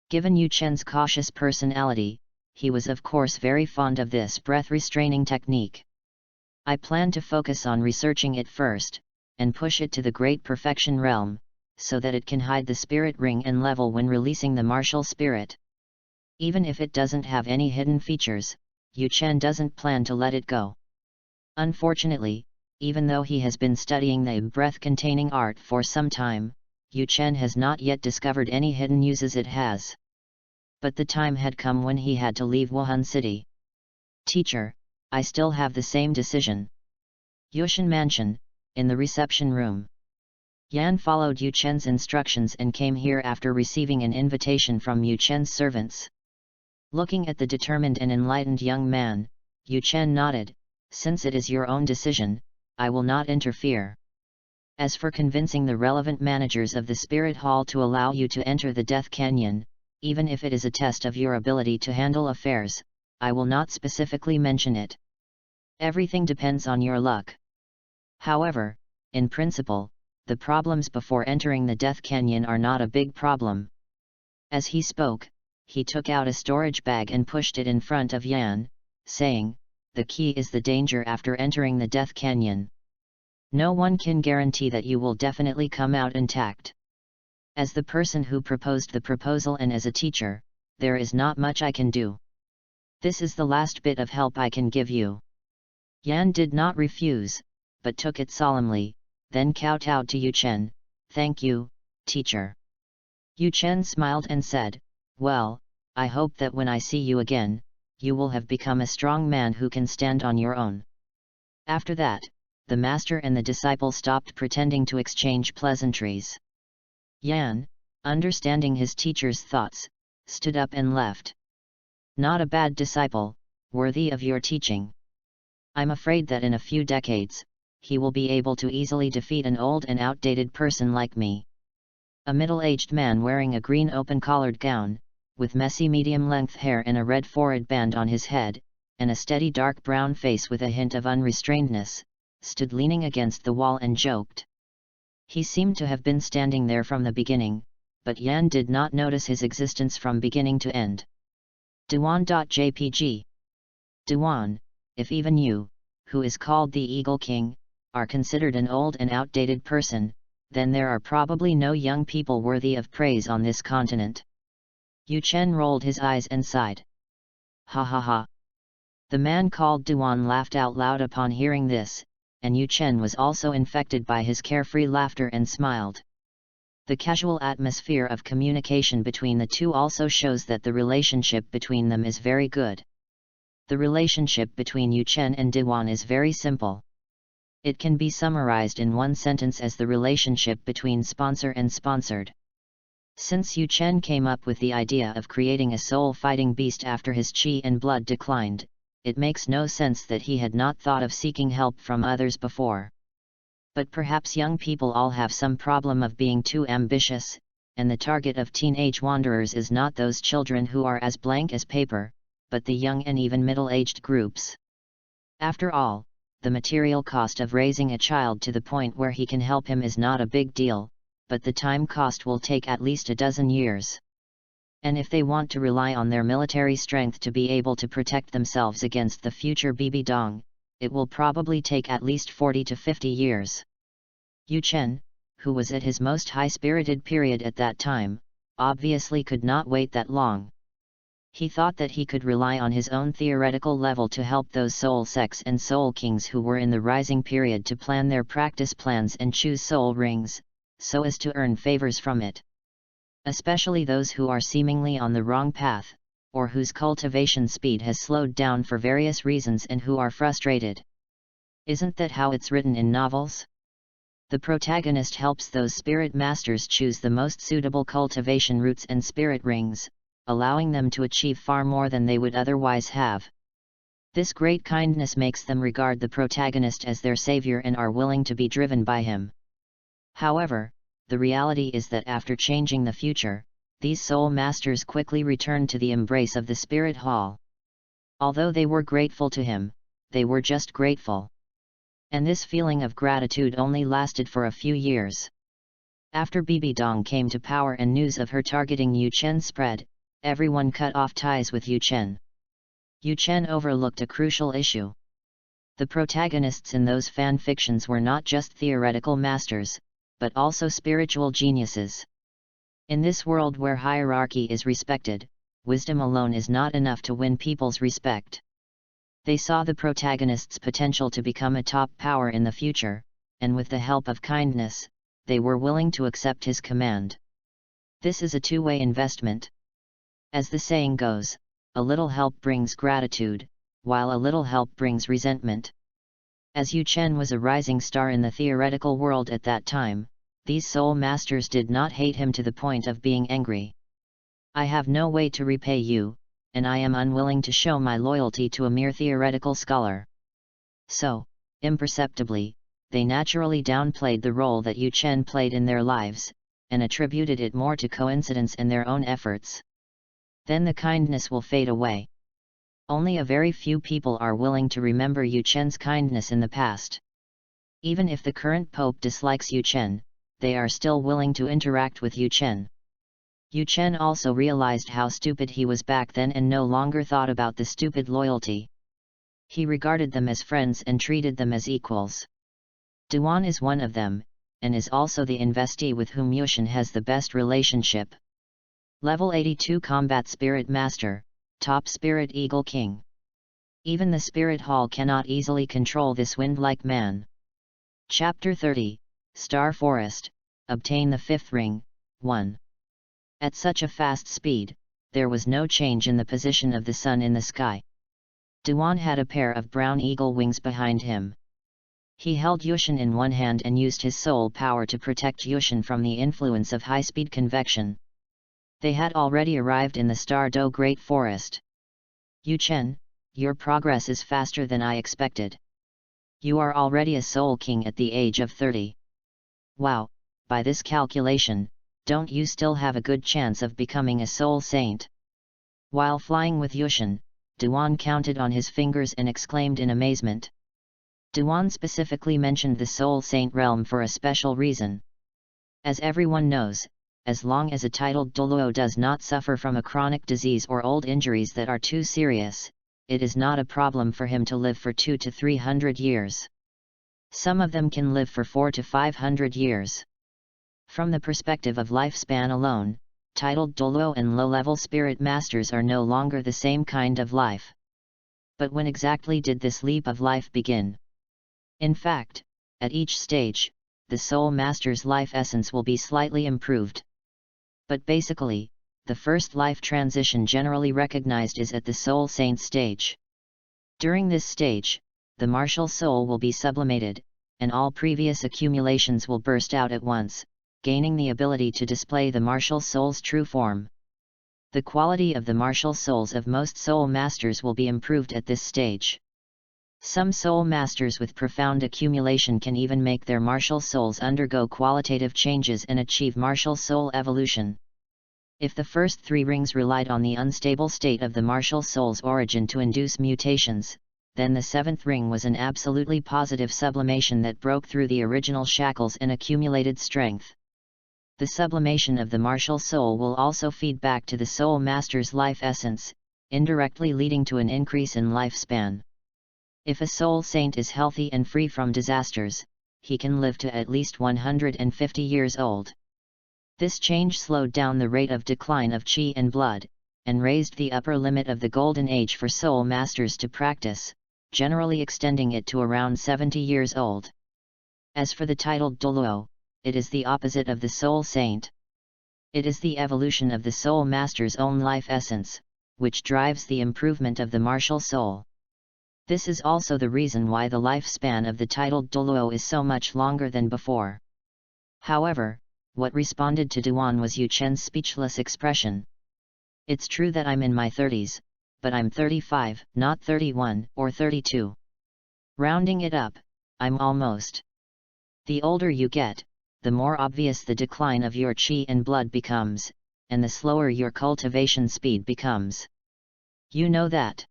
Given Yu Chen's cautious personality, he was of course very fond of this breath-restraining technique. I plan to focus on researching it first, and push it to the great perfection realm, so that it can hide the spirit ring and level when releasing the martial spirit. Even if it doesn't have any hidden features, Yu Chen doesn't plan to let it go. Unfortunately, even though he has been studying the breath-containing art for some time, Yu Chen has not yet discovered any hidden uses it has. But the time had come when he had to leave Wuhan City. Teacher, I still have the same decision. Yushan Mansion, in the reception room. Yan followed Yu Chen's instructions and came here after receiving an invitation from Yu Chen's servants. Looking at the determined and enlightened young man, Yu Chen nodded, since it is your own decision, I will not interfere. As for convincing the relevant managers of the Spirit Hall to allow you to enter the Death Canyon, even if it is a test of your ability to handle affairs, I will not specifically mention it. Everything depends on your luck. However, in principle, the problems before entering the Death Canyon are not a big problem. As he spoke, he took out a storage bag and pushed it in front of Yan, saying, the key is the danger after entering the Death Canyon. No one can guarantee that you will definitely come out intact. As the person who proposed the proposal and as a teacher, there is not much I can do. This is the last bit of help I can give you. Yan did not refuse, but took it solemnly, then kowtowed to Yu Chen, thank you, teacher. Yu Chen smiled and said, well, I hope that when I see you again, you will have become a strong man who can stand on your own. After that, the master and the disciple stopped pretending to exchange pleasantries. Yan, understanding his teacher's thoughts, stood up and left. Not a bad disciple, worthy of your teaching. I'm afraid that in a few decades, he will be able to easily defeat an old and outdated person like me. A middle-aged man wearing a green open-collared gown, with messy medium-length hair and a red forehead band on his head, and a steady dark brown face with a hint of unrestrainedness, stood leaning against the wall and joked. He seemed to have been standing there from the beginning, but Yan did not notice his existence from beginning to end. Duan.jpg. Duan, if even you, who is called the Eagle King, are considered an old and outdated person, then there are probably no young people worthy of praise on this continent. Yu Chen rolled his eyes and sighed. Ha ha ha. The man called Duan laughed out loud upon hearing this, and Yu Chen was also infected by his carefree laughter and smiled. The casual atmosphere of communication between the two also shows that the relationship between them is very good. The relationship between Yu Chen and Duan is very simple. It can be summarized in one sentence as the relationship between sponsor and sponsored. Since Yu Chen came up with the idea of creating a soul-fighting beast after his qi and blood declined, it makes no sense that he had not thought of seeking help from others before. But perhaps young people all have some problem of being too ambitious, and the target of teenage wanderers is not those children who are as blank as paper, but the young and even middle-aged groups. After all, the material cost of raising a child to the point where he can help him is not a big deal, but the time cost will take at least a dozen years. And if they want to rely on their military strength to be able to protect themselves against the future Bibi Dong, it will probably take at least 40 to 50 years. Yu Chen, who was at his most high-spirited period at that time, obviously could not wait that long. He thought that he could rely on his own theoretical level to help those soul sects and soul kings who were in the rising period to plan their practice plans and choose soul rings, so as to earn favors from it. Especially those who are seemingly on the wrong path, or whose cultivation speed has slowed down for various reasons and who are frustrated. Isn't that how it's written in novels? The protagonist helps those spirit masters choose the most suitable cultivation routes and spirit rings, allowing them to achieve far more than they would otherwise have. This great kindness makes them regard the protagonist as their savior and are willing to be driven by him. However, the reality is that after changing the future, these soul masters quickly returned to the embrace of the spirit hall. Although they were grateful to him, they were just grateful. And this feeling of gratitude only lasted for a few years. After Bibi Dong came to power and news of her targeting Yu Chen spread, everyone cut off ties with Yu Chen. Yu Chen overlooked a crucial issue. The protagonists in those fan fictions were not just theoretical masters, but also spiritual geniuses. In this world where hierarchy is respected, wisdom alone is not enough to win people's respect. They saw the protagonist's potential to become a top power in the future, and with the help of kindness, they were willing to accept his command. This is a two-way investment. As the saying goes, a little help brings gratitude, while a little help brings resentment. As Yu Chen was a rising star in the theoretical world at that time, these soul masters did not hate him to the point of being angry. I have no way to repay you, and I am unwilling to show my loyalty to a mere theoretical scholar. So, imperceptibly, they naturally downplayed the role that Yu Chen played in their lives, and attributed it more to coincidence and their own efforts. Then the kindness will fade away. Only a very few people are willing to remember Yu Chen's kindness in the past. Even if the current Pope dislikes Yu Chen, they are still willing to interact with Yu Chen. Yu Chen also realized how stupid he was back then and no longer thought about the stupid loyalty. He regarded them as friends and treated them as equals. Duan is one of them, and is also the investee with whom Yushin has the best relationship. Level 82 Combat Spirit Master, Top Spirit Eagle King. Even the Spirit Hall cannot easily control this wind-like man. Chapter 30, Star Forest, Obtain the Fifth Ring, 1. At such a fast speed, there was no change in the position of the sun in the sky. Duan had a pair of brown eagle wings behind him. He held Yushin in one hand and used his soul power to protect Yushin from the influence of high-speed convection. They had already arrived in the Star Do Great Forest. Yu Chen, your progress is faster than I expected. You are already a soul king at the age of 30. Wow, by this calculation, don't you still have a good chance of becoming a soul saint? While flying with Yushin, Duan counted on his fingers and exclaimed in amazement. Duan specifically mentioned the soul saint realm for a special reason. As everyone knows, as long as a titled Douluo does not suffer from a chronic disease or old injuries that are too serious, it is not a problem for him to live for 200 to 300 years. Some of them can live for 400 to 500 years. From the perspective of lifespan alone, titled Douluo and low-level spirit masters are no longer the same kind of life. But when exactly did this leap of life begin? In fact, at each stage, the soul master's life essence will be slightly improved. But basically, the first life transition generally recognized is at the soul saint stage. During this stage, the martial soul will be sublimated, and all previous accumulations will burst out at once, gaining the ability to display the martial soul's true form. The quality of the martial souls of most soul masters will be improved at this stage. Some soul masters with profound accumulation can even make their martial souls undergo qualitative changes and achieve martial soul evolution. If the first 3 rings relied on the unstable state of the martial soul's origin to induce mutations, then the 7th ring was an absolutely positive sublimation that broke through the original shackles and accumulated strength. The sublimation of the martial soul will also feed back to the soul master's life essence, indirectly leading to an increase in lifespan. If a soul saint is healthy and free from disasters, he can live to at least 150 years old. This change slowed down the rate of decline of qi and blood, and raised the upper limit of the golden age for soul masters to practice, generally extending it to around 70 years old. As for the titled Douluo, it is the opposite of the soul saint. It is the evolution of the soul master's own life essence, which drives the improvement of the martial soul. This is also the reason why the lifespan of the titled Douluo is so much longer than before. However, what responded to Duan was Yu Chen's speechless expression. It's true that I'm in my 30s, but I'm 35, not 31 or 32. Rounding it up, I'm almost. The older you get, the more obvious the decline of your qi and blood becomes, and the slower your cultivation speed becomes. You know that.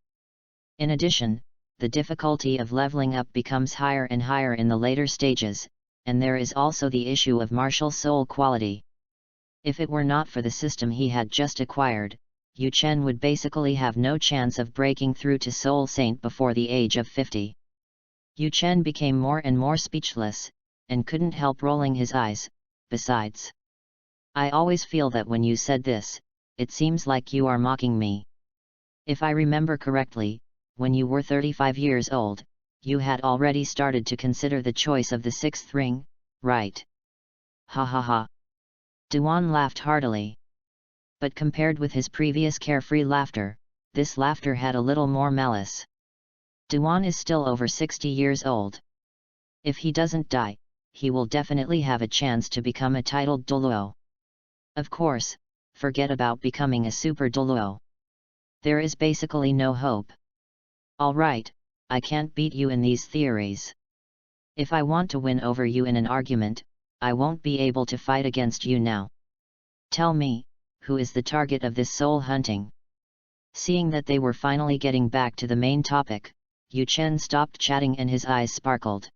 In addition, the difficulty of leveling up becomes higher and higher in the later stages, and there is also the issue of martial soul quality. If it were not for the system he had just acquired, Yu Chen would basically have no chance of breaking through to Soul Saint before the age of 50. Yu Chen became more and more speechless, and couldn't help rolling his eyes. Besides, I always feel that when you said this, it seems like you are mocking me. If I remember correctly, when you were 35 years old, you had already started to consider the choice of the 6th ring, right? Ha ha ha. Duan laughed heartily. But compared with his previous carefree laughter, this laughter had a little more malice. Duan is still over 60 years old. If he doesn't die, he will definitely have a chance to become a titled Douluo. Of course, forget about becoming a super Douluo. There is basically no hope. Alright, I can't beat you in these theories. If I want to win over you in an argument, I won't be able to fight against you now. Tell me, who is the target of this soul hunting? Seeing that they were finally getting back to the main topic, Yu Chen stopped chatting and his eyes sparkled.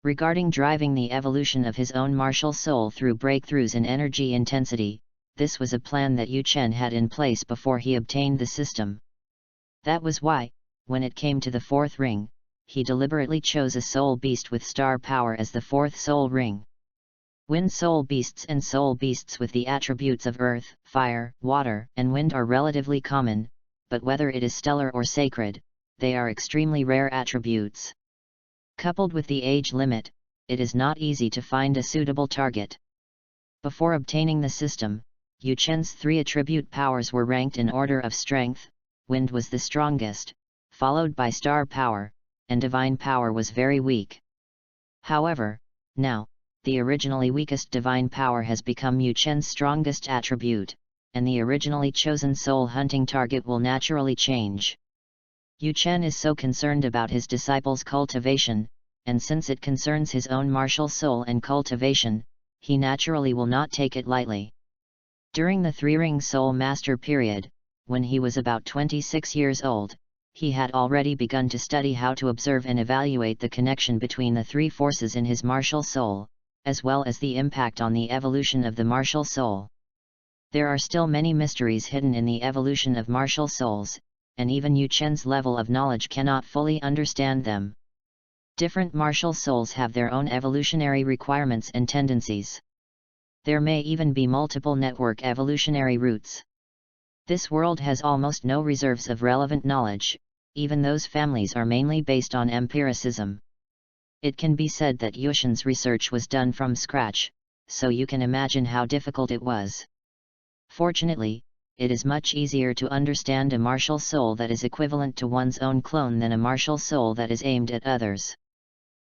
Regarding driving the evolution of his own martial soul through breakthroughs in energy intensity, this was a plan that Yu Chen had in place before he obtained the system. That was why, when it came to the fourth ring, he deliberately chose a soul beast with star power as the fourth soul ring. Wind soul beasts and soul beasts with the attributes of earth, fire, water, and wind are relatively common, but whether it is stellar or sacred, they are extremely rare attributes. Coupled with the age limit, it is not easy to find a suitable target. Before obtaining the system, Yu Chen's 3 attribute powers were ranked in order of strength. Wind was the strongest, followed by star power, and divine power was very weak. However, now, the originally weakest divine power has become Yu Chen's strongest attribute, and the originally chosen soul hunting target will naturally change. Yu Chen is so concerned about his disciples' cultivation, and since it concerns his own martial soul and cultivation, he naturally will not take it lightly. During the 3-ring soul master period, when he was about 26 years old, he had already begun to study how to observe and evaluate the connection between the 3 forces in his martial soul, as well as the impact on the evolution of the martial soul. There are still many mysteries hidden in the evolution of martial souls, and even Yu Chen's level of knowledge cannot fully understand them. Different martial souls have their own evolutionary requirements and tendencies. There may even be multiple network evolutionary routes. This world has almost no reserves of relevant knowledge, even those families are mainly based on empiricism. It can be said that Yu Chen's research was done from scratch, so you can imagine how difficult it was. Fortunately, it is much easier to understand a martial soul that is equivalent to one's own clone than a martial soul that is aimed at others.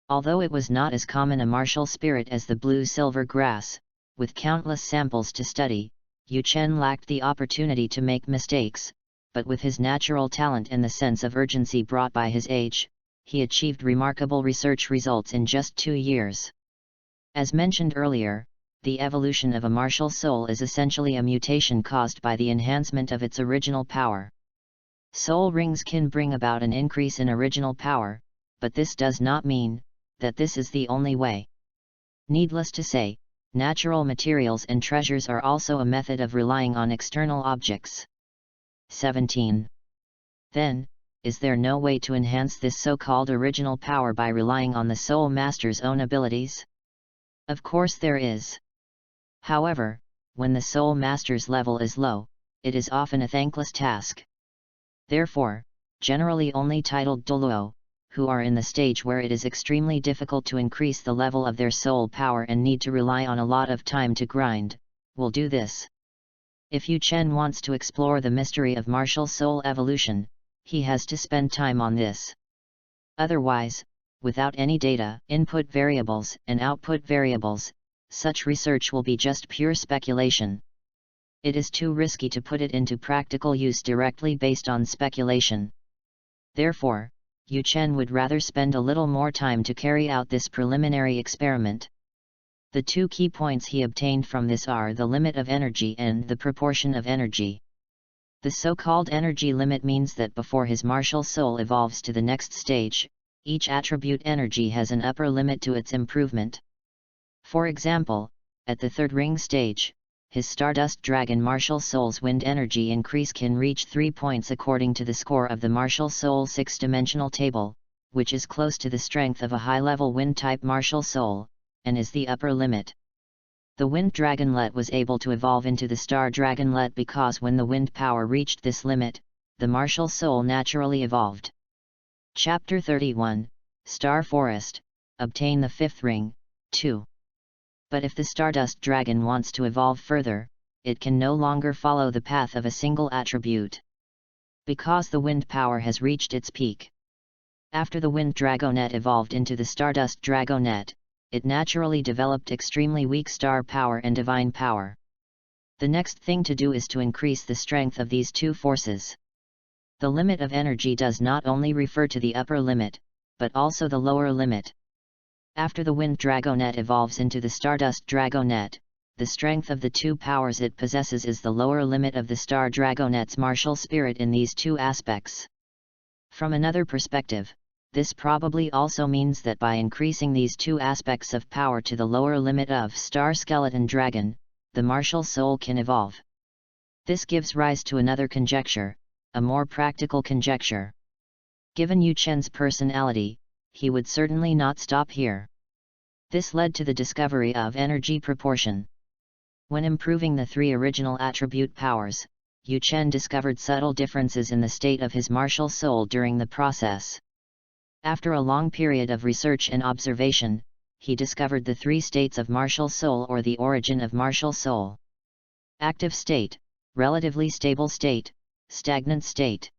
Although it was not as common a martial spirit as the blue-silver grass, with countless samples to study, Yu Chen lacked the opportunity to make mistakes, but with his natural talent and the sense of urgency brought by his age, he achieved remarkable research results in just 2 years. As mentioned earlier, the evolution of a martial soul is essentially a mutation caused by the enhancement of its original power. Soul rings can bring about an increase in original power, but this does not mean that this is the only way. Needless to say, natural materials and treasures are also a method of relying on external objects. 17. Then, is there no way to enhance this so-called original power by relying on the soul master's own abilities? Of course there is. However, when the soul master's level is low, it is often a thankless task. Therefore, generally only titled Douluo, who are in the stage where it is extremely difficult to increase the level of their soul power and need to rely on a lot of time to grind, will do this. If Yu Chen wants to explore the mystery of martial soul evolution, he has to spend time on this. Otherwise, without any data, input variables, and output variables, such research will be just pure speculation. It is too risky to put it into practical use directly based on speculation. Therefore, Yu Chen would rather spend a little more time to carry out this preliminary experiment. The 2 key points he obtained from this are the limit of energy and the proportion of energy. The so-called energy limit means that before his martial soul evolves to the next stage, each attribute energy has an upper limit to its improvement. For example, at the 3rd ring stage, his Stardust Dragon martial soul's wind energy increase can reach 3 points according to the score of the martial soul 6-dimensional table, which is close to the strength of a high-level wind-type martial soul, and is the upper limit. The Wind Dragonlet was able to evolve into the Star Dragonlet because when the wind power reached this limit, the martial soul naturally evolved. Chapter 31, Star Forest, obtain the 5th ring, 2. But if the Stardust Dragon wants to evolve further, it can no longer follow the path of a single attribute. Because the wind power has reached its peak. After the Wind Dragonet evolved into the Stardust Dragonet, it naturally developed extremely weak star power and divine power. The next thing to do is to increase the strength of these two forces. The limit of energy does not only refer to the upper limit, but also the lower limit. After the Wind Dragonet evolves into the Stardust Dragonet, the strength of the two powers it possesses is the lower limit of the Star Dragonet's martial spirit in these two aspects. From another perspective, this probably also means that by increasing these two aspects of power to the lower limit of Star Skeleton Dragon, the martial soul can evolve. This gives rise to another conjecture, a more practical conjecture. Given Yu Chen's personality, he would certainly not stop here. This led to the discovery of energy proportion. When improving the three original attribute powers, Yu Chen discovered subtle differences in the state of his martial soul during the process. After a long period of research and observation, he discovered the three states of martial soul or the origin of martial soul. Active state, relatively stable state, stagnant state.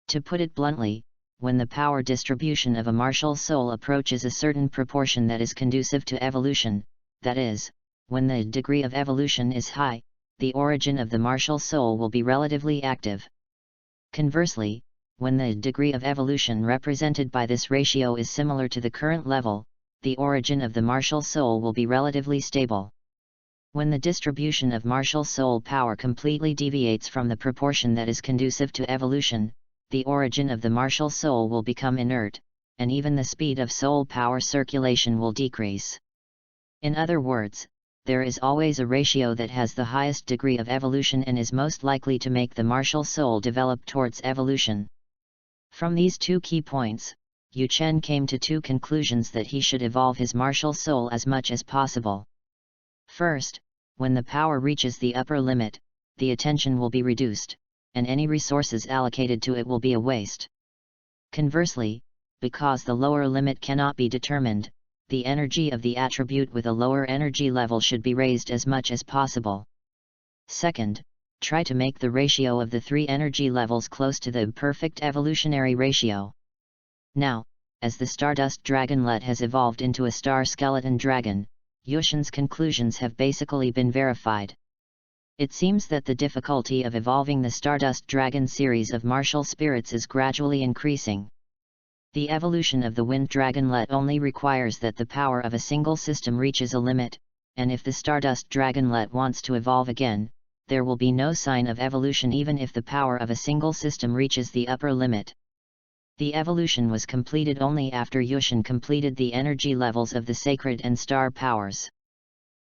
To put it bluntly, when the power distribution of a martial soul approaches a certain proportion that is conducive to evolution, that is, when the degree of evolution is high, the origin of the martial soul will be relatively active. Conversely, when the degree of evolution represented by this ratio is similar to the current level, the origin of the martial soul will be relatively stable. When the distribution of martial soul power completely deviates from the proportion that is conducive to evolution, the origin of the martial soul will become inert, and even the speed of soul power circulation will decrease. In other words, there is always a ratio that has the highest degree of evolution and is most likely to make the martial soul develop towards evolution. From these two key points, Yu Chen came to two conclusions that he should evolve his martial soul as much as possible. First, when the power reaches the upper limit, the attention will be reduced, and any resources allocated to it will be a waste. Conversely, because the lower limit cannot be determined, the energy of the attribute with a lower energy level should be raised as much as possible. Second, try to make the ratio of the three energy levels close to the perfect evolutionary ratio. Now, as the Stardust Dragonlet has evolved into a Star Skeleton Dragon, Yu Chen's conclusions have basically been verified. It seems that the difficulty of evolving the Stardust Dragon series of martial spirits is gradually increasing. The evolution of the Wind Dragonlet only requires that the power of a single system reaches a limit, and if the Stardust Dragonlet wants to evolve again, there will be no sign of evolution even if the power of a single system reaches the upper limit. The evolution was completed only after Yu Chen completed the energy levels of the sacred and star powers.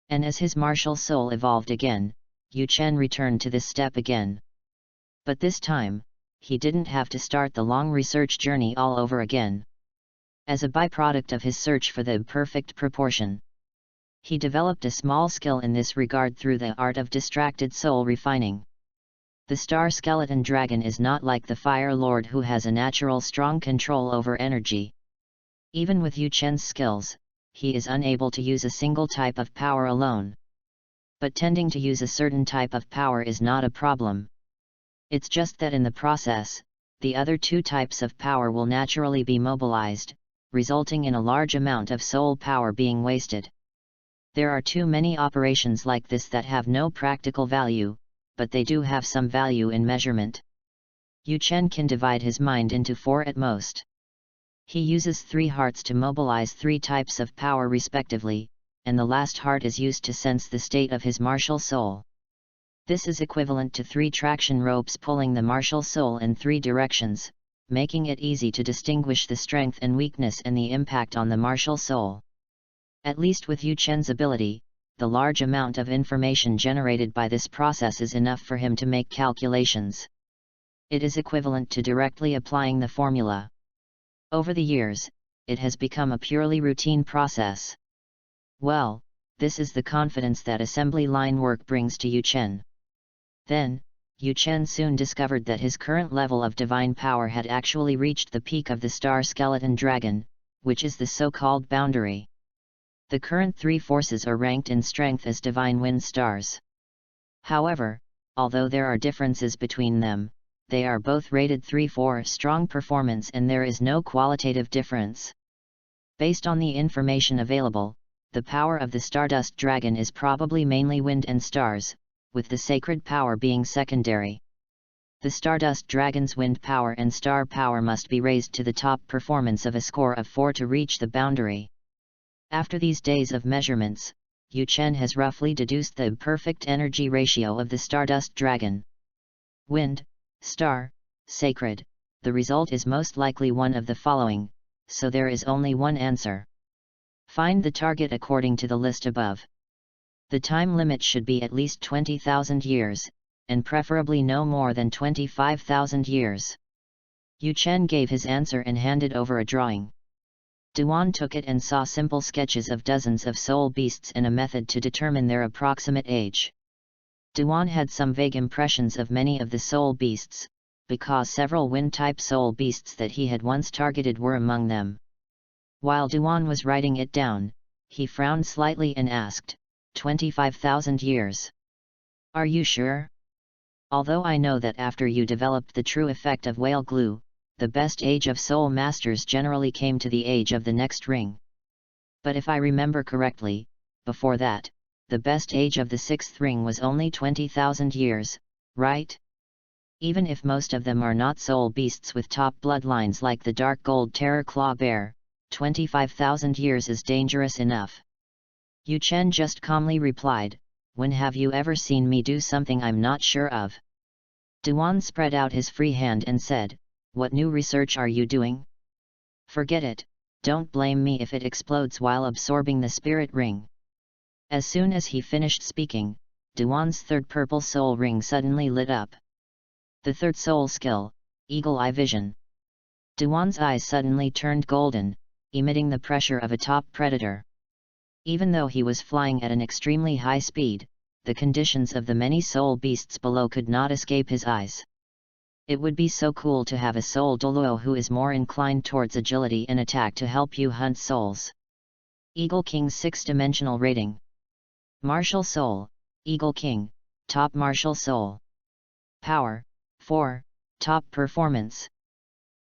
And as his martial soul evolved again, Yu Chen returned to this step again. But this time, he didn't have to start the long research journey all over again. As a byproduct of his search for the perfect proportion, he developed a small skill in this regard through the art of distracted soul refining. The Star Skeleton Dragon is not like the Fire Lord who has a natural strong control over energy. Even with Yu Chen's skills, he is unable to use a single type of power alone. But tending to use a certain type of power is not a problem. It's just that in the process, the other two types of power will naturally be mobilized, resulting in a large amount of soul power being wasted. There are too many operations like this that have no practical value, but they do have some value in measurement. Yu Chen can divide his mind into four at most. He uses 3 hearts to mobilize 3 types of power respectively, and the last heart is used to sense the state of his martial soul. This is equivalent to 3 traction ropes pulling the martial soul in 3 directions, making it easy to distinguish the strength and weakness and the impact on the martial soul. At least with Yu Chen's ability, the large amount of information generated by this process is enough for him to make calculations. It is equivalent to directly applying the formula. Over the years, it has become a purely routine process. Well, this is the confidence that assembly line work brings to Yu Chen. Then, Yu Chen soon discovered that his current level of divine power had actually reached the peak of the Star Skeleton Dragon, which is the so-called boundary. The current 3 forces are ranked in strength as divine wind stars. However, although there are differences between them, they are both rated 3/4 strong performance and there is no qualitative difference. Based on the information available, the power of the Stardust Dragon is probably mainly wind and stars, with the sacred power being secondary. The Stardust Dragon's wind power and star power must be raised to the top performance of a score of 4 to reach the boundary. After these days of measurements, Yu Chen has roughly deduced the perfect energy ratio of the Stardust Dragon. Wind, star, sacred, the result is most likely one of the following, so there is only one answer. Find the target according to the list above. The time limit should be at least 20,000 years, and preferably no more than 25,000 years. Yu Chen gave his answer and handed over a drawing. Duan took it and saw simple sketches of dozens of soul beasts and a method to determine their approximate age. Duan had some vague impressions of many of the soul beasts, because several wind-type soul beasts that he had once targeted were among them. While Duan was writing it down, he frowned slightly and asked, 25,000 years. Are you sure? Although I know that after you developed the true effect of whale glue, the best age of soul masters generally came to the age of the next ring. But if I remember correctly, before that, the best age of the sixth ring was only 20,000 years, right? Even if most of them are not soul beasts with top bloodlines like the dark gold terror claw bear, 25,000 years is dangerous enough. Yu Chen just calmly replied, when have you ever seen me do something I'm not sure of? Duan spread out his free hand and said, what new research are you doing? Forget it, don't blame me if it explodes while absorbing the spirit ring. As soon as he finished speaking, Duan's third purple soul ring suddenly lit up. The third soul skill, Eagle Eye Vision. Duan's eyes suddenly turned golden, emitting the pressure of a top predator. Even though he was flying at an extremely high speed, the conditions of the many soul beasts below could not escape his eyes. It would be so cool to have a soul Douluo who is more inclined towards agility and attack to help you hunt souls. Eagle King's 6-dimensional rating. Martial Soul, Eagle King, Top Martial Soul. Power, 4, Top Performance.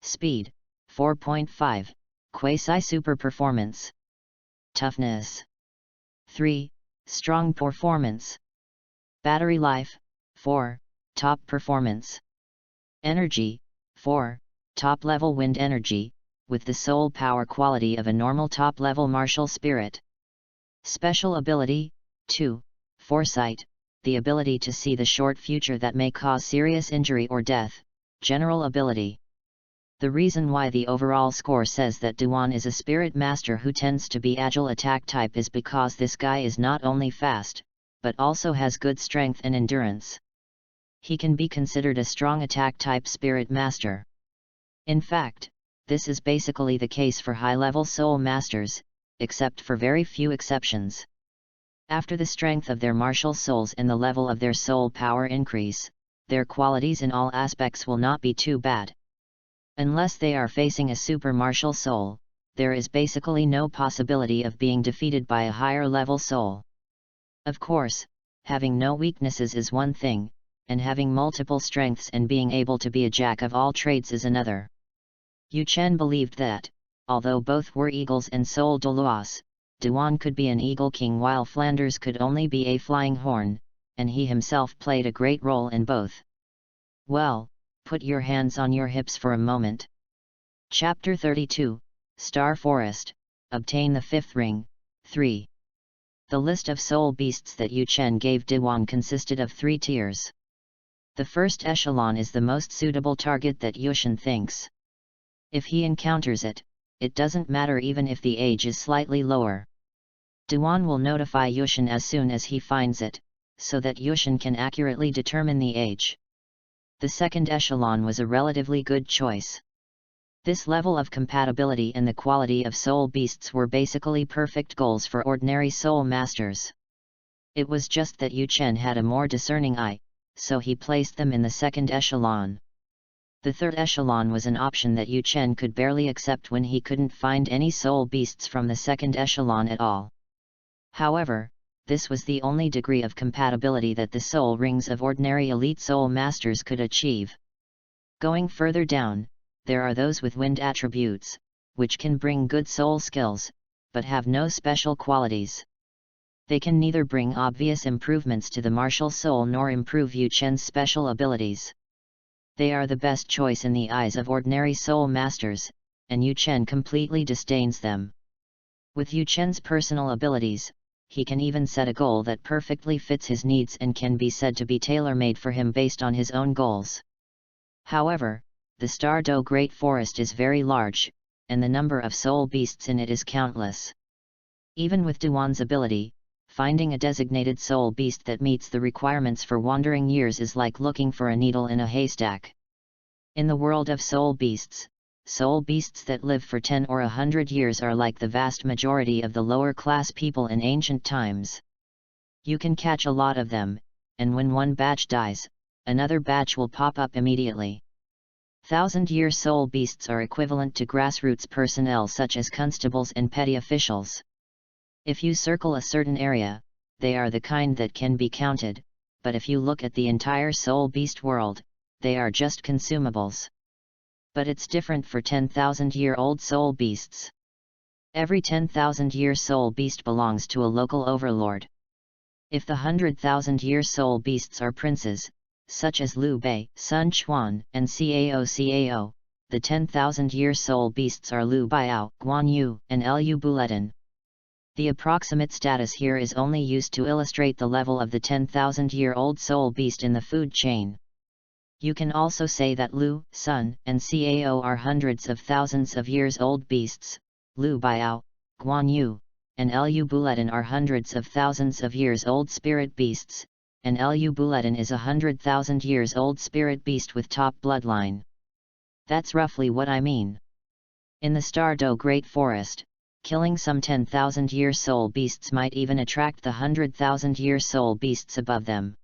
Speed, 4.5, Quasi-Super Performance. Toughness, 3, Strong Performance. Battery Life, 4, Top Performance. Energy, 4, Top Level Wind Energy, with the soul power quality of a normal top-level martial spirit. Special Ability, 2, Foresight, the ability to see the short future that may cause serious injury or death. General Ability. The reason why the overall score says that Duan is a spirit master who tends to be agile attack type is because this guy is not only fast, but also has good strength and endurance. He can be considered a strong attack type spirit master. In fact, this is basically the case for high-level soul masters, except for very few exceptions. After the strength of their martial souls and the level of their soul power increase, their qualities in all aspects will not be too bad. Unless they are facing a super martial soul, there is basically no possibility of being defeated by a higher level soul. Of course, having no weaknesses is one thing, and having multiple strengths and being able to be a jack of all trades is another. Yu Chen believed that, although both were eagles and soul Douluos, Duan could be an eagle king while Flanders could only be a flying horn, and he himself played a great role in both. Well, put your hands on your hips for a moment. Chapter 32, Star Forest, Obtain the Fifth Ring, 3. The list of soul beasts that Yu Chen gave Duan consisted of 3 tiers. The first echelon is the most suitable target that Yu Chen thinks. If he encounters it, it doesn't matter even if the age is slightly lower. Duan will notify Yu Chen as soon as he finds it, so that Yu Chen can accurately determine the age. The second echelon was a relatively good choice. This level of compatibility and the quality of soul beasts were basically perfect goals for ordinary soul masters. It was just that Yu Chen had a more discerning eye, so he placed them in the second echelon. The third echelon was an option that Yu Chen could barely accept when he couldn't find any soul beasts from the second echelon at all. However, this was the only degree of compatibility that the soul rings of ordinary elite soul masters could achieve. Going further down, there are those with wind attributes, which can bring good soul skills, but have no special qualities. They can neither bring obvious improvements to the martial soul nor improve Yu Chen's special abilities. They are the best choice in the eyes of ordinary soul masters, and Yu Chen completely disdains them. With Yu Chen's personal abilities, he can even set a goal that perfectly fits his needs and can be said to be tailor-made for him based on his own goals. However, the Stardew Great Forest is very large, and the number of soul beasts in it is countless. Even with Duan's ability, finding a designated soul beast that meets the requirements for wandering years is like looking for a needle in a haystack. In the world of soul beasts that live for 10 or 100 years are like the vast majority of the lower class people in ancient times. You can catch a lot of them, and when one batch dies, another batch will pop up immediately. 1,000-year soul beasts are equivalent to grassroots personnel such as constables and petty officials. If you circle a certain area, they are the kind that can be counted, but if you look at the entire soul beast world, they are just consumables. But it's different for 10,000-year-old soul beasts. Every 10,000-year soul beast belongs to a local overlord. If the 100,000-year soul beasts are princes, such as Liu Bei, Sun Quan, and Cao, the 10,000-year soul beasts are Liu Biao, Guan Yu, and Lu Buletin. The approximate status here is only used to illustrate the level of the 10,000-year-old soul beast in the food chain. You can also say that Lu, Sun, and Cao are hundreds of thousands of years old beasts, Liu Biao, Guan Yu, and Lu Buletin are hundreds of thousands of years old spirit beasts, and Lu Buletin is 100,000 years old spirit beast with top bloodline. That's roughly what I mean. In the Stardew Great Forest, killing some 10,000-year soul beasts might even attract the 100,000-year soul beasts above them.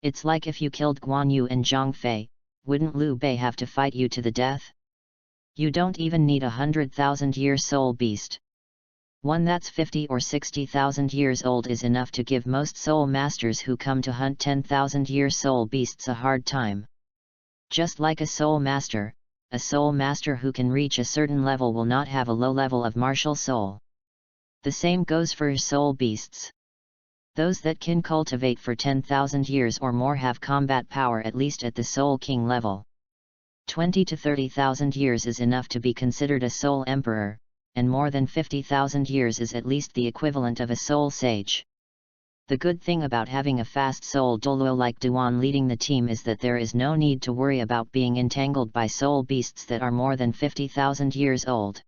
It's like if you killed Guan Yu and Zhang Fei, wouldn't Liu Bei have to fight you to the death? You don't even need 100,000-year soul beast. One that's 50 or 60,000 years old is enough to give most soul masters who come to hunt 10,000-year soul beasts a hard time. Just like a soul master who can reach a certain level will not have a low level of martial soul. The same goes for soul beasts. Those that can cultivate for 10,000 years or more have combat power at least at the Soul King level. 20 to 30,000 years is enough to be considered a Soul Emperor, and more than 50,000 years is at least the equivalent of a Soul Sage. The good thing about having a fast soul Douluo like Duan leading the team is that there is no need to worry about being entangled by soul beasts that are more than 50,000 years old.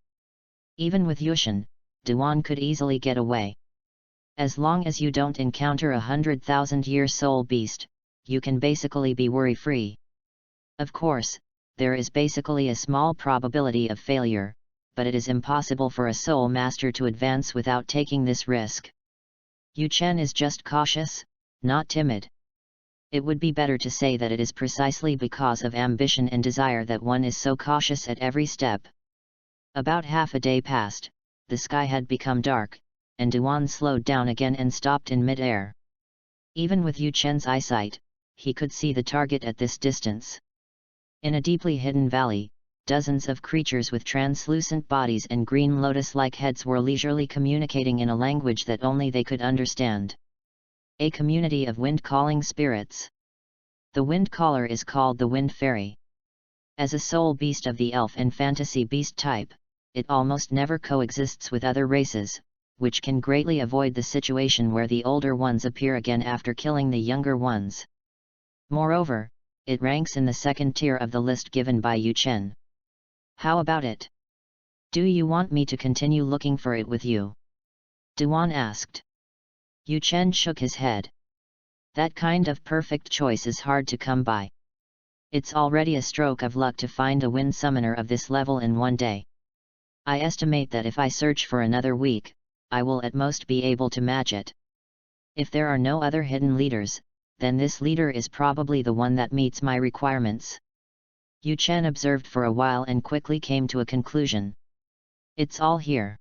Even with Yushin, Duan could easily get away. As long as you don't encounter a 100,000-year soul beast, you can basically be worry-free. Of course, there is basically a small probability of failure, but it is impossible for a soul master to advance without taking this risk. Yu Chen is just cautious, not timid. It would be better to say that it is precisely because of ambition and desire that one is so cautious at every step. About half a day passed, the sky had become dark, and Duan slowed down again and stopped in mid-air. Even with Yu Chen's eyesight, he could see the target at this distance. In a deeply hidden valley, dozens of creatures with translucent bodies and green lotus-like heads were leisurely communicating in a language that only they could understand. A community of wind-calling spirits. The wind caller is called the Wind Fairy. As a soul beast of the elf and fantasy beast type, it almost never coexists with other races, which can greatly avoid the situation where the older ones appear again after killing the younger ones. Moreover, it ranks in the second tier of the list given by Yu Chen. How about it? Do you want me to continue looking for it with you? Duan asked. Yu Chen shook his head. That kind of perfect choice is hard to come by. It's already a stroke of luck to find a wind summoner of this level in one day. I estimate that if I search for another week, I will at most be able to match it. If there are no other hidden leaders, then this leader is probably the one that meets my requirements. Yu Chen observed for a while and quickly came to a conclusion. It's all here.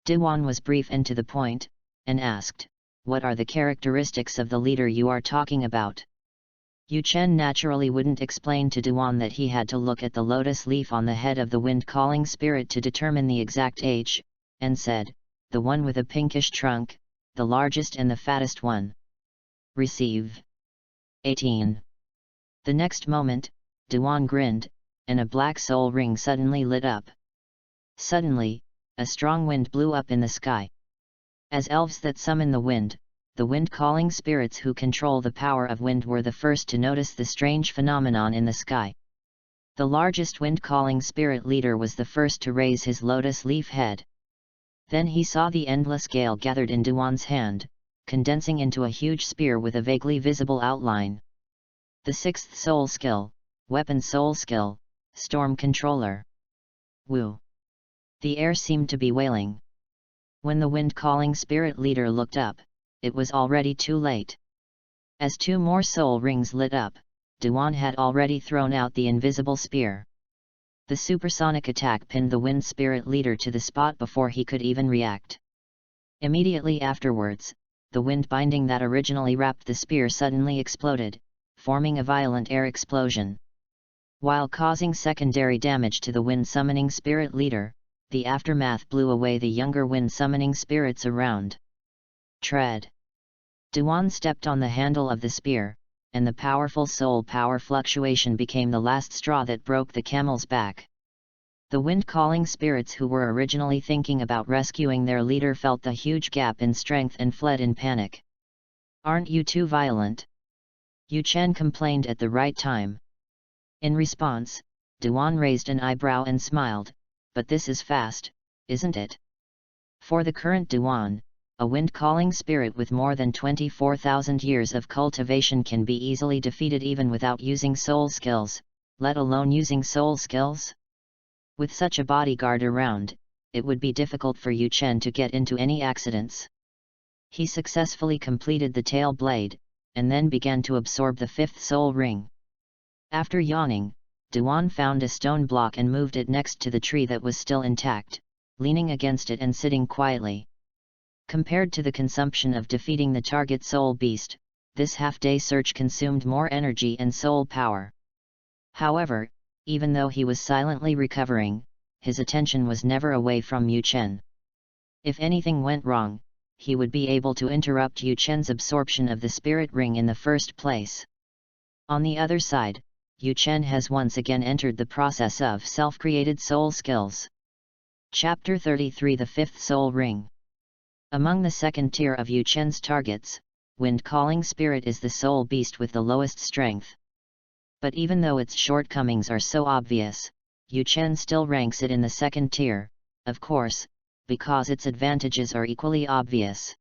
Duan was brief and to the point, and asked, what are the characteristics of the leader you are talking about? Yu Chen naturally wouldn't explain to Duan that he had to look at the lotus leaf on the head of the wind-calling spirit to determine the exact age, and said, "The one with a pinkish trunk, the largest and the fattest one. Receive." 18. The next moment, Duan grinned, and a black soul ring suddenly lit up. Suddenly, a strong wind blew up in the sky. As elves that summon the wind-calling spirits who control the power of wind were the first to notice the strange phenomenon in the sky. The largest wind-calling spirit leader was the first to raise his lotus leaf head. Then he saw the endless gale gathered in Duan's hand, condensing into a huge spear with a vaguely visible outline. The sixth soul skill, Weapon Soul Skill, Storm Controller. Woo! The air seemed to be wailing. When the wind-calling spirit leader looked up, it was already too late. As two more soul rings lit up, Duan had already thrown out the invisible spear. The supersonic attack pinned the wind spirit leader to the spot before he could even react. Immediately afterwards, the wind binding that originally wrapped the spear suddenly exploded, forming a violent air explosion. While causing secondary damage to the wind-summoning spirit leader, the aftermath blew away the younger wind-summoning spirits around. Tread. Duan stepped on the handle of the spear, and the powerful soul power fluctuation became the last straw that broke the camel's back. The wind-calling spirits who were originally thinking about rescuing their leader felt the huge gap in strength and fled in panic. "Aren't you too violent?" Yu Chen complained at the right time. In response, Duan raised an eyebrow and smiled, "But this is fast, isn't it?" For the current Duan, a wind-calling spirit with more than 24,000 years of cultivation can be easily defeated even without using soul skills, let alone using soul skills. With such a bodyguard around, it would be difficult for Yu Chen to get into any accidents. He successfully completed the tail blade, and then began to absorb the fifth soul ring. After yawning, Duan found a stone block and moved it next to the tree that was still intact, leaning against it and sitting quietly. Compared to the consumption of defeating the target soul beast, this half-day search consumed more energy and soul power. However, even though he was silently recovering, his attention was never away from Yu Chen. If anything went wrong, he would be able to interrupt Yu Chen's absorption of the spirit ring in the first place. On the other side, Yu Chen has once again entered the process of self-created soul skills. Chapter 33 The Fifth Soul Ring. Among the second tier of Yu Chen's targets, wind-calling spirit is the soul beast with the lowest strength. But even though its shortcomings are so obvious, Yu Chen still ranks it in the second tier, of course, because its advantages are equally obvious.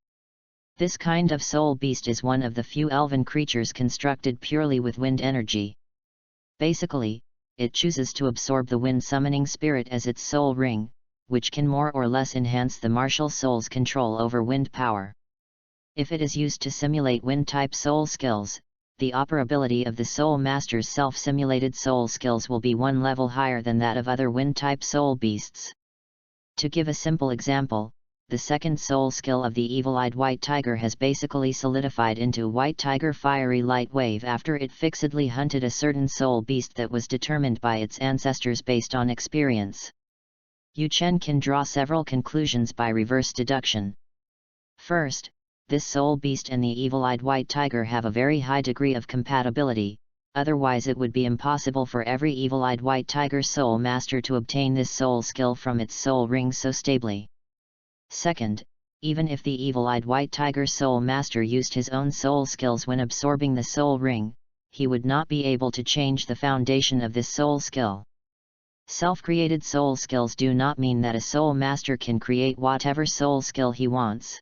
This kind of soul beast is one of the few elven creatures constructed purely with wind energy. Basically, it chooses to absorb the wind-summoning spirit as its soul ring, which can more or less enhance the martial soul's control over wind power. If it is used to simulate wind-type soul skills, the operability of the soul master's self-simulated soul skills will be one level higher than that of other wind-type soul beasts. To give a simple example, the second soul skill of the evil-eyed white tiger has basically solidified into White Tiger Fiery Light Wave after it fixedly hunted a certain soul beast that was determined by its ancestors based on experience. Yu Chen can draw several conclusions by reverse deduction. First, this soul beast and the evil-eyed white tiger have a very high degree of compatibility, otherwise it would be impossible for every evil-eyed white tiger soul master to obtain this soul skill from its soul ring so stably. Second, even if the evil-eyed white tiger soul master used his own soul skills when absorbing the soul ring, he would not be able to change the foundation of this soul skill. Self-created soul skills do not mean that a soul master can create whatever soul skill he wants.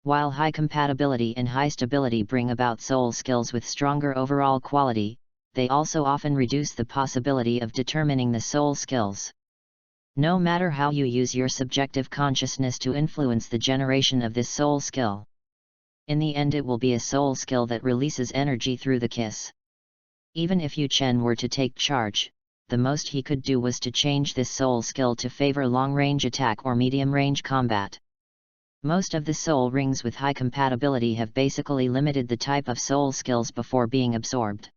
While high compatibility and high stability bring about soul skills with stronger overall quality, they also often reduce the possibility of determining the soul skills. No matter how you use your subjective consciousness to influence the generation of this soul skill, in the end it will be a soul skill that releases energy through the kiss. Even if Yu Chen were to take charge, the most he could do was to change this soul skill to favor long-range attack or medium-range combat. Most of the soul rings with high compatibility have basically limited the type of soul skills before being absorbed.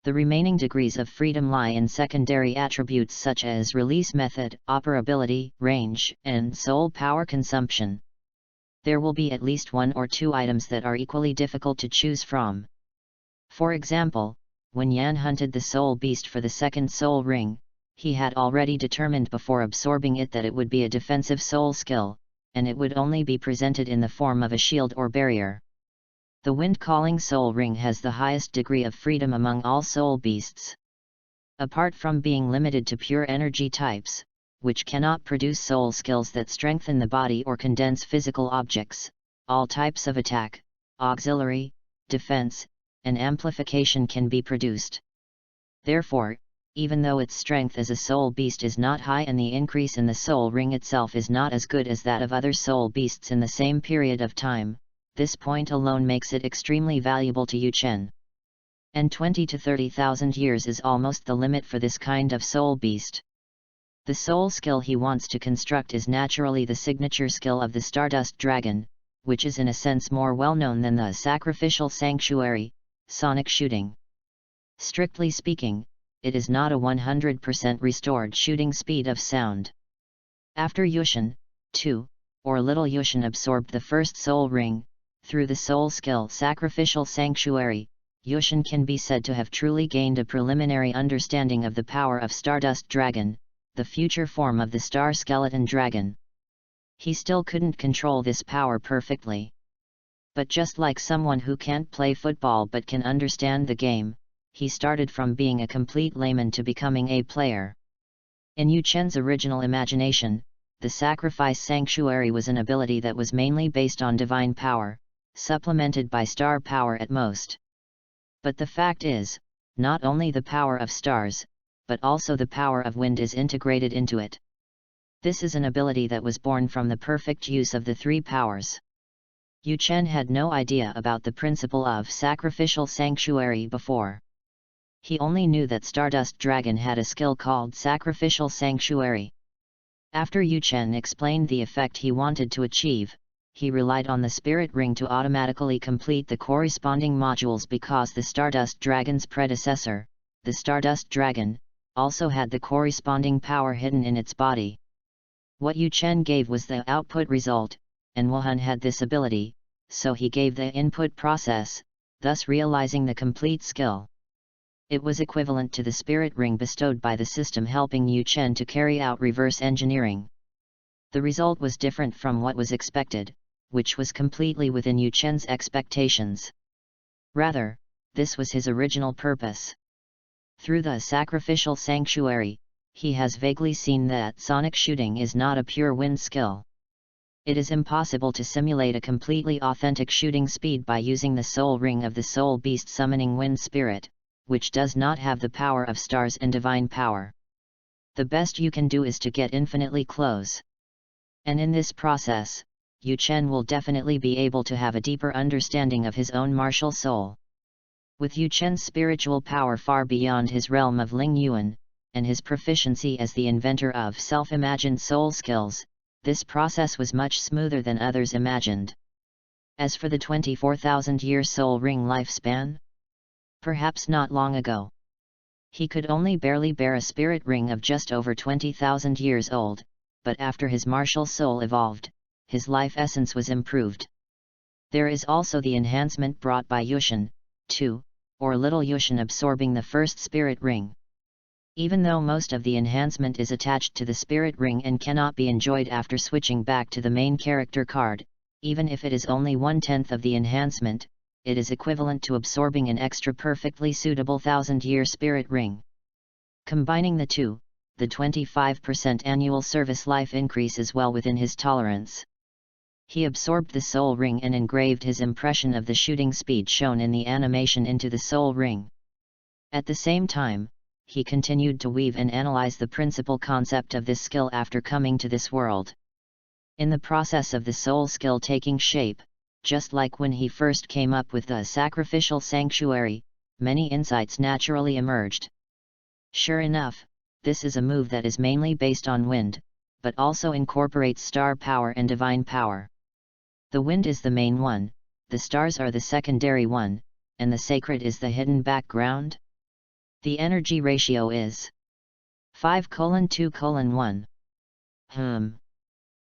The remaining degrees of freedom lie in secondary attributes such as release method, operability, range, and soul power consumption. There will be at least one or two items that are equally difficult to choose from. For example, when Yan hunted the soul beast for the second soul ring, he had already determined before absorbing it that it would be a defensive soul skill, and it would only be presented in the form of a shield or barrier. The wind-calling soul ring has the highest degree of freedom among all soul beasts. Apart from being limited to pure energy types, which cannot produce soul skills that strengthen the body or condense physical objects, all types of attack, auxiliary, defense, and amplification can be produced. Therefore, even though its strength as a soul beast is not high and the increase in the soul ring itself is not as good as that of other soul beasts in the same period of time, this point alone makes it extremely valuable to Yu Chen. And 20 to 30,000 years is almost the limit for this kind of soul beast. The soul skill he wants to construct is naturally the signature skill of the Stardust Dragon, which is in a sense more well known than the Sacrificial Sanctuary, sonic shooting. Strictly speaking, it is not a 100% restored shooting speed of sound. After Yushin, too, or little Yushin absorbed the first soul ring, through the soul skill Sacrificial Sanctuary, Yushin can be said to have truly gained a preliminary understanding of the power of Stardust Dragon, the future form of the Star Skeleton Dragon. He still couldn't control this power perfectly. But just like someone who can't play football but can understand the game, he started from being a complete layman to becoming a player. In Yu Chen's original imagination, the Sacrifice Sanctuary was an ability that was mainly based on divine power, supplemented by star power at most. But the fact is, not only the power of stars, but also the power of wind is integrated into it. This is an ability that was born from the perfect use of the three powers. Yu Chen had no idea about the principle of Sacrificial Sanctuary before. He only knew that Stardust Dragon had a skill called Sacrificial Sanctuary. After Yu Chen explained the effect he wanted to achieve, he relied on the Spirit Ring to automatically complete the corresponding modules because the Stardust Dragon's predecessor, the Stardust Dragon, also had the corresponding power hidden in its body. What Yu Chen gave was the output result, and Wuhan had this ability, so he gave the input process, thus realizing the complete skill. It was equivalent to the Spirit Ring bestowed by the system helping Yu Chen to carry out reverse engineering. The result was different from what was expected, which was completely within Yu Chen's expectations. Rather, this was his original purpose. Through the Sacrificial Sanctuary, he has vaguely seen that sonic shooting is not a pure wind skill. It is impossible to simulate a completely authentic shooting speed by using the soul ring of the soul beast summoning wind spirit, which does not have the power of stars and divine power. The best you can do is to get infinitely close. And in this process, Yu Chen will definitely be able to have a deeper understanding of his own martial soul. With Yu Chen's spiritual power far beyond his realm of Ling Yuan, and his proficiency as the inventor of self-imagined soul skills, this process was much smoother than others imagined. As for the 24,000-year soul ring lifespan, perhaps not long ago. He could only barely bear a spirit ring of just over 20,000 years old, but after his martial soul evolved, his life essence was improved. There is also the enhancement brought by Yushin, too, or little Yushin absorbing the first spirit ring. Even though most of the enhancement is attached to the spirit ring and cannot be enjoyed after switching back to the main character card, even if it is only 1/10 of the enhancement, it is equivalent to absorbing an extra perfectly suitable 1000-year spirit ring. Combining the two, the 25% annual service life increase is well within his tolerance. He absorbed the soul ring and engraved his impression of the shooting speed shown in the animation into the soul ring. At the same time, he continued to weave and analyze the principal concept of this skill after coming to this world. In the process of the soul skill taking shape, just like when he first came up with the Sacrificial Sanctuary, many insights naturally emerged. Sure enough, this is a move that is mainly based on wind, but also incorporates star power and divine power. The wind is the main one, the stars are the secondary one, and the sacred is the hidden background. The energy ratio is 5:2:1.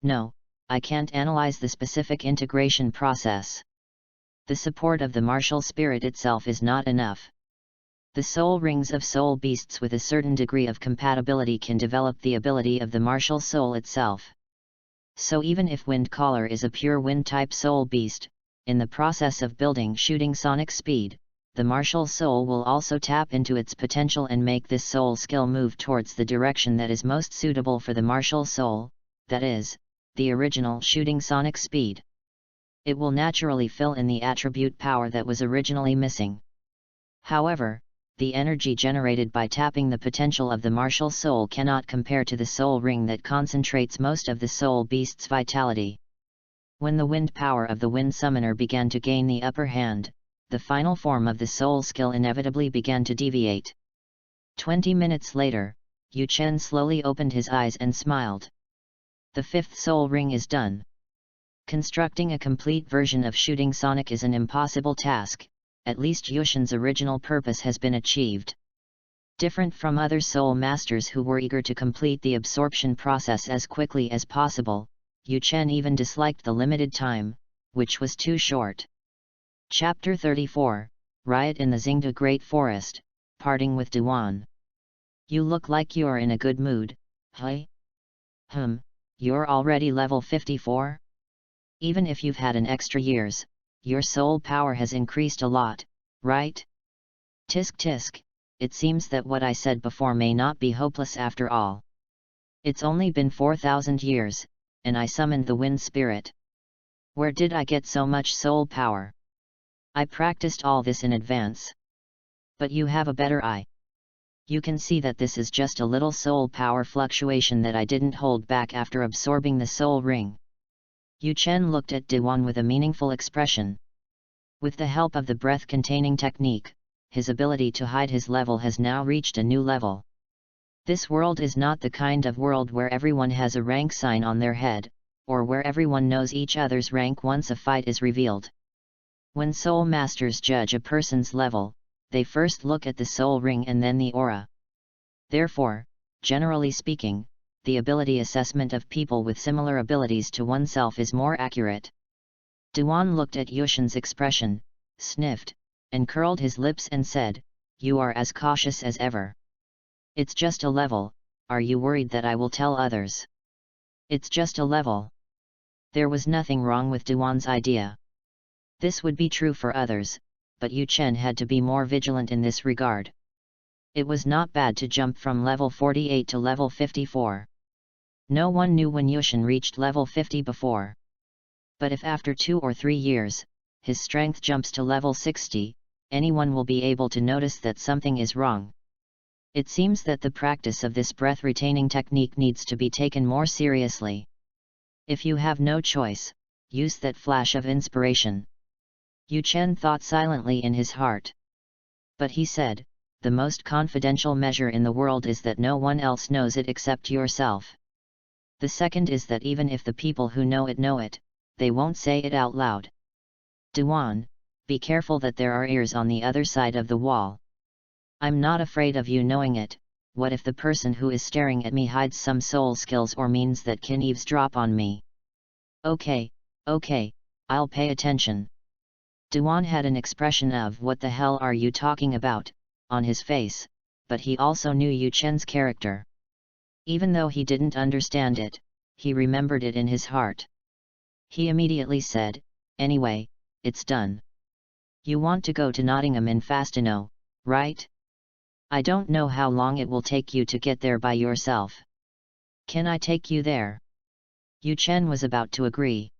No, I can't analyze the specific integration process. The support of the martial spirit itself is not enough. The soul rings of soul beasts with a certain degree of compatibility can develop the ability of the martial soul itself. So even if Wind Caller is a pure wind-type soul beast, in the process of building shooting sonic speed, the martial soul will also tap into its potential and make this soul skill move towards the direction that is most suitable for the martial soul, that is, the original shooting sonic speed. It will naturally fill in the attribute power that was originally missing. However, the energy generated by tapping the potential of the martial soul cannot compare to the soul ring that concentrates most of the soul beast's vitality. When the wind power of the wind summoner began to gain the upper hand, the final form of the soul skill inevitably began to deviate. 20 minutes later, Yu Chen slowly opened his eyes and smiled. The fifth soul ring is done. Constructing a complete version of shooting sonic is an impossible task. At least Yushin's original purpose has been achieved. Different from other soul masters who were eager to complete the absorption process as quickly as possible, Yu Chen even disliked the limited time, which was too short. Chapter 34, Riot in the Xingda Great Forest, Parting with Duan. You look like you're in a good mood, huh? You're already level 54? Even if you've had an extra years, your soul power has increased a lot, right? Tisk tisk, it seems that what I said before may not be hopeless after all. It's only been 4,000 years, and I summoned the wind spirit. Where did I get so much soul power? I practiced all this in advance. But you have a better eye. You can see that this is just a little soul power fluctuation that I didn't hold back after absorbing the soul ring. Yu Chen looked at Duan with a meaningful expression. With the help of the breath-containing technique, his ability to hide his level has now reached a new level. This world is not the kind of world where everyone has a rank sign on their head, or where everyone knows each other's rank once a fight is revealed. When soul masters judge a person's level, they first look at the soul ring and then the aura. Therefore, generally speaking, the ability assessment of people with similar abilities to oneself is more accurate. Duan looked at Yushin's expression, sniffed, and curled his lips and said, "You are as cautious as ever. It's just a level, are you worried that I will tell others? It's just a level." There was nothing wrong with Duan's idea. This would be true for others, but Yu Chen had to be more vigilant in this regard. It was not bad to jump from level 48 to level 54. No one knew when Yushin reached level 50 before. But if after 2 or 3 years, his strength jumps to level 60, anyone will be able to notice that something is wrong. It seems that the practice of this breath-retaining technique needs to be taken more seriously. If you have no choice, use that flash of inspiration. Yu Chen thought silently in his heart. But he said, the most confidential measure in the world is that no one else knows it except yourself. The second is that even if the people who know it, they won't say it out loud. Duan, be careful that there are ears on the other side of the wall. I'm not afraid of you knowing it. What if the person who is staring at me hides some soul skills or means that can eavesdrop on me? Okay, I'll pay attention. Duan had an expression of "what the hell are you talking about?" on his face, but he also knew Yu Chen's character. Even though he didn't understand it, he remembered it in his heart. He immediately said, "Anyway, it's done. You want to go to Nottingham in Fastino, right? I don't know how long it will take you to get there by yourself. Can I take you there?" Yu Chen was about to agree.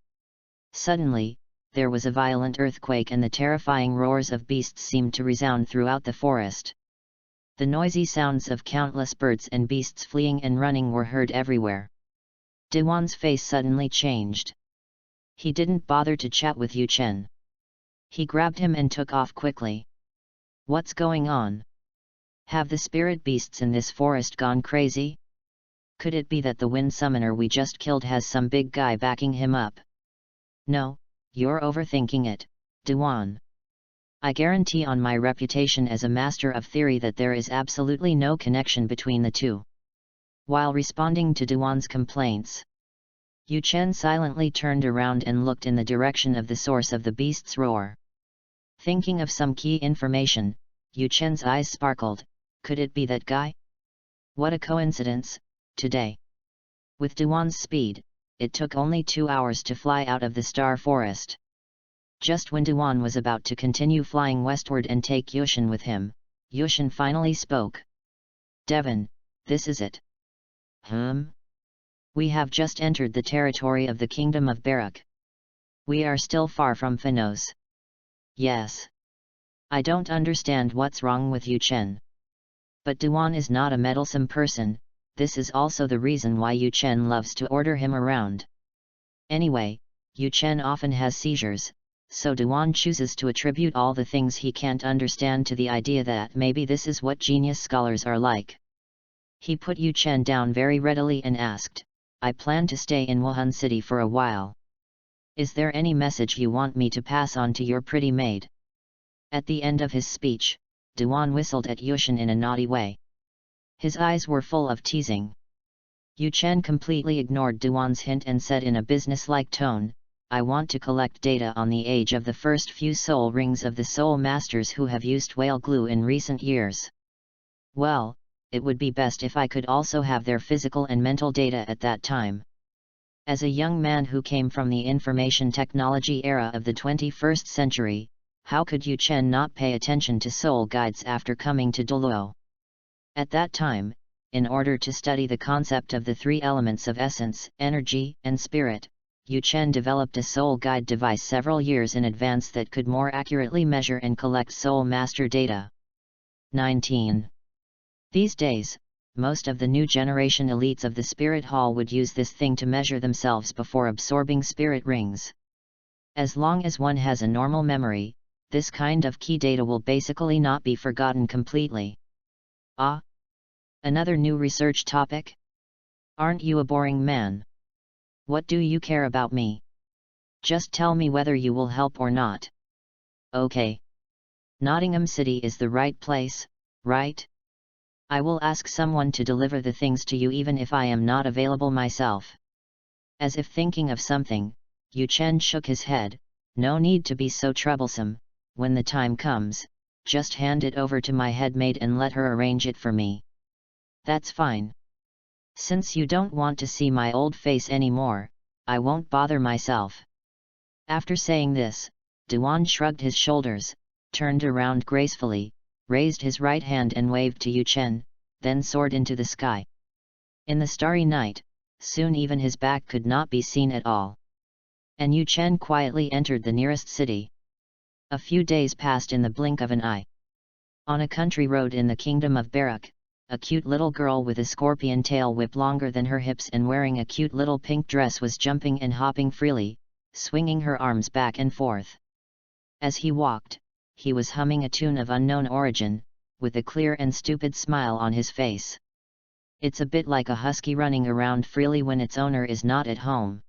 Suddenly, there was a violent earthquake and the terrifying roars of beasts seemed to resound throughout the forest. The noisy sounds of countless birds and beasts fleeing and running were heard everywhere. Duan's face suddenly changed. He didn't bother to chat with Yu Chen. He grabbed him and took off quickly. What's going on? Have the spirit beasts in this forest gone crazy? Could it be that the wind summoner we just killed has some big guy backing him up? No, you're overthinking it, Duan. I guarantee on my reputation as a master of theory that there is absolutely no connection between the two. While responding to Duan's complaints, Yu Chen silently turned around and looked in the direction of the source of the beast's roar. Thinking of some key information, Yu Chen's eyes sparkled. Could it be that guy? What a coincidence, today. With Duan's speed, it took only 2 hours to fly out of the Star Forest. Just when Duan was about to continue flying westward and take Yushin with him, Yushin finally spoke. Devon, this is it. We have just entered the territory of the Kingdom of Barak. We are still far from Fenos. Yes. I don't understand what's wrong with Yu Chen. But Duan is not a meddlesome person, this is also the reason why Yu Chen loves to order him around. Anyway, Yu Chen often has seizures, so Duan chooses to attribute all the things he can't understand to the idea that maybe this is what genius scholars are like. He put Yu Chen down very readily and asked, I plan to stay in Wuhan City for a while. Is there any message you want me to pass on to your pretty maid? At the end of his speech, Duan whistled at Yushin in a naughty way. His eyes were full of teasing. Yu Chen completely ignored Duan's hint and said in a businesslike tone, I want to collect data on the age of the first few soul rings of the soul masters who have used whale glue in recent years. Well, it would be best if I could also have their physical and mental data at that time. As a young man who came from the information technology era of the 21st century, how could Yu Chen not pay attention to soul guides after coming to Douluo? At that time, in order to study the concept of the three elements of essence, energy, and spirit, Yu Chen developed a soul guide device several years in advance that could more accurately measure and collect soul master data. 19. These days, most of the new generation elites of the Spirit Hall would use this thing to measure themselves before absorbing spirit rings. As long as one has a normal memory, this kind of key data will basically not be forgotten completely. Ah? Another new research topic? Aren't you a boring man? What do you care about me? Just tell me whether you will help or not. Okay. Nottingham City is the right place, right? I will ask someone to deliver the things to you even if I am not available myself. As if thinking of something, Yu Chen shook his head. No need to be so troublesome. When the time comes, just hand it over to my headmaid and let her arrange it for me. That's fine. Since you don't want to see my old face anymore, I won't bother myself. After saying this, Duan shrugged his shoulders, turned around gracefully, raised his right hand and waved to Yu Chen, then soared into the sky. In the starry night, soon even his back could not be seen at all. And Yu Chen quietly entered the nearest city. A few days passed in the blink of an eye. On a country road in the Kingdom of Barak, a cute little girl with a scorpion tail whip longer than her hips and wearing a cute little pink dress was jumping and hopping freely, swinging her arms back and forth. As he walked, he was humming a tune of unknown origin, with a clear and stupid smile on his face. It's a bit like a husky running around freely when its owner is not at home.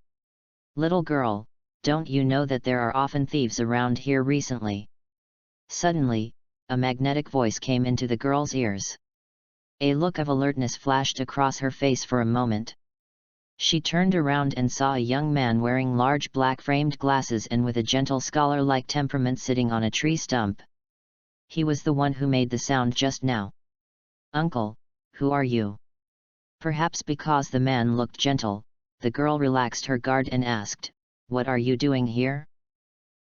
Little girl, don't you know that there are often thieves around here recently? Suddenly, a magnetic voice came into the girl's ears. A look of alertness flashed across her face for a moment. She turned around and saw a young man wearing large black-framed glasses and with a gentle scholar-like temperament sitting on a tree stump. He was the one who made the sound just now. Uncle, who are you? Perhaps because the man looked gentle, the girl relaxed her guard and asked, What are you doing here?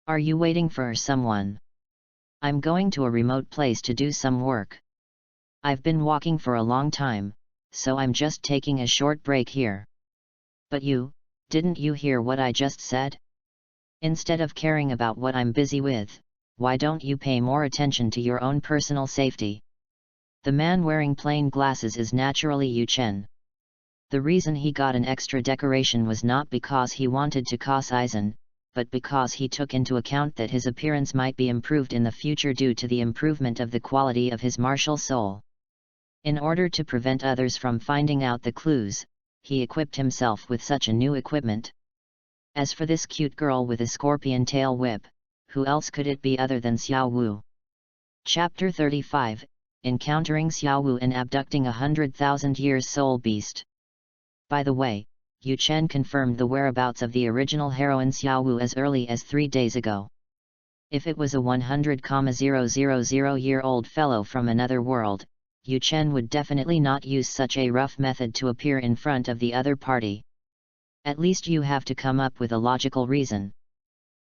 Are you waiting for someone? I'm going to a remote place to do some work. I've been walking for a long time, so I'm just taking a short break here. But didn't you hear what I just said? Instead of caring about what I'm busy with, why don't you pay more attention to your own personal safety? The man wearing plain glasses is naturally Yu Chen. The reason he got an extra decoration was not because he wanted to cause Eisen, but because he took into account that his appearance might be improved in the future due to the improvement of the quality of his martial soul. In order to prevent others from finding out the clues, he equipped himself with such a new equipment. As for this cute girl with a scorpion tail whip, who else could it be other than Xiao Wu? Chapter 35, Encountering Xiao Wu and Abducting 100,000 Years Soul Beast. By the way, Yu Chen confirmed the whereabouts of the original heroine Xiao Wu as early as 3 days ago. If it was a 100,000-year-old fellow from another world, Yu Chen would definitely not use such a rough method to appear in front of the other party. At least you have to come up with a logical reason.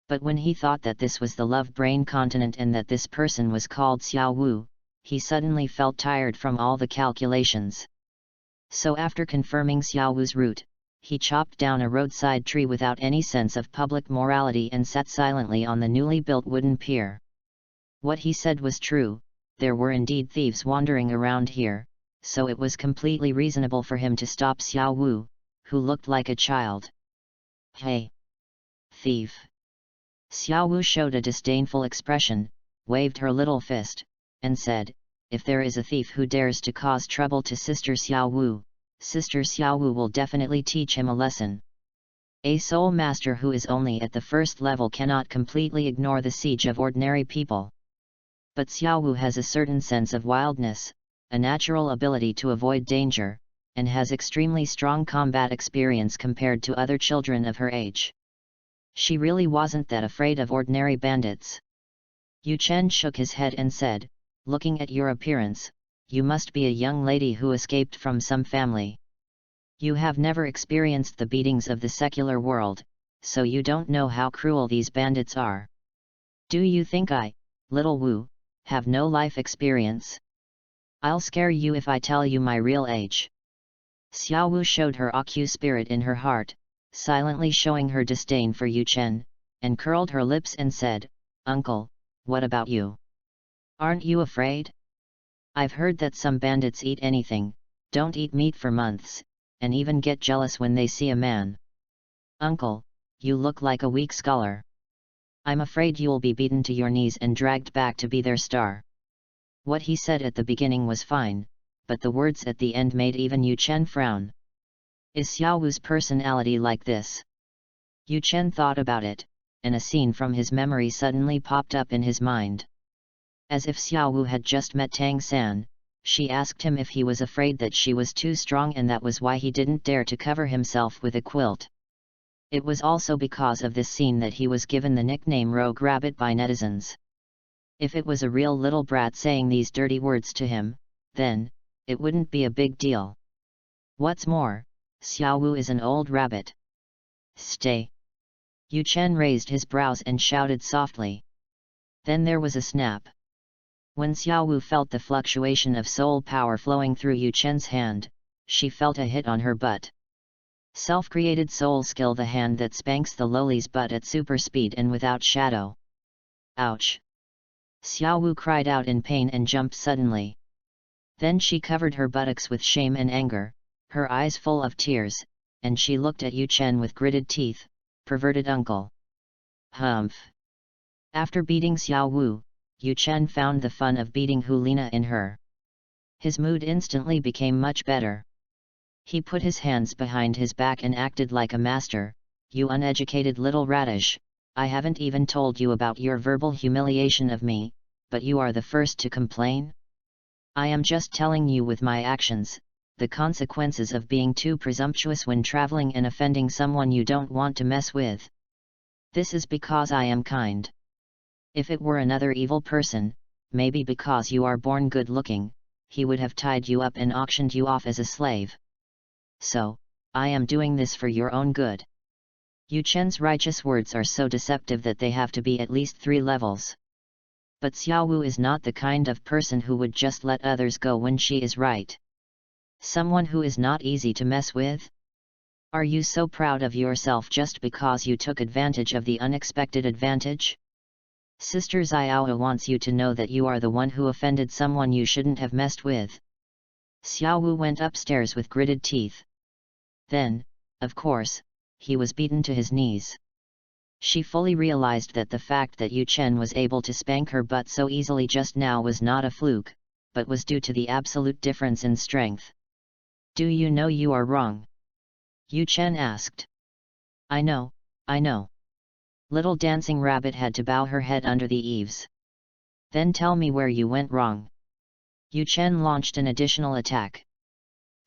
But when he thought that this was the love brain continent and that this person was called Xiao Wu, he suddenly felt tired from all the calculations. So after confirming Xiao Wu's route, he chopped down a roadside tree without any sense of public morality and sat silently on the newly built wooden pier. What he said was true, there were indeed thieves wandering around here, so it was completely reasonable for him to stop Xiao Wu, who looked like a child. "Hey! Thief!" Xiao Wu showed a disdainful expression, waved her little fist, and said, "If there is a thief who dares to cause trouble to Sister Xiao Wu, Sister Xiao Wu will definitely teach him a lesson." A soul master who is only at the first level cannot completely ignore the siege of ordinary people. But Xiao Wu has a certain sense of wildness, a natural ability to avoid danger, and has extremely strong combat experience compared to other children of her age. She really wasn't that afraid of ordinary bandits. Yu Chen shook his head and said, "Looking at your appearance, you must be a young lady who escaped from some family. You have never experienced the beatings of the secular world, so you don't know how cruel these bandits are. Do you think I, little Wu, have no life experience? I'll scare you if I tell you my real age." Xiao Wu showed her Aku spirit in her heart, silently showing her disdain for Yu Chen, and curled her lips and said, "Uncle, what about you? Aren't you afraid? I've heard that some bandits eat anything, don't eat meat for months, and even get jealous when they see a man. Uncle, you look like a weak scholar. I'm afraid you'll be beaten to your knees and dragged back to be their star." What he said at the beginning was fine, but the words at the end made even Yu Chen frown. Is Xiao Wu's personality like this? Yu Chen thought about it, and a scene from his memory suddenly popped up in his mind. As if Xiao Wu had just met Tang San, she asked him if he was afraid that she was too strong and that was why he didn't dare to cover himself with a quilt. It was also because of this scene that he was given the nickname Rogue Rabbit by netizens. If it was a real little brat saying these dirty words to him, then, it wouldn't be a big deal. What's more, Xiao Wu is an old rabbit. Stay! Yu Chen raised his brows and shouted softly. Then there was a snap. When Xiao Wu felt the fluctuation of soul power flowing through Yu Chen's hand, she felt a hit on her butt. Self-created soul skill, the hand that spanks the lowly's butt at super speed and without shadow. Ouch! Xiao Wu cried out in pain and jumped suddenly. Then she covered her buttocks with shame and anger, her eyes full of tears, and she looked at Yu Chen with gritted teeth. "Perverted uncle." Humph! After beating Xiao Wu, Yu Chen found the fun of beating Hulina in her. His mood instantly became much better. He put his hands behind his back and acted like a master. "You uneducated little radish, I haven't even told you about your verbal humiliation of me, but you are the first to complain? I am just telling you with my actions, the consequences of being too presumptuous when traveling and offending someone you don't want to mess with. This is because I am kind. If it were another evil person, maybe because you are born good-looking, he would have tied you up and auctioned you off as a slave. So, I am doing this for your own good." Yu Chen's righteous words are so deceptive that they have to be at least 3 levels. But Xiao Wu is not the kind of person who would just let others go when she is right. Someone who is not easy to mess with? Are you so proud of yourself just because you took advantage of the unexpected advantage? Sister Xiao wants you to know that you are the one who offended someone you shouldn't have messed with. Xiao Wu went upstairs with gritted teeth. Then, of course, he was beaten to his knees. She fully realized that the fact that Yu Chen was able to spank her butt so easily just now was not a fluke, but was due to the absolute difference in strength. "Do you know you are wrong?" Yu Chen asked. I know. Little dancing rabbit had to bow her head under the eaves. Then tell me where you went wrong. Yu Chen launched an additional attack.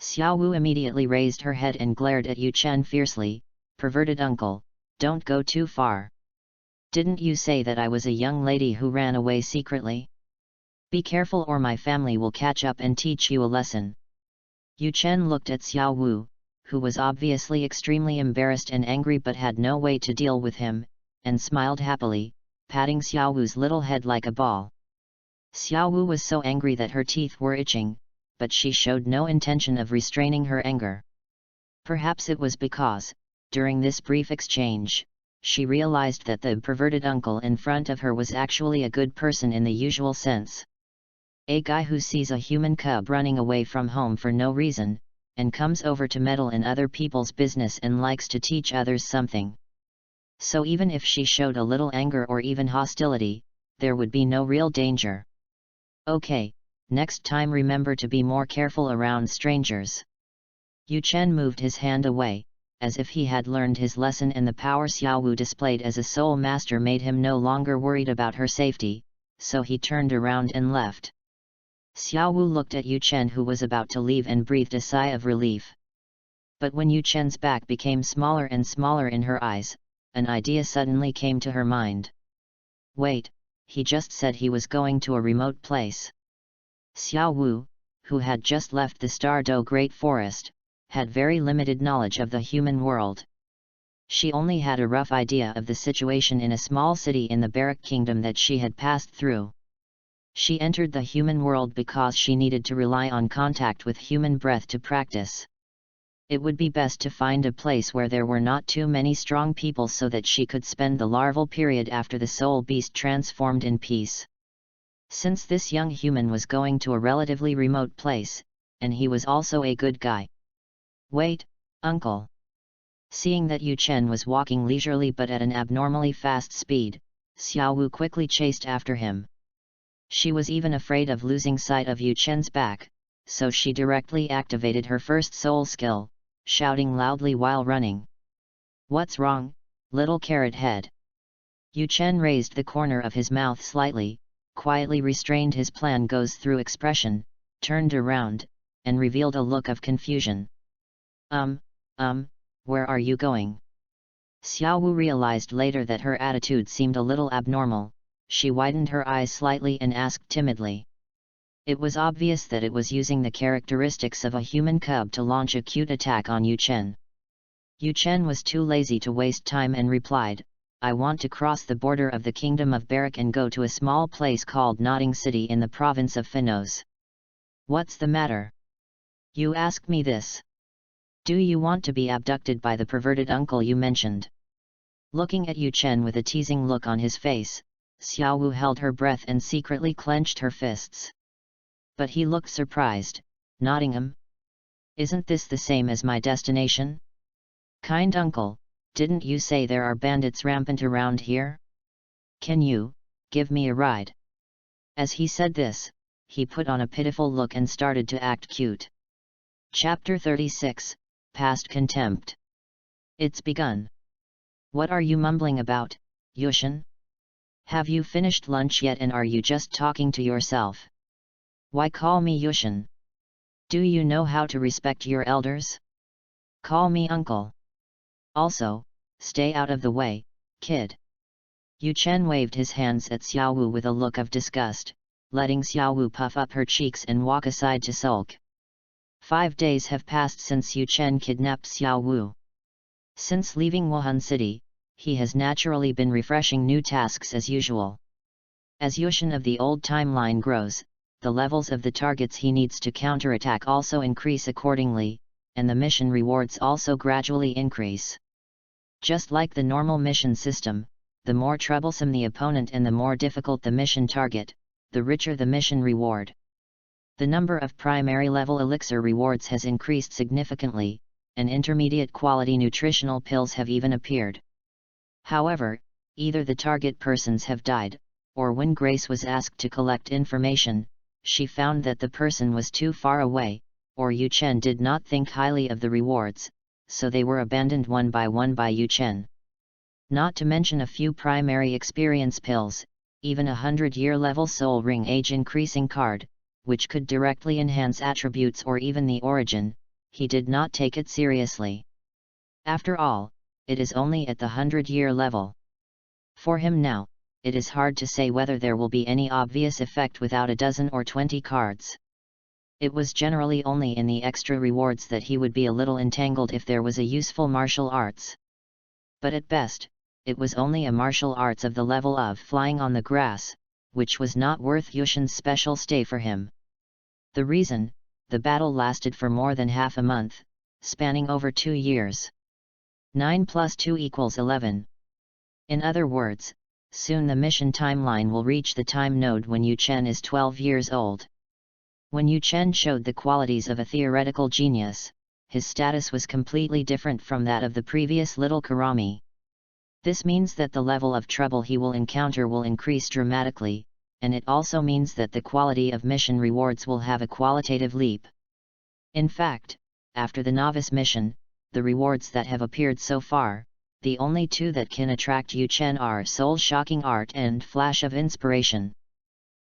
Xiao Wu immediately raised her head and glared at Yu Chen fiercely. Perverted uncle, don't go too far. Didn't you say that I was a young lady who ran away secretly? Be careful or my family will catch up and teach you a lesson. Yu Chen looked at Xiao Wu, who was obviously extremely embarrassed and angry but had no way to deal with him, and smiled happily, patting Xiao Wu's little head like a ball. Xiao Wu was so angry that her teeth were itching, but she showed no intention of restraining her anger. Perhaps it was because, during this brief exchange, she realized that the perverted uncle in front of her was actually a good person in the usual sense. A guy who sees a human cub running away from home for no reason, and comes over to meddle in other people's business and likes to teach others something. So even if she showed a little anger or even hostility, there would be no real danger. Okay, next time remember to be more careful around strangers. Yu Chen moved his hand away, as if he had learned his lesson, and the power Xiao Wu displayed as a soul master made him no longer worried about her safety, so he turned around and left. Xiao Wu looked at Yu Chen, who was about to leave, and breathed a sigh of relief. But when Yu Chen's back became smaller and smaller in her eyes, an idea suddenly came to her mind. Wait, he just said he was going to a remote place. Xiao Wu, who had just left the Stardow Great Forest, had very limited knowledge of the human world. She only had a rough idea of the situation in a small city in the Barak Kingdom that she had passed through. She entered the human world because she needed to rely on contact with human breath to practice. It would be best to find a place where there were not too many strong people so that she could spend the larval period after the soul beast transformed in peace. Since this young human was going to a relatively remote place, and he was also a good guy. Wait, uncle. Seeing that Yu Chen was walking leisurely but at an abnormally fast speed, Xiao Wu quickly chased after him. She was even afraid of losing sight of Yu Chen's back, so she directly activated her first soul skill, shouting loudly while running. What's wrong, little carrot head? Yu Chen raised the corner of his mouth slightly, quietly restrained his plan goes through expression, turned around, and revealed a look of confusion. Where are you going? Xiao Wu realized later that her attitude seemed a little abnormal. She widened her eyes slightly and asked timidly. It was obvious that it was using the characteristics of a human cub to launch a cute attack on Yu Chen. Yu Chen was too lazy to waste time and replied, I want to cross the border of the Kingdom of Barak and go to a small place called Nodding City in the province of Fenos. What's the matter? You ask me this. Do you want to be abducted by the perverted uncle you mentioned? Looking at Yu Chen with a teasing look on his face, Xiao Wu held her breath and secretly clenched her fists. But he looked surprised, Nottingham? Isn't this the same as my destination? Kind uncle, didn't you say there are bandits rampant around here? Can you give me a ride? As he said this, he put on a pitiful look and started to act cute. Chapter 36, Past Contempt. It's begun. What are you mumbling about, Yushin? Have you finished lunch yet, and are you just talking to yourself? Why call me Yushin? Do you know how to respect your elders? Call me uncle. Also, stay out of the way, kid. Yu Chen waved his hands at Xiao Wu with a look of disgust, letting Xiao Wu puff up her cheeks and walk aside to sulk. 5 days have passed since Yu Chen kidnapped Xiao Wu. Since leaving Wuhan City, he has naturally been refreshing new tasks as usual. As Yushin of the old timeline grows, the levels of the targets he needs to counterattack also increase accordingly, and the mission rewards also gradually increase. Just like the normal mission system, the more troublesome the opponent and the more difficult the mission target, the richer the mission reward. The number of primary level elixir rewards has increased significantly, and intermediate quality nutritional pills have even appeared. However, either the target persons have died, or when Grace was asked to collect information, she found that the person was too far away, or Yu Chen did not think highly of the rewards, so they were abandoned one by Yu Chen. not to mention a few primary experience pills, even a 100-year level soul ring age increasing card, which could directly enhance attributes or even the origin. He did not take it seriously. After all, it is only at the 100-year level. For him now, it is hard to say whether there will be any obvious effect without a dozen or 20 cards. It was generally only in the extra rewards that he would be a little entangled if there was a useful martial arts. But at best, it was only a martial arts of the level of flying on the grass, which was not worth Yushin's special stay for him. The reason, the battle lasted for more than half a month, spanning over 2 years. 9 plus 2 equals 11. In other words, soon the mission timeline will reach the time node when Yu Chen is 12 years old. When Yu Chen showed the qualities of a theoretical genius, his status was completely different from that of the previous little Karami. This means that the level of trouble he will encounter will increase dramatically, and it also means that the quality of mission rewards will have a qualitative leap. In fact, after the novice mission, the rewards that have appeared so far, the only two that can attract Yu Chen are soul-shocking art and flash of inspiration.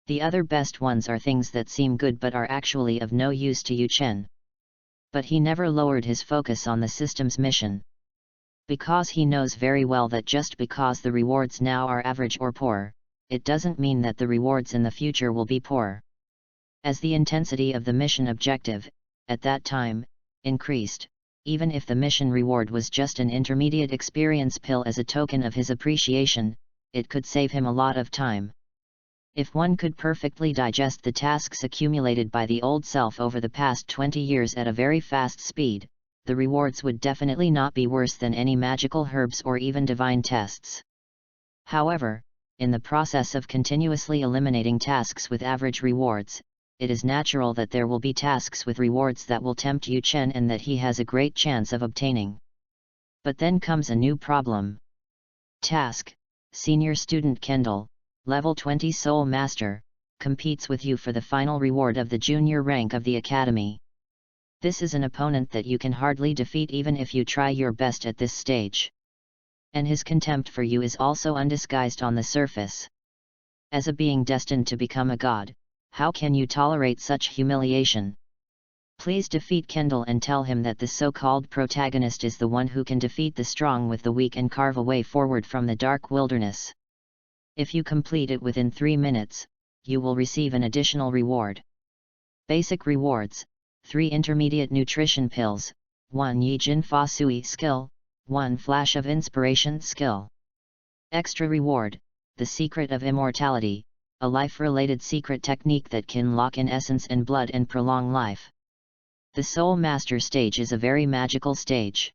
The other best ones are things that seem good but are actually of no use to Yu Chen. But he never lowered his focus on the system's mission. Because he knows very well that just because the rewards now are average or poor, it doesn't mean that the rewards in the future will be poor. As the intensity of the mission objective, at that time, increased, even if the mission reward was just an intermediate experience pill as a token of his appreciation, it could save him a lot of time. If one could perfectly digest the tasks accumulated by the old self over the past 20 years at a very fast speed, the rewards would definitely not be worse than any magical herbs or even divine tests. However, in the process of continuously eliminating tasks with average rewards, it is natural that there will be tasks with rewards that will tempt Yu Chen and that he has a great chance of obtaining. But then comes a new problem. Task: Senior Student Kindle, Level 20 Soul Master, competes with you for the final reward of the junior rank of the Academy. This is an opponent that you can hardly defeat even if you try your best at this stage. And his contempt for you is also undisguised on the surface. As a being destined to become a god, how can you tolerate such humiliation? Please defeat Kindle and tell him that the so-called protagonist is the one who can defeat the strong with the weak and carve a way forward from the dark wilderness. If you complete it within 3 minutes, you will receive an additional reward. Basic rewards: 3 intermediate nutrition pills, 1 Yijin Fa Sui skill, 1 Flash of Inspiration skill. Extra reward: The Secret of Immortality, a life-related secret technique that can lock in essence and blood and prolong life. The Soul Master stage is a very magical stage.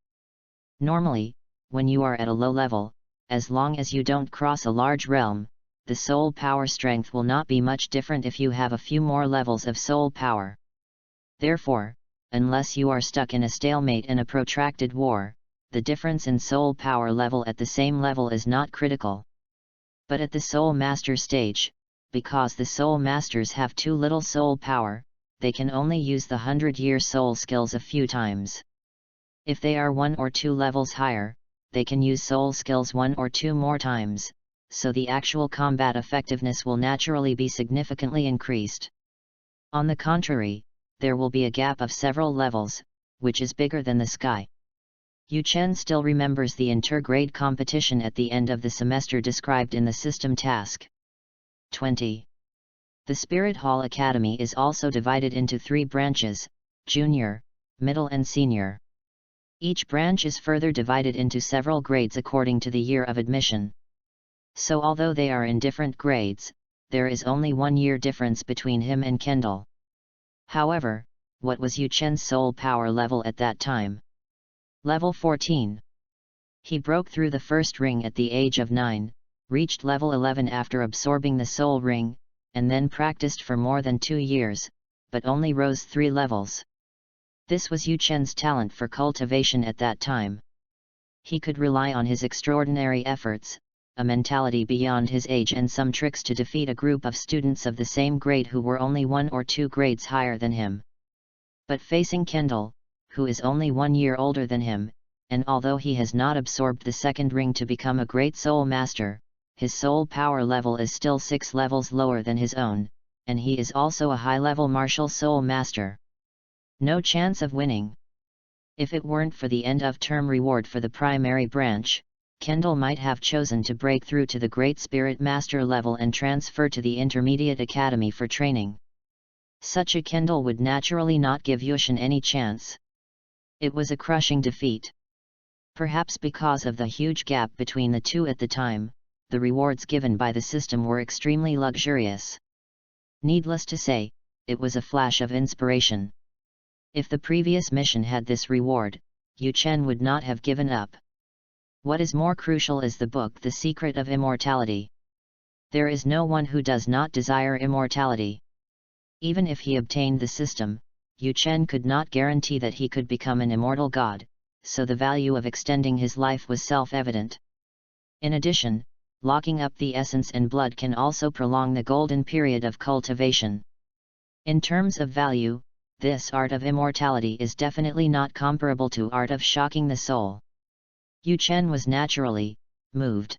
Normally, when you are at a low level, as long as you don't cross a large realm, the soul power strength will not be much different if you have a few more levels of soul power. Therefore, unless you are stuck in a stalemate in a protracted war, the difference in soul power level at the same level is not critical. But at the Soul Master stage, because the Soul Masters have too little soul power, they can only use the 100-year soul skills a few times. If they are 1 or 2 levels higher, they can use soul skills 1 or 2 more times, so the actual combat effectiveness will naturally be significantly increased. On the contrary, there will be a gap of several levels, which is bigger than the sky. Yu Chen still remembers the intergrade competition at the end of the semester described in the system task. 20. The Spirit Hall Academy is also divided into 3 branches: Junior, Middle and Senior. Each branch is further divided into several grades according to the year of admission. So although they are in different grades, there is only 1 year difference between him and Kindle. However, what was Yu Chen's soul power level at that time? Level 14. He broke through the first ring at the age of 9, reached level 11 after absorbing the soul ring, and then practiced for more than 2 years, but only rose 3 levels. This was Yu Chen's talent for cultivation at that time. He could rely on his extraordinary efforts, a mentality beyond his age and some tricks to defeat a group of students of the same grade who were only 1 or 2 grades higher than him. But facing Kindle, who is only 1 year older than him, and although he has not absorbed the second ring to become a great soul master, his soul power level is still 6 levels lower than his own, and he is also a high-level martial soul master. No chance of winning. If it weren't for the end-of-term reward for the primary branch, Kindle might have chosen to break through to the Great Spirit Master level and transfer to the Intermediate Academy for training. Such a Kindle would naturally not give Yushin any chance. It was a crushing defeat. Perhaps because of the huge gap between the two at the time, the rewards given by the system were extremely luxurious. Needless to say, it was a flash of inspiration. If the previous mission had this reward, Yu Chen would not have given up. What is more crucial is the book The Secret of Immortality. There is no one who does not desire immortality. Even if he obtained the system, Yu Chen could not guarantee that he could become an immortal god, so the value of extending his life was self-evident. In addition, locking up the essence and blood can also prolong the golden period of cultivation. In terms of value, this art of immortality is definitely not comparable to art of shocking the soul. Yu Chen was naturally moved.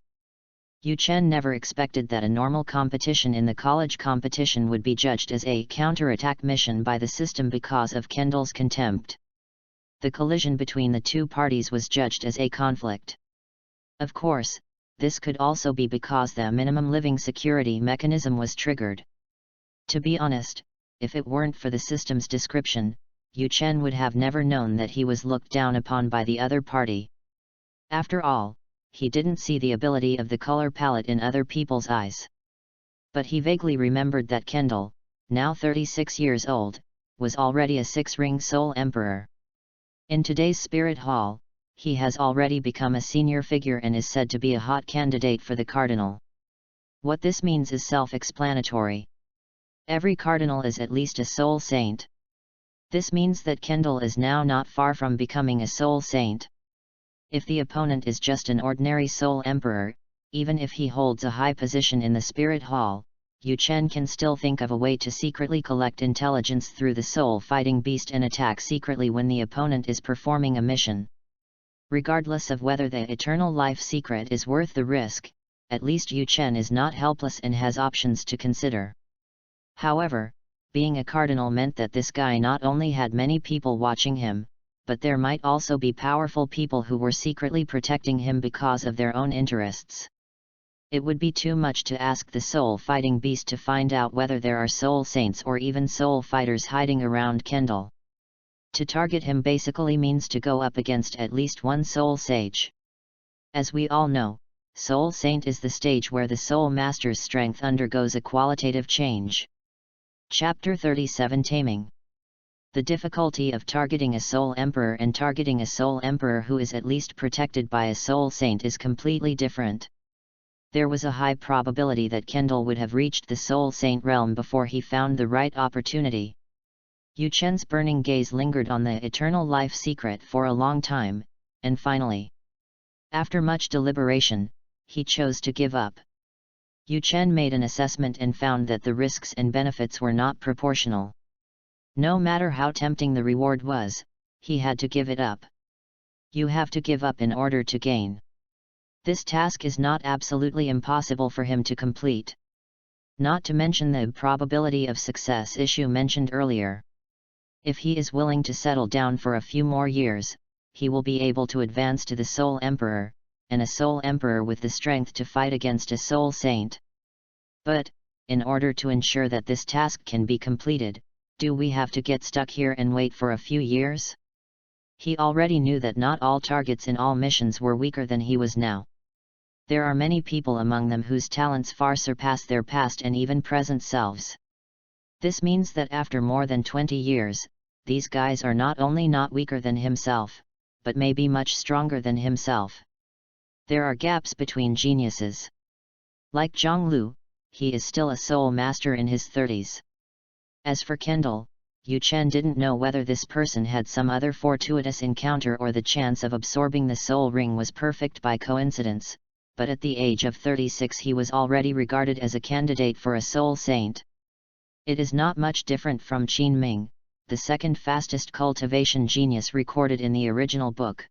Yu Chen never expected that a normal competition in the college competition would be judged as a counterattack mission by the system because of Kindle's contempt. The collision between the two parties was judged as a conflict. Of course, this could also be because the minimum living security mechanism was triggered. To be honest, if it weren't for the system's description, Yu Chen would have never known that he was looked down upon by the other party. After all, he didn't see the ability of the color palette in other people's eyes. But he vaguely remembered that Kindle, now 36 years old, was already a 6-ring soul emperor. In today's Spirit Hall, he has already become a senior figure and is said to be a hot candidate for the cardinal. What this means is self-explanatory. Every cardinal is at least a soul saint. This means that Kindle is now not far from becoming a soul saint. If the opponent is just an ordinary soul emperor, even if he holds a high position in the Spirit Hall, Yu Chen can still think of a way to secretly collect intelligence through the soul-fighting beast and attack secretly when the opponent is performing a mission. Regardless of whether the eternal life secret is worth the risk, at least Yu Chen is not helpless and has options to consider. However, being a cardinal meant that this guy not only had many people watching him, but there might also be powerful people who were secretly protecting him because of their own interests. It would be too much to ask the soul-fighting beast to find out whether there are soul saints or even soul fighters hiding around Kindle. To target him basically means to go up against at least one soul sage. As we all know, Soul Saint is the stage where the soul master's strength undergoes a qualitative change. Chapter 37 Taming. The difficulty of targeting a soul emperor and targeting a soul emperor who is at least protected by a soul saint is completely different. There was a high probability that Kindle would have reached the soul saint realm before he found the right opportunity. Yu Chen's burning gaze lingered on the eternal life secret for a long time, and finally, after much deliberation, he chose to give up. Yu Chen made an assessment and found that the risks and benefits were not proportional. No matter how tempting the reward was, he had to give it up. You have to give up in order to gain. This task is not absolutely impossible for him to complete. Not to mention the probability of success issue mentioned earlier. If he is willing to settle down for a few more years, he will be able to advance to the Soul Emperor, and a Soul Emperor with the strength to fight against a Soul Saint. But, in order to ensure that this task can be completed, do we have to get stuck here and wait for a few years? He already knew that not all targets in all missions were weaker than he was now. There are many people among them whose talents far surpass their past and even present selves. This means that after more than 20 years, these guys are not only not weaker than himself, but may be much stronger than himself. There are gaps between geniuses. Like Zhonglu, he is still a soul master in his 30s. As for Kindle, Yu Chen didn't know whether this person had some other fortuitous encounter or the chance of absorbing the soul ring was perfect by coincidence, but at the age of 36 he was already regarded as a candidate for a soul saint. It is not much different from Qin Ming, the second fastest cultivation genius recorded in the original book.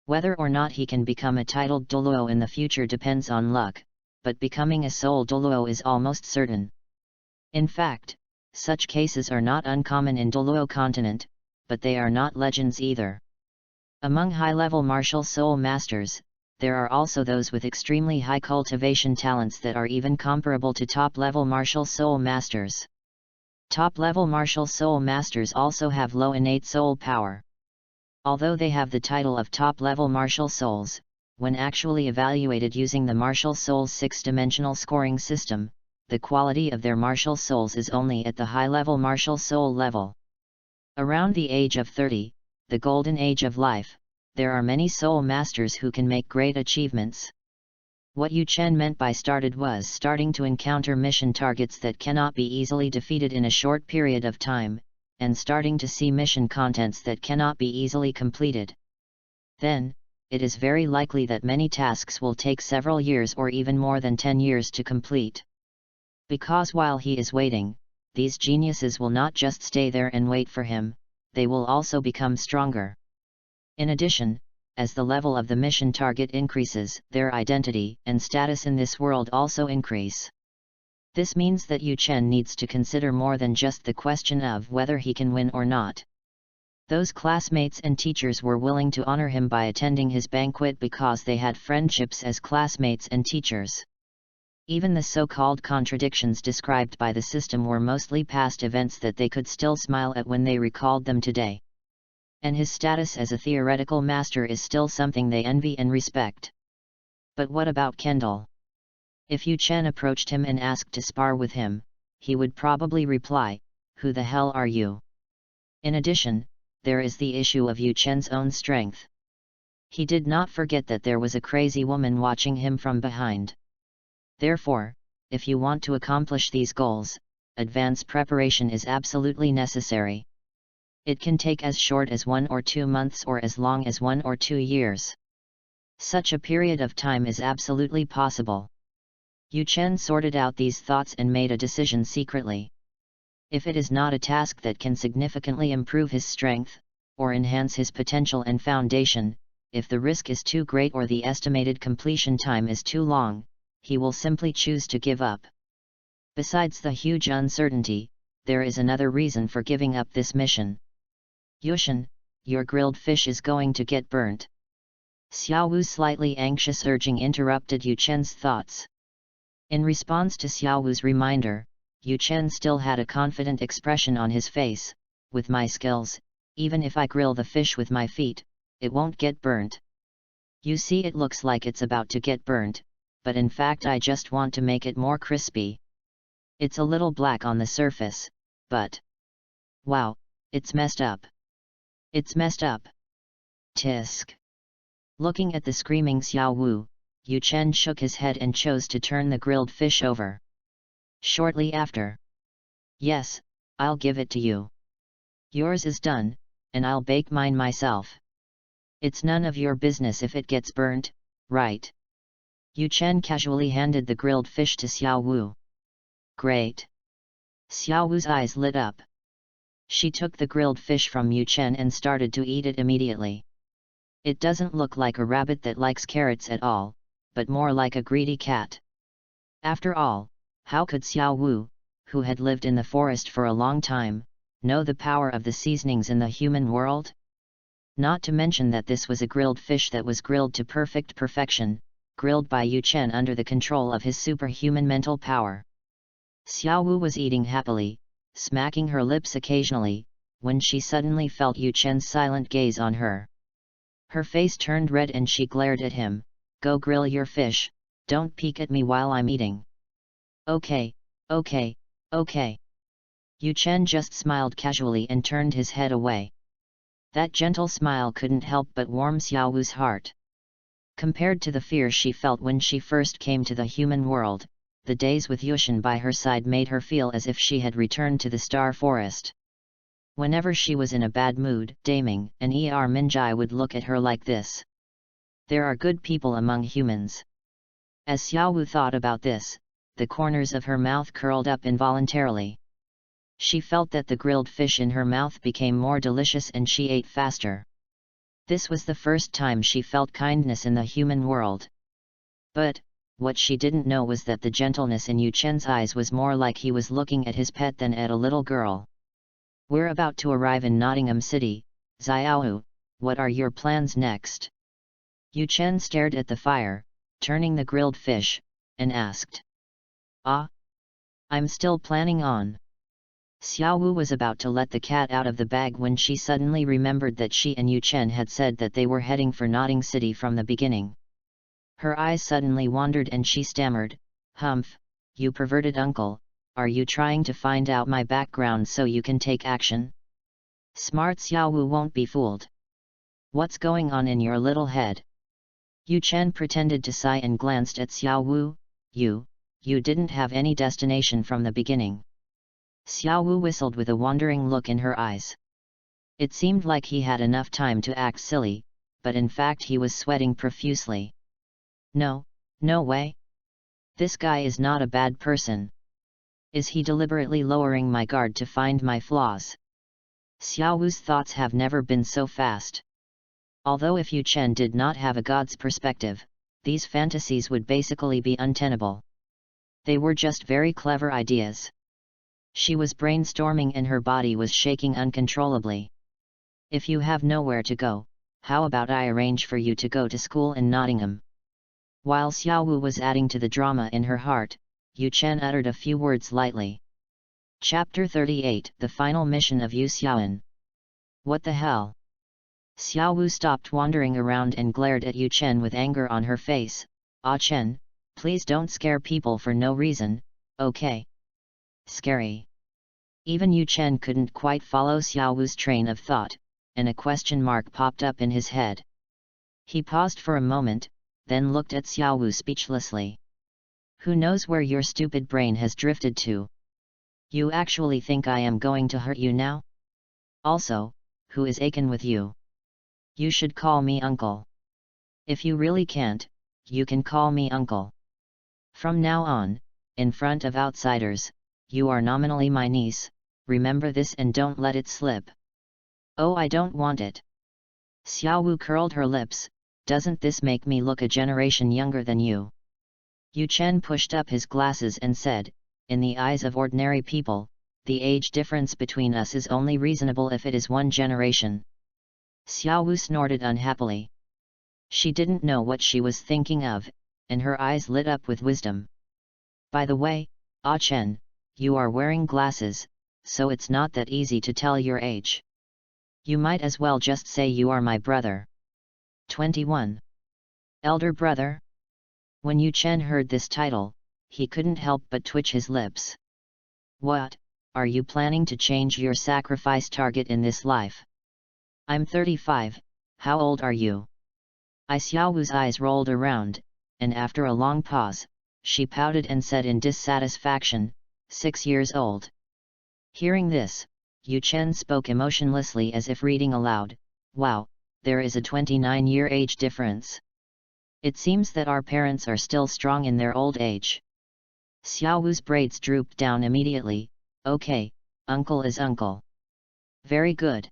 Whether or not he can become a titled Douluo in the future depends on luck, but becoming a sole Douluo is almost certain. In fact, such cases are not uncommon in Douluo continent, but they are not legends either. Among high-level martial soul masters, there are also those with extremely high cultivation talents that are even comparable to top-level martial soul masters. Top-level martial soul masters also have low innate soul power. Although they have the title of top-level martial souls, when actually evaluated using the martial souls 6-dimensional scoring system, the quality of their martial souls is only at the high-level martial soul level. Around the age of 30, the golden age of life, there are many soul masters who can make great achievements. What Yu Chen meant by started was starting to encounter mission targets that cannot be easily defeated in a short period of time, and starting to see mission contents that cannot be easily completed. Then, it is very likely that many tasks will take several years or even more than 10 years to complete. Because while he is waiting, these geniuses will not just stay there and wait for him, they will also become stronger. In addition, as the level of the mission target increases, their identity and status in this world also increase. This means that Yu Chen needs to consider more than just the question of whether he can win or not. Those classmates and teachers were willing to honor him by attending his banquet because they had friendships as classmates and teachers. Even the so-called contradictions described by the system were mostly past events that they could still smile at when they recalled them today. And his status as a theoretical master is still something they envy and respect. But what about Kindle? If Yu Chen approached him and asked to spar with him, he would probably reply, "Who the hell are you?" In addition, there is the issue of Yu Chen's own strength. He did not forget that there was a crazy woman watching him from behind. Therefore, if you want to accomplish these goals, advanced preparation is absolutely necessary. It can take as short as 1 or 2 months or as long as 1 or 2 years. Such a period of time is absolutely possible. Yu Chen sorted out these thoughts and made a decision secretly. If it is not a task that can significantly improve his strength, or enhance his potential and foundation, if the risk is too great or the estimated completion time is too long, he will simply choose to give up. Besides the huge uncertainty, there is another reason for giving up this mission. "Yushin, your grilled fish is going to get burnt." Xiao Wu's slightly anxious urging interrupted Yu Chen's thoughts. In response to Xiao Wu's reminder, Yu Chen still had a confident expression on his face. "With my skills, even if I grill the fish with my feet, it won't get burnt. You see, it looks like it's about to get burnt, but in fact I just want to make it more crispy. It's a little black on the surface, but... wow, it's messed up. It's messed up. Tisk." Looking at the screaming Xiao Wu, Yu Chen shook his head and chose to turn the grilled fish over. Shortly after, "Yes, I'll give it to you. Yours is done, and I'll bake mine myself. It's none of your business if it gets burnt, right?" Yu Chen casually handed the grilled fish to Xiao Wu. "Great." Xiao Wu's eyes lit up. She took the grilled fish from Yu Chen and started to eat it immediately. It doesn't look like a rabbit that likes carrots at all, but more like a greedy cat. After all, how could Xiao Wu, who had lived in the forest for a long time, know the power of the seasonings in the human world? Not to mention that this was a grilled fish that was grilled to perfection, grilled by Yu Chen under the control of his superhuman mental power. Xiao Wu was eating happily, smacking her lips occasionally, when she suddenly felt Yu Chen's silent gaze on her. Her face turned red and she glared at him. "Go grill your fish, don't peek at me while I'm eating." Okay. Yu Chen just smiled casually and turned his head away. That gentle smile couldn't help but warm Xiao Wu's heart. Compared to the fear she felt when she first came to the human world, the days with Yushin by her side made her feel as if she had returned to the Star Forest. Whenever she was in a bad mood, Daming and Minjai would look at her like this. There are good people among humans. As Xiao Wu thought about this, the corners of her mouth curled up involuntarily. She felt that the grilled fish in her mouth became more delicious and she ate faster. This was the first time she felt kindness in the human world. But, what she didn't know was that the gentleness in Yu Chen's eyes was more like he was looking at his pet than at a little girl. We're about to arrive in Nottingham City, Xiaowu, what are your plans next? Yu Chen stared at the fire, turning the grilled fish, and asked. I'm still planning on. Xiaowu was about to let the cat out of the bag when she suddenly remembered that she and Yu Chen had said that they were heading for Nottingham City from the beginning. Her eyes suddenly wandered and she stammered, "Humph, you perverted uncle, are you trying to find out my background so you can take action?" Smart Xiaowu won't be fooled. What's going on in your little head? Yu Chen pretended to sigh and glanced at Xiaowu. You didn't have any destination from the beginning. Xiaowu whistled with a wandering look in her eyes. It seemed like he had enough time to act silly, but in fact he was sweating profusely. No way. This guy is not a bad person. Is he deliberately lowering my guard to find my flaws? Xiaowu's thoughts have never been so fast. Although if Yu Chen did not have a god's perspective, these fantasies would basically be untenable. They were just very clever ideas. She was brainstorming and her body was shaking uncontrollably. If you have nowhere to go, how about I arrange for you to go to school in Nottingham? While Xiaowu was adding to the drama in her heart, Yu Chen uttered a few words lightly. Chapter 38, The Final Mission of Yu Xiaoan. What the hell? Xiaowu stopped wandering around and glared at Yu Chen with anger on her face. Chen, please don't scare people for no reason, okay? Scary. Even Yu Chen couldn't quite follow Xiaowu's train of thought, and a question mark popped up in his head. He paused for a moment, then looked at Xiaowu speechlessly. Who knows where your stupid brain has drifted to? You actually think I am going to hurt you now? Also, who is Aiken with you? You should call me uncle. If you really can't, you can call me uncle. From now on, in front of outsiders, you are nominally my niece, remember this and don't let it slip. Oh, I don't want it. Xiaowu curled her lips. Doesn't this make me look a generation younger than you? Yu Chen pushed up his glasses and said, in the eyes of ordinary people, the age difference between us is only reasonable if it is one generation. Xiaowu snorted unhappily. She didn't know what she was thinking of, and her eyes lit up with wisdom. By the way, Chen, you are wearing glasses, so it's not that easy to tell your age. You might as well just say you are my brother. 21. Elder brother? When Yu Chen heard this title, he couldn't help but twitch his lips. What, are you planning to change your sacrifice target in this life? I'm 35, how old are you? Xiaowu's eyes rolled around, and after a long pause, she pouted and said in dissatisfaction, 6 years old. Hearing this, Yu Chen spoke emotionlessly as if reading aloud, wow, there is a 29-year age difference. It seems that our parents are still strong in their old age. Xiaowu's braids drooped down immediately. Okay, uncle is uncle. Very good.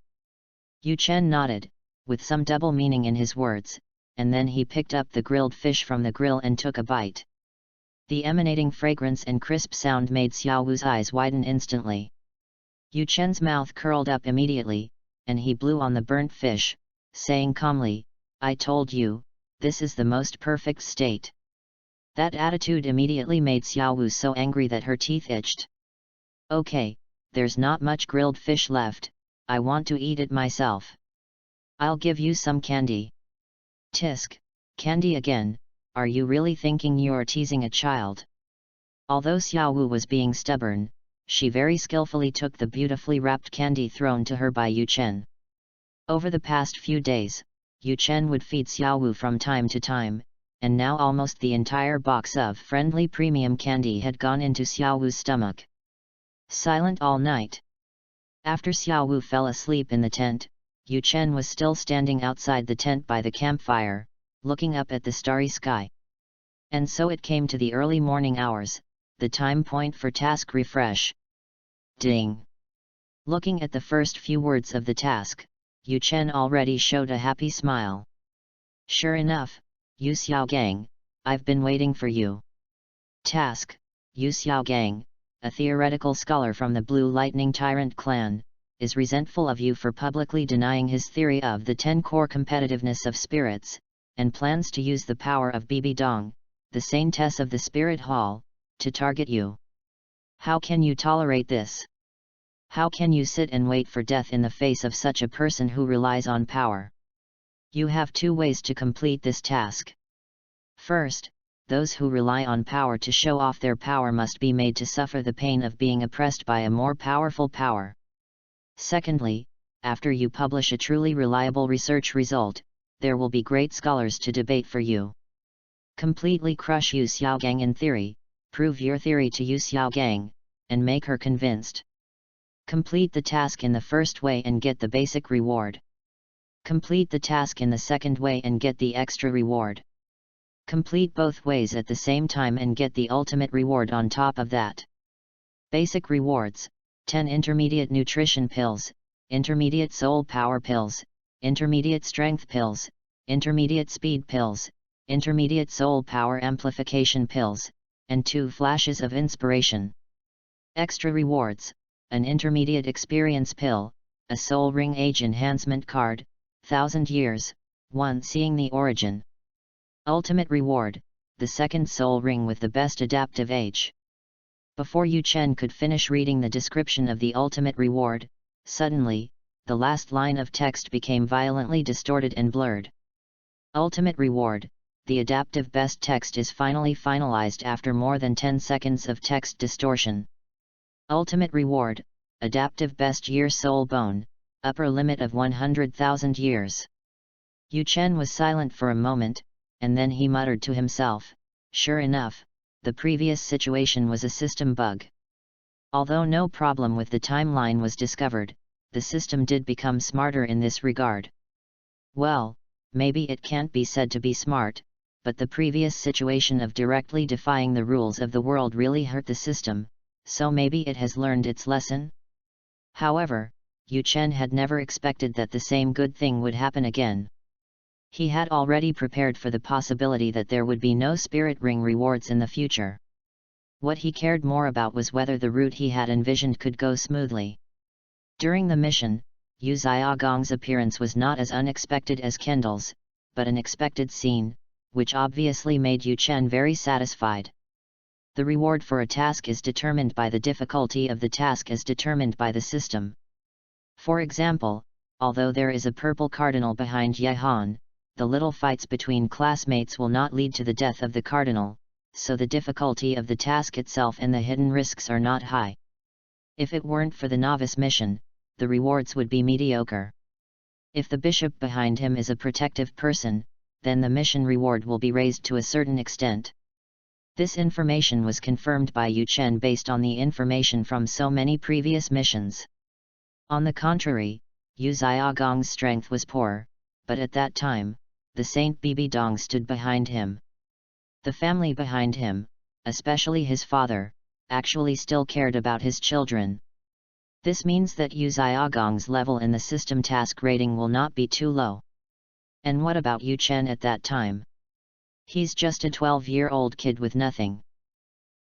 Yu Chen nodded, with some double meaning in his words, and then he picked up the grilled fish from the grill and took a bite. The emanating fragrance and crisp sound made Xiaowu's eyes widen instantly. Yu Chen's mouth curled up immediately, and he blew on the burnt fish, saying calmly, I told you, this is the most perfect state. That attitude immediately made Xiaowu so angry that her teeth itched. Okay, there's not much grilled fish left, I want to eat it myself. I'll give you some candy. Tisk, candy again, are you really thinking you're teasing a child? Although Xiaowu was being stubborn, she very skillfully took the beautifully wrapped candy thrown to her by Yu Chen. Over the past few days, Yu Chen would feed Xiaowu from time to time, and now almost the entire box of friendly premium candy had gone into Xiaowu's stomach. Silent all night. After Xiaowu fell asleep in the tent, Yu Chen was still standing outside the tent by the campfire, looking up at the starry sky. And so it came to the early morning hours, the time point for task refresh. Ding! Looking at the first few words of the task, Yu Chen already showed a happy smile. Sure enough, Yu Xiaogang, I've been waiting for you. Task: Yu Xiaogang, a theoretical scholar from the Blue Lightning Tyrant clan, is resentful of you for publicly denying his theory of the 10 core competitiveness of spirits, and plans to use the power of Bibi Dong, the saintess of the spirit hall, to target you. How can you tolerate this? How can you sit and wait for death in the face of such a person who relies on power? You have 2 ways to complete this task. First, those who rely on power to show off their power must be made to suffer the pain of being oppressed by a more powerful power. Secondly, after you publish a truly reliable research result, there will be great scholars to debate for you. Completely crush Yu Xiaogang in theory, prove your theory to Yu Xiaogang, and make her convinced. Complete the task in the first way and get the basic reward. Complete the task in the second way and get the extra reward. Complete both ways at the same time and get the ultimate reward on top of that. Basic rewards: 10 intermediate nutrition pills, intermediate soul power pills, intermediate strength pills, intermediate speed pills, intermediate soul power amplification pills, and 2 flashes of inspiration. Extra rewards: an intermediate experience pill, a soul ring age enhancement card, 1000 years, 1 seeing the origin. Ultimate reward: the second soul ring with the best adaptive age. Before Yu Chen could finish reading the description of the ultimate reward, suddenly, the last line of text became violently distorted and blurred. Ultimate reward: the adaptive best text is finally finalized after more than 10 seconds of text distortion. Ultimate reward: adaptive best year soul bone, upper limit of 100,000 years. Yu Chen was silent for a moment, and then he muttered to himself, sure enough, the previous situation was a system bug. Although no problem with the timeline was discovered, the system did become smarter in this regard. Well, maybe it can't be said to be smart, but the previous situation of directly defying the rules of the world really hurt the system, so maybe it has learned its lesson? However, Yu Chen had never expected that the same good thing would happen again. He had already prepared for the possibility that there would be no spirit ring rewards in the future. What he cared more about was whether the route he had envisioned could go smoothly. During the mission, Yu Xiaogang's appearance was not as unexpected as Kindle's, but an expected scene, which obviously made Yu Chen very satisfied. The reward for a task is determined by the difficulty of the task as determined by the system. For example, although there is a purple cardinal behind Yehan, the little fights between classmates will not lead to the death of the cardinal, so the difficulty of the task itself and the hidden risks are not high. If it weren't for the novice mission, the rewards would be mediocre. If the bishop behind him is a protective person, then the mission reward will be raised to a certain extent. This information was confirmed by Yu Chen based on the information from so many previous missions. On the contrary, Yu Xiaogang's strength was poor, but at that time, the Saint Bibi Dong stood behind him. The family behind him, especially his father, actually still cared about his children. This means that Yu Xiaogang's level in the system task rating will not be too low. And what about Yu Chen at that time? He's just a 12-year-old kid with nothing.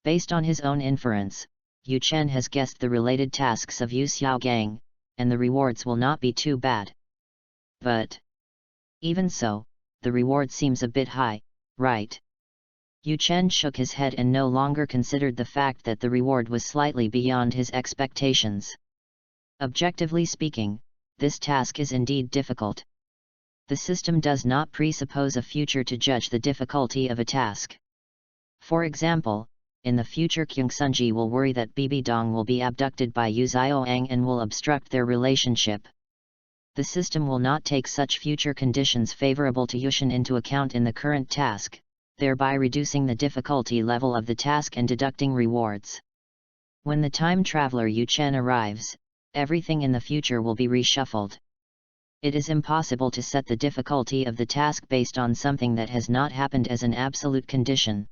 Based on his own inference, Yu Chen has guessed the related tasks of Yu Xiaogang, and the rewards will not be too bad. But even so, the reward seems a bit high, right? Yu Chen shook his head and no longer considered the fact that the reward was slightly beyond his expectations. Objectively speaking, this task is indeed difficult. The system does not presuppose a future to judge the difficulty of a task. For example, in the future Kyung Sunji will worry that Bibi Dong will be abducted by Yu Xiaoang and will obstruct their relationship. The system will not take such future conditions favorable to Yushin into account in the current task, thereby reducing the difficulty level of the task and deducting rewards. When the time traveler Yu Chen arrives, everything in the future will be reshuffled. It is impossible to set the difficulty of the task based on something that has not happened as an absolute condition.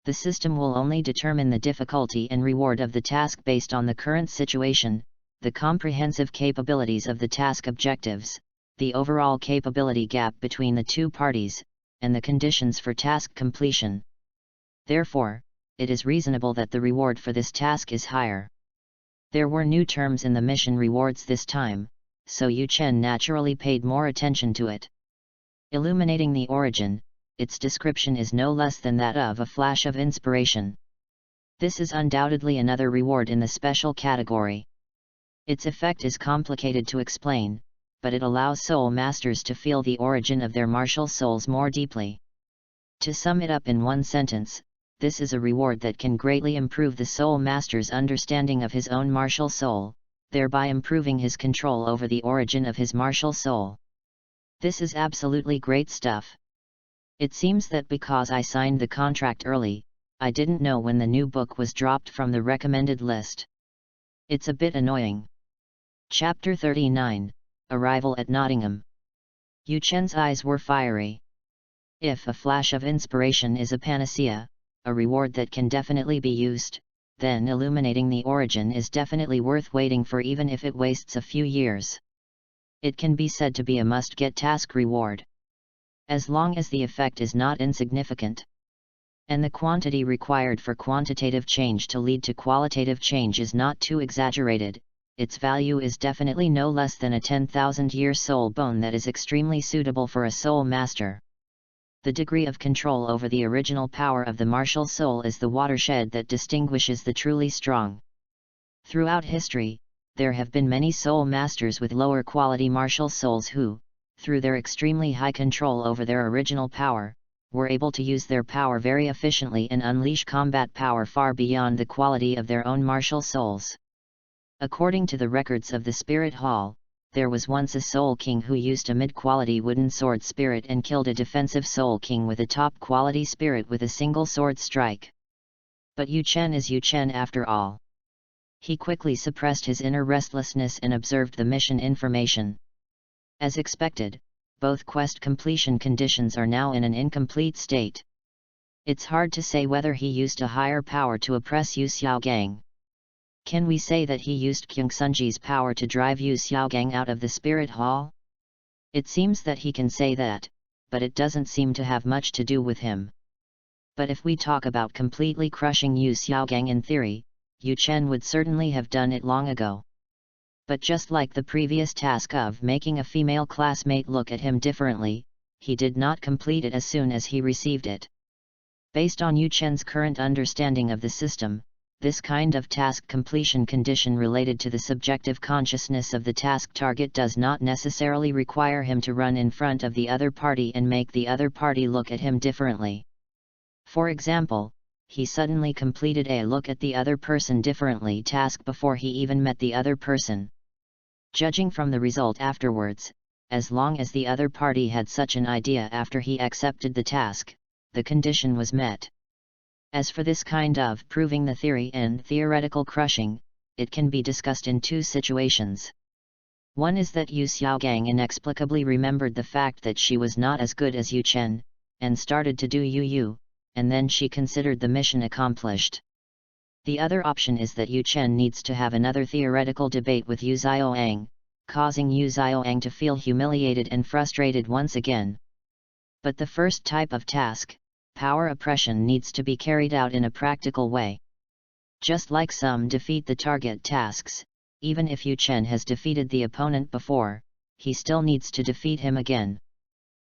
The system will only determine the difficulty and reward of the task based on the current situation, the comprehensive capabilities of the task objectives, the overall capability gap between the two parties, and the conditions for task completion. Therefore, it is reasonable that the reward for this task is higher. There were new terms in the mission rewards this time, so Yu Chen naturally paid more attention to it. Illuminating the origin, its description is no less than that of a flash of inspiration. This is undoubtedly another reward in the special category. Its effect is complicated to explain, but it allows soul masters to feel the origin of their martial souls more deeply. To sum it up in one sentence, this is a reward that can greatly improve the soul master's understanding of his own martial soul, thereby improving his control over the origin of his martial soul. This is absolutely great stuff. It seems that because I signed the contract early, I didn't know when the new book was dropped from the recommended list. It's a bit annoying. Chapter 39, Arrival at Nottingham. Yu Chen's eyes were fiery. If a flash of inspiration is a panacea, a reward that can definitely be used, then illuminating the origin is definitely worth waiting for even if it wastes a few years. It can be said to be a must-get task reward. As long as the effect is not insignificant, and the quantity required for quantitative change to lead to qualitative change is not too exaggerated, its value is definitely no less than a 10,000-year soul bone that is extremely suitable for a soul master. The degree of control over the original power of the martial soul is the watershed that distinguishes the truly strong. Throughout history, there have been many soul masters with lower quality martial souls who, through their extremely high control over their original power, were able to use their power very efficiently and unleash combat power far beyond the quality of their own martial souls. According to the records of the Spirit Hall, there was once a Soul King who used a mid-quality wooden sword spirit and killed a defensive Soul King with a top-quality spirit with a single sword strike. But Yu Chen is Yu Chen after all. He quickly suppressed his inner restlessness and observed the mission information. As expected, both quest completion conditions are now in an incomplete state. It's hard to say whether he used a higher power to oppress Yu Xiaogang. Can we say that he used Kyung Sunji's power to drive Yu Xiaogang out of the Spirit Hall? It seems that he can say that, but it doesn't seem to have much to do with him. But if we talk about completely crushing Yu Xiaogang in theory, Yu Chen would certainly have done it long ago. But just like the previous task of making a female classmate look at him differently, he did not complete it as soon as he received it. Based on Yu Chen's current understanding of the system, this kind of task completion condition related to the subjective consciousness of the task target does not necessarily require him to run in front of the other party and make the other party look at him differently. For example, he suddenly completed a look at the other person differently task before he even met the other person. Judging from the result afterwards, as long as the other party had such an idea after he accepted the task, the condition was met. As for this kind of proving the theory and theoretical crushing, it can be discussed in two situations. One is that Yu Xiaogang inexplicably remembered the fact that she was not as good as Yu Chen, and started to do Yu, and then she considered the mission accomplished. The other option is that Yu Chen needs to have another theoretical debate with Yu Xiaoang, causing Yu Xiaoang to feel humiliated and frustrated once again. But the first type of task, power oppression, needs to be carried out in a practical way. Just like some defeat the target tasks, even if Yu Chen has defeated the opponent before, he still needs to defeat him again.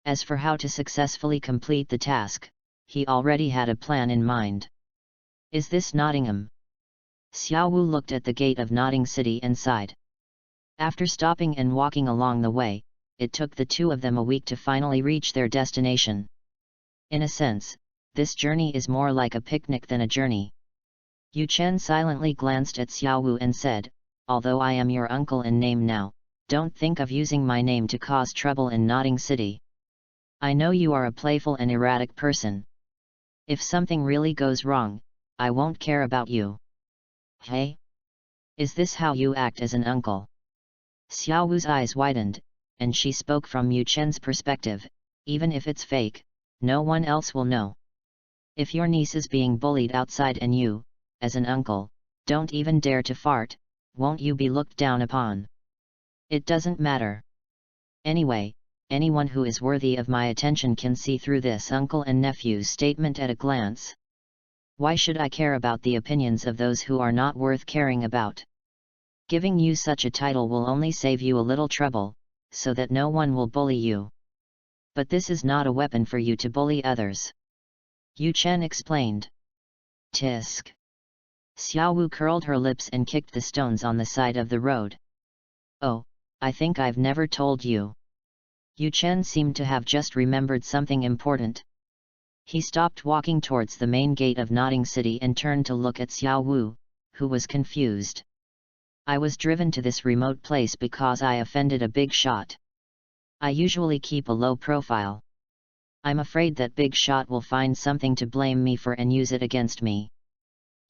As for how to successfully complete the task, he already had a plan in mind. Is this Nottingham? Xiao Wu looked at the gate of Notting City and sighed. After stopping and walking along the way, it took the two of them a week to finally reach their destination. In a sense, this journey is more like a picnic than a journey. Yu Chen silently glanced at Xiao Wu and said, "Although I am your uncle in name now, don't think of using my name to cause trouble in Notting City. I know you are a playful and erratic person. If something really goes wrong, I won't care about you." "Hey? Is this how you act as an uncle?" Xiao Wu's eyes widened, and she spoke from Yu Chen's perspective. "Even if it's fake, no one else will know. If your niece is being bullied outside and you, as an uncle, don't even dare to fart, won't you be looked down upon? It doesn't matter." Anyway, anyone who is worthy of my attention can see through this uncle and nephew's statement at a glance. Why should I care about the opinions of those who are not worth caring about? Giving you such a title will only save you a little trouble, so that no one will bully you. But this is not a weapon for you to bully others. Yu Chen explained. Tisk. Xiaowu curled her lips and kicked the stones on the side of the road. Oh, I think I've never told you. Yu Chen seemed to have just remembered something important. He stopped walking towards the main gate of Nodding City and turned to look at Xiaowu, who was confused. I was driven to this remote place because I offended a big shot. I usually keep a low profile. I'm afraid that big shot will find something to blame me for and use it against me.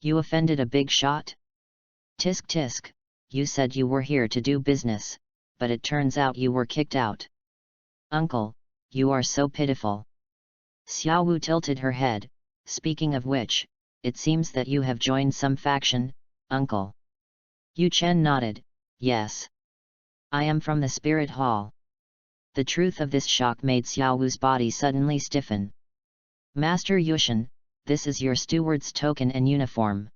You offended a big shot? Tisk tisk, you said you were here to do business, but it turns out you were kicked out. Uncle, you are so pitiful. Xiaowu tilted her head. Speaking of which, it seems that you have joined some faction, uncle. Yu Chen nodded. Yes. I am from the Spirit Hall. The truth of this shock made Xiaowu's body suddenly stiffen. Master Yushan, this is your steward's token and uniform.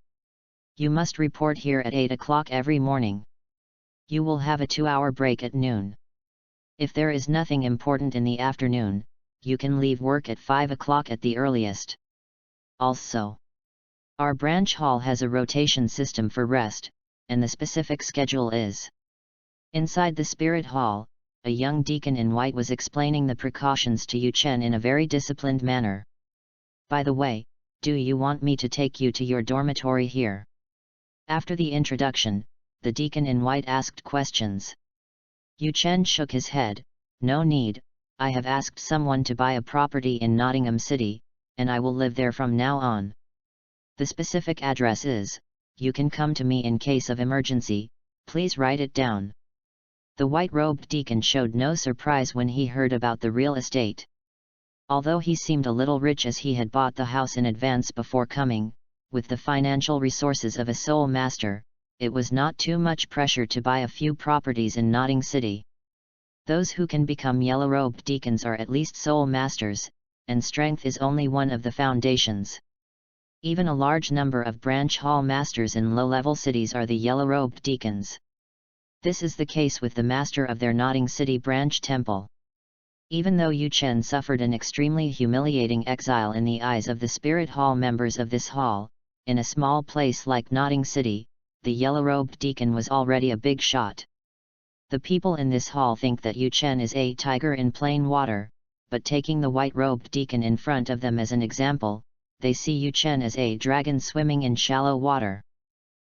You must report here at 8 o'clock every morning. You will have a 2-hour break at noon. If there is nothing important in the afternoon, you can leave work at 5 o'clock at the earliest. Also, our branch hall has a rotation system for rest, and the specific schedule is. Inside the Spirit Hall, a young deacon in white was explaining the precautions to Yu Chen in a very disciplined manner. By the way, do you want me to take you to your dormitory here? After the introduction, the deacon in white asked questions. Yu Chen shook his head. No need, I have asked someone to buy a property in Nottingham City, and I will live there from now on. The specific address is, you can come to me in case of emergency, please write it down. The white-robed deacon showed no surprise when he heard about the real estate. Although he seemed a little rich as he had bought the house in advance before coming, with the financial resources of a soul master, it was not too much pressure to buy a few properties in Notting City. Those who can become yellow-robed deacons are at least soul masters, and strength is only one of the foundations. Even a large number of branch hall masters in low-level cities are the yellow-robed deacons. This is the case with the master of their Notting City branch temple. Even though Yu Chen suffered an extremely humiliating exile in the eyes of the Spirit Hall members of this hall, in a small place like Notting City, the yellow-robed deacon was already a big shot. The people in this hall think that Yu Chen is a tiger in plain water, but taking the white-robed deacon in front of them as an example, they see Yu Chen as a dragon swimming in shallow water.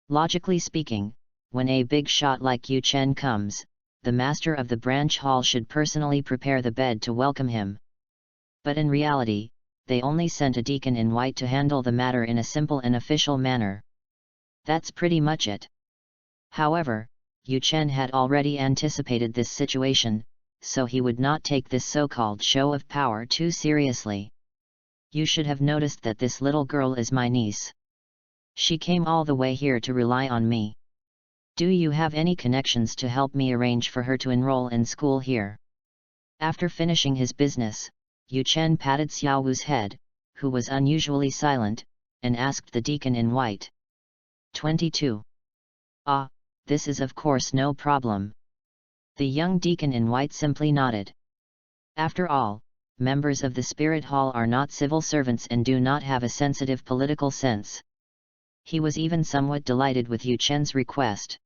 Logically speaking, when a big shot like Yu Chen comes, the master of the branch hall should personally prepare the bed to welcome him. But in reality, they only sent a deacon in white to handle the matter in a simple and official manner. That's pretty much it. However, Yu Chen had already anticipated this situation, so he would not take this so-called show of power too seriously. You should have noticed that this little girl is my niece. She came all the way here to rely on me. Do you have any connections to help me arrange for her to enroll in school here? After finishing his business, Yu Chen patted Xiaowu's head, who was unusually silent, and asked the deacon in white. 22. Ah, this is of course no problem. The young deacon in white simply nodded. After all, members of the Spirit Hall are not civil servants and do not have a sensitive political sense. He was even somewhat delighted with Yu Chen's request.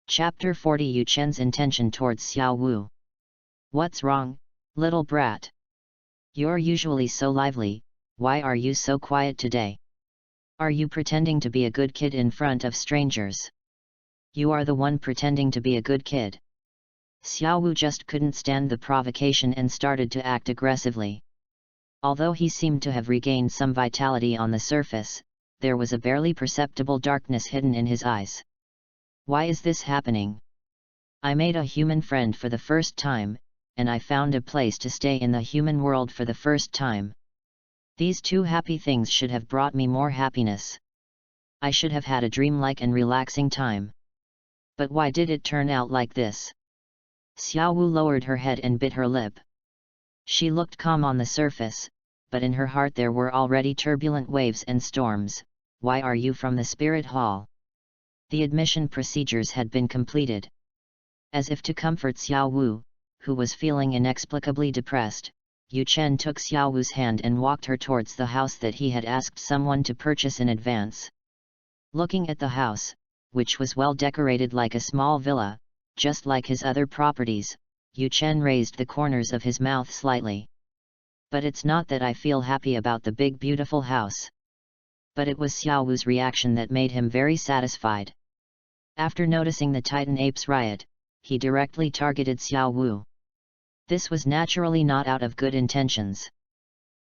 Chapter 40 Yu Chen's intention towards Xiaowu. What's wrong, little brat? You're usually so lively, why are you so quiet today? Are you pretending to be a good kid in front of strangers? You are the one pretending to be a good kid. Xiaowu just couldn't stand the provocation and started to act aggressively. Although he seemed to have regained some vitality on the surface, there was a barely perceptible darkness hidden in his eyes. Why is this happening? I made a human friend for the first time, and I found a place to stay in the human world for the first time. These two happy things should have brought me more happiness. I should have had a dreamlike and relaxing time. But why did it turn out like this? Xiao Wu lowered her head and bit her lip. She looked calm on the surface, but in her heart there were already turbulent waves and storms. Why are you from the spirit hall? The admission procedures had been completed. As if to comfort Xiao Wu, who was feeling inexplicably depressed, Yu Chen took Xiao Wu's hand and walked her towards the house that he had asked someone to purchase in advance. Looking at the house, which was well decorated like a small villa, just like his other properties, Yu Chen raised the corners of his mouth slightly. But it's not that I feel happy about the big beautiful house. But it was Xiao Wu's reaction that made him very satisfied. After noticing the Titan Apes riot, he directly targeted Xiao Wu. This was naturally not out of good intentions.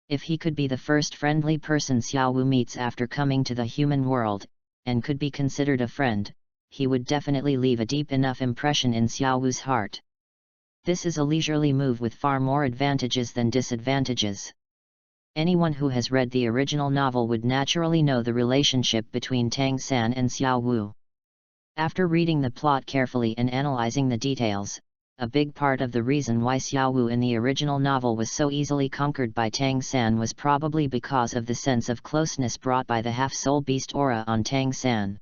If he could be the first friendly person Xiao Wu meets after coming to the human world, and could be considered a friend, he would definitely leave a deep enough impression in Xiao Wu's heart. This is a leisurely move with far more advantages than disadvantages. Anyone who has read the original novel would naturally know the relationship between Tang San and Xiao Wu. After reading the plot carefully and analyzing the details, a big part of the reason why Xiao Wu in the original novel was so easily conquered by Tang San was probably because of the sense of closeness brought by the half-soul beast aura on Tang San.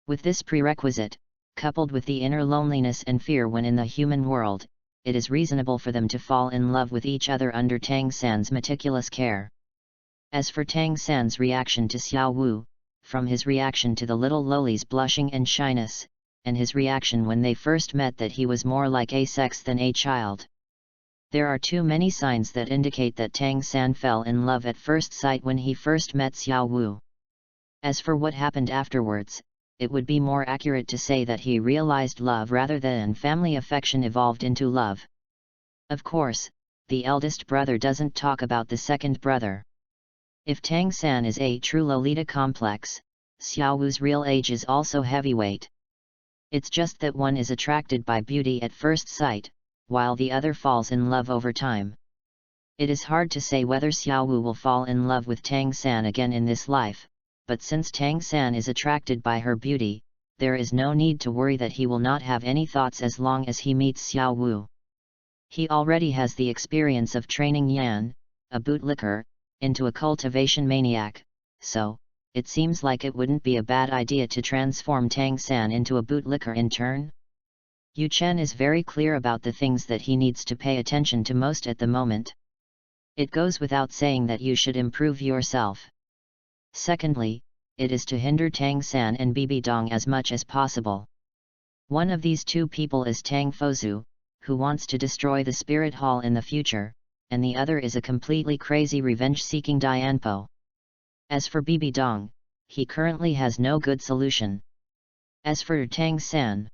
With this prerequisite, coupled with the inner loneliness and fear when in the human world, it is reasonable for them to fall in love with each other under Tang San's meticulous care. As for Tang San's reaction to Xiao Wu, from his reaction to the little loli's blushing and shyness, and his reaction when they first met that he was more like a sex than a child. There are too many signs that indicate that Tang San fell in love at first sight when he first met Xiao Wu. As for what happened afterwards, it would be more accurate to say that he realized love rather than family affection evolved into love. Of course, the eldest brother doesn't talk about the second brother. If Tang San is a true Lolita complex, Xiao Wu's real age is also heavyweight. It's just that one is attracted by beauty at first sight, while the other falls in love over time. It is hard to say whether Xiao Wu will fall in love with Tang San again in this life, but since Tang San is attracted by her beauty, there is no need to worry that he will not have any thoughts as long as he meets Xiao Wu. He already has the experience of training Yan, a bootlicker, into a cultivation maniac, so, it seems like it wouldn't be a bad idea to transform Tang San into a bootlicker in turn. Yu Chen is very clear about the things that he needs to pay attention to most at the moment. It goes without saying that you should improve yourself. Secondly, it is to hinder Tang San and Bibi Dong as much as possible. One of these two people is Tang Fozu, who wants to destroy the Spirit Hall in the future, and the other is a completely crazy revenge-seeking Dianpo. As for Bibi Dong, he currently has no good solution. As for Tang San,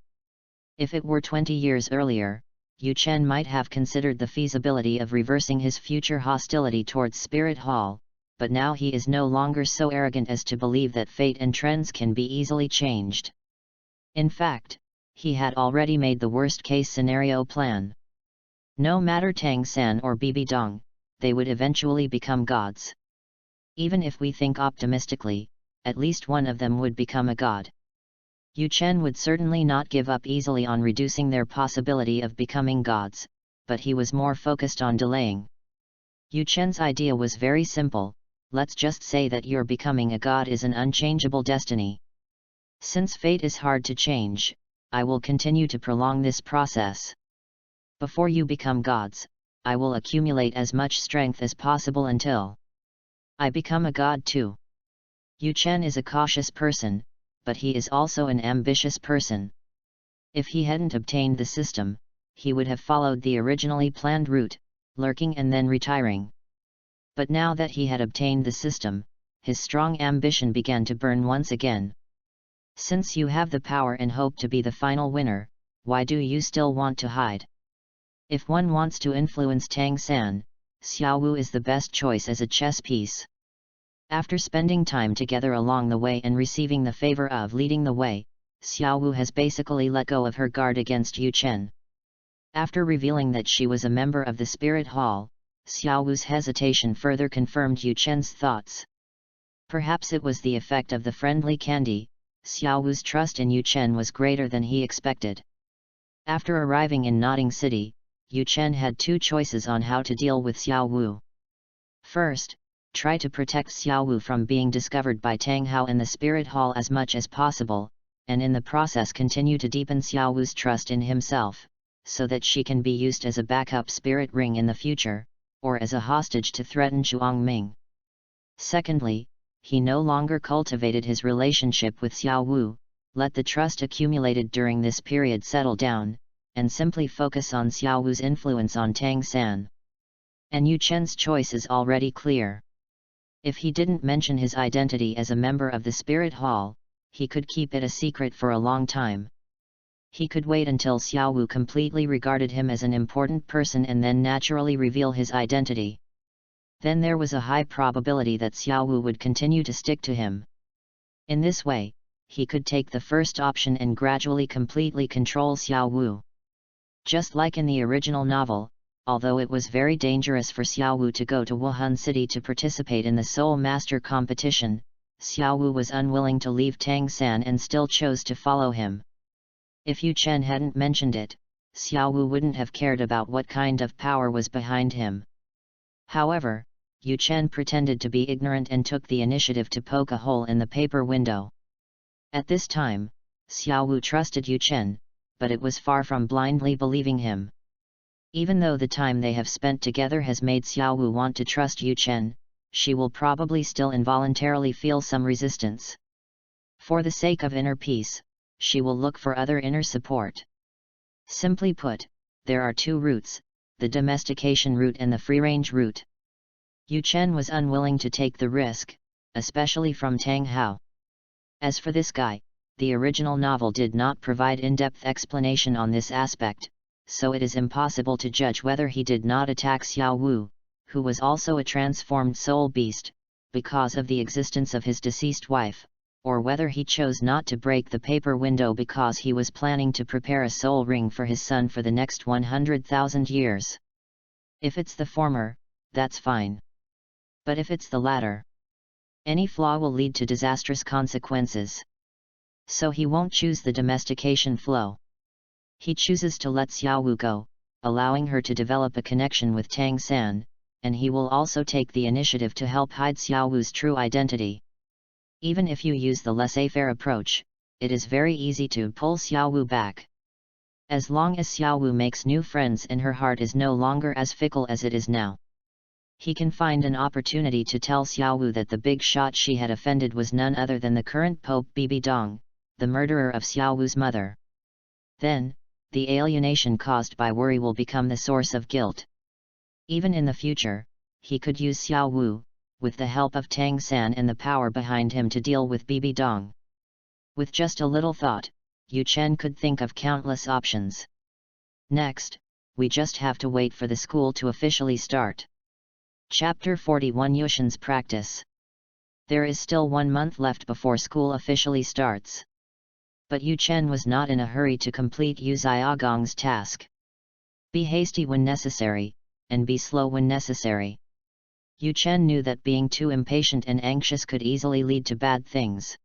if it were 20 years earlier, Yu Chen might have considered the feasibility of reversing his future hostility towards Spirit Hall, but now he is no longer so arrogant as to believe that fate and trends can be easily changed. In fact, he had already made the worst-case scenario plan. No matter Tang San or Bibi Dong, they would eventually become gods. Even if we think optimistically, at least one of them would become a god. Yu Chen would certainly not give up easily on reducing their possibility of becoming gods, but he was more focused on delaying. Yu Chen's idea was very simple: let's just say that your becoming a god is an unchangeable destiny. Since fate is hard to change, I will continue to prolong this process. Before you become gods, I will accumulate as much strength as possible until I become a god too. Yu Chen is a cautious person, but he is also an ambitious person. If he hadn't obtained the system, he would have followed the originally planned route, lurking and then retiring. But now that he had obtained the system, his strong ambition began to burn once again. Since you have the power and hope to be the final winner, why do you still want to hide? If one wants to influence Tang San, Xiao Wu is the best choice as a chess piece. After spending time together along the way and receiving the favor of leading the way, Xiao Wu has basically let go of her guard against Yu Chen. After revealing that she was a member of the Spirit Hall, Xiao Wu's hesitation further confirmed Yu Chen's thoughts. Perhaps it was the effect of the friendly candy. Xiao Wu's trust in Yu Chen was greater than he expected. After arriving in Notting City, Yu Chen had two choices on how to deal with Xiao Wu. First, try to protect Xiao Wu from being discovered by Tang Hao in the Spirit Hall as much as possible, and in the process continue to deepen Xiao Wu's trust in himself, so that she can be used as a backup spirit ring in the future, or as a hostage to threaten Chuang Ming. Secondly, he no longer cultivated his relationship with Xiao Wu, let the trust accumulated during this period settle down, and simply focus on Xiao Wu's influence on Tang San. And Yu Chen's choice is already clear. If he didn't mention his identity as a member of the Spirit Hall, he could keep it a secret for a long time. He could wait until Xiao Wu completely regarded him as an important person and then naturally reveal his identity. Then there was a high probability that Xiao Wu would continue to stick to him. In this way, he could take the first option and gradually completely control Xiao Wu. Just like in the original novel, although it was very dangerous for Xiao Wu to go to Wuhan City to participate in the Soul Master competition, Xiao Wu was unwilling to leave Tang San and still chose to follow him. If Yu Chen hadn't mentioned it, Xiao Wu wouldn't have cared about what kind of power was behind him. However, Yu Chen pretended to be ignorant and took the initiative to poke a hole in the paper window. At this time, Xiao Wu trusted Yu Chen, but it was far from blindly believing him. Even though the time they have spent together has made Xiao Wu want to trust Yu Chen, she will probably still involuntarily feel some resistance. For the sake of inner peace, she will look for other inner support. Simply put, there are two routes, the domestication route and the free-range route. Yu Chen was unwilling to take the risk, especially from Tang Hao. As for this guy, the original novel did not provide in-depth explanation on this aspect, so it is impossible to judge whether he did not attack Xiao Wu, who was also a transformed soul beast, because of the existence of his deceased wife, or whether he chose not to break the paper window because he was planning to prepare a soul ring for his son for the next 100,000 years. If it's the former, that's fine. But if it's the latter, any flaw will lead to disastrous consequences. So he won't choose the domestication flow. He chooses to let Xiao Wu go, allowing her to develop a connection with Tang San, and he will also take the initiative to help hide Xiao Wu's true identity. Even if you use the laissez-faire approach, it is very easy to pull Xiao Wu back. As long as Xiao Wu makes new friends and her heart is no longer as fickle as it is now, he can find an opportunity to tell Xiao Wu that the big shot she had offended was none other than the current Pope Bibi Dong, the murderer of Xiao Wu's mother. Then, the alienation caused by worry will become the source of guilt. Even in the future, he could use Xiao Wu, with the help of Tang San and the power behind him to deal with Bibi Dong. With just a little thought, Yu Chen could think of countless options. Next, we just have to wait for the school to officially start. Chapter 41 Yu Chen's Practice. There is still 1 month left before school officially starts. But Yu Chen was not in a hurry to complete Yu Xiaogong's task. Be hasty when necessary, and be slow when necessary. Yu Chen knew that being too impatient and anxious could easily lead to bad things.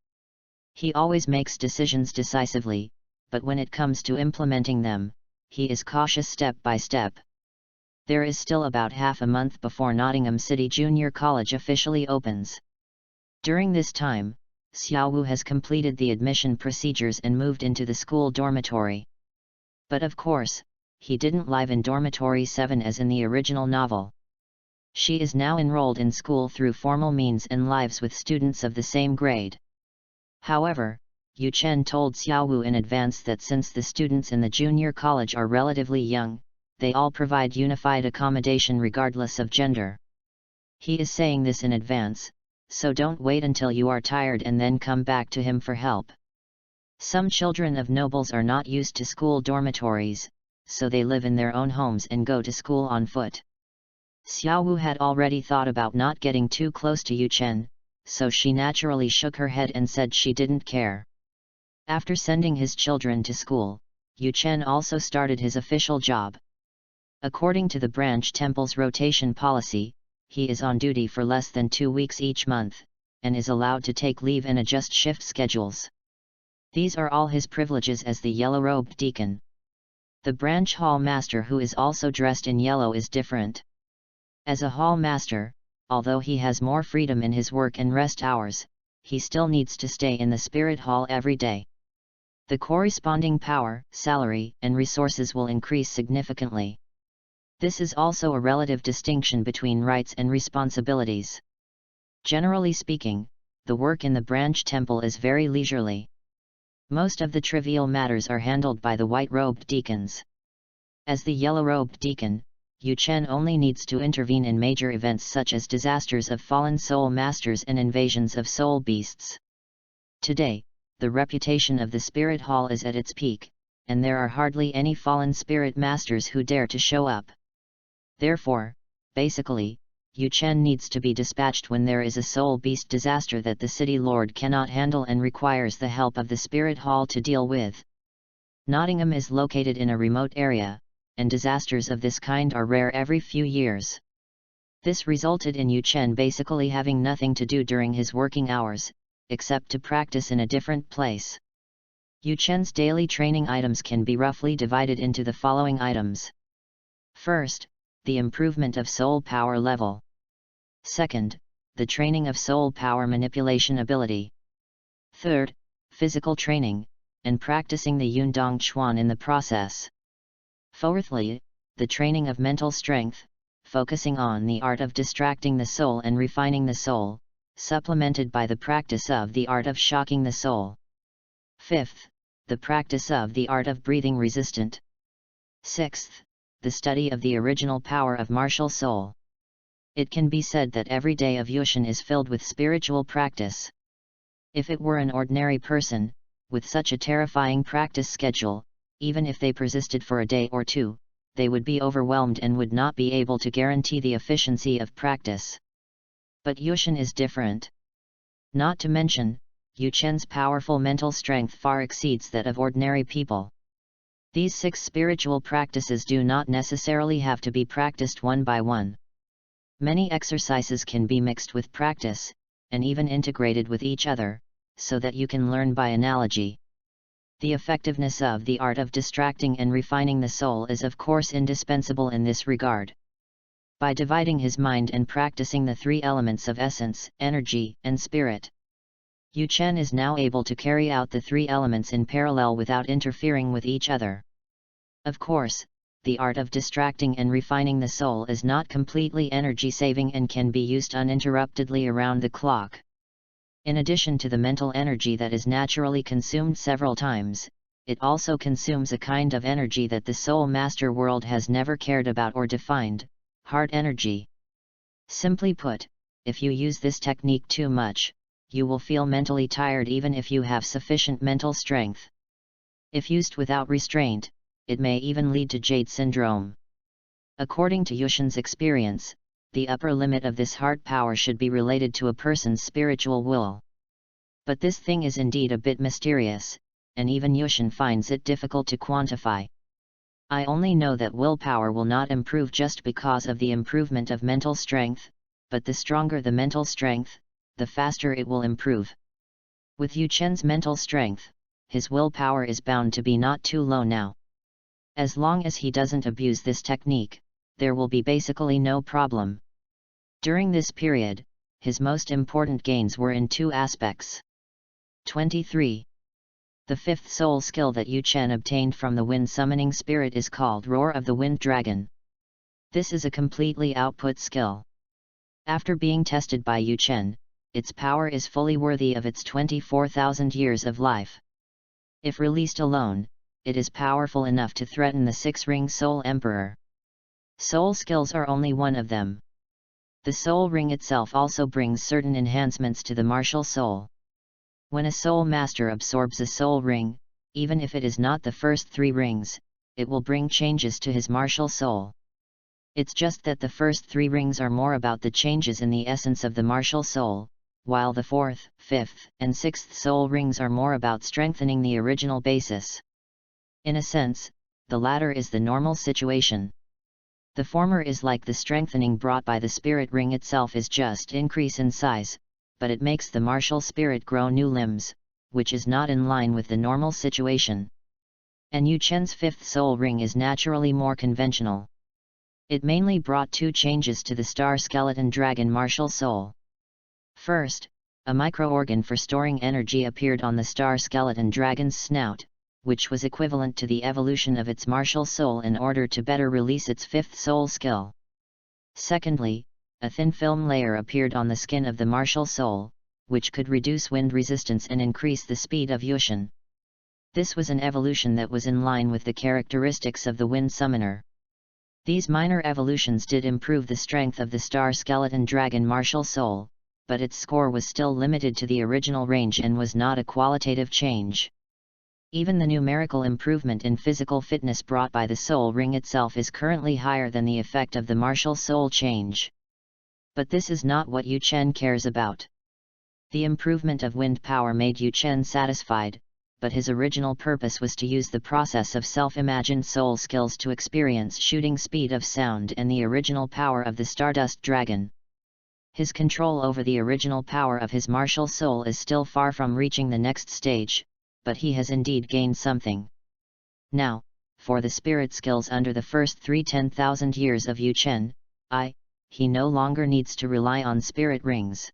He always makes decisions decisively, but when it comes to implementing them, he is cautious step by step. There is still about half a month before Nottingham City Junior College officially opens. During this time, Xiao Wu has completed the admission procedures and moved into the school dormitory. But of course, he didn't live in dormitory 7 as in the original novel. She is now enrolled in school through formal means and lives with students of the same grade. However, Yu Chen told Xiao Wu in advance that since the students in the junior college are relatively young, they all provide unified accommodation regardless of gender. He is saying this in advance, so don't wait until you are tired and then come back to him for help. Some children of nobles are not used to school dormitories, so they live in their own homes and go to school on foot. Xiao Wu had already thought about not getting too close to Yu Chen, so she naturally shook her head and said she didn't care. After sending his children to school, Yu Chen also started his official job. According to the branch temple's rotation policy, he is on duty for less than 2 weeks each month, and is allowed to take leave and adjust shift schedules. These are all his privileges as the yellow-robed deacon. The branch hall master who is also dressed in yellow is different. As a hall master, although he has more freedom in his work and rest hours, he still needs to stay in the spirit hall every day. The corresponding power, salary, and resources will increase significantly. This is also a relative distinction between rights and responsibilities. Generally speaking, the work in the branch temple is very leisurely. Most of the trivial matters are handled by the white-robed deacons. As the yellow-robed deacon, Yu Chen only needs to intervene in major events such as disasters of fallen soul masters and invasions of soul beasts. Today, the reputation of the spirit hall is at its peak, and there are hardly any fallen spirit masters who dare to show up. Therefore, basically, Yu Chen needs to be dispatched when there is a soul beast disaster that the city lord cannot handle and requires the help of the spirit hall to deal with. Nottingham is located in a remote area, and disasters of this kind are rare every few years. This resulted in Yu Chen basically having nothing to do during his working hours, except to practice in a different place. Yu Chen's daily training items can be roughly divided into the following items. First, the improvement of soul power level. Second, the training of soul power manipulation ability. Third, physical training, and practicing the Yundong Chuan in the process. Fourthly, the training of mental strength, focusing on the art of distracting the soul and refining the soul, supplemented by the practice of the art of shocking the soul. Fifth, the practice of the art of breathing resistant. Sixth, the study of the original power of martial soul. It can be said that every day of Yushin is filled with spiritual practice. If it were an ordinary person, with such a terrifying practice schedule, even if they persisted for a day or two, they would be overwhelmed and would not be able to guarantee the efficiency of practice. But Yushin is different. Not to mention, Yu Chen's powerful mental strength far exceeds that of ordinary people. These 6 spiritual practices do not necessarily have to be practiced one by one. Many exercises can be mixed with practice, and even integrated with each other, so that you can learn by analogy. The effectiveness of the art of distracting and refining the soul is of course indispensable in this regard. By dividing his mind and practicing the 3 elements of essence, energy, and spirit, Yu Chen is now able to carry out the 3 elements in parallel without interfering with each other. Of course, the art of distracting and refining the soul is not completely energy-saving and can be used uninterruptedly around the clock. In addition to the mental energy that is naturally consumed several times, it also consumes a kind of energy that the soul master world has never cared about or defined, heart energy. Simply put, if you use this technique too much, you will feel mentally tired even if you have sufficient mental strength. If used without restraint, it may even lead to jade syndrome. According to Yushin's experience, the upper limit of this heart power should be related to a person's spiritual will. But this thing is indeed a bit mysterious, and even Yushin finds it difficult to quantify. I only know that willpower will not improve just because of the improvement of mental strength, but the stronger the mental strength, the faster it will improve. With Yu Chen's mental strength, his willpower is bound to be not too low now. As long as he doesn't abuse this technique, there will be basically no problem. During this period, his most important gains were in 2 aspects. 23. The 5th soul skill that Yu Chen obtained from the wind summoning spirit is called Roar of the Wind Dragon. This is a completely output skill. After being tested by Yu Chen, its power is fully worthy of its 24,000 years of life. If released alone, it is powerful enough to threaten the 6-ring Soul Emperor. Soul skills are only one of them. The Soul Ring itself also brings certain enhancements to the martial soul. When a Soul Master absorbs a Soul Ring, even if it is not the first 3 rings, it will bring changes to his martial soul. It's just that the first 3 rings are more about the changes in the essence of the martial soul, while the 4th, 5th, and 6th Soul Rings are more about strengthening the original basis. In a sense, the latter is the normal situation. The former is like the strengthening brought by the spirit ring itself is just increase in size, but it makes the martial spirit grow new limbs, which is not in line with the normal situation. And Yu Chen's fifth soul ring is naturally more conventional. It mainly brought two changes to the star skeleton dragon martial soul. First, a microorgan for storing energy appeared on the star skeleton dragon's snout, which was equivalent to the evolution of its martial soul in order to better release its fifth soul skill. Secondly, a thin film layer appeared on the skin of the martial soul, which could reduce wind resistance and increase the speed of Yushin. This was an evolution that was in line with the characteristics of the wind summoner. These minor evolutions did improve the strength of the star skeleton dragon martial soul, but its score was still limited to the original range and was not a qualitative change. Even the numerical improvement in physical fitness brought by the soul ring itself is currently higher than the effect of the martial soul change. But this is not what Yu Chen cares about. The improvement of wind power made Yu Chen satisfied, but his original purpose was to use the process of self-imagined soul skills to experience shooting speed of sound and the original power of the Stardust Dragon. His control over the original power of his martial soul is still far from reaching the next stage, but he has indeed gained something. Now, for the spirit skills under the first 10,000 years of Yu Chen, he no longer needs to rely on spirit rings.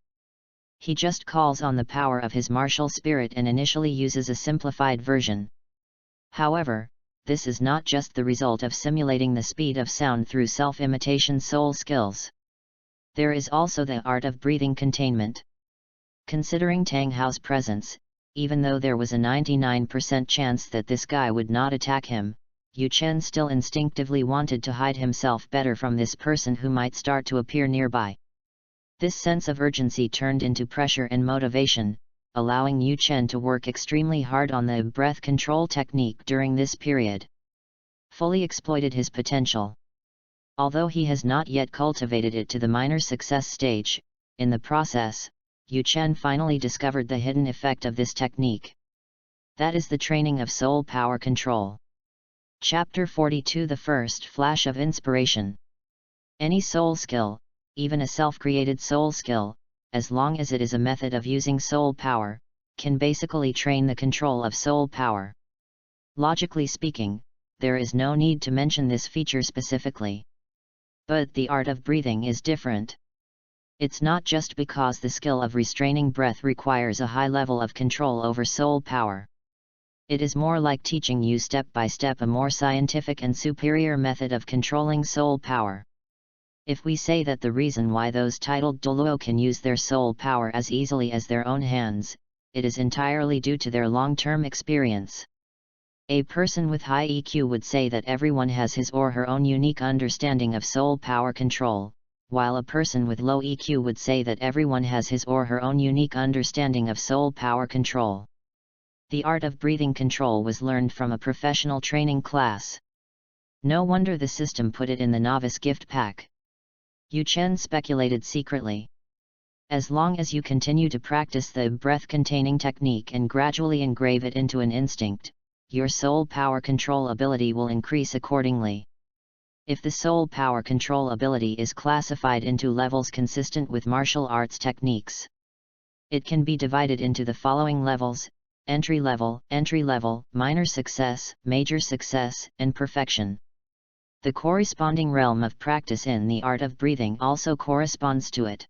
He just calls on the power of his martial spirit and initially uses a simplified version. However, this is not just the result of simulating the speed of sound through self-imitation soul skills. There is also the art of breathing containment. Considering Tang Hao's presence, even though there was a 99% chance that this guy would not attack him, Yu Chen still instinctively wanted to hide himself better from this person who might start to appear nearby. This sense of urgency turned into pressure and motivation, allowing Yu Chen to work extremely hard on the breath control technique during this period. Fully exploited his potential. Although he has not yet cultivated it to the minor success stage, in the process, Yu Chen finally discovered the hidden effect of this technique. That is the training of soul power control. Chapter 42 The First Flash of Inspiration. Any soul skill, even a self-created soul skill, as long as it is a method of using soul power, can basically train the control of soul power. Logically speaking, there is no need to mention this feature specifically. But the art of breathing is different. It's not just because the skill of restraining breath requires a high level of control over soul power. It is more like teaching you step by step a more scientific and superior method of controlling soul power. If we say that the reason why those titled Douluo can use their soul power as easily as their own hands, it is entirely due to their long-term experience. A person with high EQ would say that everyone has his or her own unique understanding of soul power control, while a person with low EQ would say that everyone has his or her own unique understanding of soul power control. The art of breathing control was learned from a professional training class. No wonder the system put it in the novice gift pack. Yu Chen speculated secretly. As long as you continue to practice the breath-containing technique and gradually engrave it into an instinct, your soul power control ability will increase accordingly. If the soul power control ability is classified into levels consistent with martial arts techniques, it can be divided into the following levels: entry level, minor success, major success, and perfection. The corresponding realm of practice in the art of breathing also corresponds to it.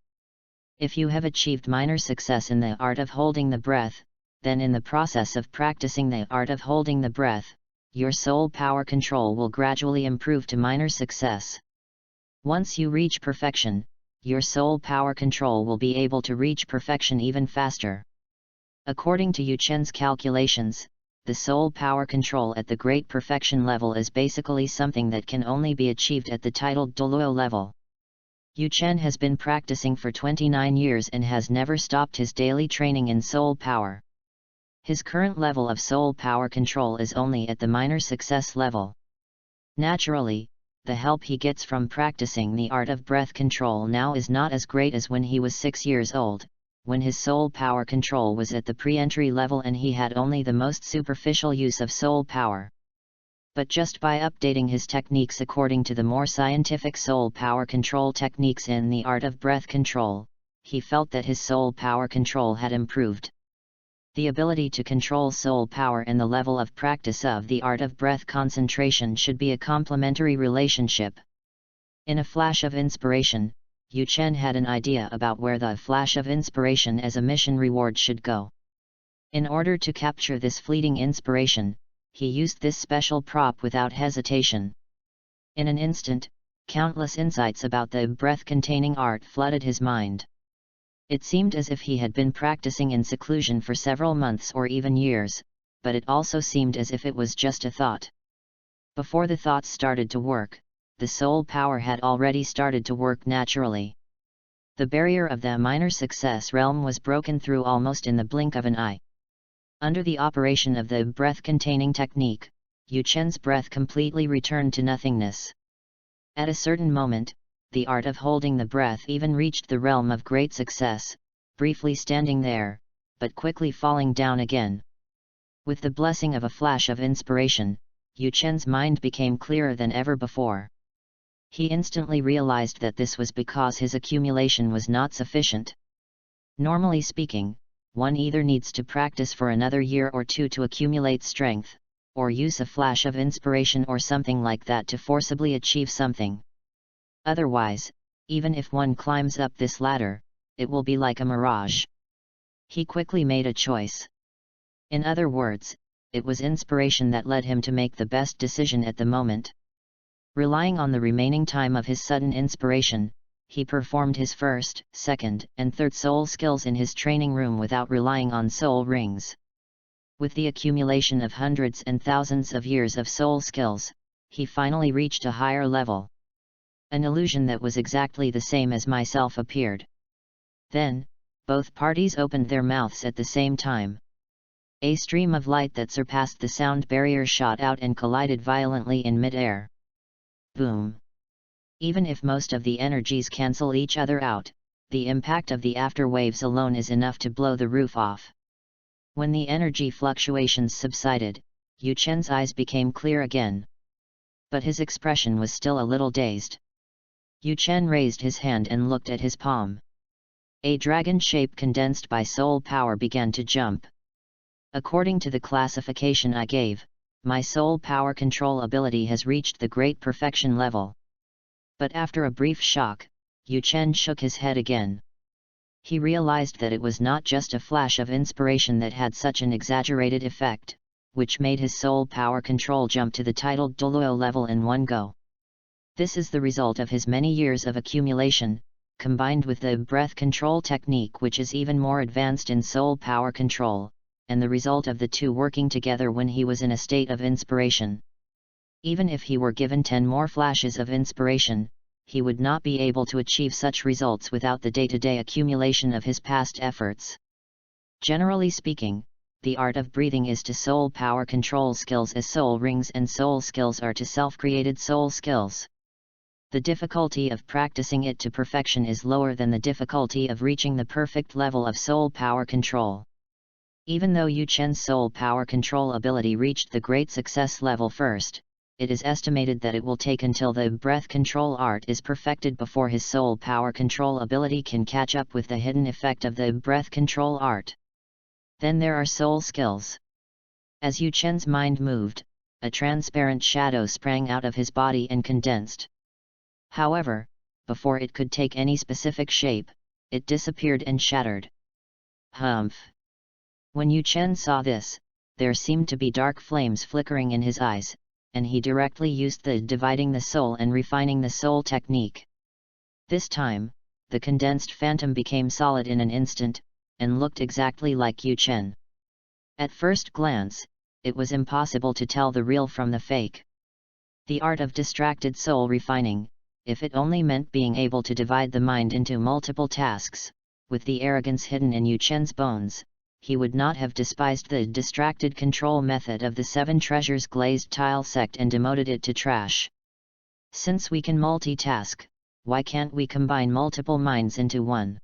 If you have achieved minor success in the art of holding the breath, then in the process of practicing the art of holding the breath, your soul power control will gradually improve to minor success. Once you reach perfection, your soul power control will be able to reach perfection even faster. According to Yu Chen's calculations, the soul power control at the great perfection level is basically something that can only be achieved at the titled Douluo level. Yu Chen has been practicing for 29 years and has never stopped his daily training in soul power. His current level of soul power control is only at the minor success level. Naturally, the help he gets from practicing the art of breath control now is not as great as when he was 6 years old, when his soul power control was at the pre-entry level and he had only the most superficial use of soul power. But just by updating his techniques according to the more scientific soul power control techniques in the art of breath control, he felt that his soul power control had improved. The ability to control soul power and the level of practice of the art of breath concentration should be a complementary relationship. In a flash of inspiration, Yu Chen had an idea about where the flash of inspiration as a mission reward should go. In order to capture this fleeting inspiration, he used this special prop without hesitation. In an instant, countless insights about the breath-containing art flooded his mind. It seemed as if he had been practicing in seclusion for several months or even years, but it also seemed as if it was just a thought. Before the thoughts started to work, the soul power had already started to work naturally. The barrier of the minor success realm was broken through almost in the blink of an eye. Under the operation of the breath-containing technique, Yu Chen's breath completely returned to nothingness. At a certain moment, the art of holding the breath even reached the realm of great success, briefly standing there, but quickly falling down again. With the blessing of a flash of inspiration, Yu Chen's mind became clearer than ever before. He instantly realized that this was because his accumulation was not sufficient. Normally speaking, one either needs to practice for another year or two to accumulate strength, or use a flash of inspiration or something like that to forcibly achieve something. Otherwise, even if one climbs up this ladder, it will be like a mirage. He quickly made a choice. In other words, it was inspiration that led him to make the best decision at the moment. Relying on the remaining time of his sudden inspiration, he performed his first, second, and third soul skills in his training room without relying on soul rings. With the accumulation of hundreds and thousands of years of soul skills, he finally reached a higher level. An illusion that was exactly the same as myself appeared. Then, both parties opened their mouths at the same time. A stream of light that surpassed the sound barrier shot out and collided violently in mid-air. Boom! Even if most of the energies cancel each other out, the impact of the afterwaves alone is enough to blow the roof off. When the energy fluctuations subsided, Yu Chen's eyes became clear again. But his expression was still a little dazed. Yu Chen raised his hand and looked at his palm. A dragon shape condensed by soul power began to jump. According to the classification I gave, my soul power control ability has reached the great perfection level. But after a brief shock, Yu Chen shook his head again. He realized that it was not just a flash of inspiration that had such an exaggerated effect, which made his soul power control jump to the titled Douluo level in one go. This is the result of his many years of accumulation, combined with the breath control technique, which is even more advanced in soul power control, and the result of the two working together when he was in a state of inspiration. Even if he were given 10 more flashes of inspiration, he would not be able to achieve such results without the day-to-day accumulation of his past efforts. Generally speaking, the art of breathing is to soul power control skills as soul rings, and soul skills are to self-created soul skills. The difficulty of practicing it to perfection is lower than the difficulty of reaching the perfect level of soul power control. Even though Yu Chen's soul power control ability reached the great success level first, it is estimated that it will take until the breath control art is perfected before his soul power control ability can catch up with the hidden effect of the breath control art. Then there are soul skills. As Yu Chen's mind moved, a transparent shadow sprang out of his body and condensed. However, before it could take any specific shape, it disappeared and shattered. Humph! When Yu Chen saw this, there seemed to be dark flames flickering in his eyes, and he directly used the dividing the soul and refining the soul technique. This time, the condensed phantom became solid in an instant, and looked exactly like Yu Chen. At first glance, it was impossible to tell the real from the fake. The art of distracted soul refining, if it only meant being able to divide the mind into multiple tasks, with the arrogance hidden in Yu Chen's bones, he would not have despised the distracted control method of the 7 Treasures glazed tile sect and demoted it to trash. Since we can multitask, why can't we combine multiple minds into one?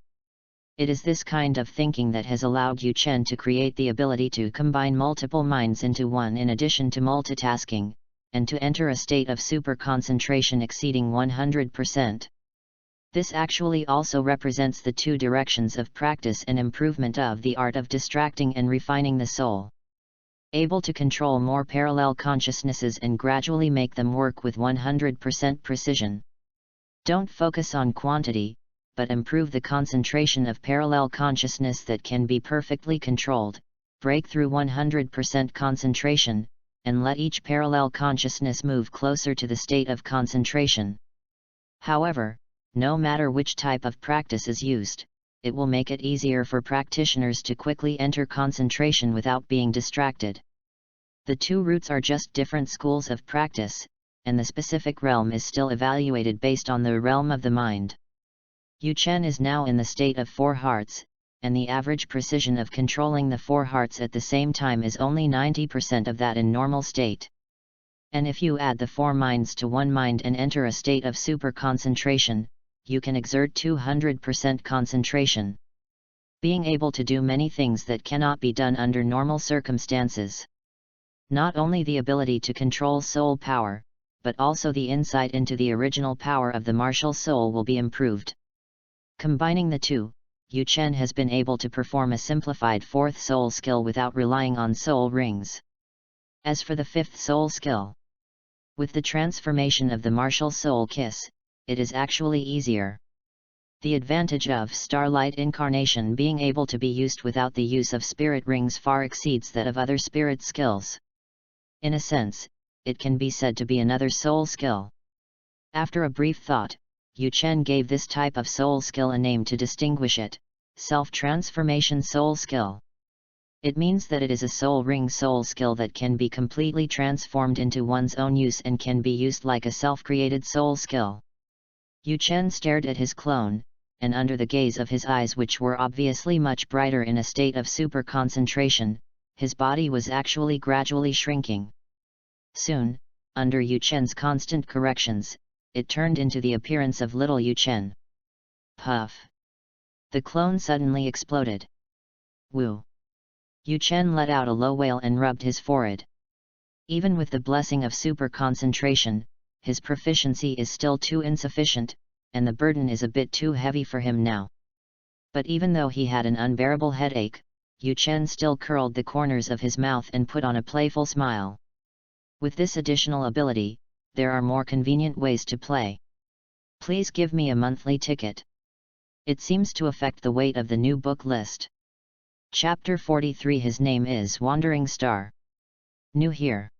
It is this kind of thinking that has allowed Yu Chen to create the ability to combine multiple minds into one in addition to multitasking, and to enter a state of super concentration exceeding 100%. This actually also represents the two directions of practice and improvement of the art of distracting and refining the soul. Able to control more parallel consciousnesses and gradually make them work with 100% precision. Don't focus on quantity, but improve the concentration of parallel consciousness that can be perfectly controlled. Break through 100% concentration, and let each parallel consciousness move closer to the state of concentration. However, no matter which type of practice is used, it will make it easier for practitioners to quickly enter concentration without being distracted. The two routes are just different schools of practice, and the specific realm is still evaluated based on the realm of the mind. Yu Chen is now in the state of 4 hearts, and the average precision of controlling the 4 hearts at the same time is only 90% of that in normal state. And if you add the 4 minds to 1 mind and enter a state of super concentration, you can exert 200% concentration. Being able to do many things that cannot be done under normal circumstances. Not only the ability to control soul power, but also the insight into the original power of the martial soul will be improved. Combining the two, Yu Chen has been able to perform a simplified 4th soul skill without relying on soul rings. As for the 5th soul skill, with the transformation of the martial soul kiss, it is actually easier. The advantage of Starlight Incarnation being able to be used without the use of spirit rings far exceeds that of other spirit skills. In a sense, it can be said to be another soul skill. After a brief thought, Yu Chen gave this type of soul skill a name to distinguish it: Self-Transformation Soul Skill. It means that it is a soul ring soul skill that can be completely transformed into one's own use and can be used like a self-created soul skill. Yu Chen stared at his clone, and under the gaze of his eyes, which were obviously much brighter in a state of super concentration, his body was actually gradually shrinking. Soon, under Yu Chen's constant corrections, it turned into the appearance of little Yu Chen. Puff! The clone suddenly exploded. Woo! Yu Chen let out a low wail and rubbed his forehead. Even with the blessing of super concentration, his proficiency is still too insufficient, and the burden is a bit too heavy for him now. But even though he had an unbearable headache, Yu Chen still curled the corners of his mouth and put on a playful smile. With this additional ability, there are more convenient ways to play. Please give me a monthly ticket. It seems to affect the weight of the new book list. Chapter 43. His name is Wandering Star. New here.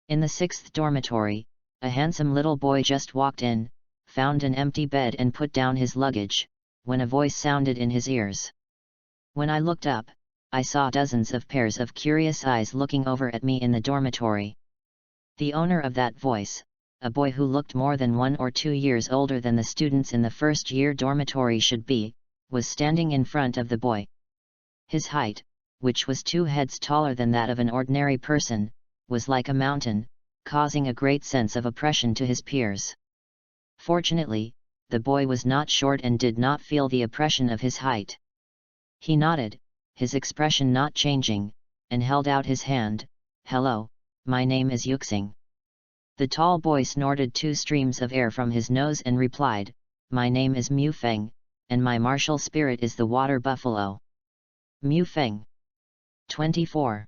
In the 6th dormitory, a handsome little boy just walked in, found an empty bed and put down his luggage, when a voice sounded in his ears. When I looked up, I saw dozens of pairs of curious eyes looking over at me in the dormitory. The owner of that voice, a boy who looked more than 1 or 2 years older than the students in the first-year dormitory should be, was standing in front of the boy. His height, which was 2 heads taller than that of an ordinary person, was like a mountain, causing a great sense of oppression to his peers. Fortunately, the boy was not short and did not feel the oppression of his height. He nodded, his expression not changing, and held out his hand. "Hello, my name is Yuxing." The tall boy snorted 2 streams of air from his nose and replied, "My name is Mu Feng, and my martial spirit is the water buffalo." Mu Feng. 24.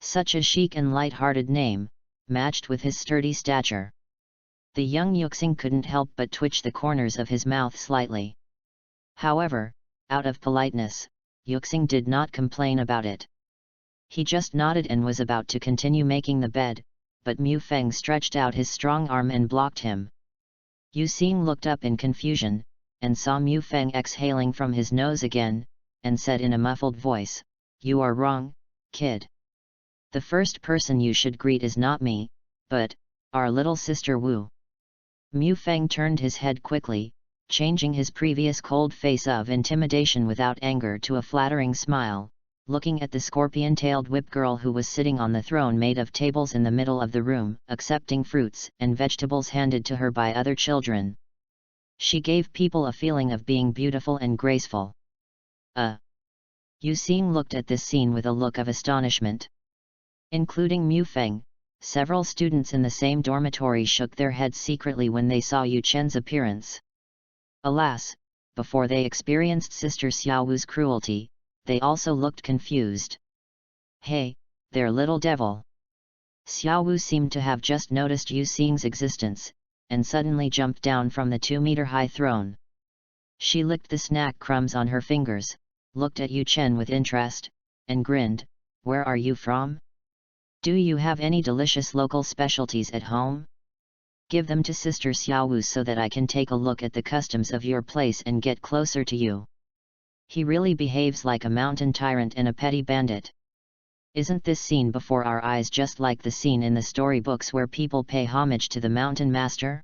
Such a chic and light-hearted name, matched with his sturdy stature. The young Yuxing couldn't help but twitch the corners of his mouth slightly. However, out of politeness, Yuxing did not complain about it. He just nodded and was about to continue making the bed, but Mu Feng stretched out his strong arm and blocked him. Yuxing looked up in confusion, and saw Mu Feng exhaling from his nose again, and said in a muffled voice, "You are wrong, kid. The first person you should greet is not me, but our little sister Wu." Mu Feng turned his head quickly, changing his previous cold face of intimidation without anger to a flattering smile, looking at the scorpion-tailed whip girl who was sitting on the throne made of tables in the middle of the room, accepting fruits and vegetables handed to her by other children. She gave people a feeling of being beautiful and graceful. Yuxing looked at this scene with a look of astonishment. Including Mu Feng, several students in the same dormitory shook their heads secretly when they saw Yu Chen's appearance. Alas, before they experienced Sister Xiaowu's cruelty, they also looked confused. Hey, there little devil! Xiaowu seemed to have just noticed Yu Xing's existence, and suddenly jumped down from the 2-meter-high throne. She licked the snack crumbs on her fingers, looked at Yu Chen with interest, and grinned, "Where are you from? Do you have any delicious local specialties at home? Give them to Sister Xiaowu so that I can take a look at the customs of your place and get closer to you. He really behaves like a mountain tyrant and a petty bandit. Isn't this scene before our eyes just like the scene in the storybooks where people pay homage to the mountain master?"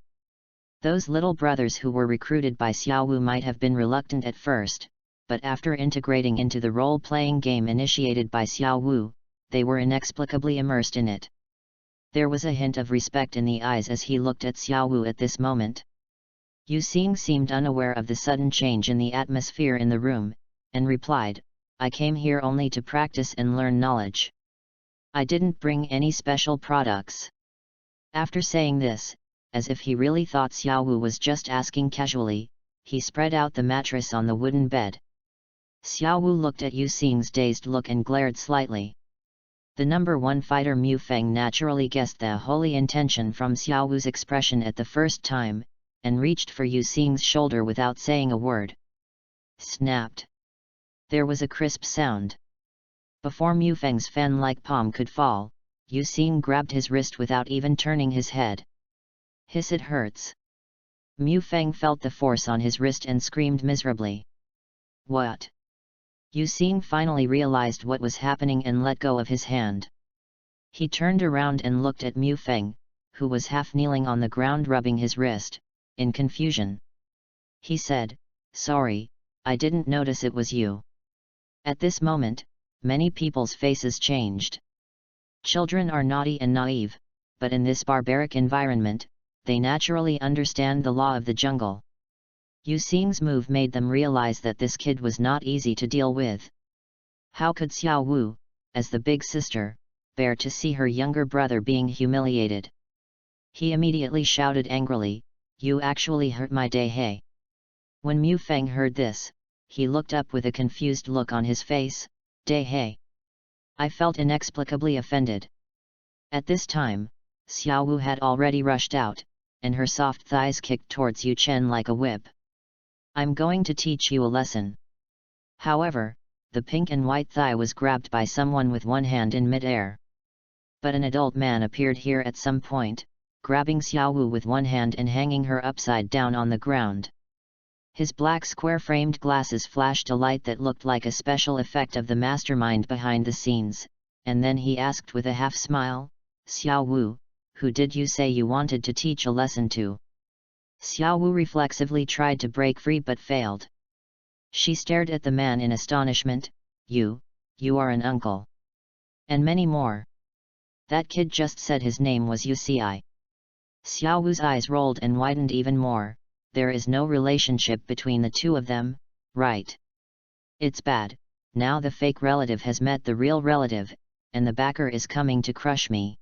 Those little brothers who were recruited by Xiaowu might have been reluctant at first, but after integrating into the role-playing game initiated by Xiaowu, they were inexplicably immersed in it. There was a hint of respect in the eyes as he looked at Xiaowu at this moment. Yu Xing seemed unaware of the sudden change in the atmosphere in the room, and replied, "I came here only to practice and learn knowledge. I didn't bring any special products." After saying this, as if he really thought Xiaowu was just asking casually, he spread out the mattress on the wooden bed. Xiaowu looked at Yu Xing's dazed look and glared slightly. The number 1 fighter Mu Feng naturally guessed the holy intention from Xiaowu's expression at the first time, and reached for Yu Xing's shoulder without saying a word. Snapped. There was a crisp sound. Before Mu Feng's fan-like palm could fall, Yu Xing grabbed his wrist without even turning his head. "Hiss, it hurts." Mu Feng felt the force on his wrist and screamed miserably. "What?" Yu Xing finally realized what was happening and let go of his hand. He turned around and looked at Mu Feng, who was half kneeling on the ground rubbing his wrist, in confusion. He said, "Sorry, I didn't notice it was you." At this moment, many people's faces changed. Children are naughty and naive, but in this barbaric environment, they naturally understand the law of the jungle. Yu Xing's move made them realize that this kid was not easy to deal with. How could Xiaowu, as the big sister, bear to see her younger brother being humiliated? He immediately shouted angrily, "You actually hurt my day, hey!" When Mu Feng heard this, he looked up with a confused look on his face. "Day, hey!" I felt inexplicably offended. At this time, Xiaowu had already rushed out, and her soft thighs kicked towards Yu Chen like a whip. "I'm going to teach you a lesson." However, the pink and white thigh was grabbed by someone with one hand in mid-air. But an adult man appeared here at some point, grabbing Xiaowu with one hand and hanging her upside down on the ground. His black square-framed glasses flashed a light that looked like a special effect of the mastermind behind the scenes, and then he asked with a half-smile, "Xiaowu, who did you say you wanted to teach a lesson to?" Xiaowu reflexively tried to break free but failed. She stared at the man in astonishment. You are an uncle." And many more. "That kid just said his name was Yuci." Xiaowu's eyes rolled and widened even more. There is no relationship between the two of them, right? It's bad. Now the fake relative has met the real relative, and the backer is coming to crush me.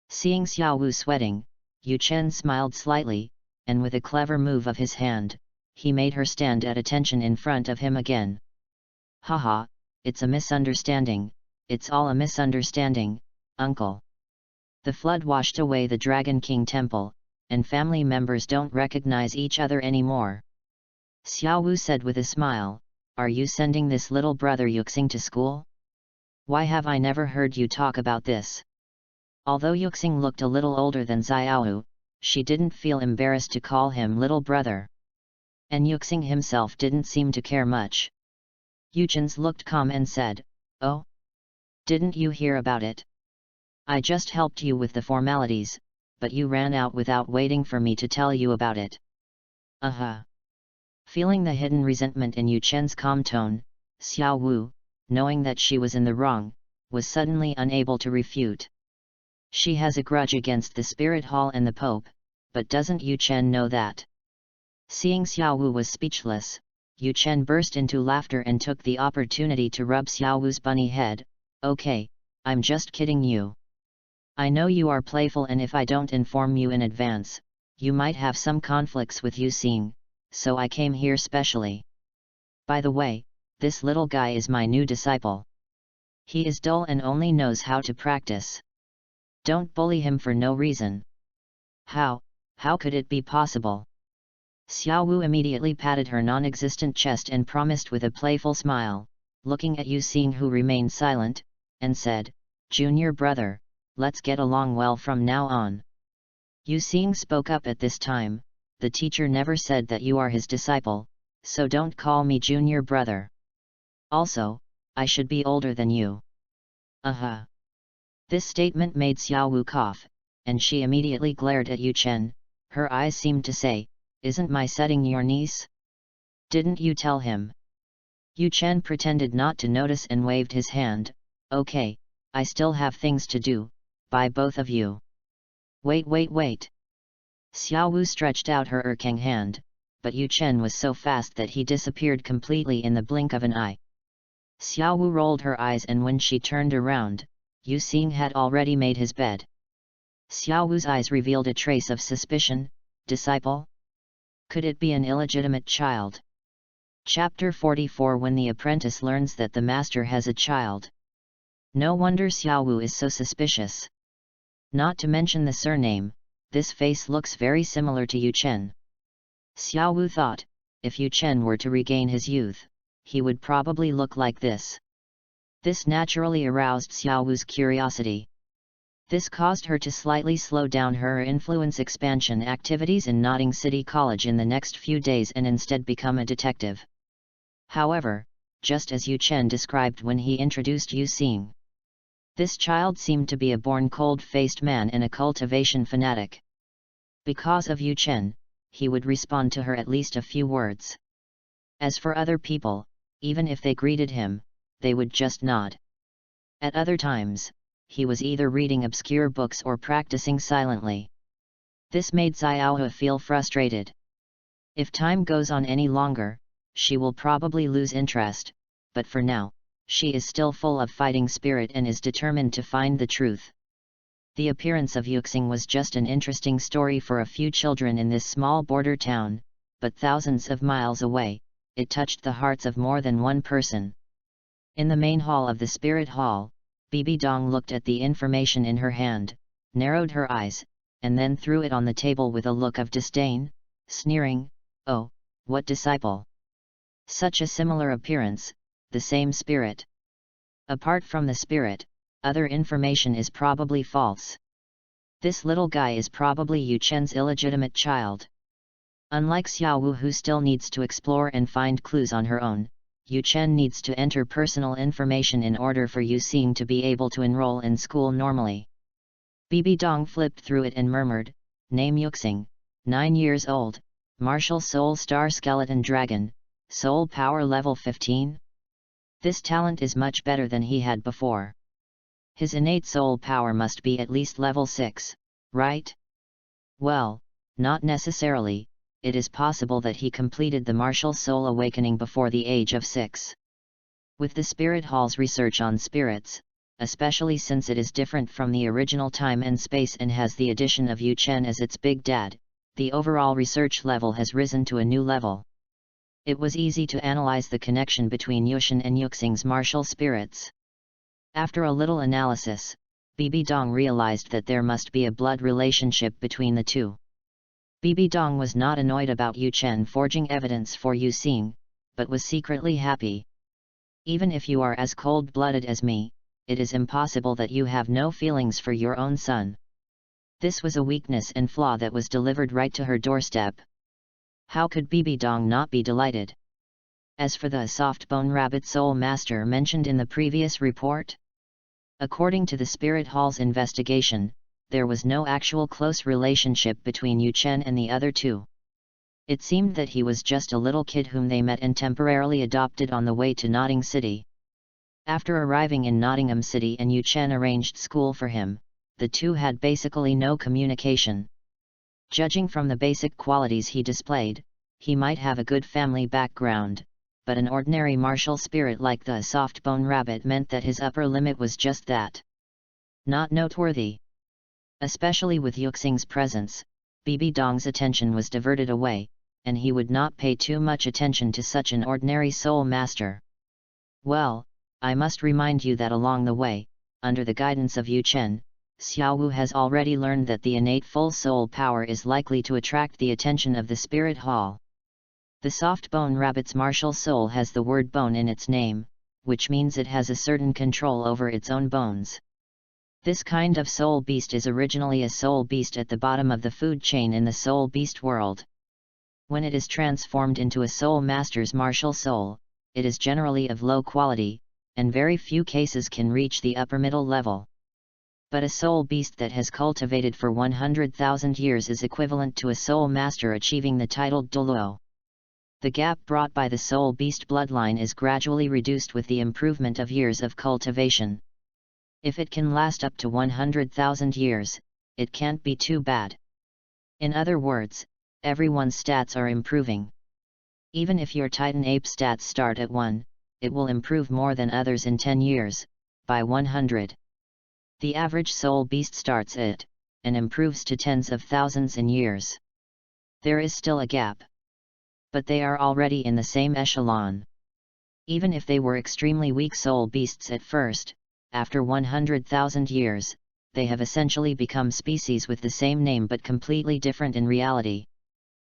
Seeing Xiaowu sweating, Yu Chen smiled slightly, and with a clever move of his hand, he made her stand at attention in front of him again. "Haha, it's a misunderstanding, it's all a misunderstanding, uncle. The flood washed away the Dragon King temple, and family members don't recognize each other anymore." Xiaowu said with a smile, "Are you sending this little brother Yuxing to school? Why have I never heard you talk about this?" Although Yuxing looked a little older than Xiaowu, she didn't feel embarrassed to call him little brother. And Yuxing himself didn't seem to care much. Yuchens looked calm and said, "Oh? Didn't you hear about it? I just helped you with the formalities, but you ran out without waiting for me to tell you about it." Feeling the hidden resentment in Yu Chen's calm tone, Xiaowu, knowing that she was in the wrong, was suddenly unable to refute. She has a grudge against the Spirit Hall and the Pope, but doesn't Yu Chen know that? Seeing Xiaowu was speechless, Yu Chen burst into laughter and took the opportunity to rub Xiaowu's bunny head. "Okay, I'm just kidding you. I know you are playful, and if I don't inform you in advance, you might have some conflicts with Yu Xing, so I came here specially. By the way, this little guy is my new disciple. He is dull and only knows how to practice. Don't bully him for no reason. How could it be possible? Xiao Wu immediately patted her non-existent chest and promised with a playful smile, looking at Yu Xing, who remained silent, and said, "Junior brother, let's get along well from now on." Yu Xing spoke up at this time, "The teacher never said that you are his disciple, so don't call me junior brother. Also, I should be older than you." This statement made Xiao Wu cough, and she immediately glared at Yu Chen. Her eyes seemed to say, "Isn't my setting your niece? Didn't you tell him?" Yu Chen pretended not to notice and waved his hand. "Okay, I still have things to do, bye both of you." Wait. Xiao Wu stretched out her erkang hand, but Yu Chen was so fast that he disappeared completely in the blink of an eye. Xiao Wu rolled her eyes, and when she turned around, Yu Xing had already made his bed. Xiao Wu's eyes revealed a trace of suspicion. Disciple? Could it be an illegitimate child? Chapter 44, when the apprentice learns that the master has a child. No wonder Xiao Wu is so suspicious. Not to mention the surname, this face looks very similar to Yu Chen. Xiao Wu thought, if Yu Chen were to regain his youth, he would probably look like this. This naturally aroused Xiao Wu's curiosity. This caused her to slightly slow down her influence expansion activities in Notting City College in the next few days and instead become a detective. However, just as Yu Chen described when he introduced Yu Xing, this child seemed to be a born cold-faced man and a cultivation fanatic. Because of Yu Chen, he would respond to her at least a few words. As for other people, even if they greeted him, they would just nod. At other times, he was either reading obscure books or practicing silently. This made Xiaohe feel frustrated. If time goes on any longer, she will probably lose interest, but for now, she is still full of fighting spirit and is determined to find the truth. The appearance of Yu Xing was just an interesting story for a few children in this small border town, but thousands of miles away, it touched the hearts of more than one person. In the main hall of the Spirit Hall, Bibi Dong looked at the information in her hand, narrowed her eyes, and then threw it on the table with a look of disdain, sneering, "Oh, what disciple? Such a similar appearance, the same spirit. Apart from the spirit, other information is probably false. This little guy is probably Yu Chen's illegitimate child." Unlike Xiao Wu, who still needs to explore and find clues on her own, Yu Chen needs to enter personal information in order for Yu Xing to be able to enroll in school normally. Bibi Dong flipped through it and murmured, "Name Yu Xing, 9 years old, martial soul star skeleton dragon, soul power level 15? This talent is much better than he had before. His innate soul power must be at least level 6, right? Well, not necessarily. It is possible that he completed the martial soul awakening before the age of 6. With the Spirit Hall's research on spirits, especially since it is different from the original time and space and has the addition of Yu Chen as its big dad, the overall research level has risen to a new level. It was easy to analyze the connection between Yu Chen and Yu Xing's martial spirits. After a little analysis, Bibi Dong realized that there must be a blood relationship between the two. Bibi Dong was not annoyed about Yu Chen forging evidence for Yu Xing, but was secretly happy. Even if you are as cold-blooded as me, it is impossible that you have no feelings for your own son. This was a weakness and flaw that was delivered right to her doorstep. How could Bibi Dong not be delighted? As for the soft-bone rabbit soul master mentioned in the previous report, according to the Spirit Hall's investigation, there was no actual close relationship between Yu Chen and the other two. It seemed that he was just a little kid whom they met and temporarily adopted on the way to Notting City. After arriving in Nottingham City and Yu Chen arranged school for him, the two had basically no communication. Judging from the basic qualities he displayed, he might have a good family background, but an ordinary martial spirit like the soft-bone rabbit meant that his upper limit was just that. Not noteworthy. Especially with Yu Xing's presence, Bibi Dong's attention was diverted away, and he would not pay too much attention to such an ordinary soul master. Well, I must remind you that along the way, under the guidance of Yu Chen, Xiaowu has already learned that the innate full soul power is likely to attract the attention of the spirit hall. The soft bone rabbit's martial soul has the word bone in its name, which means it has a certain control over its own bones. This kind of soul beast is originally a soul beast at the bottom of the food chain in the soul beast world. When it is transformed into a soul master's martial soul, it is generally of low quality, and very few cases can reach the upper middle level. But a soul beast that has cultivated for 100,000 years is equivalent to a soul master achieving the titled Douluo. The gap brought by the soul beast bloodline is gradually reduced with the improvement of years of cultivation. If it can last up to 100,000 years, it can't be too bad. In other words, everyone's stats are improving. Even if your Titan Ape stats start at 1, it will improve more than others in 10 years, by 100. The average soul beast starts at, and improves to tens of thousands in years. There is still a gap. But they are already in the same echelon. Even if they were extremely weak soul beasts at first, after 100,000 years, they have essentially become species with the same name but completely different in reality.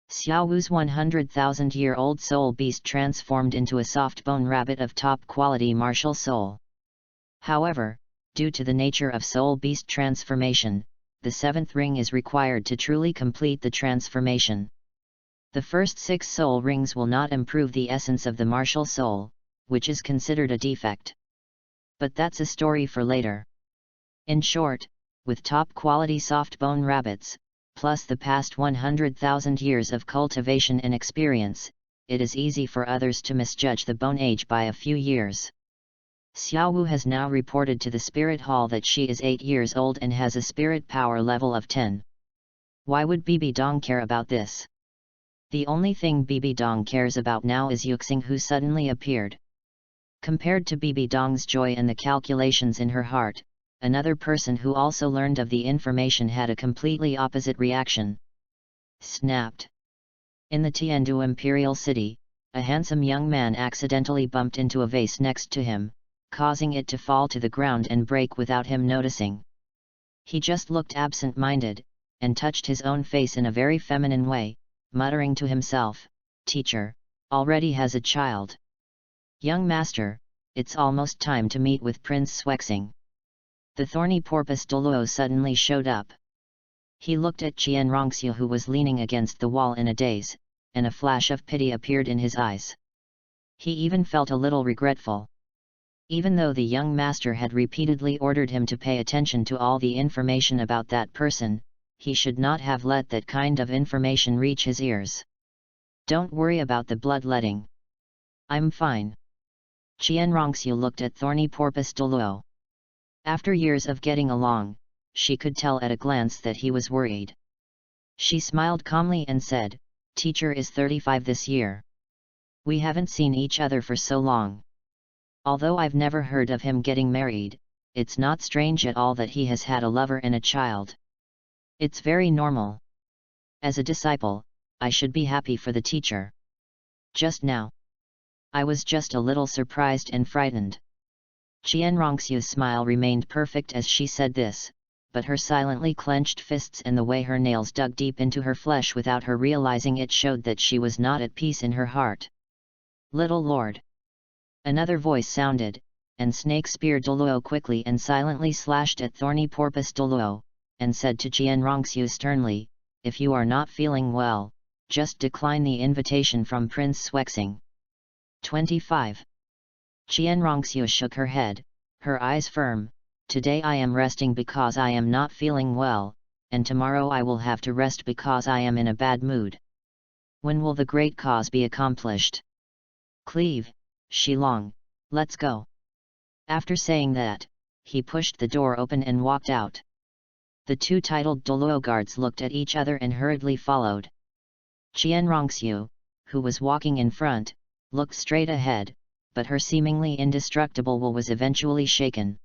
Xiaowu's 100,000-year-old soul beast transformed into a soft-bone rabbit of top-quality martial soul. However, due to the nature of soul beast transformation, the 7th ring is required to truly complete the transformation. The first 6 soul rings will not improve the essence of the martial soul, which is considered a defect. But that's a story for later. In short, with top-quality soft-bone rabbits, plus the past 100,000 years of cultivation and experience, it is easy for others to misjudge the bone age by a few years. Xiaowu has now reported to the Spirit Hall that she is 8 years old and has a spirit power level of 10. Why would Bibi Dong care about this? The only thing Bibi Dong cares about now is Yuxing, who suddenly appeared. Compared to Bibi Dong's joy and the calculations in her heart, another person who also learned of the information had a completely opposite reaction. Snapped. In the Tiandu Imperial City, a handsome young man accidentally bumped into a vase next to him, causing it to fall to the ground and break without him noticing. He just looked absent-minded, and touched his own face in a very feminine way, muttering to himself, "Teacher, already has a child. Young master, it's almost time to meet with Prince Swexing." The thorny porpoise Douluo suddenly showed up. He looked at Qian Rongxiu, who was leaning against the wall in a daze, and a flash of pity appeared in his eyes. He even felt a little regretful. Even though the young master had repeatedly ordered him to pay attention to all the information about that person, he should not have let that kind of information reach his ears. "Don't worry about the bloodletting. I'm fine." Qian Rongxiu looked at thorny porpoise Douluo. After years of getting along, she could tell at a glance that he was worried. She smiled calmly and said, "Teacher is 35 this year. We haven't seen each other for so long. Although I've never heard of him getting married, it's not strange at all that he has had a lover and a child. It's very normal. As a disciple, I should be happy for the teacher. Just now, I was just a little surprised and frightened." Qian Rongxiu's smile remained perfect as she said this, but her silently clenched fists and the way her nails dug deep into her flesh without her realizing it showed that she was not at peace in her heart. "Little lord." Another voice sounded, and Snake speared Douluo quickly and silently slashed at thorny porpoise Douluo, and said to Qian Rongxiu sternly, "If you are not feeling well, just decline the invitation from Prince Swexing." 25. Qian Rongxiu shook her head, her eyes firm. "Today I am resting because I am not feeling well, and tomorrow I will have to rest because I am in a bad mood. When will the great cause be accomplished? Cleave, Shilong, let's go." After saying that, he pushed the door open and walked out. The two titled Douluo guards looked at each other and hurriedly followed. Qian Rongxiu, who was walking in front, looked straight ahead, but her seemingly indestructible will was eventually shaken.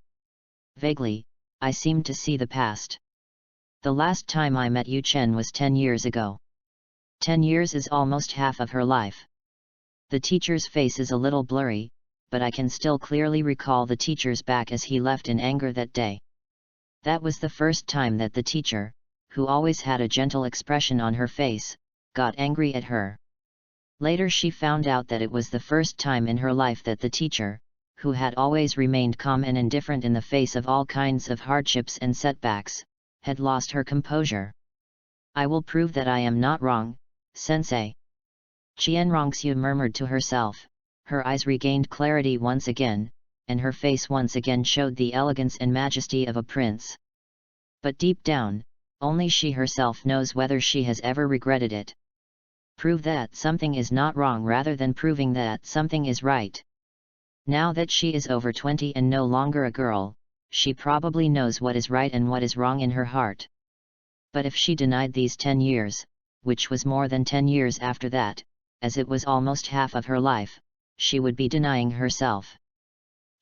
"Vaguely, I seem to see the past. The last time I met Yu Chen was 10 years ago. 10 years is almost half of her life. The teacher's face is a little blurry, but I can still clearly recall the teacher's back as he left in anger that day. That was the first time that the teacher, who always had a gentle expression on her face, got angry at her. Later she found out that it was the first time in her life that the teacher, who had always remained calm and indifferent in the face of all kinds of hardships and setbacks, had lost her composure. "I will prove that I am not wrong, sensei." Qianrongxiu murmured to herself. Her eyes regained clarity once again, and her face once again showed the elegance and majesty of a prince. But deep down, only she herself knows whether she has ever regretted it. Prove that something is not wrong rather than proving that something is right. Now that she is over 20 and no longer a girl, she probably knows what is right and what is wrong in her heart. But if she denied these 10 years, which was more than 10 years after that, as it was almost half of her life, she would be denying herself.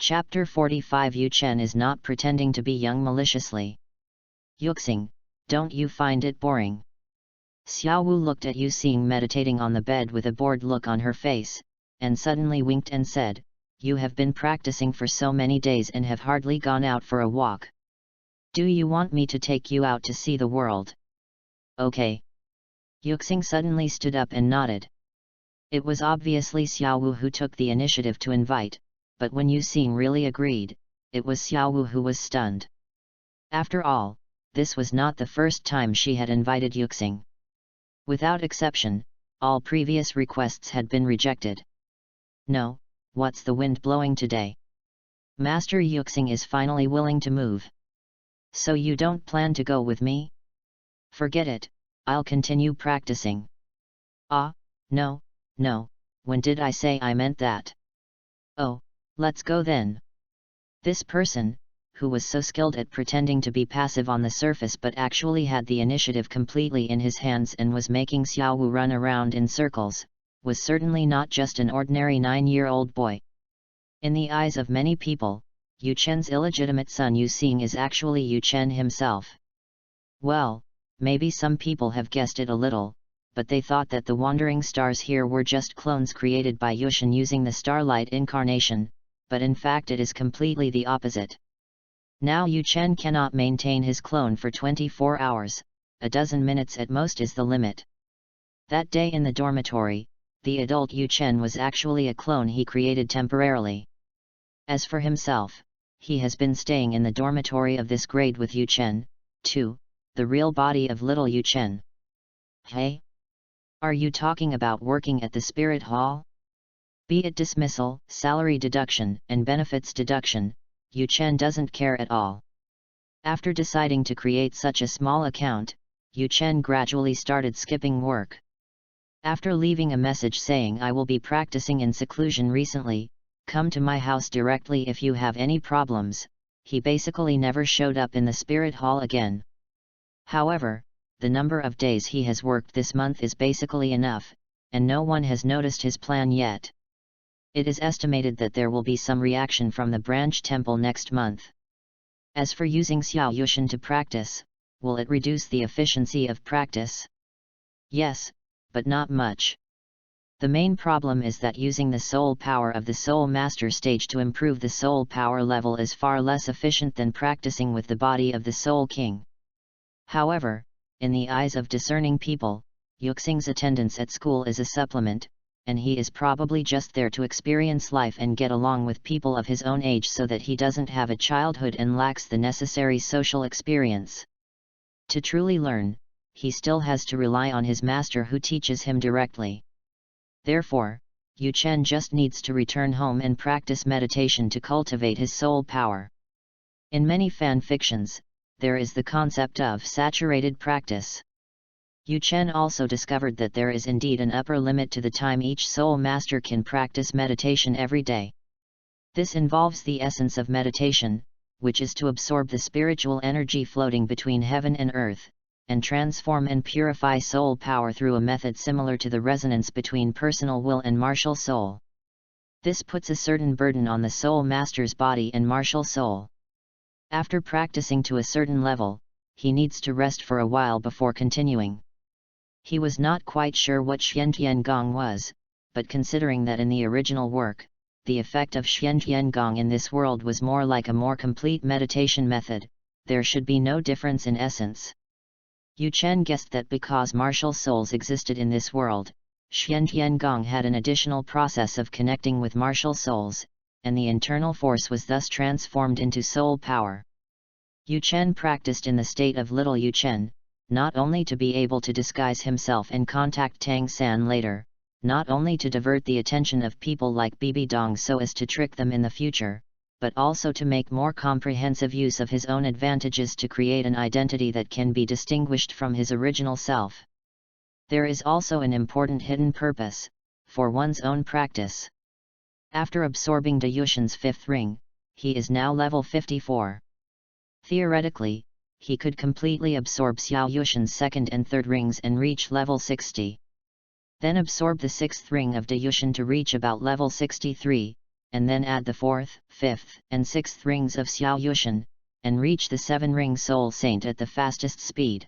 Chapter 45. Yu Chen is not pretending to be young maliciously. "Yuxing, don't you find it boring?" Xiao Wu looked at Yuxing meditating on the bed with a bored look on her face, and suddenly winked and said, "You have been practicing for so many days and have hardly gone out for a walk. Do you want me to take you out to see the world?" "Okay." Yuxing suddenly stood up and nodded. It was obviously Xiao Wu who took the initiative to invite, but when Yuxing really agreed, it was Xiao Wu who was stunned. After all, this was not the first time she had invited Yuxing. Without exception, all previous requests had been rejected. "No, what's the wind blowing today? Master Yuxing is finally willing to move. So you don't plan to go with me?" "Forget it, I'll continue practicing." "Ah, no, when did I say I meant that?" "Oh, let's go then." This person, who was so skilled at pretending to be passive on the surface but actually had the initiative completely in his hands and was making Xiao Wu run around in circles, was certainly not just an ordinary 9-year-old boy. In the eyes of many people, Yu Chen's illegitimate son Yuxing is actually Yu Chen himself. Well, maybe some people have guessed it a little, but they thought that the wandering stars here were just clones created by Yushin using the starlight incarnation, but in fact it is completely the opposite. Now Yu Chen cannot maintain his clone for 24 hours, a dozen minutes at most is the limit. That day in the dormitory, the adult Yu Chen was actually a clone he created temporarily. As for himself, he has been staying in the dormitory of this grade with Yu Chen, too, the real body of little Yu Chen. "Hey? Are you talking about working at the spirit hall? Be it dismissal, salary deduction, and benefits deduction, Yu Chen doesn't care at all." After deciding to create such a small account, Yu Chen gradually started skipping work. After leaving a message saying "I will be practicing in seclusion recently, come to my house directly if you have any problems," he basically never showed up in the spirit hall again. However, the number of days he has worked this month is basically enough, and no one has noticed his plan yet. It is estimated that there will be some reaction from the branch temple next month. As for using Xiao Yushin to practice, will it reduce the efficiency of practice? Yes, but not much. The main problem is that using the soul power of the Soul Master stage to improve the soul power level is far less efficient than practicing with the body of the Soul King. However, in the eyes of discerning people, Yuxing's attendance at school is a supplement, and he is probably just there to experience life and get along with people of his own age so that he doesn't have a childhood and lacks the necessary social experience. To truly learn, he still has to rely on his master who teaches him directly. Therefore, Yu Chen just needs to return home and practice meditation to cultivate his soul power. In many fan fictions, there is the concept of saturated practice. Yu Chen also discovered that there is indeed an upper limit to the time each soul master can practice meditation every day. This involves the essence of meditation, which is to absorb the spiritual energy floating between heaven and earth, and transform and purify soul power through a method similar to the resonance between personal will and martial soul. This puts a certain burden on the soul master's body and martial soul. After practicing to a certain level, he needs to rest for a while before continuing. He was not quite sure what Xiantian was, but considering that in the original work, the effect of Xiantian in this world was more like a more complete meditation method, there should be no difference in essence. Yu Chen guessed that because martial souls existed in this world, Xiantian had an additional process of connecting with martial souls, and the internal force was thus transformed into soul power. Yu Chen practiced in the state of Little Yu Chen, not only to be able to disguise himself and contact Tang San later, not only to divert the attention of people like Bibi Dong so as to trick them in the future, but also to make more comprehensive use of his own advantages to create an identity that can be distinguished from his original self. There is also an important hidden purpose, for one's own practice. After absorbing De Yushin's fifth ring, he is now level 54. Theoretically, he could completely absorb Xiao Yushin's second and third rings and reach level 60. Then absorb the sixth ring of De Yushin to reach about level 63, and then add the fourth, fifth, and sixth rings of Xiao Yushin, and reach the 7-ring Soul Saint at the fastest speed.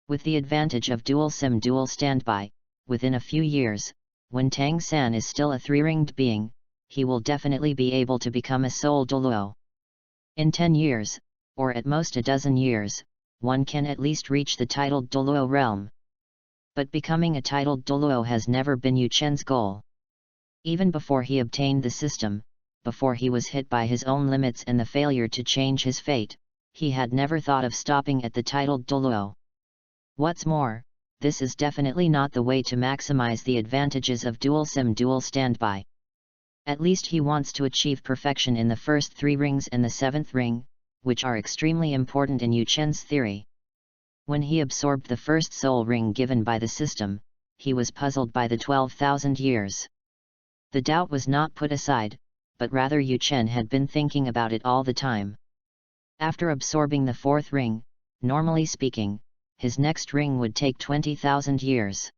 With the advantage of dual sim dual standby, within a few years, when Tang San is still a 3-ringed being, he will definitely be able to become a Soul Douluo. In 10 years, or at most a dozen years, one can at least reach the titled Douluo realm. But becoming a titled Douluo has never been Yu Chen's goal. Even before he obtained the system, before he was hit by his own limits and the failure to change his fate, he had never thought of stopping at the titled Douluo. What's more, this is definitely not the way to maximize the advantages of dual sim dual standby. At least he wants to achieve perfection in the first 3 rings and the 7th ring, which are extremely important in Yu Chen's theory. When he absorbed the first soul ring given by the system, he was puzzled by the 12,000 years. The doubt was not put aside, but rather Yu Chen had been thinking about it all the time. After absorbing the 4th ring, normally speaking, his next ring would take 20,000 years.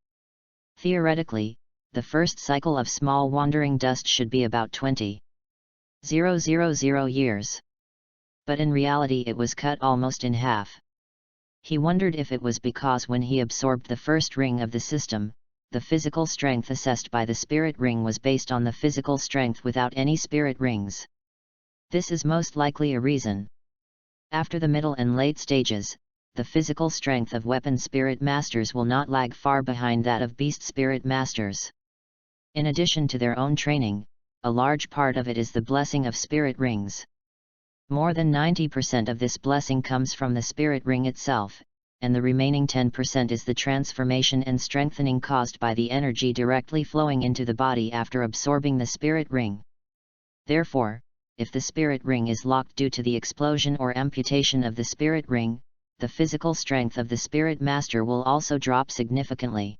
Theoretically, the first cycle of small wandering dust should be about 20,000 years. But in reality it was cut almost in half. He wondered if it was because when he absorbed the first ring of the system, the physical strength assessed by the spirit ring was based on the physical strength without any spirit rings. This is most likely a reason. After the middle and late stages, the physical strength of weapon spirit masters will not lag far behind that of beast spirit masters. In addition to their own training, a large part of it is the blessing of spirit rings. More than 90% of this blessing comes from the spirit ring itself, and the remaining 10% is the transformation and strengthening caused by the energy directly flowing into the body after absorbing the spirit ring. Therefore, if the spirit ring is locked due to the explosion or amputation of the spirit ring, the physical strength of the spirit master will also drop significantly.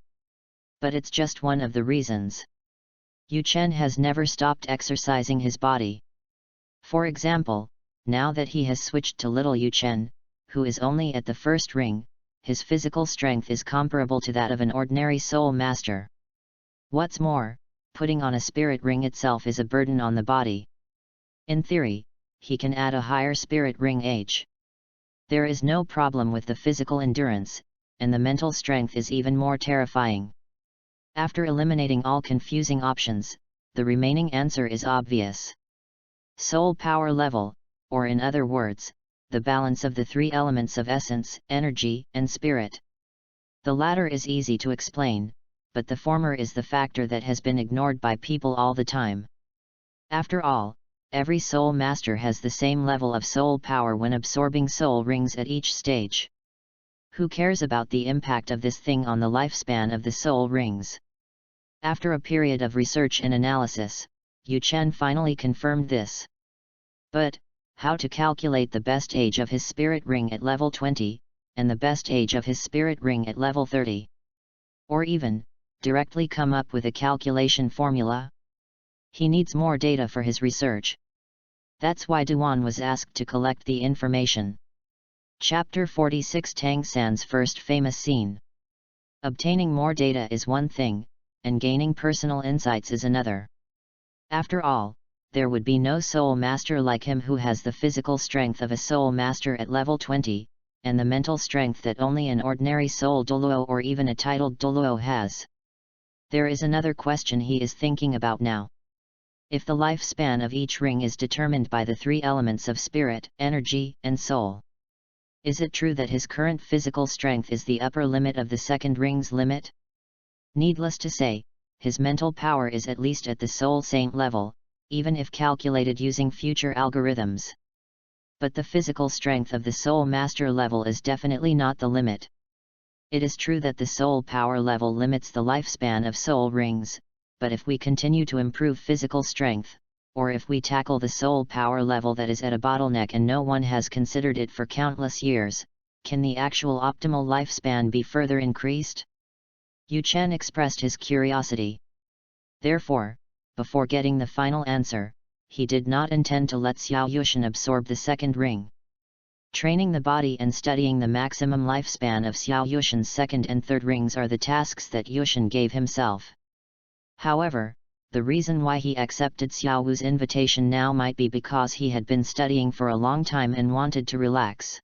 But it's just one of the reasons. Yu Chen has never stopped exercising his body. For example, now that he has switched to Little Yu Chen, who is only at the first ring, his physical strength is comparable to that of an ordinary soul master. What's more, putting on a spirit ring itself is a burden on the body. In theory, he can add a higher spirit ring age. There is no problem with the physical endurance, and the mental strength is even more terrifying. After eliminating all confusing options, the remaining answer is obvious. Soul power level, or in other words, the balance of the 3 elements of essence, energy, and spirit. The latter is easy to explain, but the former is the factor that has been ignored by people all the time. After all, every soul master has the same level of soul power when absorbing soul rings at each stage. Who cares about the impact of this thing on the lifespan of the soul rings? After a period of research and analysis, Yu Chen finally confirmed this. But, how to calculate the best age of his spirit ring at level 20, and the best age of his spirit ring at level 30? Or even, directly come up with a calculation formula? He needs more data for his research. That's why Duan was asked to collect the information. Chapter 46 Tang San's first famous scene. Obtaining more data is one thing, and gaining personal insights is another. After all, there would be no soul master like him who has the physical strength of a soul master at level 20, and the mental strength that only an ordinary soul Douluo or even a titled Douluo has. There is another question he is thinking about now. If the lifespan of each ring is determined by the three elements of spirit, energy, and soul, is it true that his current physical strength is the upper limit of the second ring's limit? Needless to say, his mental power is at least at the soul saint level, even if calculated using future algorithms. But the physical strength of the soul master level is definitely not the limit. It is true that the soul power level limits the lifespan of soul rings, but if we continue to improve physical strength, or if we tackle the soul power level that is at a bottleneck and no one has considered it for countless years, can the actual optimal lifespan be further increased? Yu Chen expressed his curiosity. Therefore, before getting the final answer, he did not intend to let Xiao Yushan absorb the second ring. Training the body and studying the maximum lifespan of Xiao Yushan's second and third rings are the tasks that Yushan gave himself. However, the reason why he accepted Xiao Wu's invitation now might be because he had been studying for a long time and wanted to relax.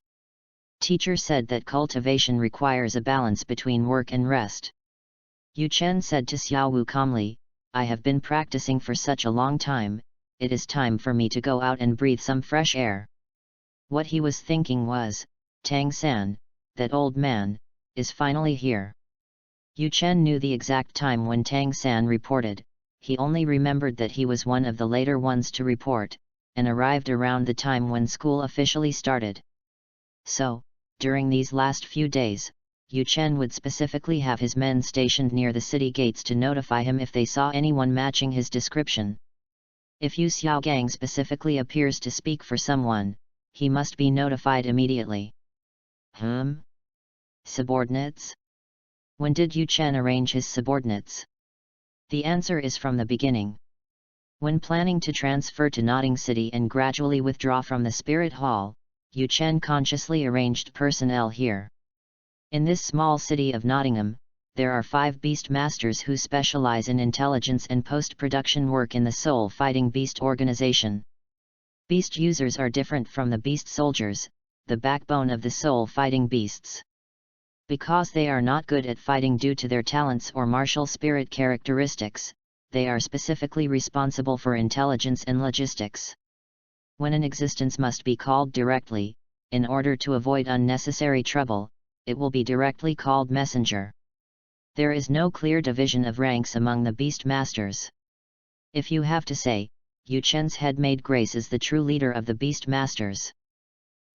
Teacher said that cultivation requires a balance between work and rest. Yu Chen said to Xiao Wu calmly, "I have been practicing for such a long time, it is time for me to go out and breathe some fresh air." What he was thinking was, Tang San, that old man, is finally here. Yu Chen knew the exact time when Tang San reported, he only remembered that he was one of the later ones to report, and arrived around the time when school officially started. So, during these last few days, Yu Chen would specifically have his men stationed near the city gates to notify him if they saw anyone matching his description. If Yu Xiaogang specifically appears to speak for someone, he must be notified immediately. Subordinates? When did Yu Chen arrange his subordinates? The answer is from the beginning. When planning to transfer to Notting City and gradually withdraw from the Spirit Hall, Yu Chen consciously arranged personnel here. In this small city of Nottingham, there are 5 beast masters who specialize in intelligence and post-production work in the Soul Fighting Beast organization. Beast users are different from the beast soldiers, the backbone of the soul fighting beasts. Because they are not good at fighting due to their talents or martial spirit characteristics, they are specifically responsible for intelligence and logistics. When an existence must be called directly, in order to avoid unnecessary trouble, it will be directly called messenger. There is no clear division of ranks among the beast masters. If you have to say, Yu Chen's head-made Grace is the true leader of the beast masters.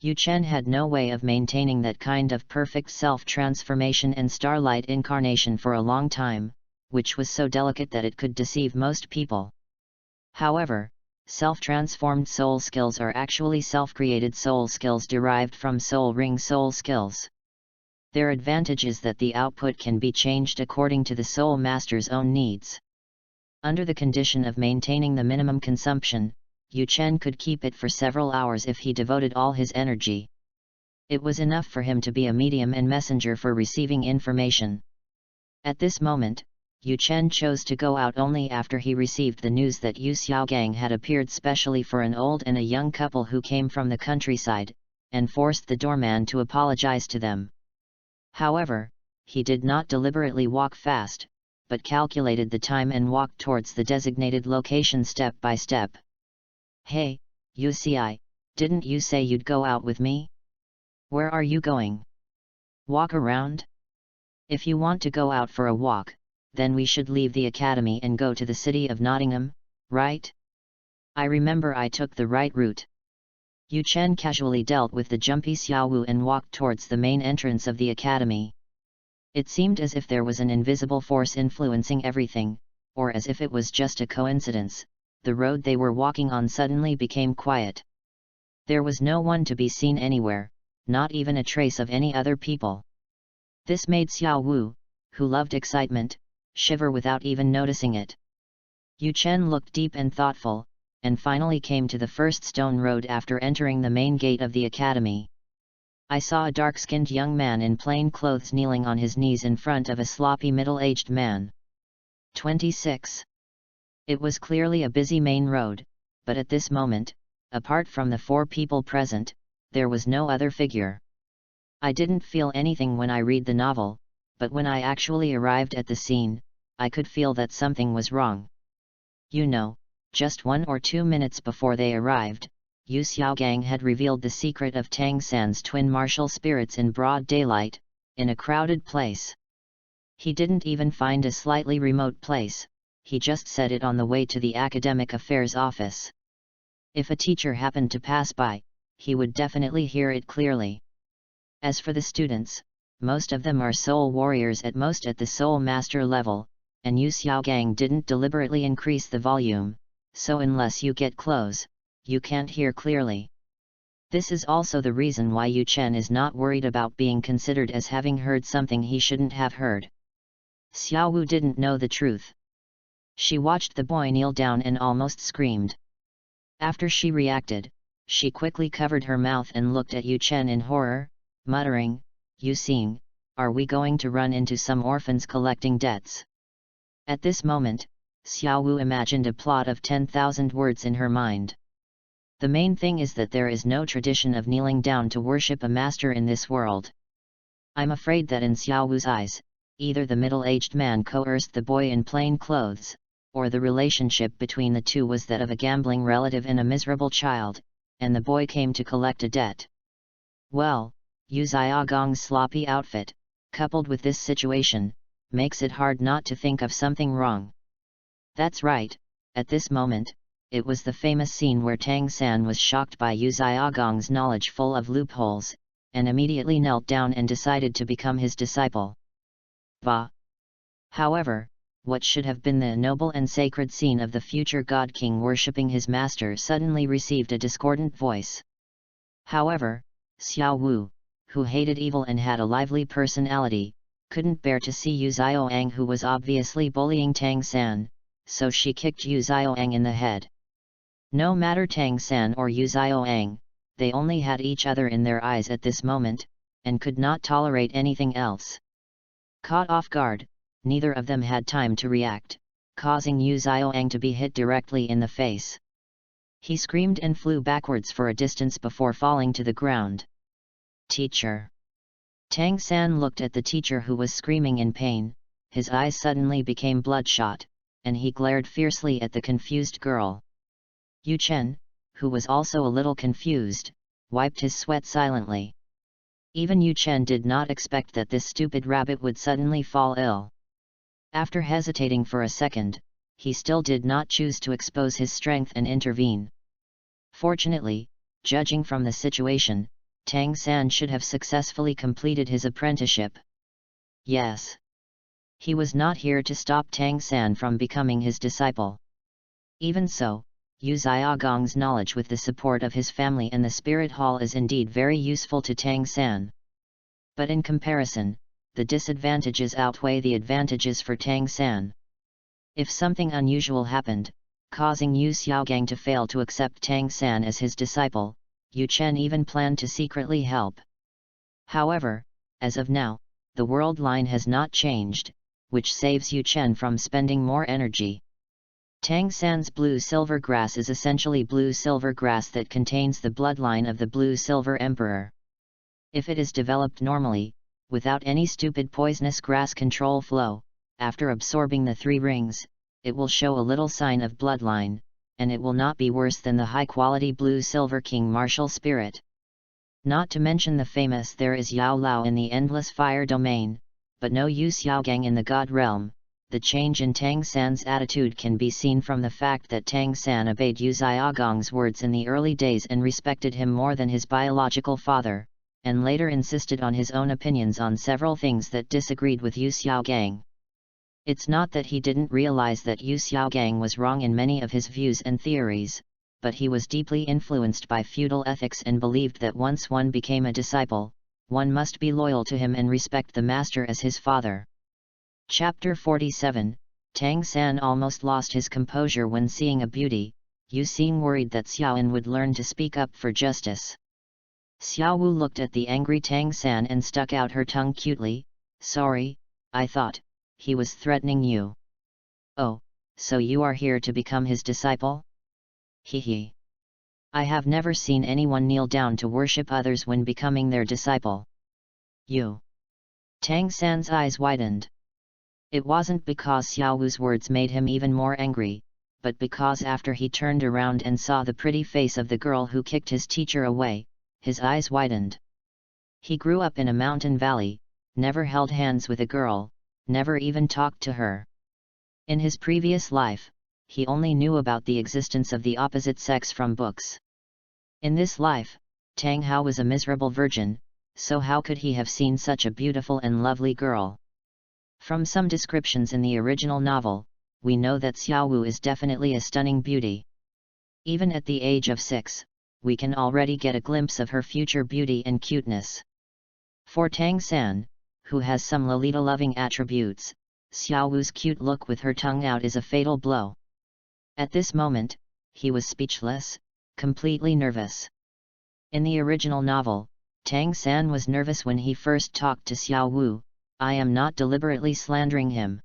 Yu Chen had no way of maintaining that kind of perfect self-transformation and starlight incarnation for a long time, which was so delicate that it could deceive most people. However, self-transformed soul skills are actually self-created soul skills derived from soul ring soul skills. Their advantage is that the output can be changed according to the soul master's own needs. Under the condition of maintaining the minimum consumption, Yu Chen could keep it for several hours if he devoted all his energy. It was enough for him to be a medium and messenger for receiving information. At this moment, Yu Chen chose to go out only after he received the news that Yu Xiaogang had appeared specially for an old and a young couple who came from the countryside, and forced the doorman to apologize to them. However, he did not deliberately walk fast, but calculated the time and walked towards the designated location step by step. "Hey, Yu Xi, didn't you say you'd go out with me? Where are you going? Walk around? If you want to go out for a walk, then we should leave the academy and go to the city of Nottingham, right? I remember I took the right route." Yu Chen casually dealt with the jumpy Xiaowu and walked towards the main entrance of the academy. It seemed as if there was an invisible force influencing everything, or as if it was just a coincidence. The road they were walking on suddenly became quiet. There was no one to be seen anywhere, not even a trace of any other people. This made Xiao Wu, who loved excitement, shiver without even noticing it. Yu Chen looked deep and thoughtful, and finally came to the first stone road after entering the main gate of the academy. I saw a dark-skinned young man in plain clothes kneeling on his knees in front of a sloppy middle-aged man. 26. It was clearly a busy main road, but at this moment, apart from the 4 people present, there was no other figure. I didn't feel anything when I read the novel, but when I actually arrived at the scene, I could feel that something was wrong. You know, just 1 or 2 minutes before they arrived, Yu Xiaogang had revealed the secret of Tang San's twin martial spirits in broad daylight, in a crowded place. He didn't even find a slightly remote place, he just said it on the way to the academic affairs office. If a teacher happened to pass by, he would definitely hear it clearly. As for the students, most of them are soul warriors at most at the soul master level, and Yu Xiaogang didn't deliberately increase the volume, so unless you get close, you can't hear clearly. This is also the reason why Yu Chen is not worried about being considered as having heard something he shouldn't have heard. Xiao Wu didn't know the truth. She watched the boy kneel down and almost screamed. After she reacted, she quickly covered her mouth and looked at Yu Chen in horror, muttering, "Yu Xing, are we going to run into some orphans collecting debts?" At this moment, Xiao Wu imagined a plot of 10,000 words in her mind. The main thing is that there is no tradition of kneeling down to worship a master in this world. I'm afraid that in Xiao Wu's eyes, either the middle-aged man coerced the boy in plain clothes, or the relationship between the two was that of a gambling relative and a miserable child, and the boy came to collect a debt. Well, Yu Xiaogang's sloppy outfit, coupled with this situation, makes it hard not to think of something wrong. That's right, at this moment, it was the famous scene where Tang San was shocked by Yu Xiaogang's knowledge full of loopholes, and immediately knelt down and decided to become his disciple. Bah! However, what should have been the noble and sacred scene of the future God King worshipping his master suddenly received a discordant voice. However, Xiao Wu, who hated evil and had a lively personality, couldn't bear to see Yu Xiaoang, who was obviously bullying Tang San, so she kicked Yu Xiaoang in the head. No matter Tang San or Yu Xiaoang, they only had each other in their eyes at this moment, and could not tolerate anything else. Caught off guard, neither of them had time to react, causing Yu Xiaoang to be hit directly in the face. He screamed and flew backwards for a distance before falling to the ground. Teacher! Tang San looked at the teacher, who was screaming in pain. His eyes suddenly became bloodshot, and he glared fiercely at the confused girl. Yu Chen, who was also a little confused, wiped his sweat silently. Even Yu Chen did not expect that this stupid rabbit would suddenly fall ill. After hesitating for a second, he still did not choose to expose his strength and intervene. Fortunately, judging from the situation, Tang San should have successfully completed his apprenticeship. Yes. He was not here to stop Tang San from becoming his disciple. Even so, Yu Xiaogang's knowledge with the support of his family and the spirit hall is indeed very useful to Tang San. But in comparison, the disadvantages outweigh the advantages for Tang San. If something unusual happened, causing Yu Xiaogang to fail to accept Tang San as his disciple, Yu Chen even planned to secretly help. However, as of now, the world line has not changed, which saves Yu Chen from spending more energy. Tang San's blue-silver grass is essentially blue-silver grass that contains the bloodline of the blue-silver emperor. If it is developed normally, without any stupid poisonous grass control flow, after absorbing the 3 rings, it will show a little sign of bloodline, and it will not be worse than the high-quality blue-silver king martial spirit. Not to mention the famous there is Yao Lao in the endless fire domain, but no Yu Xiaogang in the god realm. The change in Tang San's attitude can be seen from the fact that Tang San obeyed Yu Xiaogang's words in the early days and respected him more than his biological father, and later insisted on his own opinions on several things that disagreed with Yu Xiaogang. It's not that he didn't realize that Yu Xiaogang was wrong in many of his views and theories, but he was deeply influenced by feudal ethics and believed that once one became a disciple, one must be loyal to him and respect the master as his father. Chapter 47, Tang San almost lost his composure when seeing a beauty. Yu Xing worried that Xiaoan would learn to speak up for justice. Xiao Wu looked at the angry Tang San and stuck out her tongue cutely. Sorry, I thought he was threatening you. Oh, so you are here to become his disciple? Hee. I have never seen anyone kneel down to worship others when becoming their disciple. You. Tang San's eyes widened. It wasn't because Xiao Wu's words made him even more angry, but because after he turned around and saw the pretty face of the girl who kicked his teacher away, his eyes widened. He grew up in a mountain valley, never held hands with a girl, never even talked to her. In his previous life, he only knew about the existence of the opposite sex from books. In this life, Tang Hao was a miserable virgin, so how could he have seen such a beautiful and lovely girl? From some descriptions in the original novel, we know that Xiao Wu is definitely a stunning beauty. Even at the age of 6, we can already get a glimpse of her future beauty and cuteness. For Tang San, who has some Lolita-loving attributes, Xiao Wu's cute look with her tongue out is a fatal blow. At this moment, he was speechless, completely nervous. In the original novel, Tang San was nervous when he first talked to Xiao Wu. I am not deliberately slandering him.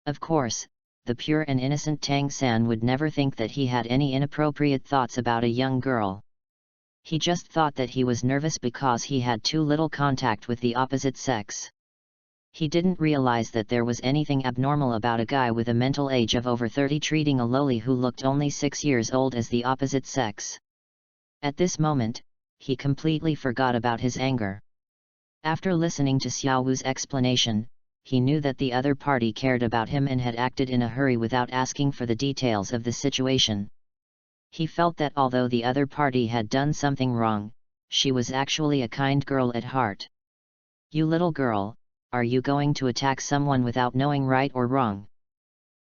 Of course, the pure and innocent Tang San would never think that he had any inappropriate thoughts about a young girl. He just thought that he was nervous because he had too little contact with the opposite sex. He didn't realize that there was anything abnormal about a guy with a mental age of over 30 treating a loli who looked only 6 years old as the opposite sex. At this moment, he completely forgot about his anger. After listening to Xiao Wu's explanation, he knew that the other party cared about him and had acted in a hurry without asking for the details of the situation. He felt that although the other party had done something wrong, she was actually a kind girl at heart. You little girl, are you going to attack someone without knowing right or wrong?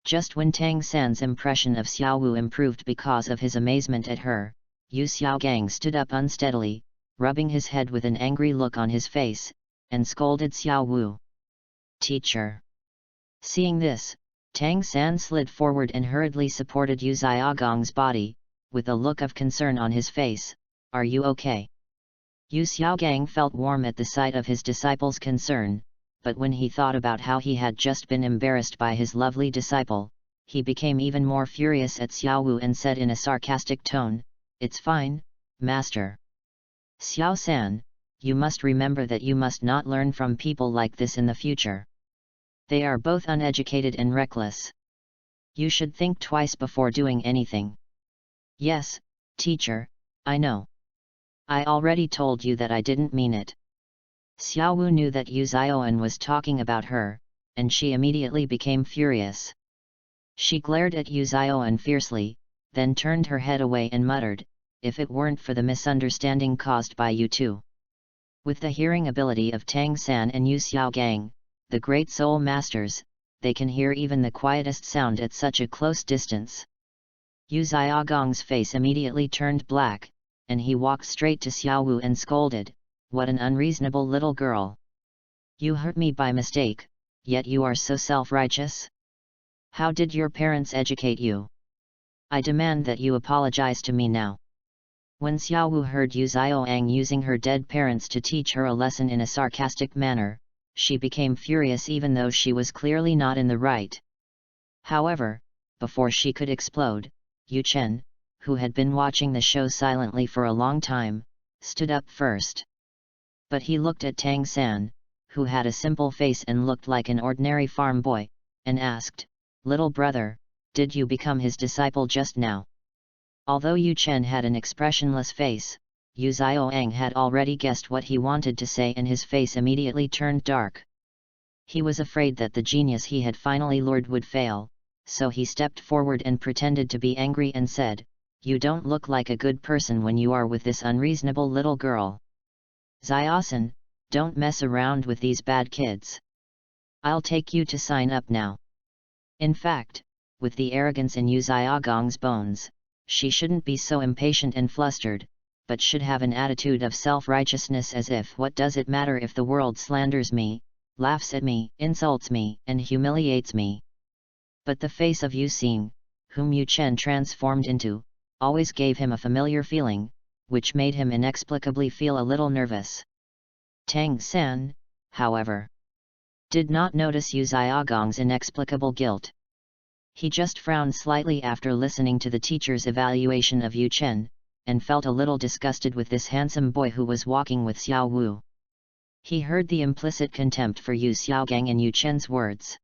Just when Tang San's impression of Xiao Wu improved because of his amazement at her, Yu Xiaogang stood up unsteadily, rubbing his head with an angry look on his face, and scolded Xiao Wu. Teacher. Seeing this, Tang San slid forward and hurriedly supported Yu Xiaogang's body, with a look of concern on his face. Are you okay? Yu Xiaogang felt warm at the sight of his disciple's concern, but when he thought about how he had just been embarrassed by his lovely disciple, he became even more furious at Xiao Wu and said in a sarcastic tone, It's fine, master. Xiao San, you must remember that you must not learn from people like this in the future. They are both uneducated and reckless. You should think twice before doing anything. Yes, teacher, I know. I already told you that I didn't mean it. Xiao Wu knew that Yu Xiaoan was talking about her, and she immediately became furious. She glared at Yu Xiaoan fiercely, then turned her head away and muttered, If it weren't for the misunderstanding caused by you two. With the hearing ability of Tang San and Yu Xiaogang, the great soul masters, they can hear even the quietest sound at such a close distance. Yu Xiaogang's face immediately turned black, and he walked straight to Xiao Wu and scolded, What an unreasonable little girl! You hurt me by mistake, yet you are so self-righteous? How did your parents educate you? I demand that you apologize to me now. When Xiao Wu heard Yu Xiaoang using her dead parents to teach her a lesson in a sarcastic manner, she became furious even though she was clearly not in the right. However, before she could explode, Yu Chen, who had been watching the show silently for a long time, stood up first. But he looked at Tang San, who had a simple face and looked like an ordinary farm boy, and asked, Little brother, did you become his disciple just now? Although Yu Chen had an expressionless face, Yu Xiaoang had already guessed what he wanted to say and his face immediately turned dark. He was afraid that the genius he had finally lured would fail, so he stepped forward and pretended to be angry and said, You don't look like a good person when you are with this unreasonable little girl. Xiaosan, don't mess around with these bad kids. I'll take you to sign up now. In fact, with the arrogance in Yu Xiaogang's bones, she shouldn't be so impatient and flustered, but should have an attitude of self-righteousness as if what does it matter if the world slanders me, laughs at me, insults me, and humiliates me. But the face of Yu Xing, whom Yu Chen transformed into, always gave him a familiar feeling, which made him inexplicably feel a little nervous. Tang San, however, did not notice Yu Xiaogang's inexplicable guilt. He just frowned slightly after listening to the teacher's evaluation of Yu Chen, and felt a little disgusted with this handsome boy who was walking with Xiao Wu. He heard the implicit contempt for Yu Xiaogang in Yu Chen's words.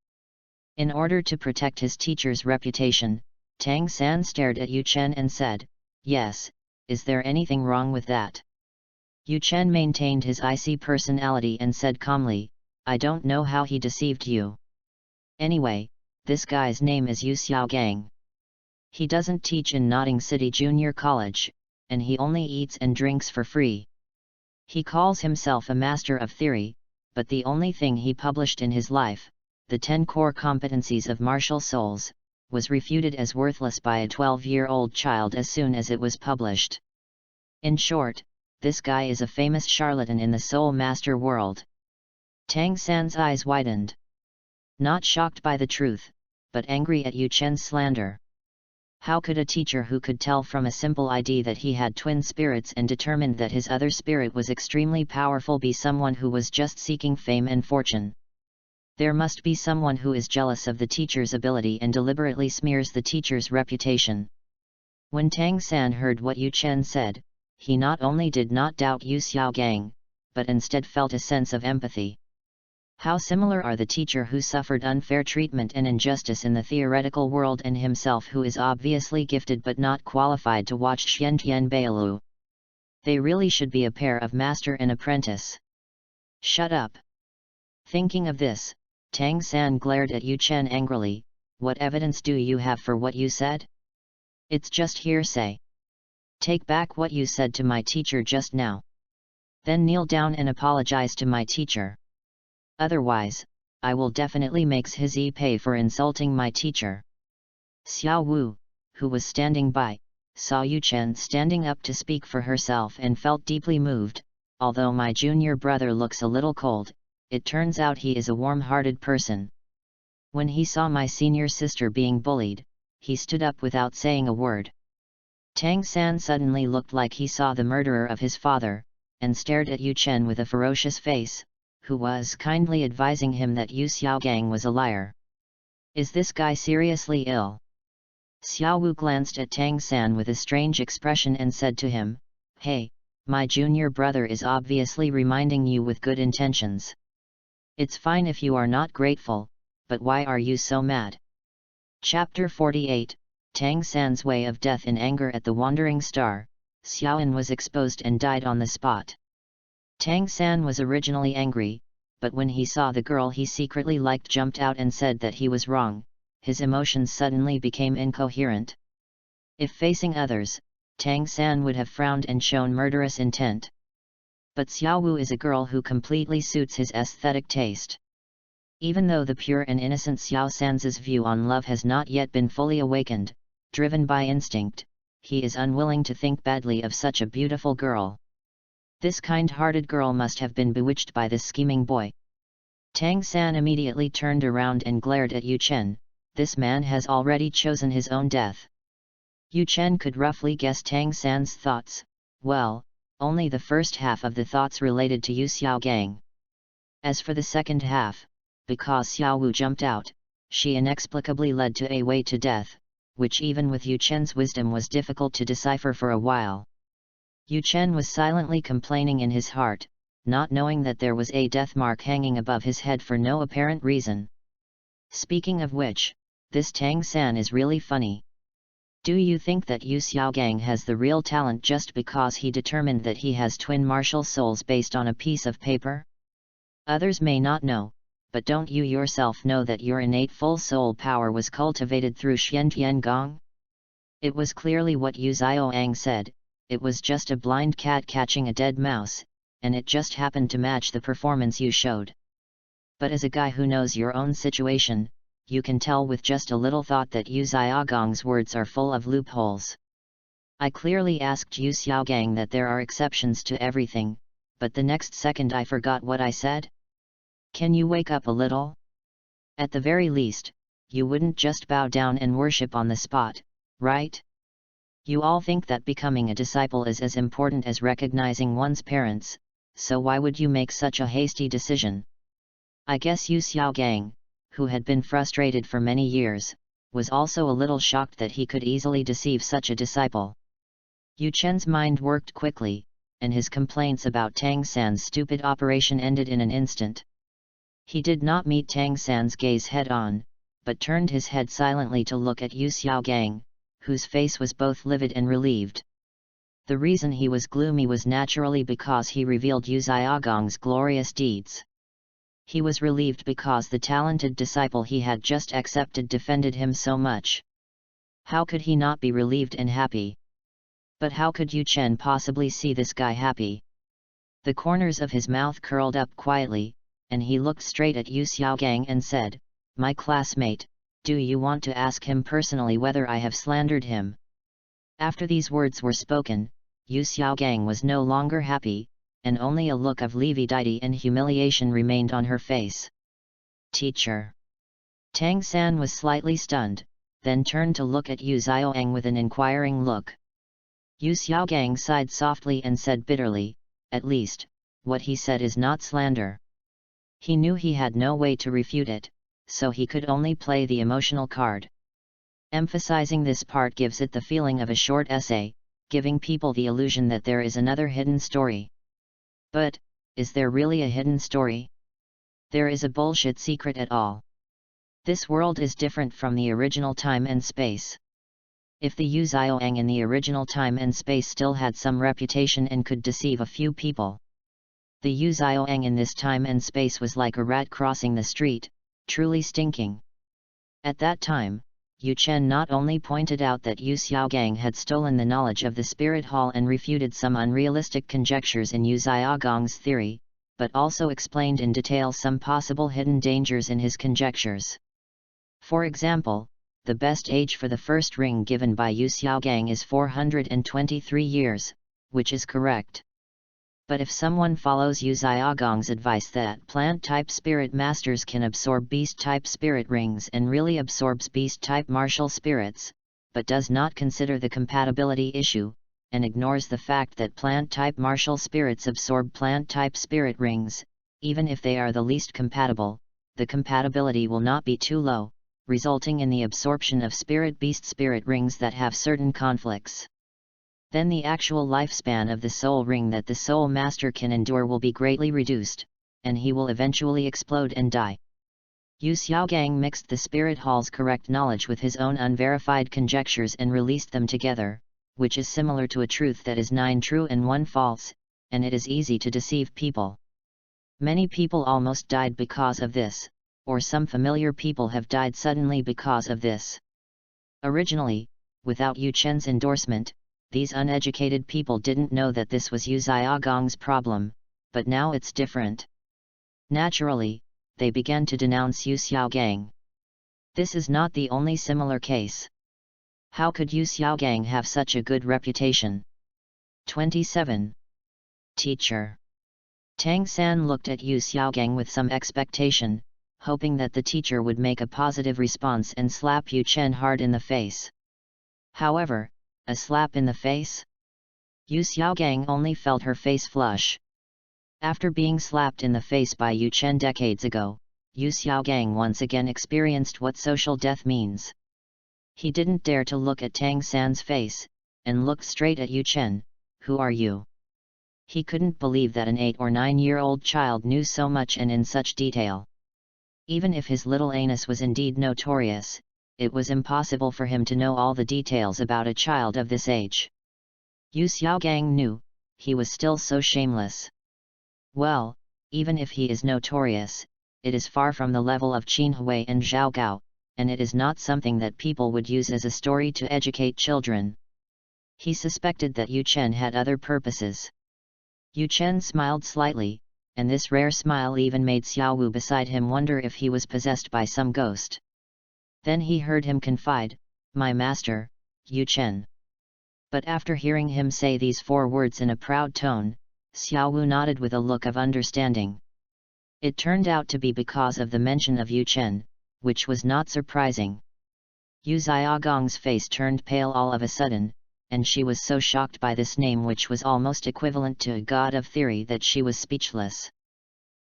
In order to protect his teacher's reputation, Tang San stared at Yu Chen and said, "Yes, is there anything wrong with that?" Yu Chen maintained his icy personality and said calmly, "I don't know how he deceived you. Anyway, this guy's name is Yu Xiaogang. He doesn't teach in Notting City Junior College, and he only eats and drinks for free. He calls himself a master of theory, but the only thing he published in his life, the 10 core competencies of martial souls, was refuted as worthless by a 12-year-old child as soon as it was published. In short, this guy is a famous charlatan in the soul master world." Tang San's eyes widened. Not shocked by the truth, but angry at Yu Chen's slander. How could a teacher who could tell from a simple ID that he had twin spirits and determined that his other spirit was extremely powerful be someone who was just seeking fame and fortune? There must be someone who is jealous of the teacher's ability and deliberately smears the teacher's reputation. When Tang San heard what Yu Chen said, he not only did not doubt Yu Xiaogang, but instead felt a sense of empathy. How similar are the teacher who suffered unfair treatment and injustice in the theoretical world and himself who is obviously gifted but not qualified to watch Xiantian Bailu. They really should be a pair of master and apprentice. Shut up. Thinking of this, Tang San glared at Yu Chen angrily. What evidence do you have for what you said? It's just hearsay. Take back what you said to my teacher just now. Then kneel down and apologize to my teacher. Otherwise, I will definitely make He pay for insulting my teacher. Xiao Wu, who was standing by, saw Yu Chen standing up to speak for herself and felt deeply moved. Although my junior brother looks a little cold, it turns out he is a warm-hearted person. When he saw my senior sister being bullied, he stood up without saying a word. Tang San suddenly looked like he saw the murderer of his father, and stared at Yu Chen with a ferocious face, who was kindly advising him that Yu Xiaogang was a liar. Is this guy seriously ill? Xiao Wu glanced at Tang San with a strange expression and said to him, "Hey, my junior brother is obviously reminding you with good intentions. It's fine if you are not grateful, but why are you so mad?" Chapter 48, Tang San's Way of Death. In anger at the wandering star, Xiaoan was exposed and died on the spot. Tang San was originally angry, but when he saw the girl he secretly liked jumped out and said that he was wrong, his emotions suddenly became incoherent. If facing others, Tang San would have frowned and shown murderous intent. But Xiao Wu is a girl who completely suits his aesthetic taste. Even though the pure and innocent Xiao San's view on love has not yet been fully awakened, driven by instinct, he is unwilling to think badly of such a beautiful girl. This kind-hearted girl must have been bewitched by this scheming boy. Tang San immediately turned around and glared at Yu Chen. This man has already chosen his own death. Yu Chen could roughly guess Tang San's thoughts. Well, only the first half of the thoughts related to Yu Xiaogang. As for the second half, because Xiao Wu jumped out, she inexplicably led to a way to death, which even with Yu Chen's wisdom was difficult to decipher for a while. Yu Chen was silently complaining in his heart, not knowing that there was a death mark hanging above his head for no apparent reason. Speaking of which, this Tang San is really funny. Do you think that Yu Xiaogang has the real talent just because he determined that he has twin martial souls based on a piece of paper? Others may not know, but don't you yourself know that your innate full soul power was cultivated through Xiantian Gong? It was clearly what Yu Xiaoang said. It was just a blind cat catching a dead mouse, and it just happened to match the performance you showed. But as a guy who knows your own situation, you can tell with just a little thought that Yu Xiaogang's words are full of loopholes. I clearly asked Yu Xiaogang that there are exceptions to everything, but the next second I forgot what I said. Can you wake up a little? At the very least, you wouldn't just bow down and worship on the spot, right? You all think that becoming a disciple is as important as recognizing one's parents, so why would you make such a hasty decision? I guess Yu Xiaogang, who had been frustrated for many years, was also a little shocked that he could easily deceive such a disciple. Yu Chen's mind worked quickly, and his complaints about Tang San's stupid operation ended in an instant. He did not meet Tang San's gaze head-on, but turned his head silently to look at Yu Xiaogang, whose face was both livid and relieved. The reason he was gloomy was naturally because he revealed Yu Xiaogang's glorious deeds. He was relieved because the talented disciple he had just accepted defended him so much. How could he not be relieved and happy? But how could Yu Chen possibly see this guy happy? The corners of his mouth curled up quietly, and he looked straight at Yu Xiaogang and said, "My classmate, do you want to ask him personally whether I have slandered him?" After these words were spoken, Yu Xiaogang was no longer happy, and only a look of lividity and humiliation remained on her face. "Teacher." Tang San was slightly stunned, then turned to look at Yu Xiaogang with an inquiring look. Yu Xiaogang sighed softly and said bitterly, "At least, what he said is not slander." He knew he had no way to refute it, so he could only play the emotional card. Emphasizing this part gives it the feeling of a short essay, giving people the illusion that there is another hidden story. But, is there really a hidden story? There is a bullshit secret at all. This world is different from the original time and space. If the Yu Xiaogang in the original time and space still had some reputation and could deceive a few people, the Yu Xiaogang in this time and space was like a rat crossing the street, truly stinking. At that time, Yu Chen not only pointed out that Yu Xiaogang had stolen the knowledge of the spirit hall and refuted some unrealistic conjectures in Yu Xiaogang's theory, but also explained in detail some possible hidden dangers in his conjectures. For example, the best age for the first ring given by Yu Xiaogang is 423 years, which is correct. But if someone follows Yu Xiaogang's advice that plant-type spirit masters can absorb beast-type spirit rings and really absorbs beast-type martial spirits, but does not consider the compatibility issue, and ignores the fact that plant-type martial spirits absorb plant-type spirit rings, even if they are the least compatible, the compatibility will not be too low, resulting in the absorption of spirit-beast spirit rings that have certain conflicts. Then the actual lifespan of the soul ring that the soul master can endure will be greatly reduced, and he will eventually explode and die. Yu Xiaogang mixed the spirit hall's correct knowledge with his own unverified conjectures and released them together, which is similar to a truth that is 9 true and 1 false, and it is easy to deceive people. Many people almost died because of this, or some familiar people have died suddenly because of this. Originally, without Yu Chen's endorsement, these uneducated people didn't know that this was Yu Xiaogang's problem, but now it's different. Naturally, they began to denounce Yu Xiaogang. This is not the only similar case. How could Yu Xiaogang have such a good reputation? 27. Teacher. Tang San looked at Yu Xiaogang with some expectation, hoping that the teacher would make a positive response and slap Yu Chen hard in the face. However, a slap in the face? Yu Xiaogang only felt her face flush. After being slapped in the face by Yu Chen decades ago, Yu Xiaogang once again experienced what social death means. He didn't dare to look at Tang San's face, and looked straight at Yu Chen. "Who are you?" He couldn't believe that an 8 or 9-year-old child knew so much and in such detail. Even if his little anus was indeed notorious, it was impossible for him to know all the details about a child of this age. Yu Xiaogang knew, he was still so shameless. Well, even if he is notorious, it is far from the level of Qin Hui and Zhao Gao, and it is not something that people would use as a story to educate children. He suspected that Yu Chen had other purposes. Yu Chen smiled slightly, and this rare smile even made Xiao Wu beside him wonder if he was possessed by some ghost. Then he heard him confide, "My master, Yu Chen." But after hearing him say these 4 words in a proud tone, Xiao Wu nodded with a look of understanding. It turned out to be because of the mention of Yu Chen, which was not surprising. Yu Xiaogang's face turned pale all of a sudden, and she was so shocked by this name which was almost equivalent to a god of theory that she was speechless.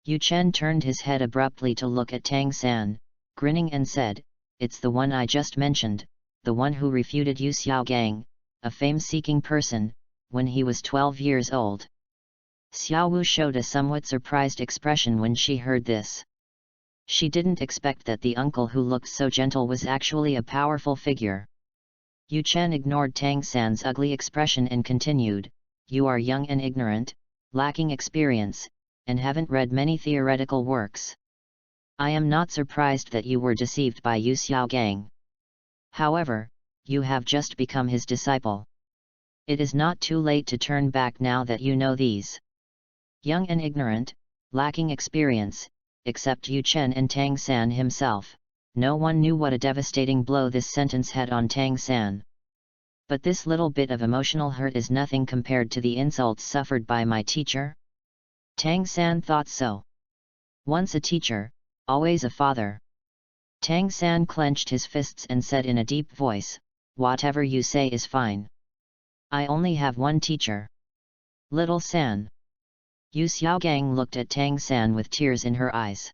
Yu Chen turned his head abruptly to look at Tang San, grinning and said, "It's the one I just mentioned, the one who refuted Yu Xiaogang, a fame-seeking person, when he was 12 years old." Xiao Wu showed a somewhat surprised expression when she heard this. She didn't expect that the uncle who looked so gentle was actually a powerful figure. Yu Chen ignored Tang San's ugly expression and continued, "You are young and ignorant, lacking experience, and haven't read many theoretical works. I am not surprised that you were deceived by Yu Xiaogang. However, you have just become his disciple. It is not too late to turn back now that you know these. Young and ignorant, lacking experience, except Yu Chen and Tang San himself, no one knew what a devastating blow this sentence had on Tang San. But this little bit of emotional hurt is nothing compared to the insults suffered by my teacher." Tang San thought so. Once a teacher, always a father. Tang San clenched his fists and said in a deep voice, "Whatever you say is fine. I only have one teacher. Little San." Yu Xiaogang looked at Tang San with tears in her eyes.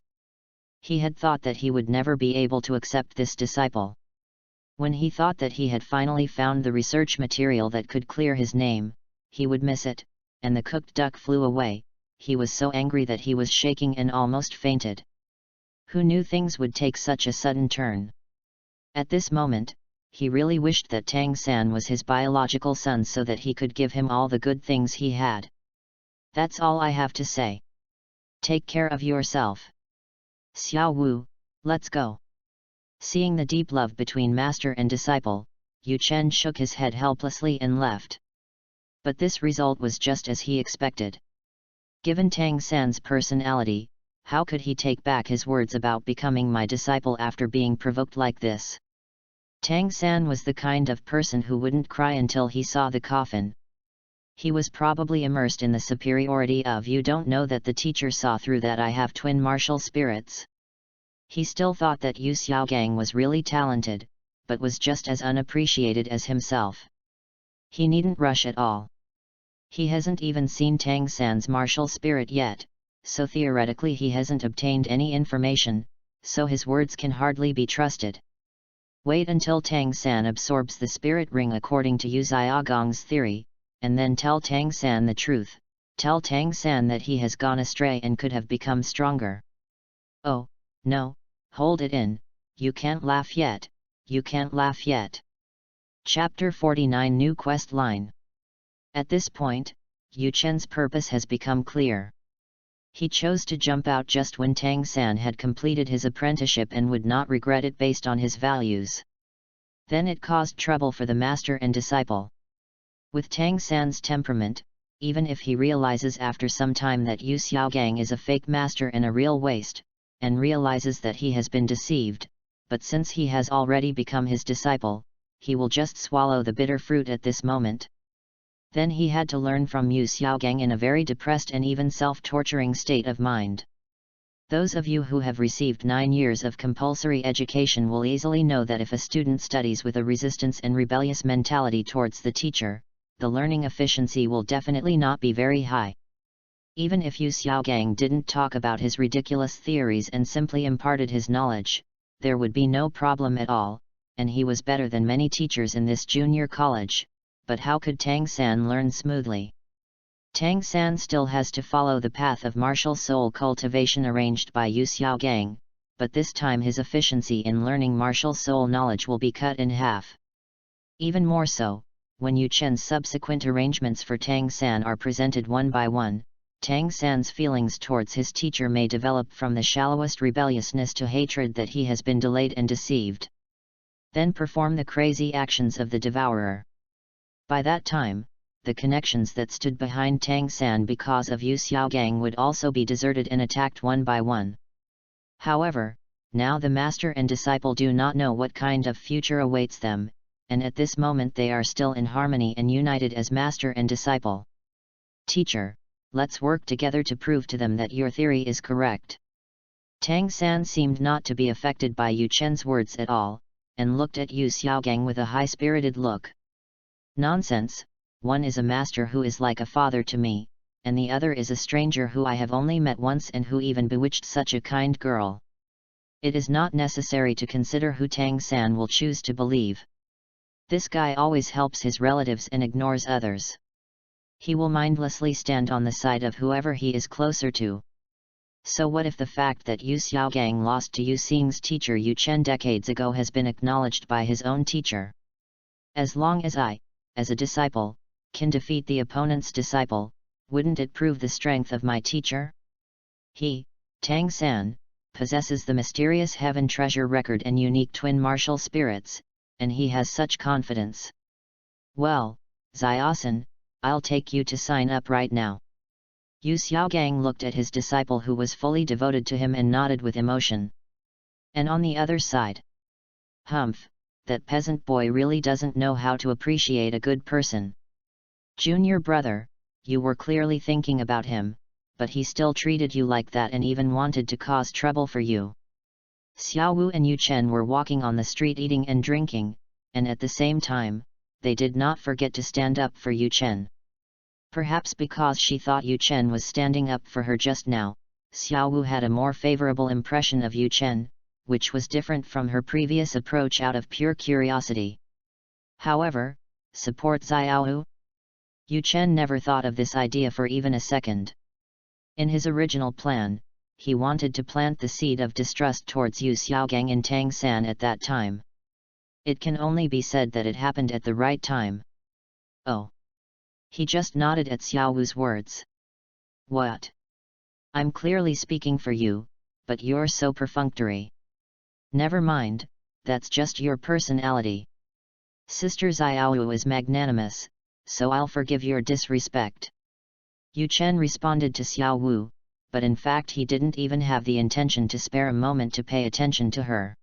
He had thought that he would never be able to accept this disciple. When he thought that he had finally found the research material that could clear his name, he would miss it, and the cooked duck flew away. He was so angry that he was shaking and almost fainted. Who knew things would take such a sudden turn? At this moment, he really wished that Tang San was his biological son so that he could give him all the good things he had. That's all I have to say. Take care of yourself. Xiao Wu, let's go." Seeing the deep love between master and disciple, Yu Chen shook his head helplessly and left. But this result was just as he expected. Given Tang San's personality, how could he take back his words about becoming my disciple after being provoked like this? Tang San was the kind of person who wouldn't cry until he saw the coffin. He was probably immersed in the superiority of "you don't know that the teacher saw through that I have twin martial spirits." He still thought that Yu Xiaogang was really talented, but was just as unappreciated as himself. He needn't rush at all. He hasn't even seen Tang San's martial spirit yet, so theoretically he hasn't obtained any information, so his words can hardly be trusted. Wait until Tang San absorbs the spirit ring according to Yu Xiaogang's theory, and then tell Tang San the truth. Tell Tang San that he has gone astray and could have become stronger. Oh, no, hold it in, you can't laugh yet, you can't laugh yet. Chapter 49 New Quest Line. At this point, Yu Chen's purpose has become clear. He chose to jump out just when Tang San had completed his apprenticeship and would not regret it based on his values. Then it caused trouble for the master and disciple. With Tang San's temperament, even if he realizes after some time that Yu Xiaogang is a fake master and a real waste, and realizes that he has been deceived, but since he has already become his disciple, he will just swallow the bitter fruit at this moment. Then he had to learn from Yu Xiaogang in a very depressed and even self-torturing state of mind. Those of you who have received 9 years of compulsory education will easily know that if a student studies with a resistance and rebellious mentality towards the teacher, the learning efficiency will definitely not be very high. Even if Yu Xiaogang didn't talk about his ridiculous theories and simply imparted his knowledge, there would be no problem at all, and he was better than many teachers in this junior college. But how could Tang San learn smoothly? Tang San still has to follow the path of martial soul cultivation arranged by Yu Xiaogang, but this time his efficiency in learning martial soul knowledge will be cut in half. Even more so, when Yu Chen's subsequent arrangements for Tang San are presented one by one, Tang San's feelings towards his teacher may develop from the shallowest rebelliousness to hatred that he has been delayed and deceived. Then perform the crazy actions of the devourer. By that time, the connections that stood behind Tang San because of Yu Xiaogang would also be deserted and attacked one by one. However, now the master and disciple do not know what kind of future awaits them, and at this moment they are still in harmony and united as master and disciple. Teacher, let's work together to prove to them that your theory is correct. Tang San seemed not to be affected by Yu Chen's words at all, and looked at Yu Xiaogang with a high-spirited look. Nonsense, one is a master who is like a father to me, and the other is a stranger who I have only met once and who even bewitched such a kind girl. It is not necessary to consider who Tang San will choose to believe. This guy always helps his relatives and ignores others. He will mindlessly stand on the side of whoever he is closer to. So what if the fact that Yu Xiaogang lost to Yu Xing's teacher Yu Chen decades ago has been acknowledged by his own teacher? As long as I, as a disciple, can defeat the opponent's disciple, wouldn't it prove the strength of my teacher? He, Tang San, possesses the mysterious heaven treasure record and unique twin martial spirits, and he has such confidence. Well, Xiaosan, I'll take you to sign up right now. Yu Xiaogang looked at his disciple who was fully devoted to him and nodded with emotion. And on the other side, humph, that peasant boy really doesn't know how to appreciate a good person. Junior brother, you were clearly thinking about him, but he still treated you like that and even wanted to cause trouble for you. Xiao Wu and Yu Chen were walking on the street eating and drinking, and at the same time, they did not forget to stand up for Yu Chen. Perhaps because she thought Yu Chen was standing up for her just now, Xiao Wu had a more favorable impression of Yu Chen, which was different from her previous approach out of pure curiosity. However, support Xiao Wu? Yu Chen never thought of this idea for even a second. In his original plan, he wanted to plant the seed of distrust towards Yu Xiaogang in Tang San at that time. It can only be said that it happened at the right time. Oh! He just nodded at Xiao Wu's words. What? I'm clearly speaking for you, but you're so perfunctory. Never mind, that's just your personality. Sister Xiao Wu is magnanimous, so I'll forgive your disrespect. Yu Chen responded to Xiao Wu, but in fact he didn't even have the intention to spare a moment to pay attention to her.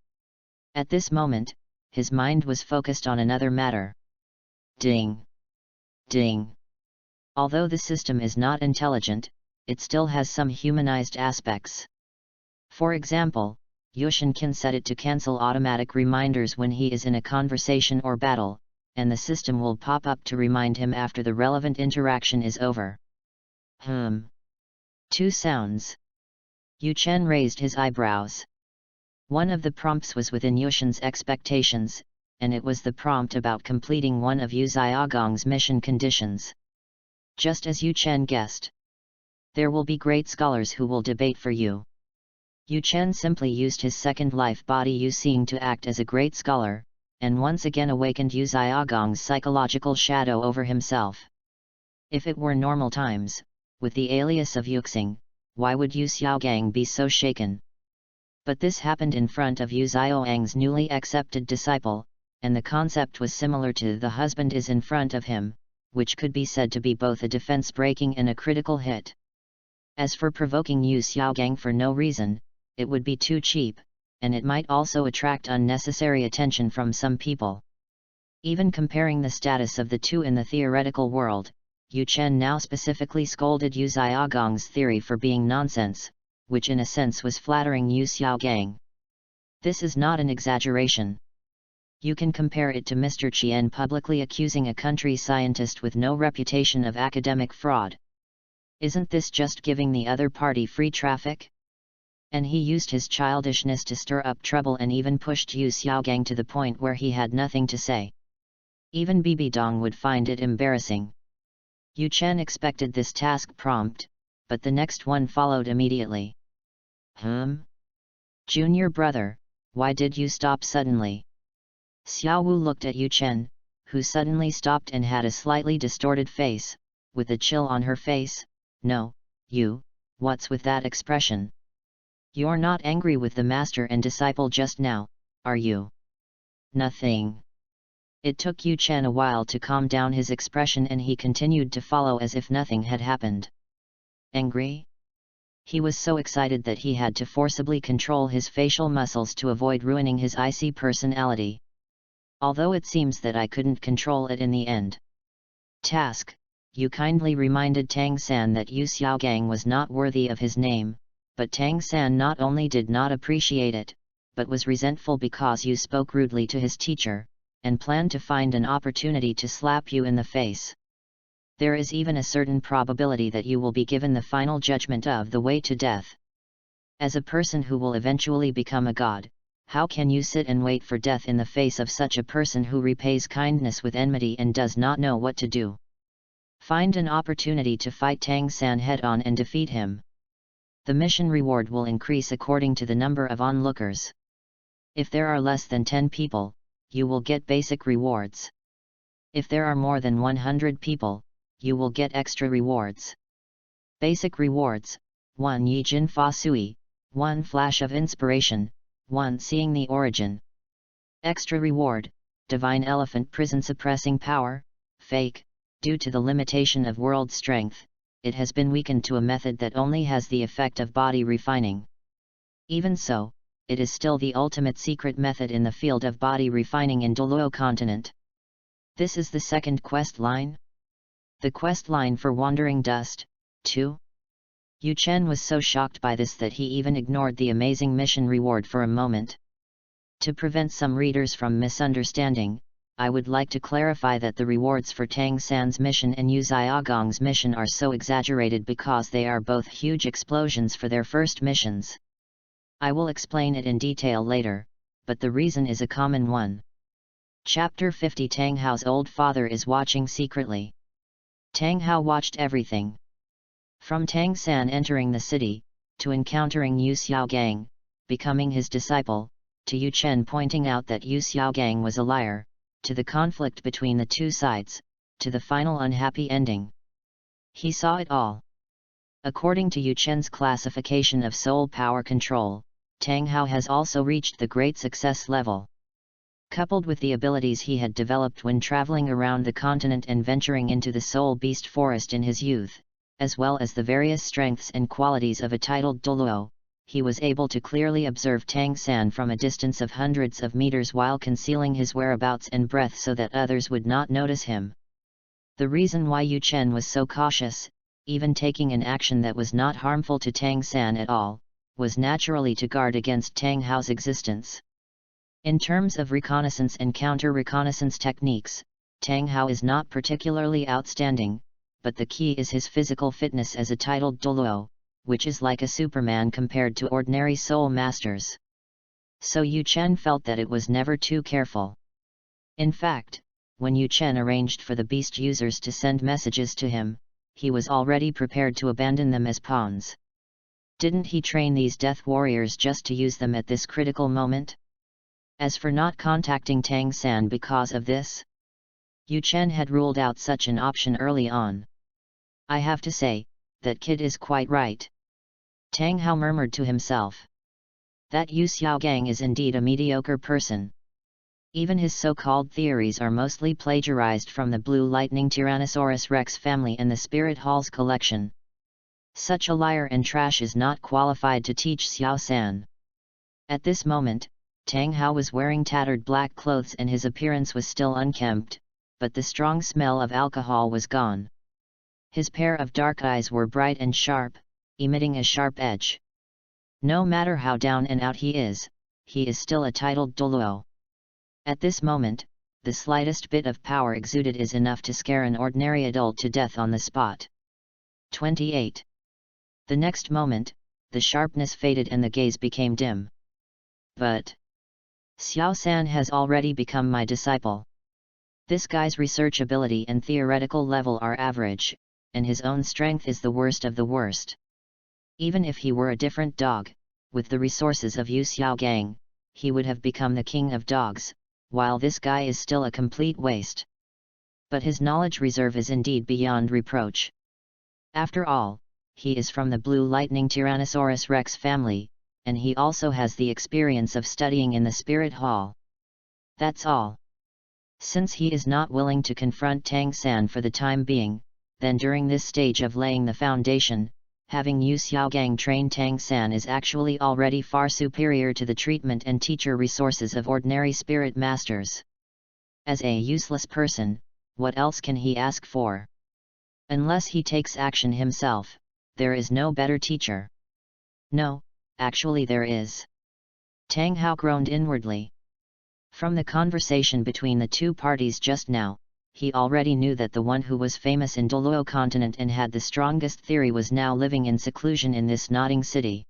At this moment, his mind was focused on another matter. Ding! Ding! Although the system is not intelligent, it still has some humanized aspects. For example, Yushin can set it to cancel automatic reminders when he is in a conversation or battle, and the system will pop up to remind him after the relevant interaction is over. Two sounds. Yu Chen raised his eyebrows. One of the prompts was within Yushin's expectations, and it was the prompt about completing one of Yu Xiaogang's mission conditions. Just as Yu Chen guessed. There will be great scholars who will debate for you. Yu Chen simply used his second life body Yu Xing to act as a great scholar, and once again awakened Yu Xiaogang's psychological shadow over himself. If it were normal times, with the alias of Yu Xing, why would Yu Xiaogang be so shaken? But this happened in front of Yu Xiaoang's newly accepted disciple, and the concept was similar to the husband is in front of him, which could be said to be both a defense-breaking and a critical hit. As for provoking Yu Xiaogang for no reason, it would be too cheap, and it might also attract unnecessary attention from some people. Even comparing the status of the two in the theoretical world, Yu Chen now specifically scolded Yu Xiaogang's theory for being nonsense, which in a sense was flattering Yu Xiaogang. This is not an exaggeration. You can compare it to Mr. Qian publicly accusing a country scientist with no reputation of academic fraud. Isn't this just giving the other party free traffic? And he used his childishness to stir up trouble and even pushed Yu Xiaogang to the point where he had nothing to say. Even Bibi Dong would find it embarrassing. Yu Chen expected this task prompt, but the next one followed immediately. Junior brother, why did you stop suddenly? Xiao Wu looked at Yu Chen, who suddenly stopped and had a slightly distorted face, with a chill on her face. No, you, what's with that expression? You're not angry with the master and disciple just now, are you? Nothing. It took Yu Chen a while to calm down his expression and he continued to follow as if nothing had happened. Angry? He was so excited that he had to forcibly control his facial muscles to avoid ruining his icy personality. Although it seems that I couldn't control it in the end. Task, you kindly reminded Tang San that Yu Xiaogang was not worthy of his name, but Tang San not only did not appreciate it, but was resentful because you spoke rudely to his teacher, and planned to find an opportunity to slap you in the face. There is even a certain probability that you will be given the final judgment of the way to death. As a person who will eventually become a god, how can you sit and wait for death in the face of such a person who repays kindness with enmity and does not know what to do? Find an opportunity to fight Tang San head-on and defeat him. The mission reward will increase according to the number of onlookers. If there are less than 10 people, you will get basic rewards. If there are more than 100 people, you will get extra rewards. Basic rewards: 1 Yi Jin Fa Sui, 1 Flash of Inspiration, 1 Seeing the Origin. Extra reward: Divine Elephant Prison Suppressing Power, Fake. Due to the limitation of world strength, it has been weakened to a method that only has the effect of body refining. Even so, it is still the ultimate secret method in the field of body refining in Douluo continent. This is the second quest line. The quest line for Wandering Dust, 2. Yu Chen was so shocked by this that he even ignored the amazing mission reward for a moment. To prevent some readers from misunderstanding, I would like to clarify that the rewards for Tang San's mission and Yu Xiaogong's mission are so exaggerated because they are both huge explosions for their first missions. I will explain it in detail later, but the reason is a common one. Chapter 50. Tang Hao's old father is watching secretly. Tang Hao watched everything. From Tang San entering the city, to encountering Yu Xiaogang, becoming his disciple, to Yu Chen pointing out that Yu Xiaogang was a liar, to the conflict between the two sides, to the final unhappy ending. He saw it all. According to Yu Chen's classification of soul power control, Tang Hao has also reached the great success level. Coupled with the abilities he had developed when traveling around the continent and venturing into the soul beast forest in his youth, as well as the various strengths and qualities of a titled Douluo, he was able to clearly observe Tang San from a distance of hundreds of meters while concealing his whereabouts and breath so that others would not notice him. The reason why Yu Chen was so cautious, even taking an action that was not harmful to Tang San at all, was naturally to guard against Tang Hao's existence. In terms of reconnaissance and counter-reconnaissance techniques, Tang Hao is not particularly outstanding, but the key is his physical fitness as a titled Douluo, which is like a Superman compared to ordinary soul masters. So Yu Chen felt that it was never too careful. In fact, when Yu Chen arranged for the beast users to send messages to him, he was already prepared to abandon them as pawns. Didn't he train these death warriors just to use them at this critical moment? As for not contacting Tang San because of this, Yu Chen had ruled out such an option early on. I have to say, that kid is quite right. Tang Hao murmured to himself. That Yu Xiaogang is indeed a mediocre person. Even his so-called theories are mostly plagiarized from the Blue Lightning Tyrannosaurus Rex family and the Spirit Hall's collection. Such a liar and trash is not qualified to teach Xiao San. At this moment, Tang Hao was wearing tattered black clothes and his appearance was still unkempt, but the strong smell of alcohol was gone. His pair of dark eyes were bright and sharp, emitting a sharp edge. No matter how down and out he is still a titled Douluo. At this moment, the slightest bit of power exuded is enough to scare an ordinary adult to death on the spot. 28. The next moment, the sharpness faded and the gaze became dim. But Xiao San has already become my disciple. This guy's research ability and theoretical level are average, and his own strength is the worst of the worst. Even if he were a different dog, with the resources of Yu Xiaogang, he would have become the king of dogs, while this guy is still a complete waste. But his knowledge reserve is indeed beyond reproach. After all, he is from the Blue Lightning Tyrannosaurus Rex family, and he also has the experience of studying in the Spirit Hall. That's all. Since he is not willing to confront Tang San for the time being, then during this stage of laying the foundation, having Yu Xiaogang train Tang San is actually already far superior to the treatment and teacher resources of ordinary spirit masters. As a useless person, what else can he ask for? Unless he takes action himself, there is no better teacher. No, actually there is. Tang Hao groaned inwardly. From the conversation between the two parties just now, he already knew that the one who was famous in Douluo continent and had the strongest theory was now living in seclusion in this nodding city.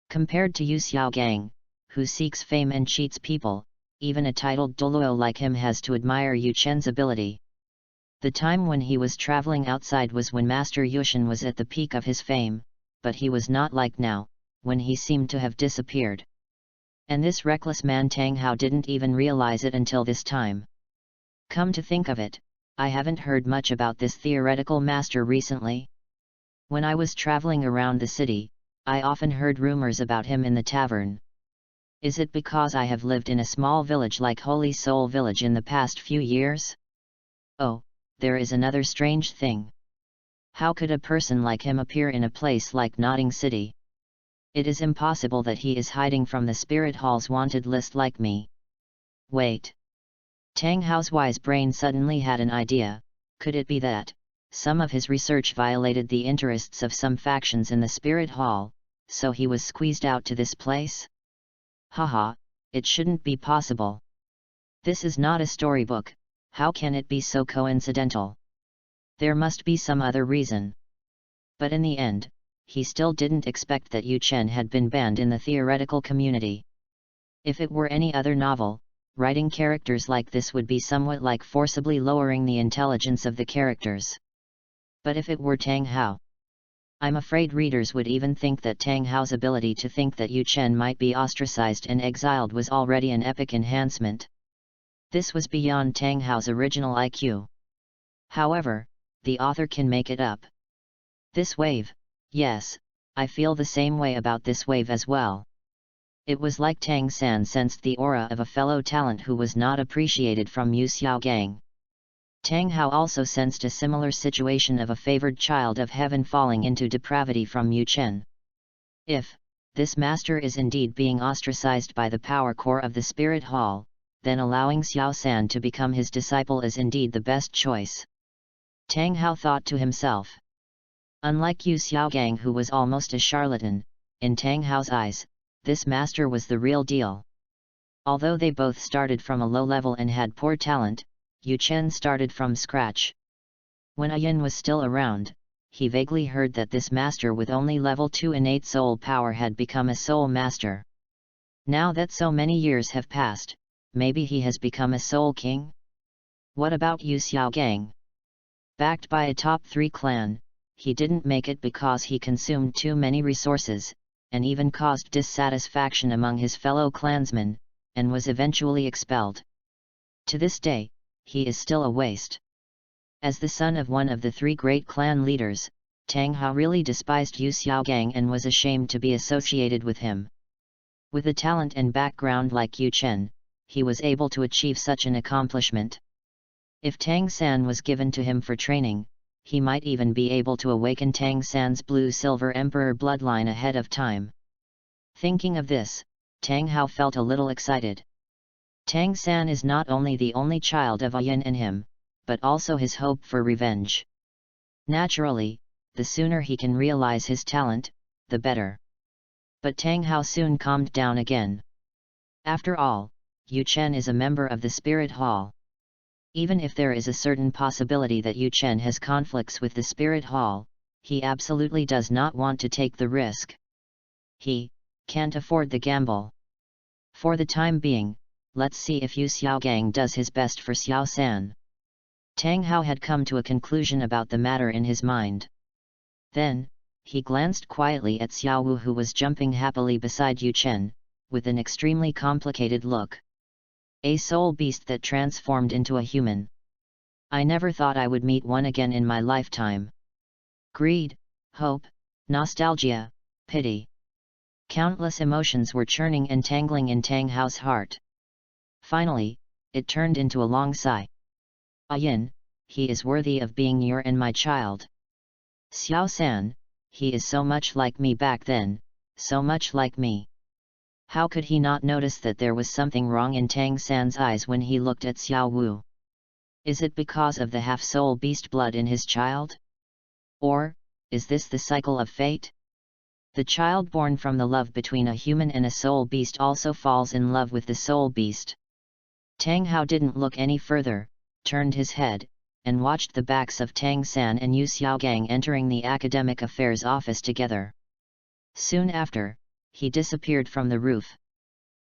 Compared to Yu Xiaogang, who seeks fame and cheats people, even a titled Douluo like him has to admire Yu Chen's ability. The time when he was traveling outside was when Master Yushin was at the peak of his fame, but he was not like now, when he seemed to have disappeared. And this reckless man Tang Hao didn't even realize it until this time. Come to think of it, I haven't heard much about this theoretical master recently. When I was traveling around the city, I often heard rumors about him in the tavern. Is it because I have lived in a small village like Holy Soul Village in the past few years? Oh, there is another strange thing. How could a person like him appear in a place like Nodding City? It is impossible that he is hiding from the Spirit Hall's wanted list like me. Wait. Tang Hao's wise brain suddenly had an idea. Could it be that some of his research violated the interests of some factions in the Spirit Hall, so he was squeezed out to this place? Haha, it shouldn't be possible. This is not a storybook, how can it be so coincidental? There must be some other reason. But in the end, he still didn't expect that Yu Chen had been banned in the theoretical community. If it were any other novel, writing characters like this would be somewhat like forcibly lowering the intelligence of the characters. But if it were Tang Hao, I'm afraid readers would even think that Tang Hao's ability to think that Yu Chen might be ostracized and exiled was already an epic enhancement. This was beyond Tang Hao's original IQ. However, the author can make it up. This wave, yes, I feel the same way about this wave as well. It was like Tang San sensed the aura of a fellow talent who was not appreciated from Yu Xiaogang. Tang Hao also sensed a similar situation of a favored child of heaven falling into depravity from Yu Chen. If this master is indeed being ostracized by the power core of the Spirit Hall, then allowing Xiao San to become his disciple is indeed the best choice. Tang Hao thought to himself. Unlike Yu Xiaogang, who was almost a charlatan, in Tang Hao's eyes, this master was the real deal. Although they both started from a low level and had poor talent, Yu Chen started from scratch. When Ayin was still around, he vaguely heard that this master with only level 2 innate soul power had become a soul master. Now that so many years have passed, maybe he has become a soul king? What about Yu Xiaogang? Backed by a top 3 clan, he didn't make it because he consumed too many resources, and even caused dissatisfaction among his fellow clansmen, and was eventually expelled. To this day, he is still a waste. As the son of one of the 3 great clan leaders, Tang Hao really despised Yu Xiaogang and was ashamed to be associated with him. With a talent and background like Yu Chen, he was able to achieve such an accomplishment. If Tang San was given to him for training, he might even be able to awaken Tang San's blue-silver emperor bloodline ahead of time. Thinking of this, Tang Hao felt a little excited. Tang San is not only the only child of Ayin and him, but also his hope for revenge. Naturally, the sooner he can realize his talent, the better. But Tang Hao soon calmed down again. After all, Yu Chen is a member of the Spirit Hall. Even if there is a certain possibility that Yu Chen has conflicts with the Spirit Hall, he absolutely does not want to take the risk. He can't afford the gamble. For the time being, let's see if Yu Xiaogang does his best for Xiao San. Tang Hao had come to a conclusion about the matter in his mind. Then, he glanced quietly at Xiao Wu, who was jumping happily beside Yu Chen, with an extremely complicated look. A soul beast that transformed into a human. I never thought I would meet one again in my lifetime. Greed, hope, nostalgia, pity. Countless emotions were churning and tangling in Tang Hao's heart. Finally, it turned into a long sigh. Ayin, he is worthy of being your and my child. Xiao San, he is so much like me back then, so much like me. How could he not notice that there was something wrong in Tang San's eyes when he looked at Xiao Wu? Is it because of the half-soul beast blood in his child? Or, is this the cycle of fate? The child born from the love between a human and a soul beast also falls in love with the soul beast. Tang Hao didn't look any further, turned his head, and watched the backs of Tang San and Yu Xiaogang entering the academic affairs office together. Soon after, he disappeared from the roof.